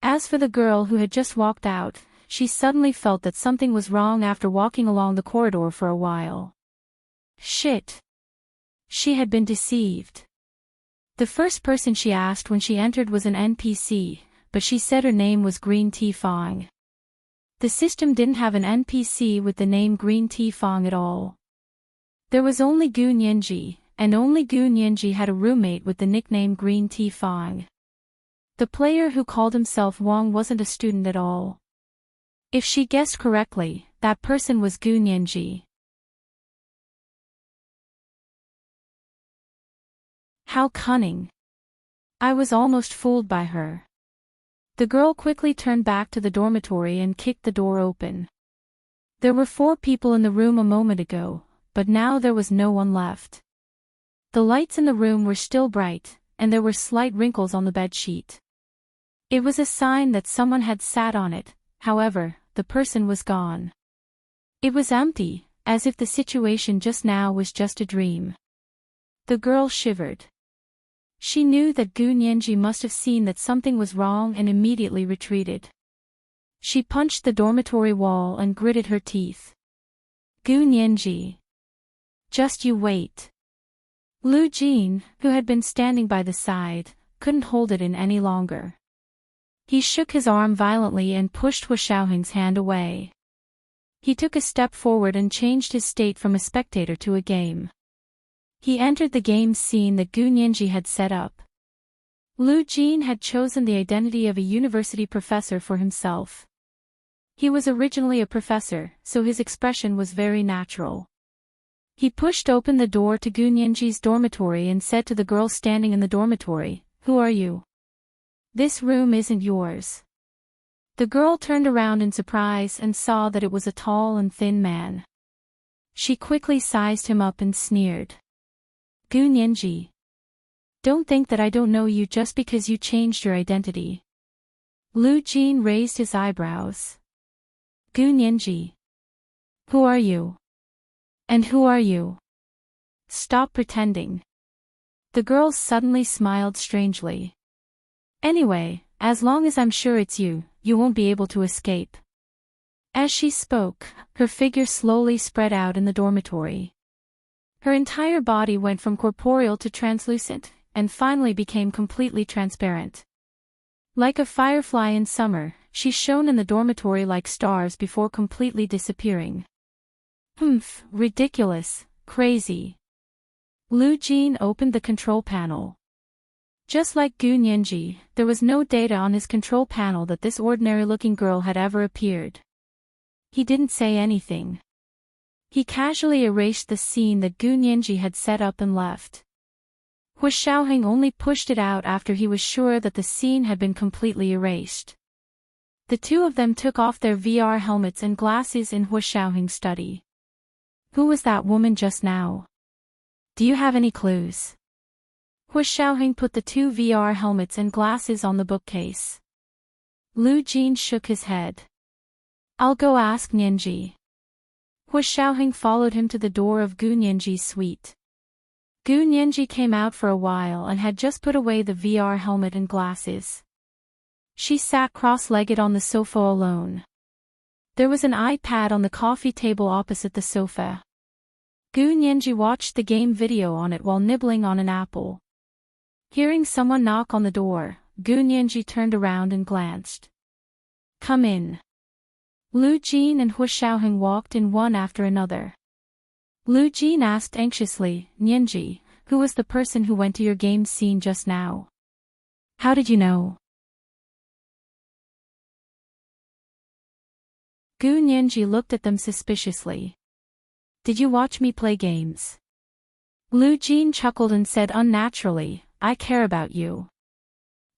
A: As for the girl who had just walked out, she suddenly felt that something was wrong after walking along the corridor for a while. Shit. She had been deceived. The first person she asked when she entered was an NPC, but she said her name was Green Tea Fong. The system didn't have an NPC with the name Green Tea Fong at all. There was only Gu Nianji, and only Gu Nianji had a roommate with the nickname Green Tea Fong. The player who called himself Wong wasn't a student at all. If she guessed correctly, that person was Gu Nianji. How cunning. I was almost fooled by her. The girl quickly turned back to the dormitory and kicked the door open. There were 4 people in the room a moment ago, but now there was no one left. The lights in the room were still bright, and there were slight wrinkles on the bedsheet. It was a sign that someone had sat on it, however, the person was gone. It was empty, as if the situation just now was just a dream. The girl shivered. She knew that Gu Nianji must have seen that something was wrong and immediately retreated. She punched the dormitory wall and gritted her teeth. Gu Nianji. Just you wait. Lu Jin, who had been standing by the side, couldn't hold it in any longer. He shook his arm violently and pushed Hu Xiaoheng's hand away. He took a step forward and changed his state from a spectator to a game. He entered the game scene that Gu Nianji had set up. Lu Jin had chosen the identity of a university professor for himself. He was originally a professor, so his expression was very natural. He pushed open the door to Gu Nianji's dormitory and said to the girl standing in the dormitory, "Who are you? This room isn't yours." The girl turned around in surprise and saw that it was a tall and thin man. She quickly sized him up and sneered. "Gu Nianji. Don't think that I don't know you just because you changed your identity." Lu Jin raised his eyebrows. "Gu Nianji. Who are you? And who are you? Stop pretending." The girl suddenly smiled strangely. "Anyway, as long as I'm sure it's you, you won't be able to escape." As she spoke, her figure slowly spread out in the dormitory. Her entire body went from corporeal to translucent, and finally became completely transparent. Like a firefly in summer, she shone in the dormitory like stars before completely disappearing. Ridiculous, crazy. Lu Jin opened the control panel. Just like Gu Nianji, there was no data on his control panel that this ordinary-looking girl had ever appeared. He didn't say anything. He casually erased the scene that Gu Nianji had set up and left. Hu Xiaoheng only pushed it out after he was sure that the scene had been completely erased. The two of them took off their VR helmets and glasses in Hu Xiaoheng's study. Who was that woman just now? Do you have any clues? Hu Xiaoheng put the 2 VR helmets and glasses on the bookcase. Lu Jin shook his head. "I'll go ask Nianji." Hu Xiaoheng followed him to the door of Gu Nianji's suite. Gu Nianji came out for a while and had just put away the VR helmet and glasses. She sat cross-legged on the sofa alone. There was an iPad on the coffee table opposite the sofa. Gu Nianji watched the game video on it while nibbling on an apple. Hearing someone knock on the door, Gu Nianji turned around and glanced. "Come in." Lu Jin and Hu Xiaoheng walked in one after another. Lu Jin asked anxiously, "Nianji, who was the person who went to your game scene just now? How did you know?" Gu Nianji looked at them suspiciously. "Did you watch me play games?" Lu Jin chuckled and said unnaturally, "I care about you.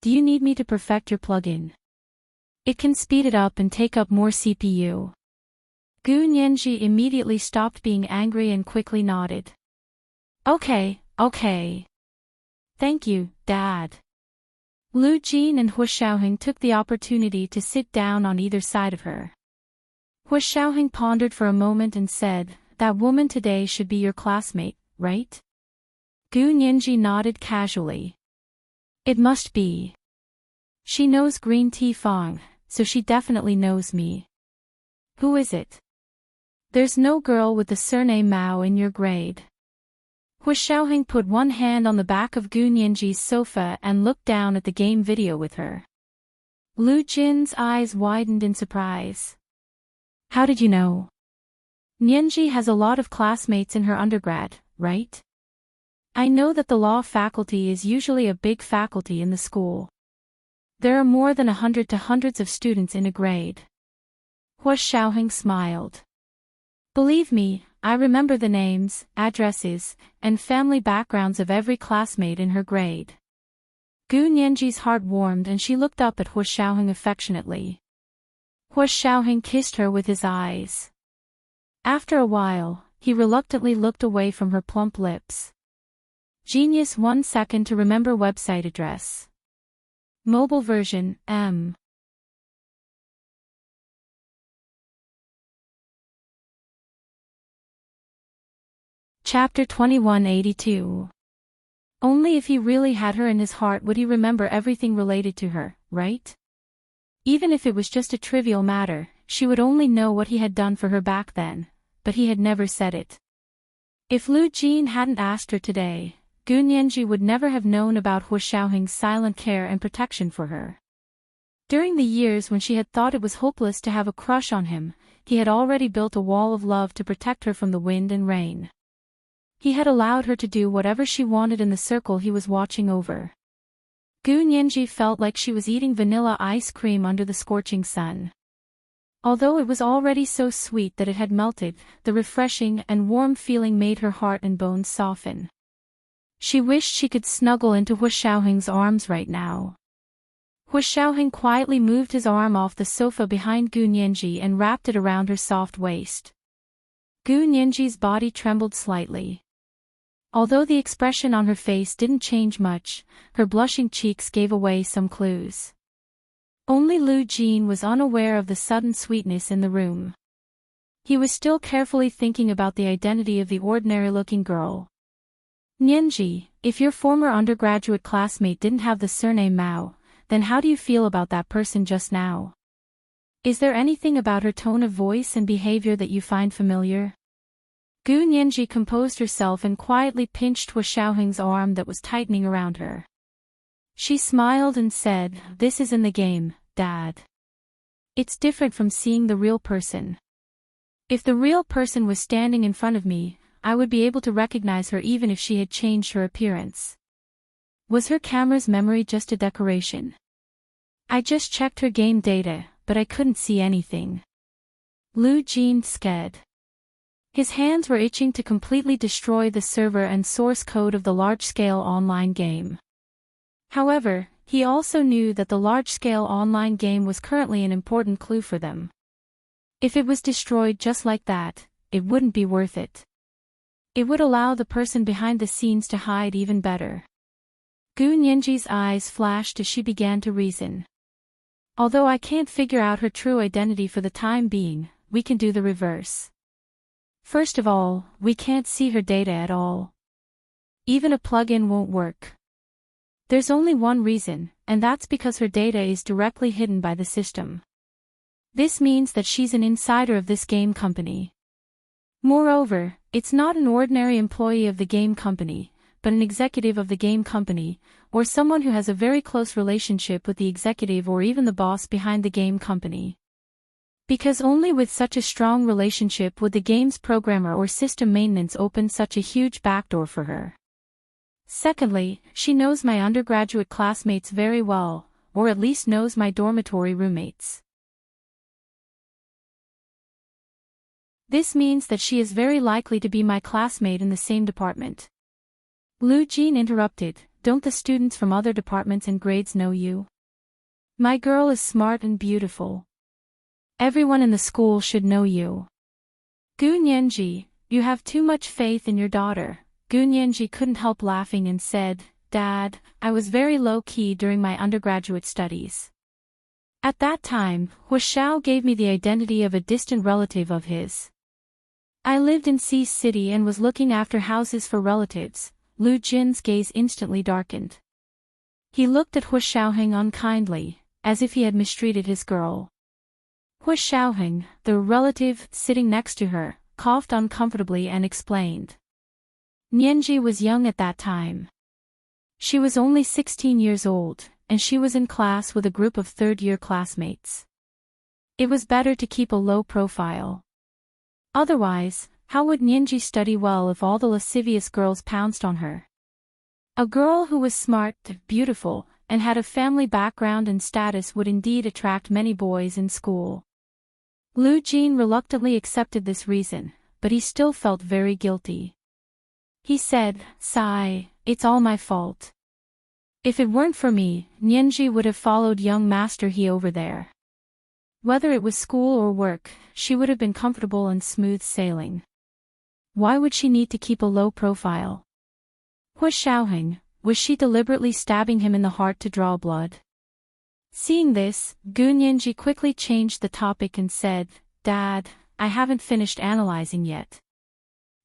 A: Do you need me to perfect your plugin? It can speed it up and take up more CPU." Gu Nianji immediately stopped being angry and quickly nodded. Okay. Thank you, Dad." Lu Jin and Hu Xiaoheng took the opportunity to sit down on either side of her. Hua Xiaoheng pondered for a moment and said, "That woman today should be your classmate, right?" Gu Nianji nodded casually. "It must be. She knows Green Tea Fong, so she definitely knows me." "Who is it?" "There's no girl with the surname Mao in your grade." Hua Xiaoheng put one hand on the back of Gu Nianji's sofa and looked down at the game video with her. Lu Jin's eyes widened in surprise. "How did you know?" "Nianji has a lot of classmates in her undergrad, right? I know that the law faculty is usually a big faculty in the school. There are more than 100 to hundreds of students in a grade." Hua Xiaoheng smiled. "Believe me, I remember the names, addresses, and family backgrounds of every classmate in her grade." Gu Nianji's heart warmed and she looked up at Hua Xiaoheng affectionately. Hua Xiaoheng kissed her with his eyes. After a while, he reluctantly looked away from her plump lips. Genius 1 second to remember website address. Mobile version, M. Chapter 2182. Only if he really had her in his heart would he remember everything related to her, right? Even if it was just a trivial matter, she would only know what he had done for her back then, but he had never said it. If Lu Jin hadn't asked her today, Gu Nianji would never have known about Hua Xiaoheng's silent care and protection for her. During the years when she had thought it was hopeless to have a crush on him, he had already built a wall of love to protect her from the wind and rain. He had allowed her to do whatever she wanted in the circle he was watching over. Gu Nianji felt like she was eating vanilla ice cream under the scorching sun. Although it was already so sweet that it had melted, the refreshing and warm feeling made her heart and bones soften. She wished she could snuggle into Hua Xiaoheng's arms right now. Hua Xiaoheng quietly moved his arm off the sofa behind Gu Nianji and wrapped it around her soft waist. Gu Nianji's body trembled slightly. Although the expression on her face didn't change much, her blushing cheeks gave away some clues. Only Lu Jin was unaware of the sudden sweetness in the room. He was still carefully thinking about the identity of the ordinary-looking girl. "Nianji, if your former undergraduate classmate didn't have the surname Mao, then how do you feel about that person just now? Is there anything about her tone of voice and behavior that you find familiar?" Gu Nianji composed herself and quietly pinched Hua Xiaoheng's arm that was tightening around her. She smiled and said, "This is in the game, Dad. It's different from seeing the real person. If the real person was standing in front of me, I would be able to recognize her even if she had changed her appearance. Was her camera's memory just a decoration? I just checked her game data, but I couldn't see anything." Lu Jin sked. His hands were itching to completely destroy the server and source code of the large-scale online game. However, he also knew that the large-scale online game was currently an important clue for them. If it was destroyed just like that, it wouldn't be worth it. It would allow the person behind the scenes to hide even better. Gu Nianji's eyes flashed as she began to reason. "Although I can't figure out her true identity for the time being, we can do the reverse. First of all, we can't see her data at all. Even a plugin won't work. There's only one reason, and that's because her data is directly hidden by the system. This means that she's an insider of this game company. Moreover, it's not an ordinary employee of the game company, but an executive of the game company, or someone who has a very close relationship with the executive or even the boss behind the game company. Because only with such a strong relationship would the game's programmer or system maintenance open such a huge backdoor for her. Secondly, she knows my undergraduate classmates very well, or at least knows my dormitory roommates. This means that she is very likely to be my classmate in the same department." Lu Jin interrupted, "Don't the students from other departments and grades know you? My girl is smart and beautiful. Everyone in the school should know you." "Gu Nianji, you have too much faith in your daughter." Gu Nianji couldn't help laughing and said, "Dad, I was very low-key during my undergraduate studies. At that time, Hu Xiao gave me the identity of a distant relative of his. I lived in Sea City and was looking after houses for relatives. Lu Jin's gaze instantly darkened. He looked at Hu Xiaoheng unkindly, as if he had mistreated his girl. Hu Xiaoheng, the relative sitting next to her, coughed uncomfortably and explained. Nianji was young at that time. She was only 16 years old, and she was in class with a group of third-year classmates. It was better to keep a low profile. Otherwise, how would Nianji study well if all the lascivious girls pounced on her? A girl who was smart, beautiful, and had a family background and status would indeed attract many boys in school. Lu Jin reluctantly accepted this reason, but he still felt very guilty. He said, "Sigh, it's all my fault. If it weren't for me, Nianji would have followed young Master He over there. Whether it was school or work, she would have been comfortable and smooth sailing. Why would she need to keep a low profile?" Hu Xiaoheng, was she deliberately stabbing him in the heart to draw blood? Seeing this, Gu Nianji quickly changed the topic and said, "Dad, I haven't finished analyzing yet.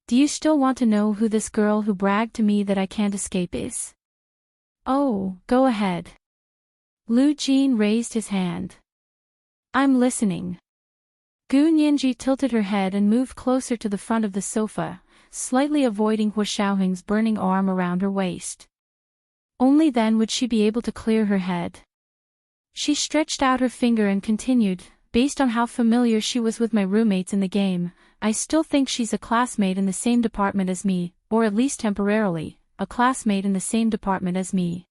A: Do you still want to know who this girl who bragged to me that I can't escape is?" "Oh, go ahead." Lu Jin raised his hand. "I'm listening." Gu Nianji tilted her head and moved closer to the front of the sofa, slightly avoiding Hu Xiaoheng's burning arm around her waist. Only then would she be able to clear her head. She stretched out her finger and continued, "Based on how familiar she was with my roommates in the game, I still think she's a classmate in the same department as me, or at least temporarily, a classmate in the same department as me.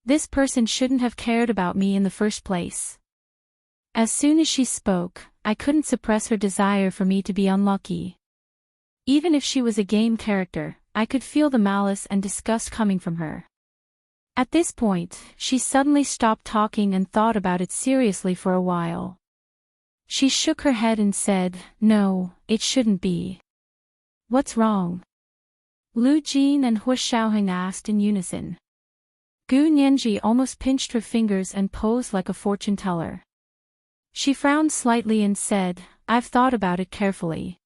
A: This person shouldn't have cared about me in the first place." As soon as she spoke, I couldn't suppress her desire for me to be unlucky. Even if she was a game character, I could feel the malice and disgust coming from her. At this point, she suddenly stopped talking and thought about it seriously for a while. She shook her head and said, "No, it shouldn't be." "What's wrong?" Lu Jin and Hu Xiaoheng asked in unison. Gu Nianji almost pinched her fingers and posed like a fortune teller. She frowned slightly and said, "I've thought about it carefully.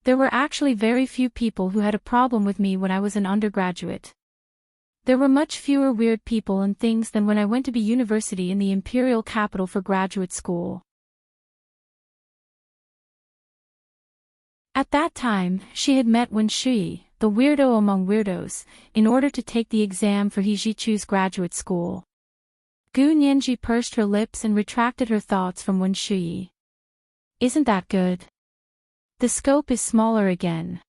A: There were actually very few people who had a problem with me when I was an undergraduate. There were much fewer weird people and things than when I went to be university in the imperial capital for graduate school. At that time, she had met Wen Shui, the weirdo among weirdos, in order to take the exam for Hejichu's graduate school." Gu Nianji pursed her lips and retracted her thoughts from Wen Shui. "Isn't that good? The scope is smaller again.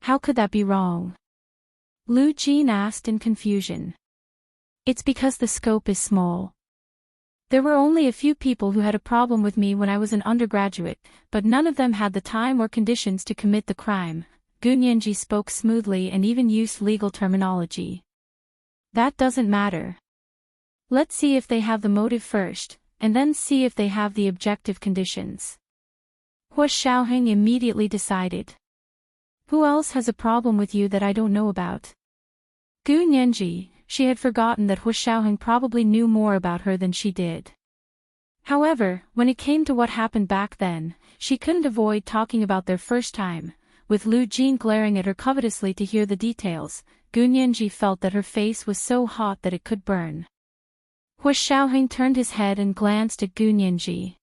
A: How could that be wrong?" Lu Jin asked in confusion. "It's because the scope is small. There were only a few people who had a problem with me when I was an undergraduate, but none of them had the time or conditions to commit the crime." Gu Nianji spoke smoothly and even used legal terminology. "That doesn't matter. Let's see if they have the motive first, and then see if they have the objective conditions." Hu Xiaoheng immediately decided. "Who else has a problem with you that I don't know about?" Gu Nianji, she had forgotten that Hu Xiaoheng probably knew more about her than she did. However, when it came to what happened back then, she couldn't avoid talking about their first time. With Lu Jin glaring at her covetously to hear the details, Gu Nianji felt that her face was so hot that it could burn. Hu Xiaoheng turned his head and glanced at Gu Nianji.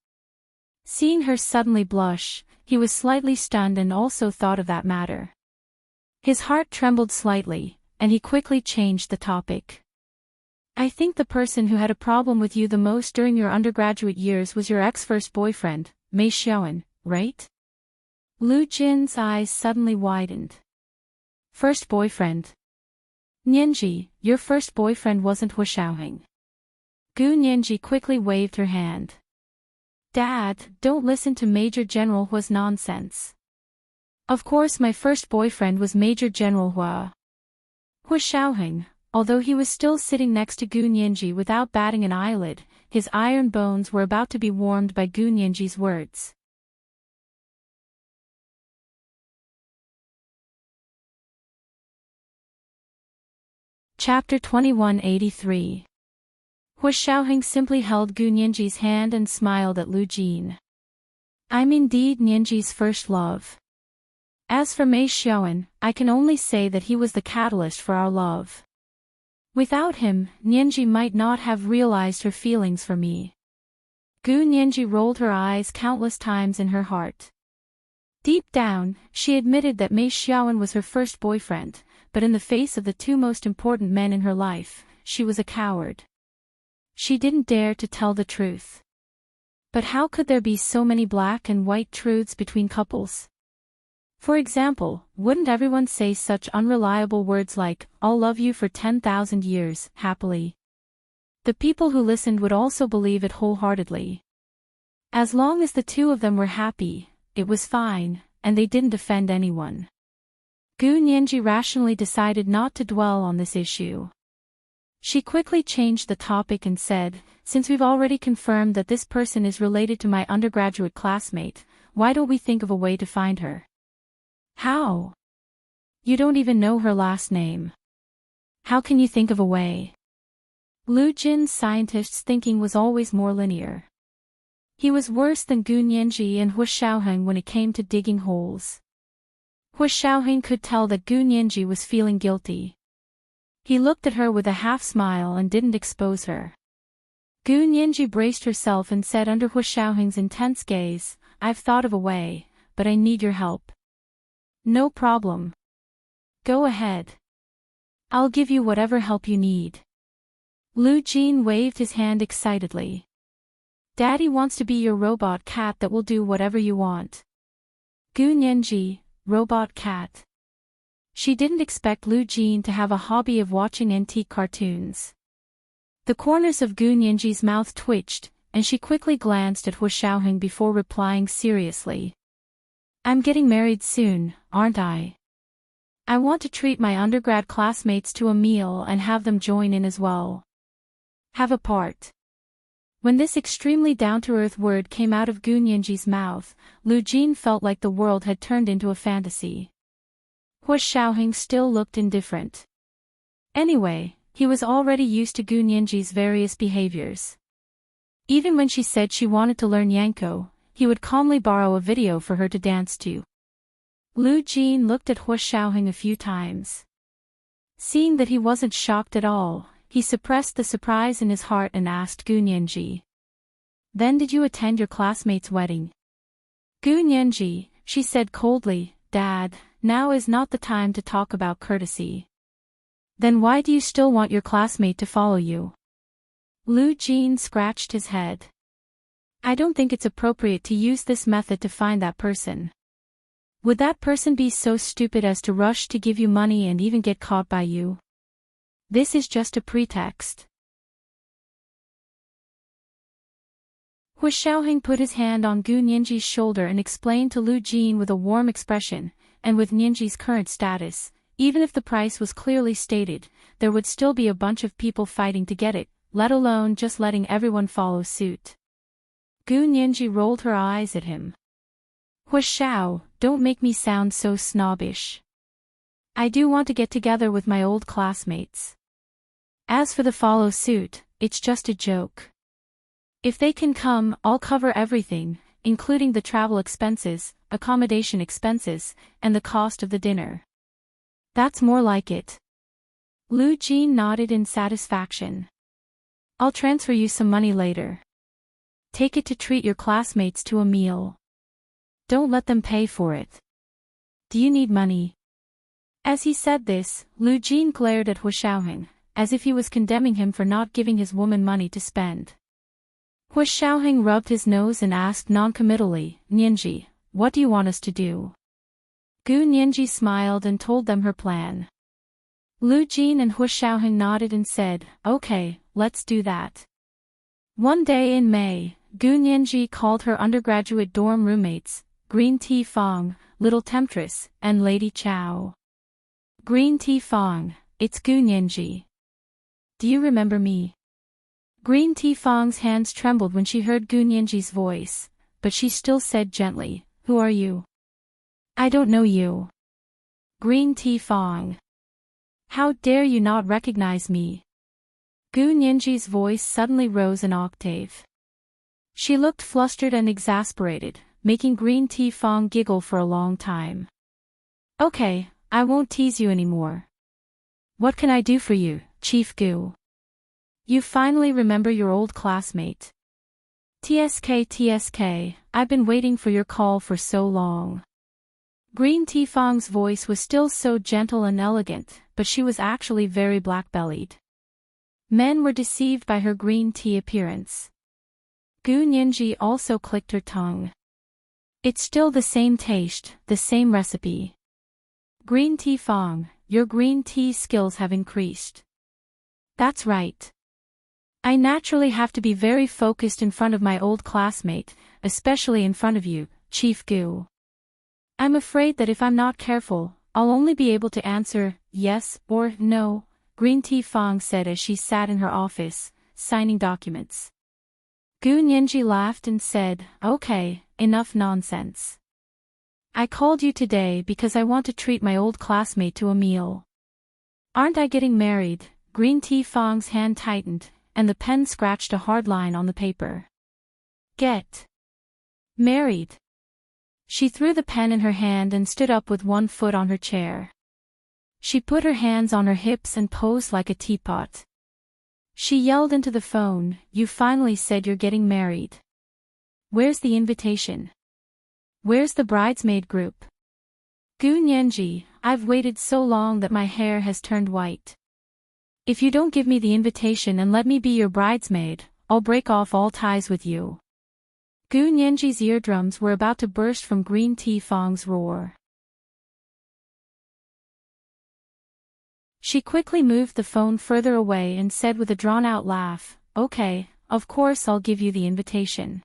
A: Seeing her suddenly blush, he was slightly stunned and also thought of that matter. His heart trembled slightly, and he quickly changed the topic. "I think the person who had a problem with you the most during your undergraduate years was your ex-first boyfriend, Mei Xiaoan, right?" Lu Jin's eyes suddenly widened. "First boyfriend? Nianji, your first boyfriend wasn't Hu Xiaoheng." Gu Nianji quickly waved her hand. "Dad, don't listen to Major General Hua's nonsense. Of course my first boyfriend was Major General Hua." Hu Xiaoheng, although he was still sitting next to Gu Nianji without batting an eyelid, his iron bones were about to be warmed by Gu Nianji's words. Chapter 2183. Hu Xiaoheng simply held Gu Nianji's hand and smiled at Lu Jin. I'm indeed Nianji's first love. As for Mei Xiaoan, I can only say that he was the catalyst for our love. Without him, Nianji might not have realized her feelings for me. Gu Nianji rolled her eyes countless times in her heart. Deep down, she admitted that Mei Xiaoan was her first boyfriend, but in the face of the two most important men in her life, she was a coward. She didn't dare to tell the truth. But how could there be so many black and white truths between couples? For example, wouldn't everyone say such unreliable words like, "I'll love you for 10,000 years, happily"? The people who listened would also believe it wholeheartedly. As long as the two of them were happy, it was fine, and they didn't offend anyone. Gu Nianji rationally decided not to dwell on this issue. She quickly changed the topic and said, "Since we've already confirmed that this person is related to my undergraduate classmate, why don't we think of a way to find her?" "How? You don't even know her last name. How can you think of a way?" Lu Jin's scientist's thinking was always more linear. He was worse than Gu Nianji and Hu Xiaoheng when it came to digging holes. Hu Xiaoheng could tell that Gu Nianji was feeling guilty. He looked at her with a half-smile and didn't expose her. Gu Nianji braced herself and said under Hu Xiaoheng's intense gaze, "I've thought of a way, but I need your help." "No problem. Go ahead. I'll give you whatever help you need." Lu Jin waved his hand excitedly. "Daddy wants to be your robot cat that will do whatever you want." Gu Nianji, robot cat. She didn't expect Lu Jin to have a hobby of watching antique cartoons. The corners of Gu Nianji's mouth twitched, and she quickly glanced at Hu Xiaoheng before replying seriously. "I'm getting married soon, aren't I? I want to treat my undergrad classmates to a meal and have them join in as well. Have a part." When this extremely down-to-earth word came out of Gu Nianji's mouth, Lu Jin felt like the world had turned into a fantasy. Hu Xiaoheng still looked indifferent. Anyway, he was already used to Gu Nianji's various behaviors. Even when she said she wanted to learn Yanko, he would calmly borrow a video for her to dance to. Lu Jin looked at Hu Xiaoheng a few times. Seeing that he wasn't shocked at all, he suppressed the surprise in his heart and asked Gu Nianji, "Then did you attend your classmate's wedding?" "Gu Nianji," she said coldly, "Dad, now is not the time to talk about courtesy." "Then why do you still want your classmate to follow you?" Lu Jin scratched his head. "I don't think it's appropriate to use this method to find that person. Would that person be so stupid as to rush to give you money and even get caught by you? This is just a pretext." Hu Xiaoheng put his hand on Gu Nianji's shoulder and explained to Lu Jin with a warm expression, and with Nianji's current status, even if the price was clearly stated, there would still be a bunch of people fighting to get it, let alone just letting everyone follow suit. Gu Nianji rolled her eyes at him. "Hu Xiao, don't make me sound so snobbish. I do want to get together with my old classmates. As for the follow suit, it's just a joke. If they can come, I'll cover everything, including the travel expenses, accommodation expenses, and the cost of the dinner." "That's more like it." Lu Jin nodded in satisfaction. "I'll transfer you some money later. Take it to treat your classmates to a meal. Don't let them pay for it. Do you need money?" As he said this, Lu Jin glared at Hu Xiaoheng, as if he was condemning him for not giving his woman money to spend. Hu Xiaoheng rubbed his nose and asked noncommittally, "Nianji, what do you want us to do?" Gu Nianji smiled and told them her plan. Lu Jin and Hu Xiaoheng nodded and said, "Okay, let's do that." One day in May, Gu Nianji called her undergraduate dorm roommates, Green Tea Fong, Little Temptress, and Lady Chow. "Green Tea Fong, it's Gu Nianji. Do you remember me?" Green Tea Fong's hands trembled when she heard Gu Nianji's voice, but she still said gently, "Who are you?" "I don't know you." "Green Tea Fong. How dare you not recognize me?" Gu Nianji's voice suddenly rose an octave. She looked flustered and exasperated, making Green Tea Fong giggle for a long time. Okay, I won't tease you anymore. What can I do for you, Chief Gu? You finally remember your old classmate. TSK, I've been waiting for your call for so long. Green Tea Fong's voice was still so gentle and elegant, but she was actually very black-bellied. Men were deceived by her green tea appearance. Gu Nianji also clicked her tongue. It's still the same taste, the same recipe. Green Tea Fong, your green tea skills have increased. That's right. I naturally have to be very focused in front of my old classmate, especially in front of you, Chief Gu. I'm afraid that if I'm not careful, I'll only be able to answer yes or no, Green Tea Fong said as she sat in her office, signing documents. Gu Nianji laughed and said, okay, enough nonsense. I called you today because I want to treat my old classmate to a meal. Aren't I getting married? Green Tea Fong's hand tightened, and the pen scratched a hard line on the paper. Get married. She threw the pen in her hand and stood up with one foot on her chair. She put her hands on her hips and posed like a teapot. She yelled into the phone, you finally said you're getting married. Where's the invitation? Where's the bridesmaid group? Gu Nianji, I've waited so long that my hair has turned white. If you don't give me the invitation and let me be your bridesmaid, I'll break off all ties with you. Gu Nianji's eardrums were about to burst from Green Tea Fong's roar. She quickly moved the phone further away and said with a drawn-out laugh, okay, of course I'll give you the invitation.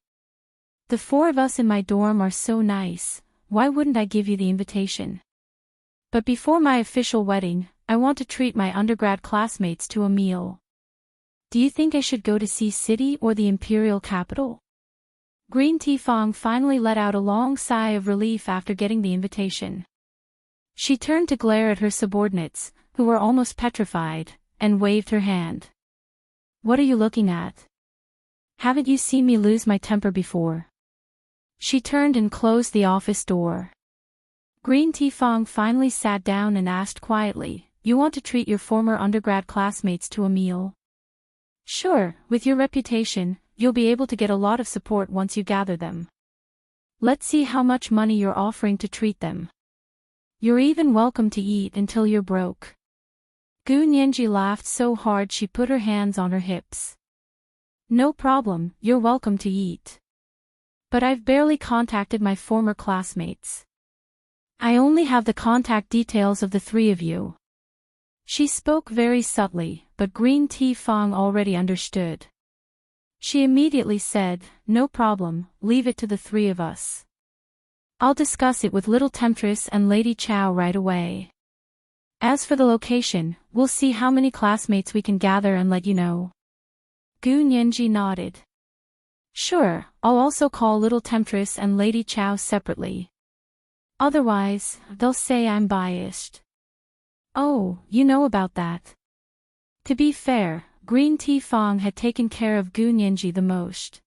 A: The four of us in my dorm are so nice, why wouldn't I give you the invitation? But before my official wedding, I want to treat my undergrad classmates to a meal. Do you think I should go to Sea City or the Imperial Capital? Green Tea Fong finally let out a long sigh of relief after getting the invitation. She turned to glare at her subordinates, who were almost petrified, and waved her hand. What are you looking at? Haven't you seen me lose my temper before? She turned and closed the office door. Green Tea Fong finally sat down and asked quietly, you want to treat your former undergrad classmates to a meal? Sure, with your reputation, you'll be able to get a lot of support once you gather them. Let's see how much money you're offering to treat them. You're even welcome to eat until you're broke. Gu Nianji laughed so hard she put her hands on her hips. No problem, you're welcome to eat. But I've barely contacted my former classmates. I only have the contact details of the three of you. She spoke very subtly, but Green Tea Fong already understood. She immediately said, no problem, leave it to the three of us. I'll discuss it with Little Temptress and Lady Chow right away. As for the location, we'll see how many classmates we can gather and let you know. Gu Nianji nodded. Sure, I'll also call Little Temptress and Lady Chow separately. Otherwise, they'll say I'm biased. Oh, you know about that. To be fair, Green Tea Fong had taken care of Gu Nianji the most.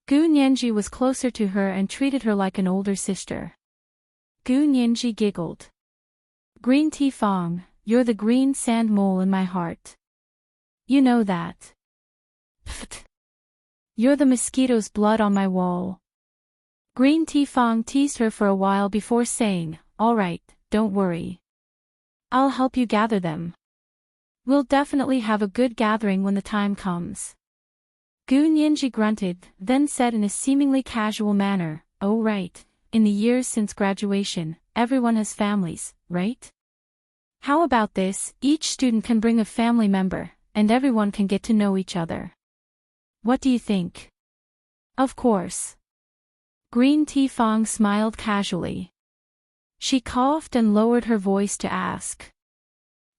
A: Gu Nianji was closer to her and treated her like an older sister. Gu Nianji giggled. Green Tea Fong, you're the green sand mole in my heart. You know that. Pfft. You're the mosquito's blood on my wall. Green Tea Fong teased her for a while before saying, all right, don't worry. I'll help you gather them. We'll definitely have a good gathering when the time comes. Gu Nianji grunted, then said in a seemingly casual manner, oh right, in the years since graduation, everyone has families, right? How about this, each student can bring a family member, and everyone can get to know each other. What do you think? Of course. Green Tea Fong smiled casually. She coughed and lowered her voice to ask.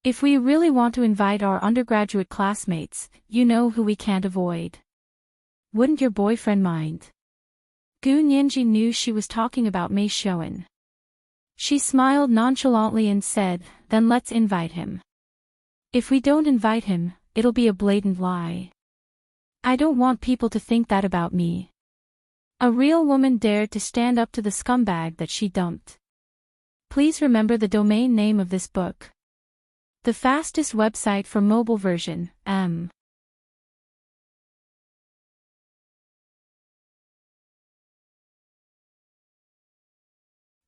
A: If we really want to invite our undergraduate classmates, you know who we can't avoid. Wouldn't your boyfriend mind? Gu Nianji knew she was talking about Mei Shoen. She smiled nonchalantly and said, then let's invite him. If we don't invite him, it'll be a blatant lie. I don't want people to think that about me. A real woman dared to stand up to the scumbag that she dumped. Please remember the domain name of this book. The fastest website for mobile version,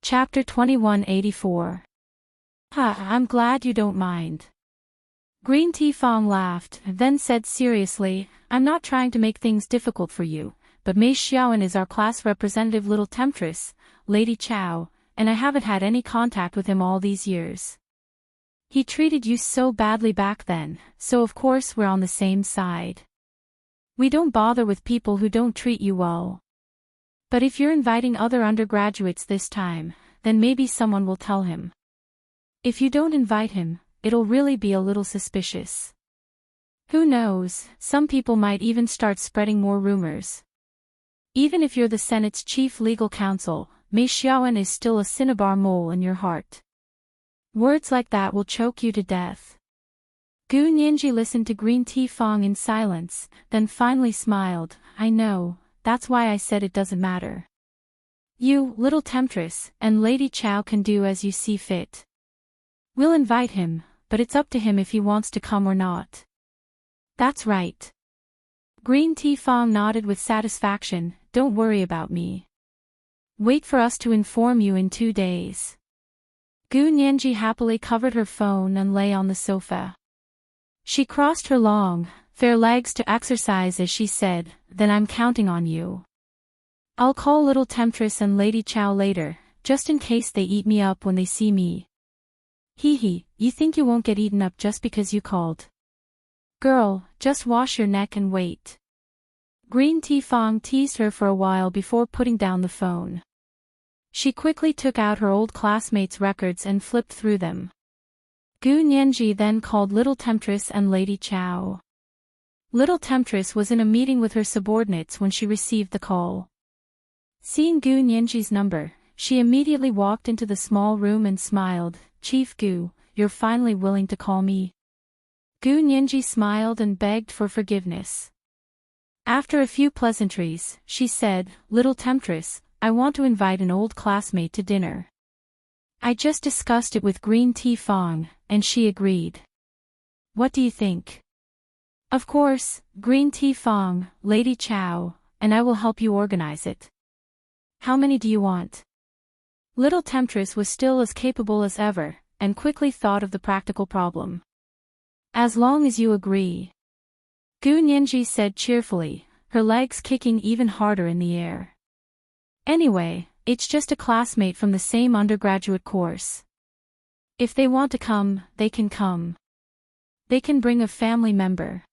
A: Chapter 2184. I'm glad you don't mind. Green Tea Fong laughed, then said seriously, I'm not trying to make things difficult for you, but Mei Xiaoan is our class representative little temptress, Lady Chow, and I haven't had any contact with him all these years. He treated you so badly back then, so of course we're on the same side. We don't bother with people who don't treat you well. But if you're inviting other undergraduates this time, then maybe someone will tell him. If you don't invite him, it'll really be a little suspicious. Who knows, some people might even start spreading more rumors. Even if you're the Senate's chief legal counsel, Mei Xiaoan is still a cinnabar mole in your heart. Words like that will choke you to death. Gu Nianji listened to Green Tea Fong in silence, then finally smiled. I know, that's why I said it doesn't matter. You, little temptress, and Lady Chow can do as you see fit. We'll invite him, but it's up to him if he wants to come or not. That's right. Green Tea Fong nodded with satisfaction. Don't worry about me. Wait for us to inform you in 2 days. Gu Nianji happily covered her phone and lay on the sofa. She crossed her long, fair legs to exercise as she said, then I'm counting on you. I'll call little temptress and Lady Chow later, just in case they eat me up when they see me. Hee, you think you won't get eaten up just because you called? Girl, just wash your neck and wait. Green Tea Fong teased her for a while before putting down the phone. She quickly took out her old classmates' records and flipped through them. Gu Nianji then called Little Temptress and Lady Chow. Little Temptress was in a meeting with her subordinates when she received the call. Seeing Gu Nianji's number, she immediately walked into the small room and smiled. Chief Gu, you're finally willing to call me. Gu Nianji smiled and begged for forgiveness. After a few pleasantries, she said, Little Temptress, I want to invite an old classmate to dinner. I just discussed it with Green Tea Fong, and she agreed. What do you think? Of course, Green Tea Fong, Lady Chow, and I will help you organize it. How many do you want? Little Temptress was still as capable as ever, and quickly thought of the practical problem. As long as you agree. Gu Nianji said cheerfully, her legs kicking even harder in the air. Anyway, it's just a classmate from the same undergraduate course. If they want to come, they can come. They can bring a family member.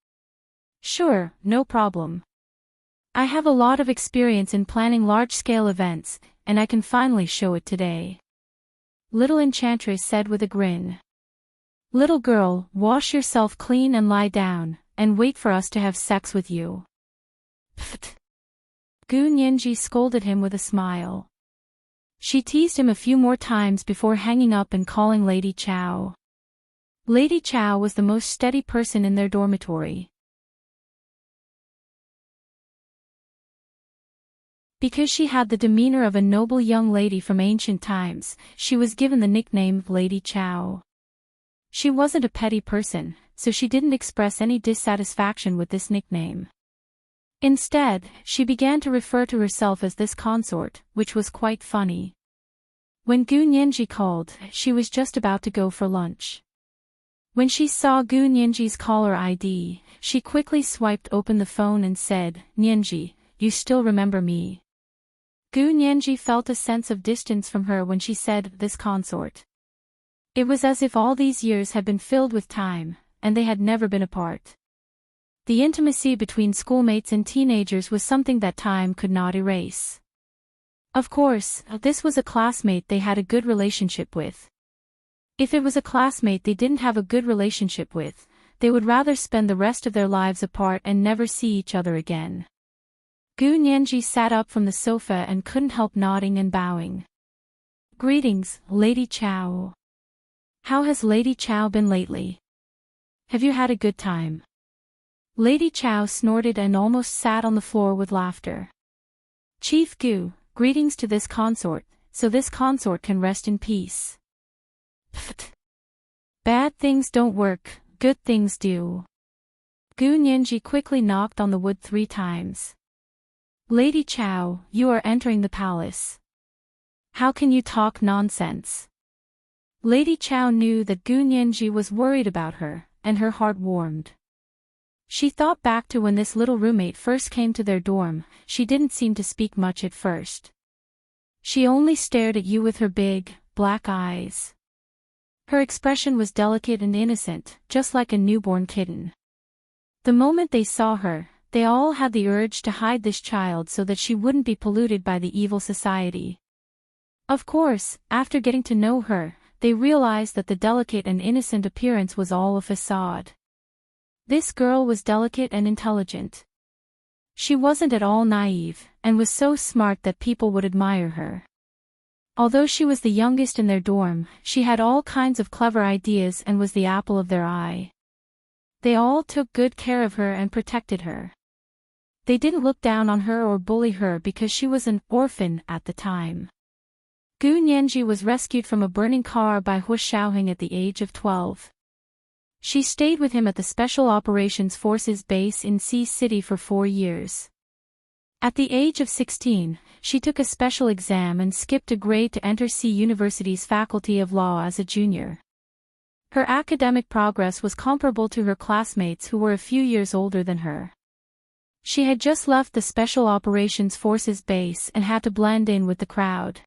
A: Sure, no problem. I have a lot of experience in planning large-scale events, and I can finally show it today. Little Enchantress said with a grin. Little girl, wash yourself clean and lie down, and wait for us to have sex with you. Pfft. Gu Nianji scolded him with a smile. She teased him a few more times before hanging up and calling Lady Chow. Lady Chow was the most steady person in their dormitory. Because she had the demeanor of a noble young lady from ancient times, she was given the nickname Lady Chow. She wasn't a petty person, so she didn't express any dissatisfaction with this nickname. Instead, she began to refer to herself as this consort, which was quite funny. When Gu Nianji called, she was just about to go for lunch. When she saw Gu Nianji's caller ID, she quickly swiped open the phone and said, Nianji, you still remember me? Gu Nianji felt a sense of distance from her when she said this consort. It was as if all these years had been filled with time, and they had never been apart. The intimacy between schoolmates and teenagers was something that time could not erase. Of course, this was a classmate they had a good relationship with. If it was a classmate they didn't have a good relationship with, they would rather spend the rest of their lives apart and never see each other again. Gu Nianji sat up from the sofa and couldn't help nodding and bowing. Greetings, Lady Chow. How has Lady Chow been lately? Have you had a good time? Lady Chow snorted and almost sat on the floor with laughter. Chief Gu, greetings to this consort, so this consort can rest in peace. Pfft. Bad things don't work, good things do. Gu Nianji quickly knocked on the wood 3 times. Lady Chow, you are entering the palace. How can you talk nonsense? Lady Chow knew that Gu Nianji was worried about her, and her heart warmed. She thought back to when this little roommate first came to their dorm. She didn't seem to speak much at first. She only stared at you with her big, black eyes. Her expression was delicate and innocent, just like a newborn kitten. The moment they saw her, they all had the urge to hide this child so that she wouldn't be polluted by the evil society. Of course, after getting to know her, they realized that the delicate and innocent appearance was all a facade. This girl was delicate and intelligent. She wasn't at all naive, and was so smart that people would admire her. Although she was the youngest in their dorm, she had all kinds of clever ideas and was the apple of their eye. They all took good care of her and protected her. They didn't look down on her or bully her because she was an orphan at the time. Gu Nianji was rescued from a burning car by Hu Xiaoheng at the age of 12. She stayed with him at the Special Operations Forces base in Sea City for 4 years. At the age of 16, she took a special exam and skipped a grade to enter Sea University's Faculty of Law as a junior. Her academic progress was comparable to her classmates who were a few years older than her. She had just left the Special Operations Forces base and had to blend in with the crowd.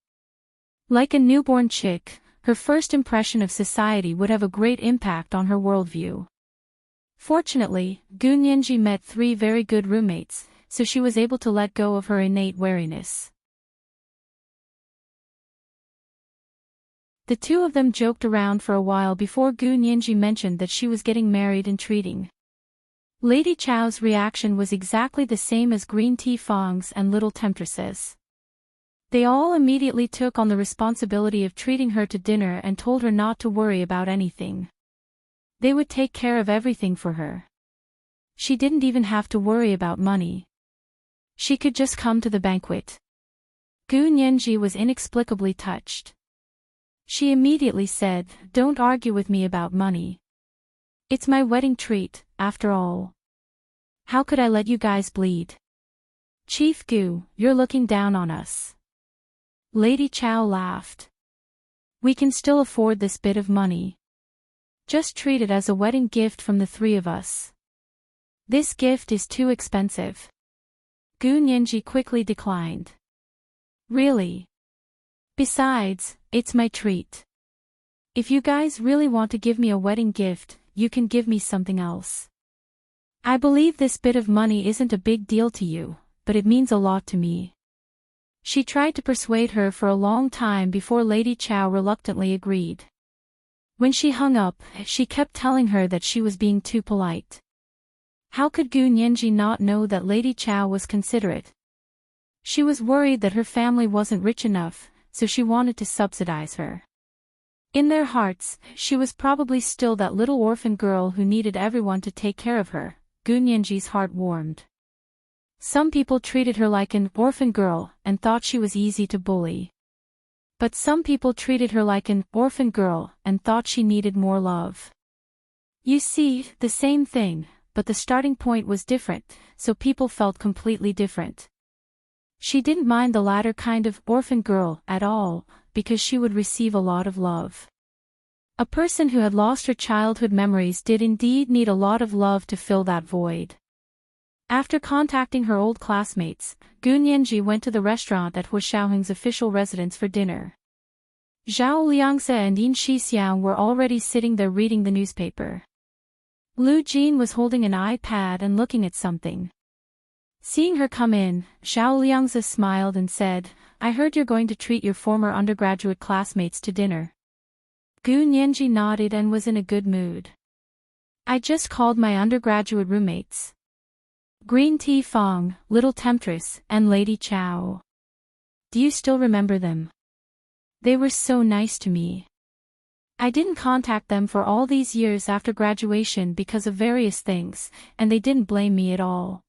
A: Like a newborn chick, her first impression of society would have a great impact on her worldview. Fortunately, Gu Nianji met 3 very good roommates, so she was able to let go of her innate wariness. The 2 of them joked around for a while before Gu Nianji mentioned that she was getting married and treating. Lady Chow's reaction was exactly the same as Green Tea Fong's and Little Temptress's. They all immediately took on the responsibility of treating her to dinner and told her not to worry about anything. They would take care of everything for her. She didn't even have to worry about money. She could just come to the banquet. Gu Nianji was inexplicably touched. She immediately said, "Don't argue with me about money. It's my wedding treat, after all. How could I let you guys bleed? Chief Gu, you're looking down on us." Lady Chow laughed. "We can still afford this bit of money. Just treat it as a wedding gift from the 3 of us." "This gift is too expensive." Gu Nianji quickly declined. "Really? Besides, it's my treat. If you guys really want to give me a wedding gift, you can give me something else. I believe this bit of money isn't a big deal to you, but it means a lot to me." She tried to persuade her for a long time before Lady Chow reluctantly agreed. When she hung up, she kept telling her that she was being too polite. How could Gu Nianji not know that Lady Chow was considerate? She was worried that her family wasn't rich enough, so she wanted to subsidize her. In their hearts, she was probably still that little orphan girl who needed everyone to take care of her. Gu Nianji's heart warmed. Some people treated her like an orphan girl and thought she was easy to bully. But some people treated her like an orphan girl and thought she needed more love. You see, the same thing, but the starting point was different, so people felt completely different. She didn't mind the latter kind of orphan girl at all, because she would receive a lot of love. A person who had lost her childhood memories did indeed need a lot of love to fill that void. After contacting her old classmates, Gu Nianji went to the restaurant at Hu Xiaoheng's official residence for dinner. Zhao Liangse and Yin Shixiang were already sitting there reading the newspaper. Lu Jin was holding an iPad and looking at something. Seeing her come in, Zhao Liangse smiled and said, "I heard you're going to treat your former undergraduate classmates to dinner." Gu Nianji nodded and was in a good mood. "I just called my undergraduate roommates. Green Tea Fong, Little Temptress, and Lady Chow. Do you still remember them? They were so nice to me." I didn't contact them for all these years after graduation because of various things, and they didn't blame me at all.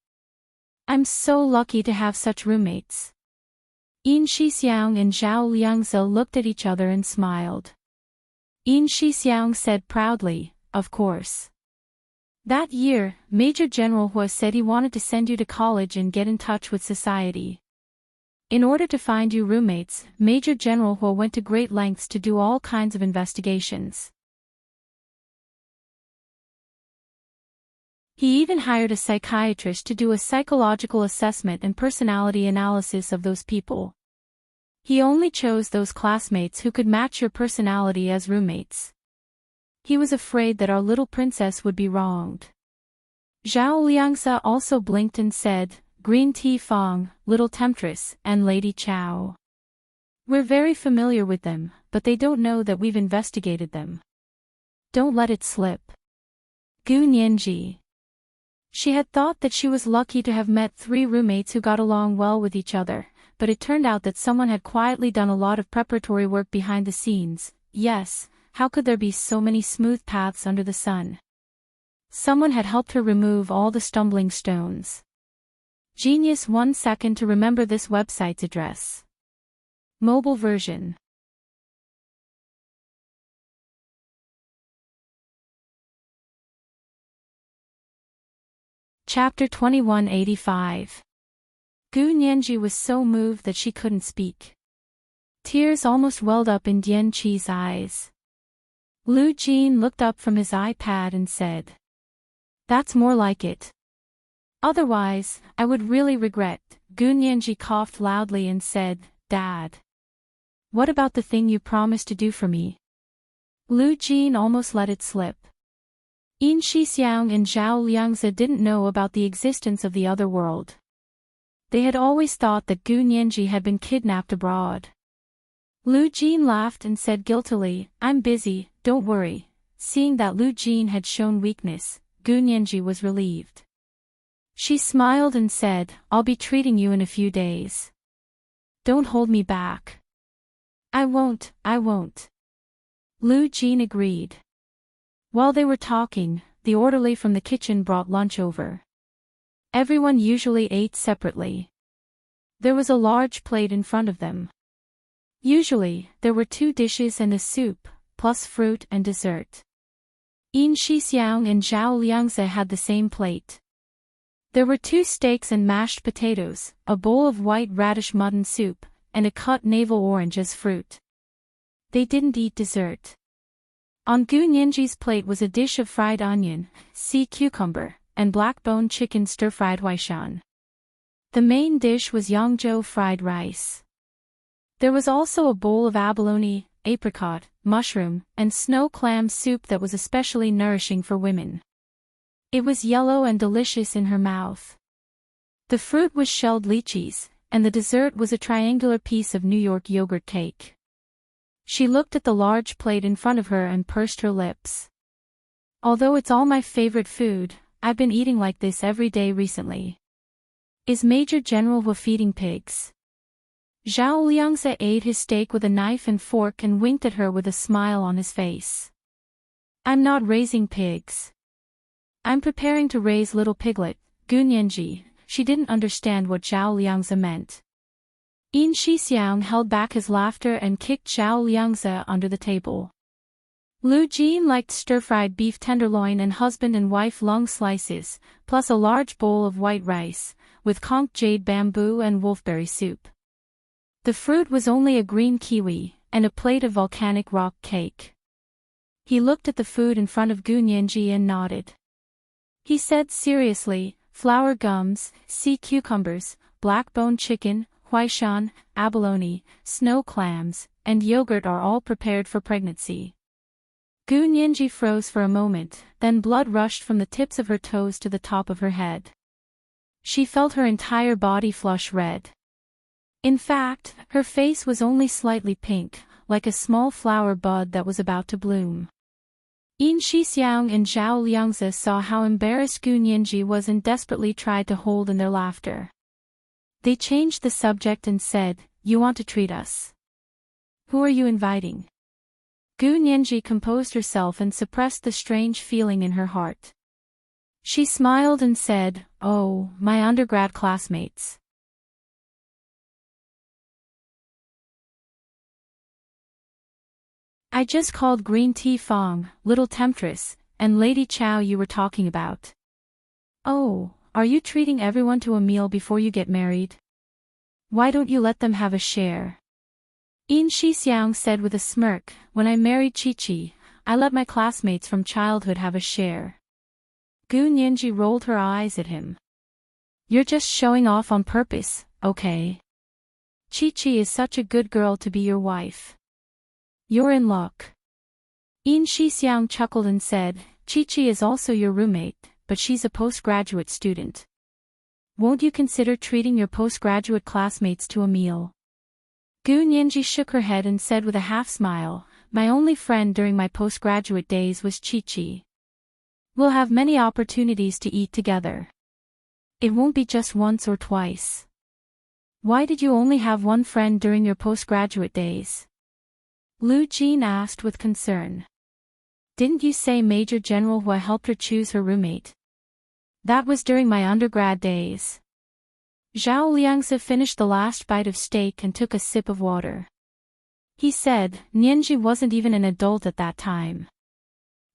A: I'm so lucky to have such roommates. Yin Shixiang and Zhao Liangzi looked at each other and smiled. Yin Shixiang said proudly, "Of course." That year, Major General Hua said he wanted to send you to college and get in touch with society. In order to find you roommates, Major General Hua went to great lengths to do all kinds of investigations. He even hired a psychiatrist to do a psychological assessment and personality analysis of those people. He only chose those classmates who could match your personality as roommates. He was afraid that our little princess would be wronged. Zhao Liangzi also blinked and said, "Green Tea Fong, Little Temptress, and Lady Chow. We're very familiar with them, but they don't know that we've investigated them. Don't let it slip." Gu Nianji. She had thought that she was lucky to have met 3 roommates who got along well with each other, but it turned out that someone had quietly done a lot of preparatory work behind the scenes. Yes, how could there be so many smooth paths under the sun? Someone had helped her remove all the stumbling stones. Genius. 1 second to remember this website's address. Mobile version. Chapter 2185. Gu Nianji was so moved that she couldn't speak. Tears almost welled up in Dian Qi's eyes. Lu Jin looked up from his iPad and said, "That's more like it. Otherwise, I would really regret." Gu Nianji coughed loudly and said, "Dad. What about the thing you promised to do for me?" Lu Jin almost let it slip. Yin Shixiang and Zhao Liangzi didn't know about the existence of the other world. They had always thought that Gu Nianji had been kidnapped abroad. Lu Jin laughed and said guiltily, "I'm busy, don't worry." Seeing that Lu Jin had shown weakness, Gu Nianji was relieved. She smiled and said, "I'll be treating you in a few days. Don't hold me back." I won't. Lu Jin agreed. While they were talking, the orderly from the kitchen brought lunch over. Everyone usually ate separately. There was a large plate in front of them. Usually, there were 2 dishes and a soup, plus fruit and dessert. Yin Shixiang and Zhao Liangzi had the same plate. There were 2 steaks and mashed potatoes, a bowl of white radish mutton soup, and a cut navel orange as fruit. They didn't eat dessert. On Gu Nianji's plate was a dish of fried onion, sea cucumber, and black-bone chicken stir-fried huaishan. The main dish was Yangzhou fried rice. There was also a bowl of abalone, apricot, mushroom, and snow clam soup that was especially nourishing for women. It was yellow and delicious in her mouth. The fruit was shelled lychees, and the dessert was a triangular piece of New York yogurt cake. She looked at the large plate in front of her and pursed her lips. "Although it's all my favorite food, I've been eating like this every day recently. Is Major General Hua feeding pigs?" Zhao Liangzi ate his steak with a knife and fork and winked at her with a smile on his face. "I'm not raising pigs. I'm preparing to raise little piglet." Gu Nianji. She didn't understand what Zhao Liangzi meant. Yin Shixiang held back his laughter and kicked Zhao Liangzi under the table. Lu Jin liked stir-fried beef tenderloin and husband and wife lung slices, plus a large bowl of white rice, with conch jade bamboo and wolfberry soup. The fruit was only a green kiwi, and a plate of volcanic rock cake. He looked at the food in front of Gu Nianji and nodded. He said seriously, "Flour gums, sea cucumbers, black-bone chicken, huaishan, abalone, snow clams, and yogurt are all prepared for pregnancy." Gu Nianji froze for a moment, then blood rushed from the tips of her toes to the top of her head. She felt her entire body flush red. In fact, her face was only slightly pink, like a small flower bud that was about to bloom. Yin Shixiang and Zhao Liangzi saw how embarrassed Gu Nianji was and desperately tried to hold in their laughter. They changed the subject and said, "You want to treat us? Who are you inviting?" Gu Nianji composed herself and suppressed the strange feeling in her heart. She smiled and said, "Oh, my undergrad classmates. I just called Green Tea Fong, Little Temptress, and Lady Chow you were talking about. Oh, are you treating everyone to a meal before you get married? Why don't you let them have a share?" Yin Shixiang said with a smirk, "When I married Chi-Chi, I let my classmates from childhood have a share." Gu Nianji rolled her eyes at him. "You're just showing off on purpose, okay? Chi-Chi is such a good girl to be your wife. You're in luck." Yin Shixiang chuckled and said, "Chi-Chi is also your roommate, but she's a postgraduate student. Won't you consider treating your postgraduate classmates to a meal?" Gu Nianji shook her head and said with a half-smile, "My only friend during my postgraduate days was Chi-Chi. We'll have many opportunities to eat together. It won't be just once or twice." "Why did you only have one friend during your postgraduate days?" Lu Jin asked with concern. "Didn't you say Major General Hua helped her choose her roommate?" "That was during my undergrad days." Zhao Liangzi finished the last bite of steak and took a sip of water. He said, "Nianji wasn't even an adult at that time.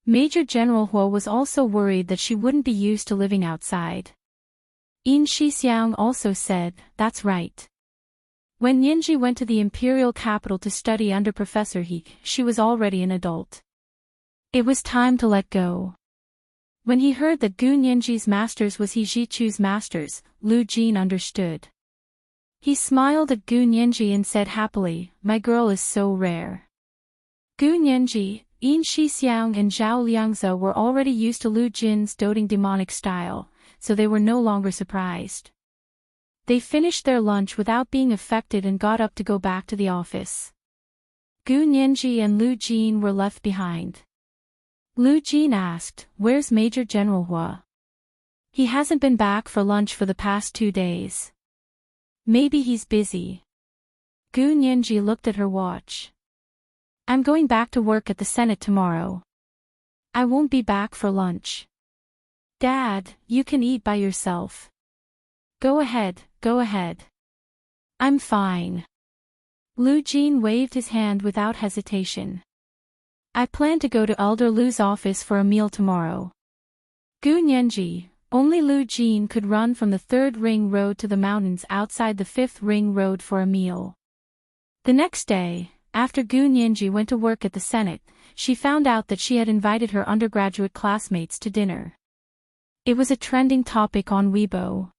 A: Major General Hua was also worried that she wouldn't be used to living outside." Yin Shixiang also said, "That's right. When Nianji went to the imperial capital to study under Professor He, she was already an adult. It was time to let go." When he heard that Gu Nianji's masters was He Jichu's masters, Lu Jin understood. He smiled at Gu Nianji and said happily, "My girl is so rare." Gu Nianji, Yin Shixiang and Zhao Liangzi were already used to Lu Jin's doting demonic style, so they were no longer surprised. They finished their lunch without being affected and got up to go back to the office. Gu Nianji and Lu Jin were left behind. Lu Jin asked, "Where's Major General Hua? He hasn't been back for lunch for the past 2 days. Maybe he's busy." Gu Nianji looked at her watch. "I'm going back to work at the Senate tomorrow. I won't be back for lunch." "Dad, you can eat by yourself." Go ahead, go ahead. I'm fine." Lu Jin waved his hand without hesitation. "I plan to go to Elder Lu's office for a meal tomorrow." Gu Nianji, only Lu Jin could run from the 3rd ring road to the mountains outside the 5th ring road for a meal. The next day, after Gu Nianji went to work at the Senate, she found out that she had invited her undergraduate classmates to dinner. It was a trending topic on Weibo.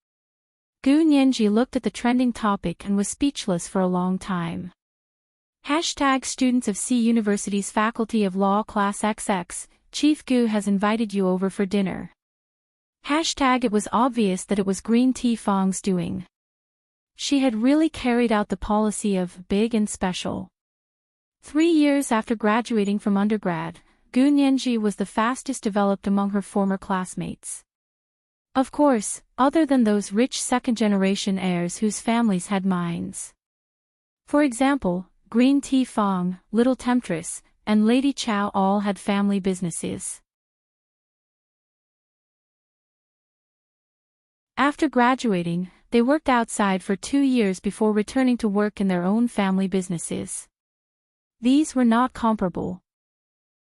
A: Gu Nianji looked at the trending topic and was speechless for a long time. #Students of C University's Faculty of Law Class XX, Chief Gu has invited you over for dinner. It was obvious that it was Green Tea Fong's doing. She had really carried out the policy of big and special. 3 years after graduating from undergrad, Gu Nianji was the fastest developed among her former classmates. Of course, other than those rich second-generation heirs whose families had mines. For example, Green Tea Fong, Little Temptress, and Lady Chow all had family businesses. After graduating, they worked outside for 2 years before returning to work in their own family businesses. These were not comparable.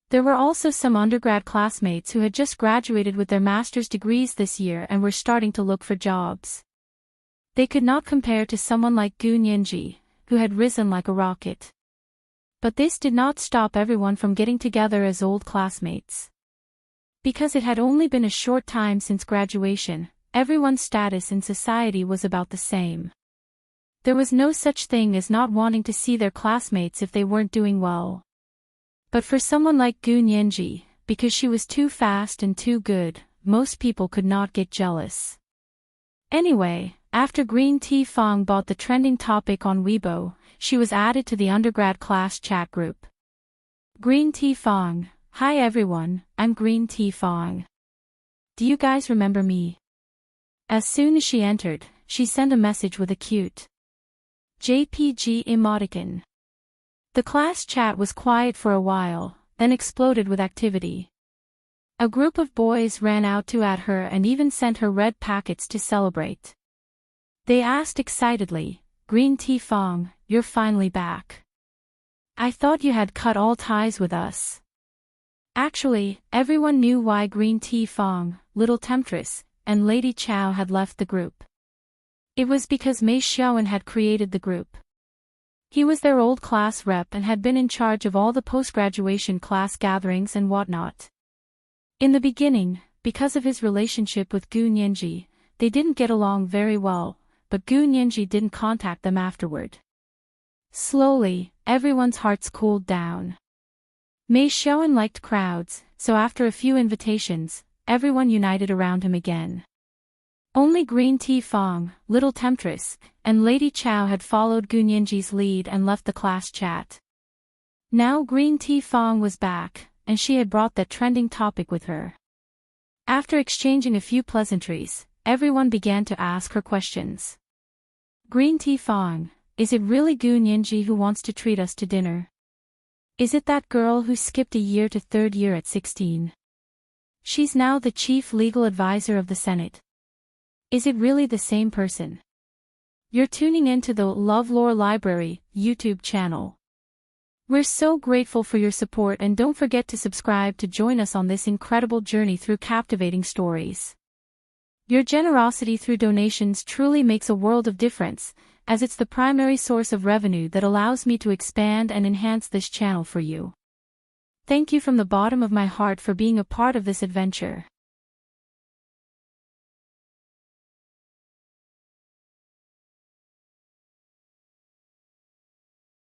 A: There were also some undergrad classmates who had just graduated with their master's degrees this year and were starting to look for jobs. They could not compare to someone like Gu Nianji, who had risen like a rocket. But this did not stop everyone from getting together as old classmates. Because it had only been a short time since graduation, everyone's status in society was about the same. There was no such thing as not wanting to see their classmates if they weren't doing well. But for someone like Gu Nianji, because she was too fast and too good, most people could not get jealous. Anyway, after Green Tea Fong bought the trending topic on Weibo, she was added to the undergrad class chat group. Green Tea Fong, "Hi everyone, I'm Green Tea Fong. Do you guys remember me?" As soon as she entered, she sent a message with a cute JPG emoticon. The class chat was quiet for a while, then exploded with activity. A group of boys ran out to at her and even sent her red packets to celebrate. They asked excitedly, "Green Tea Fong, you're finally back. I thought you had cut all ties with us." Actually, everyone knew why Green Tea Fong, Little Temptress, and Lady Chow had left the group. It was because Mei Xiaoan had created the group. He was their old class rep and had been in charge of all the post-graduation class gatherings and whatnot. In the beginning, because of his relationship with Gu Nianji, they didn't get along very well, but Gu Nianji didn't contact them afterward. Slowly, everyone's hearts cooled down. Mei Xiaoan liked crowds, so after a few invitations, everyone united around him again. Only Green Tea Fong, Little Temptress, and Lady Chow had followed Gu Nianji's lead and left the class chat. Now Green Tea Fong was back, and she had brought that trending topic with her. After exchanging a few pleasantries, everyone began to ask her questions. "Green Tea Fong, is it really Gu Nianji who wants to treat us to dinner? Is it that girl who skipped a year to third year at 16? She's now the chief legal advisor of the Senate. Is it really the same person?" You're tuning in to the LoveLore Library YouTube channel. We're so grateful for your support, and don't forget to subscribe to join us on this incredible journey through captivating stories. Your generosity through donations truly makes a world of difference, as it's the primary source of revenue that allows me to expand and enhance this channel for you. Thank you from the bottom of my heart for being a part of this adventure.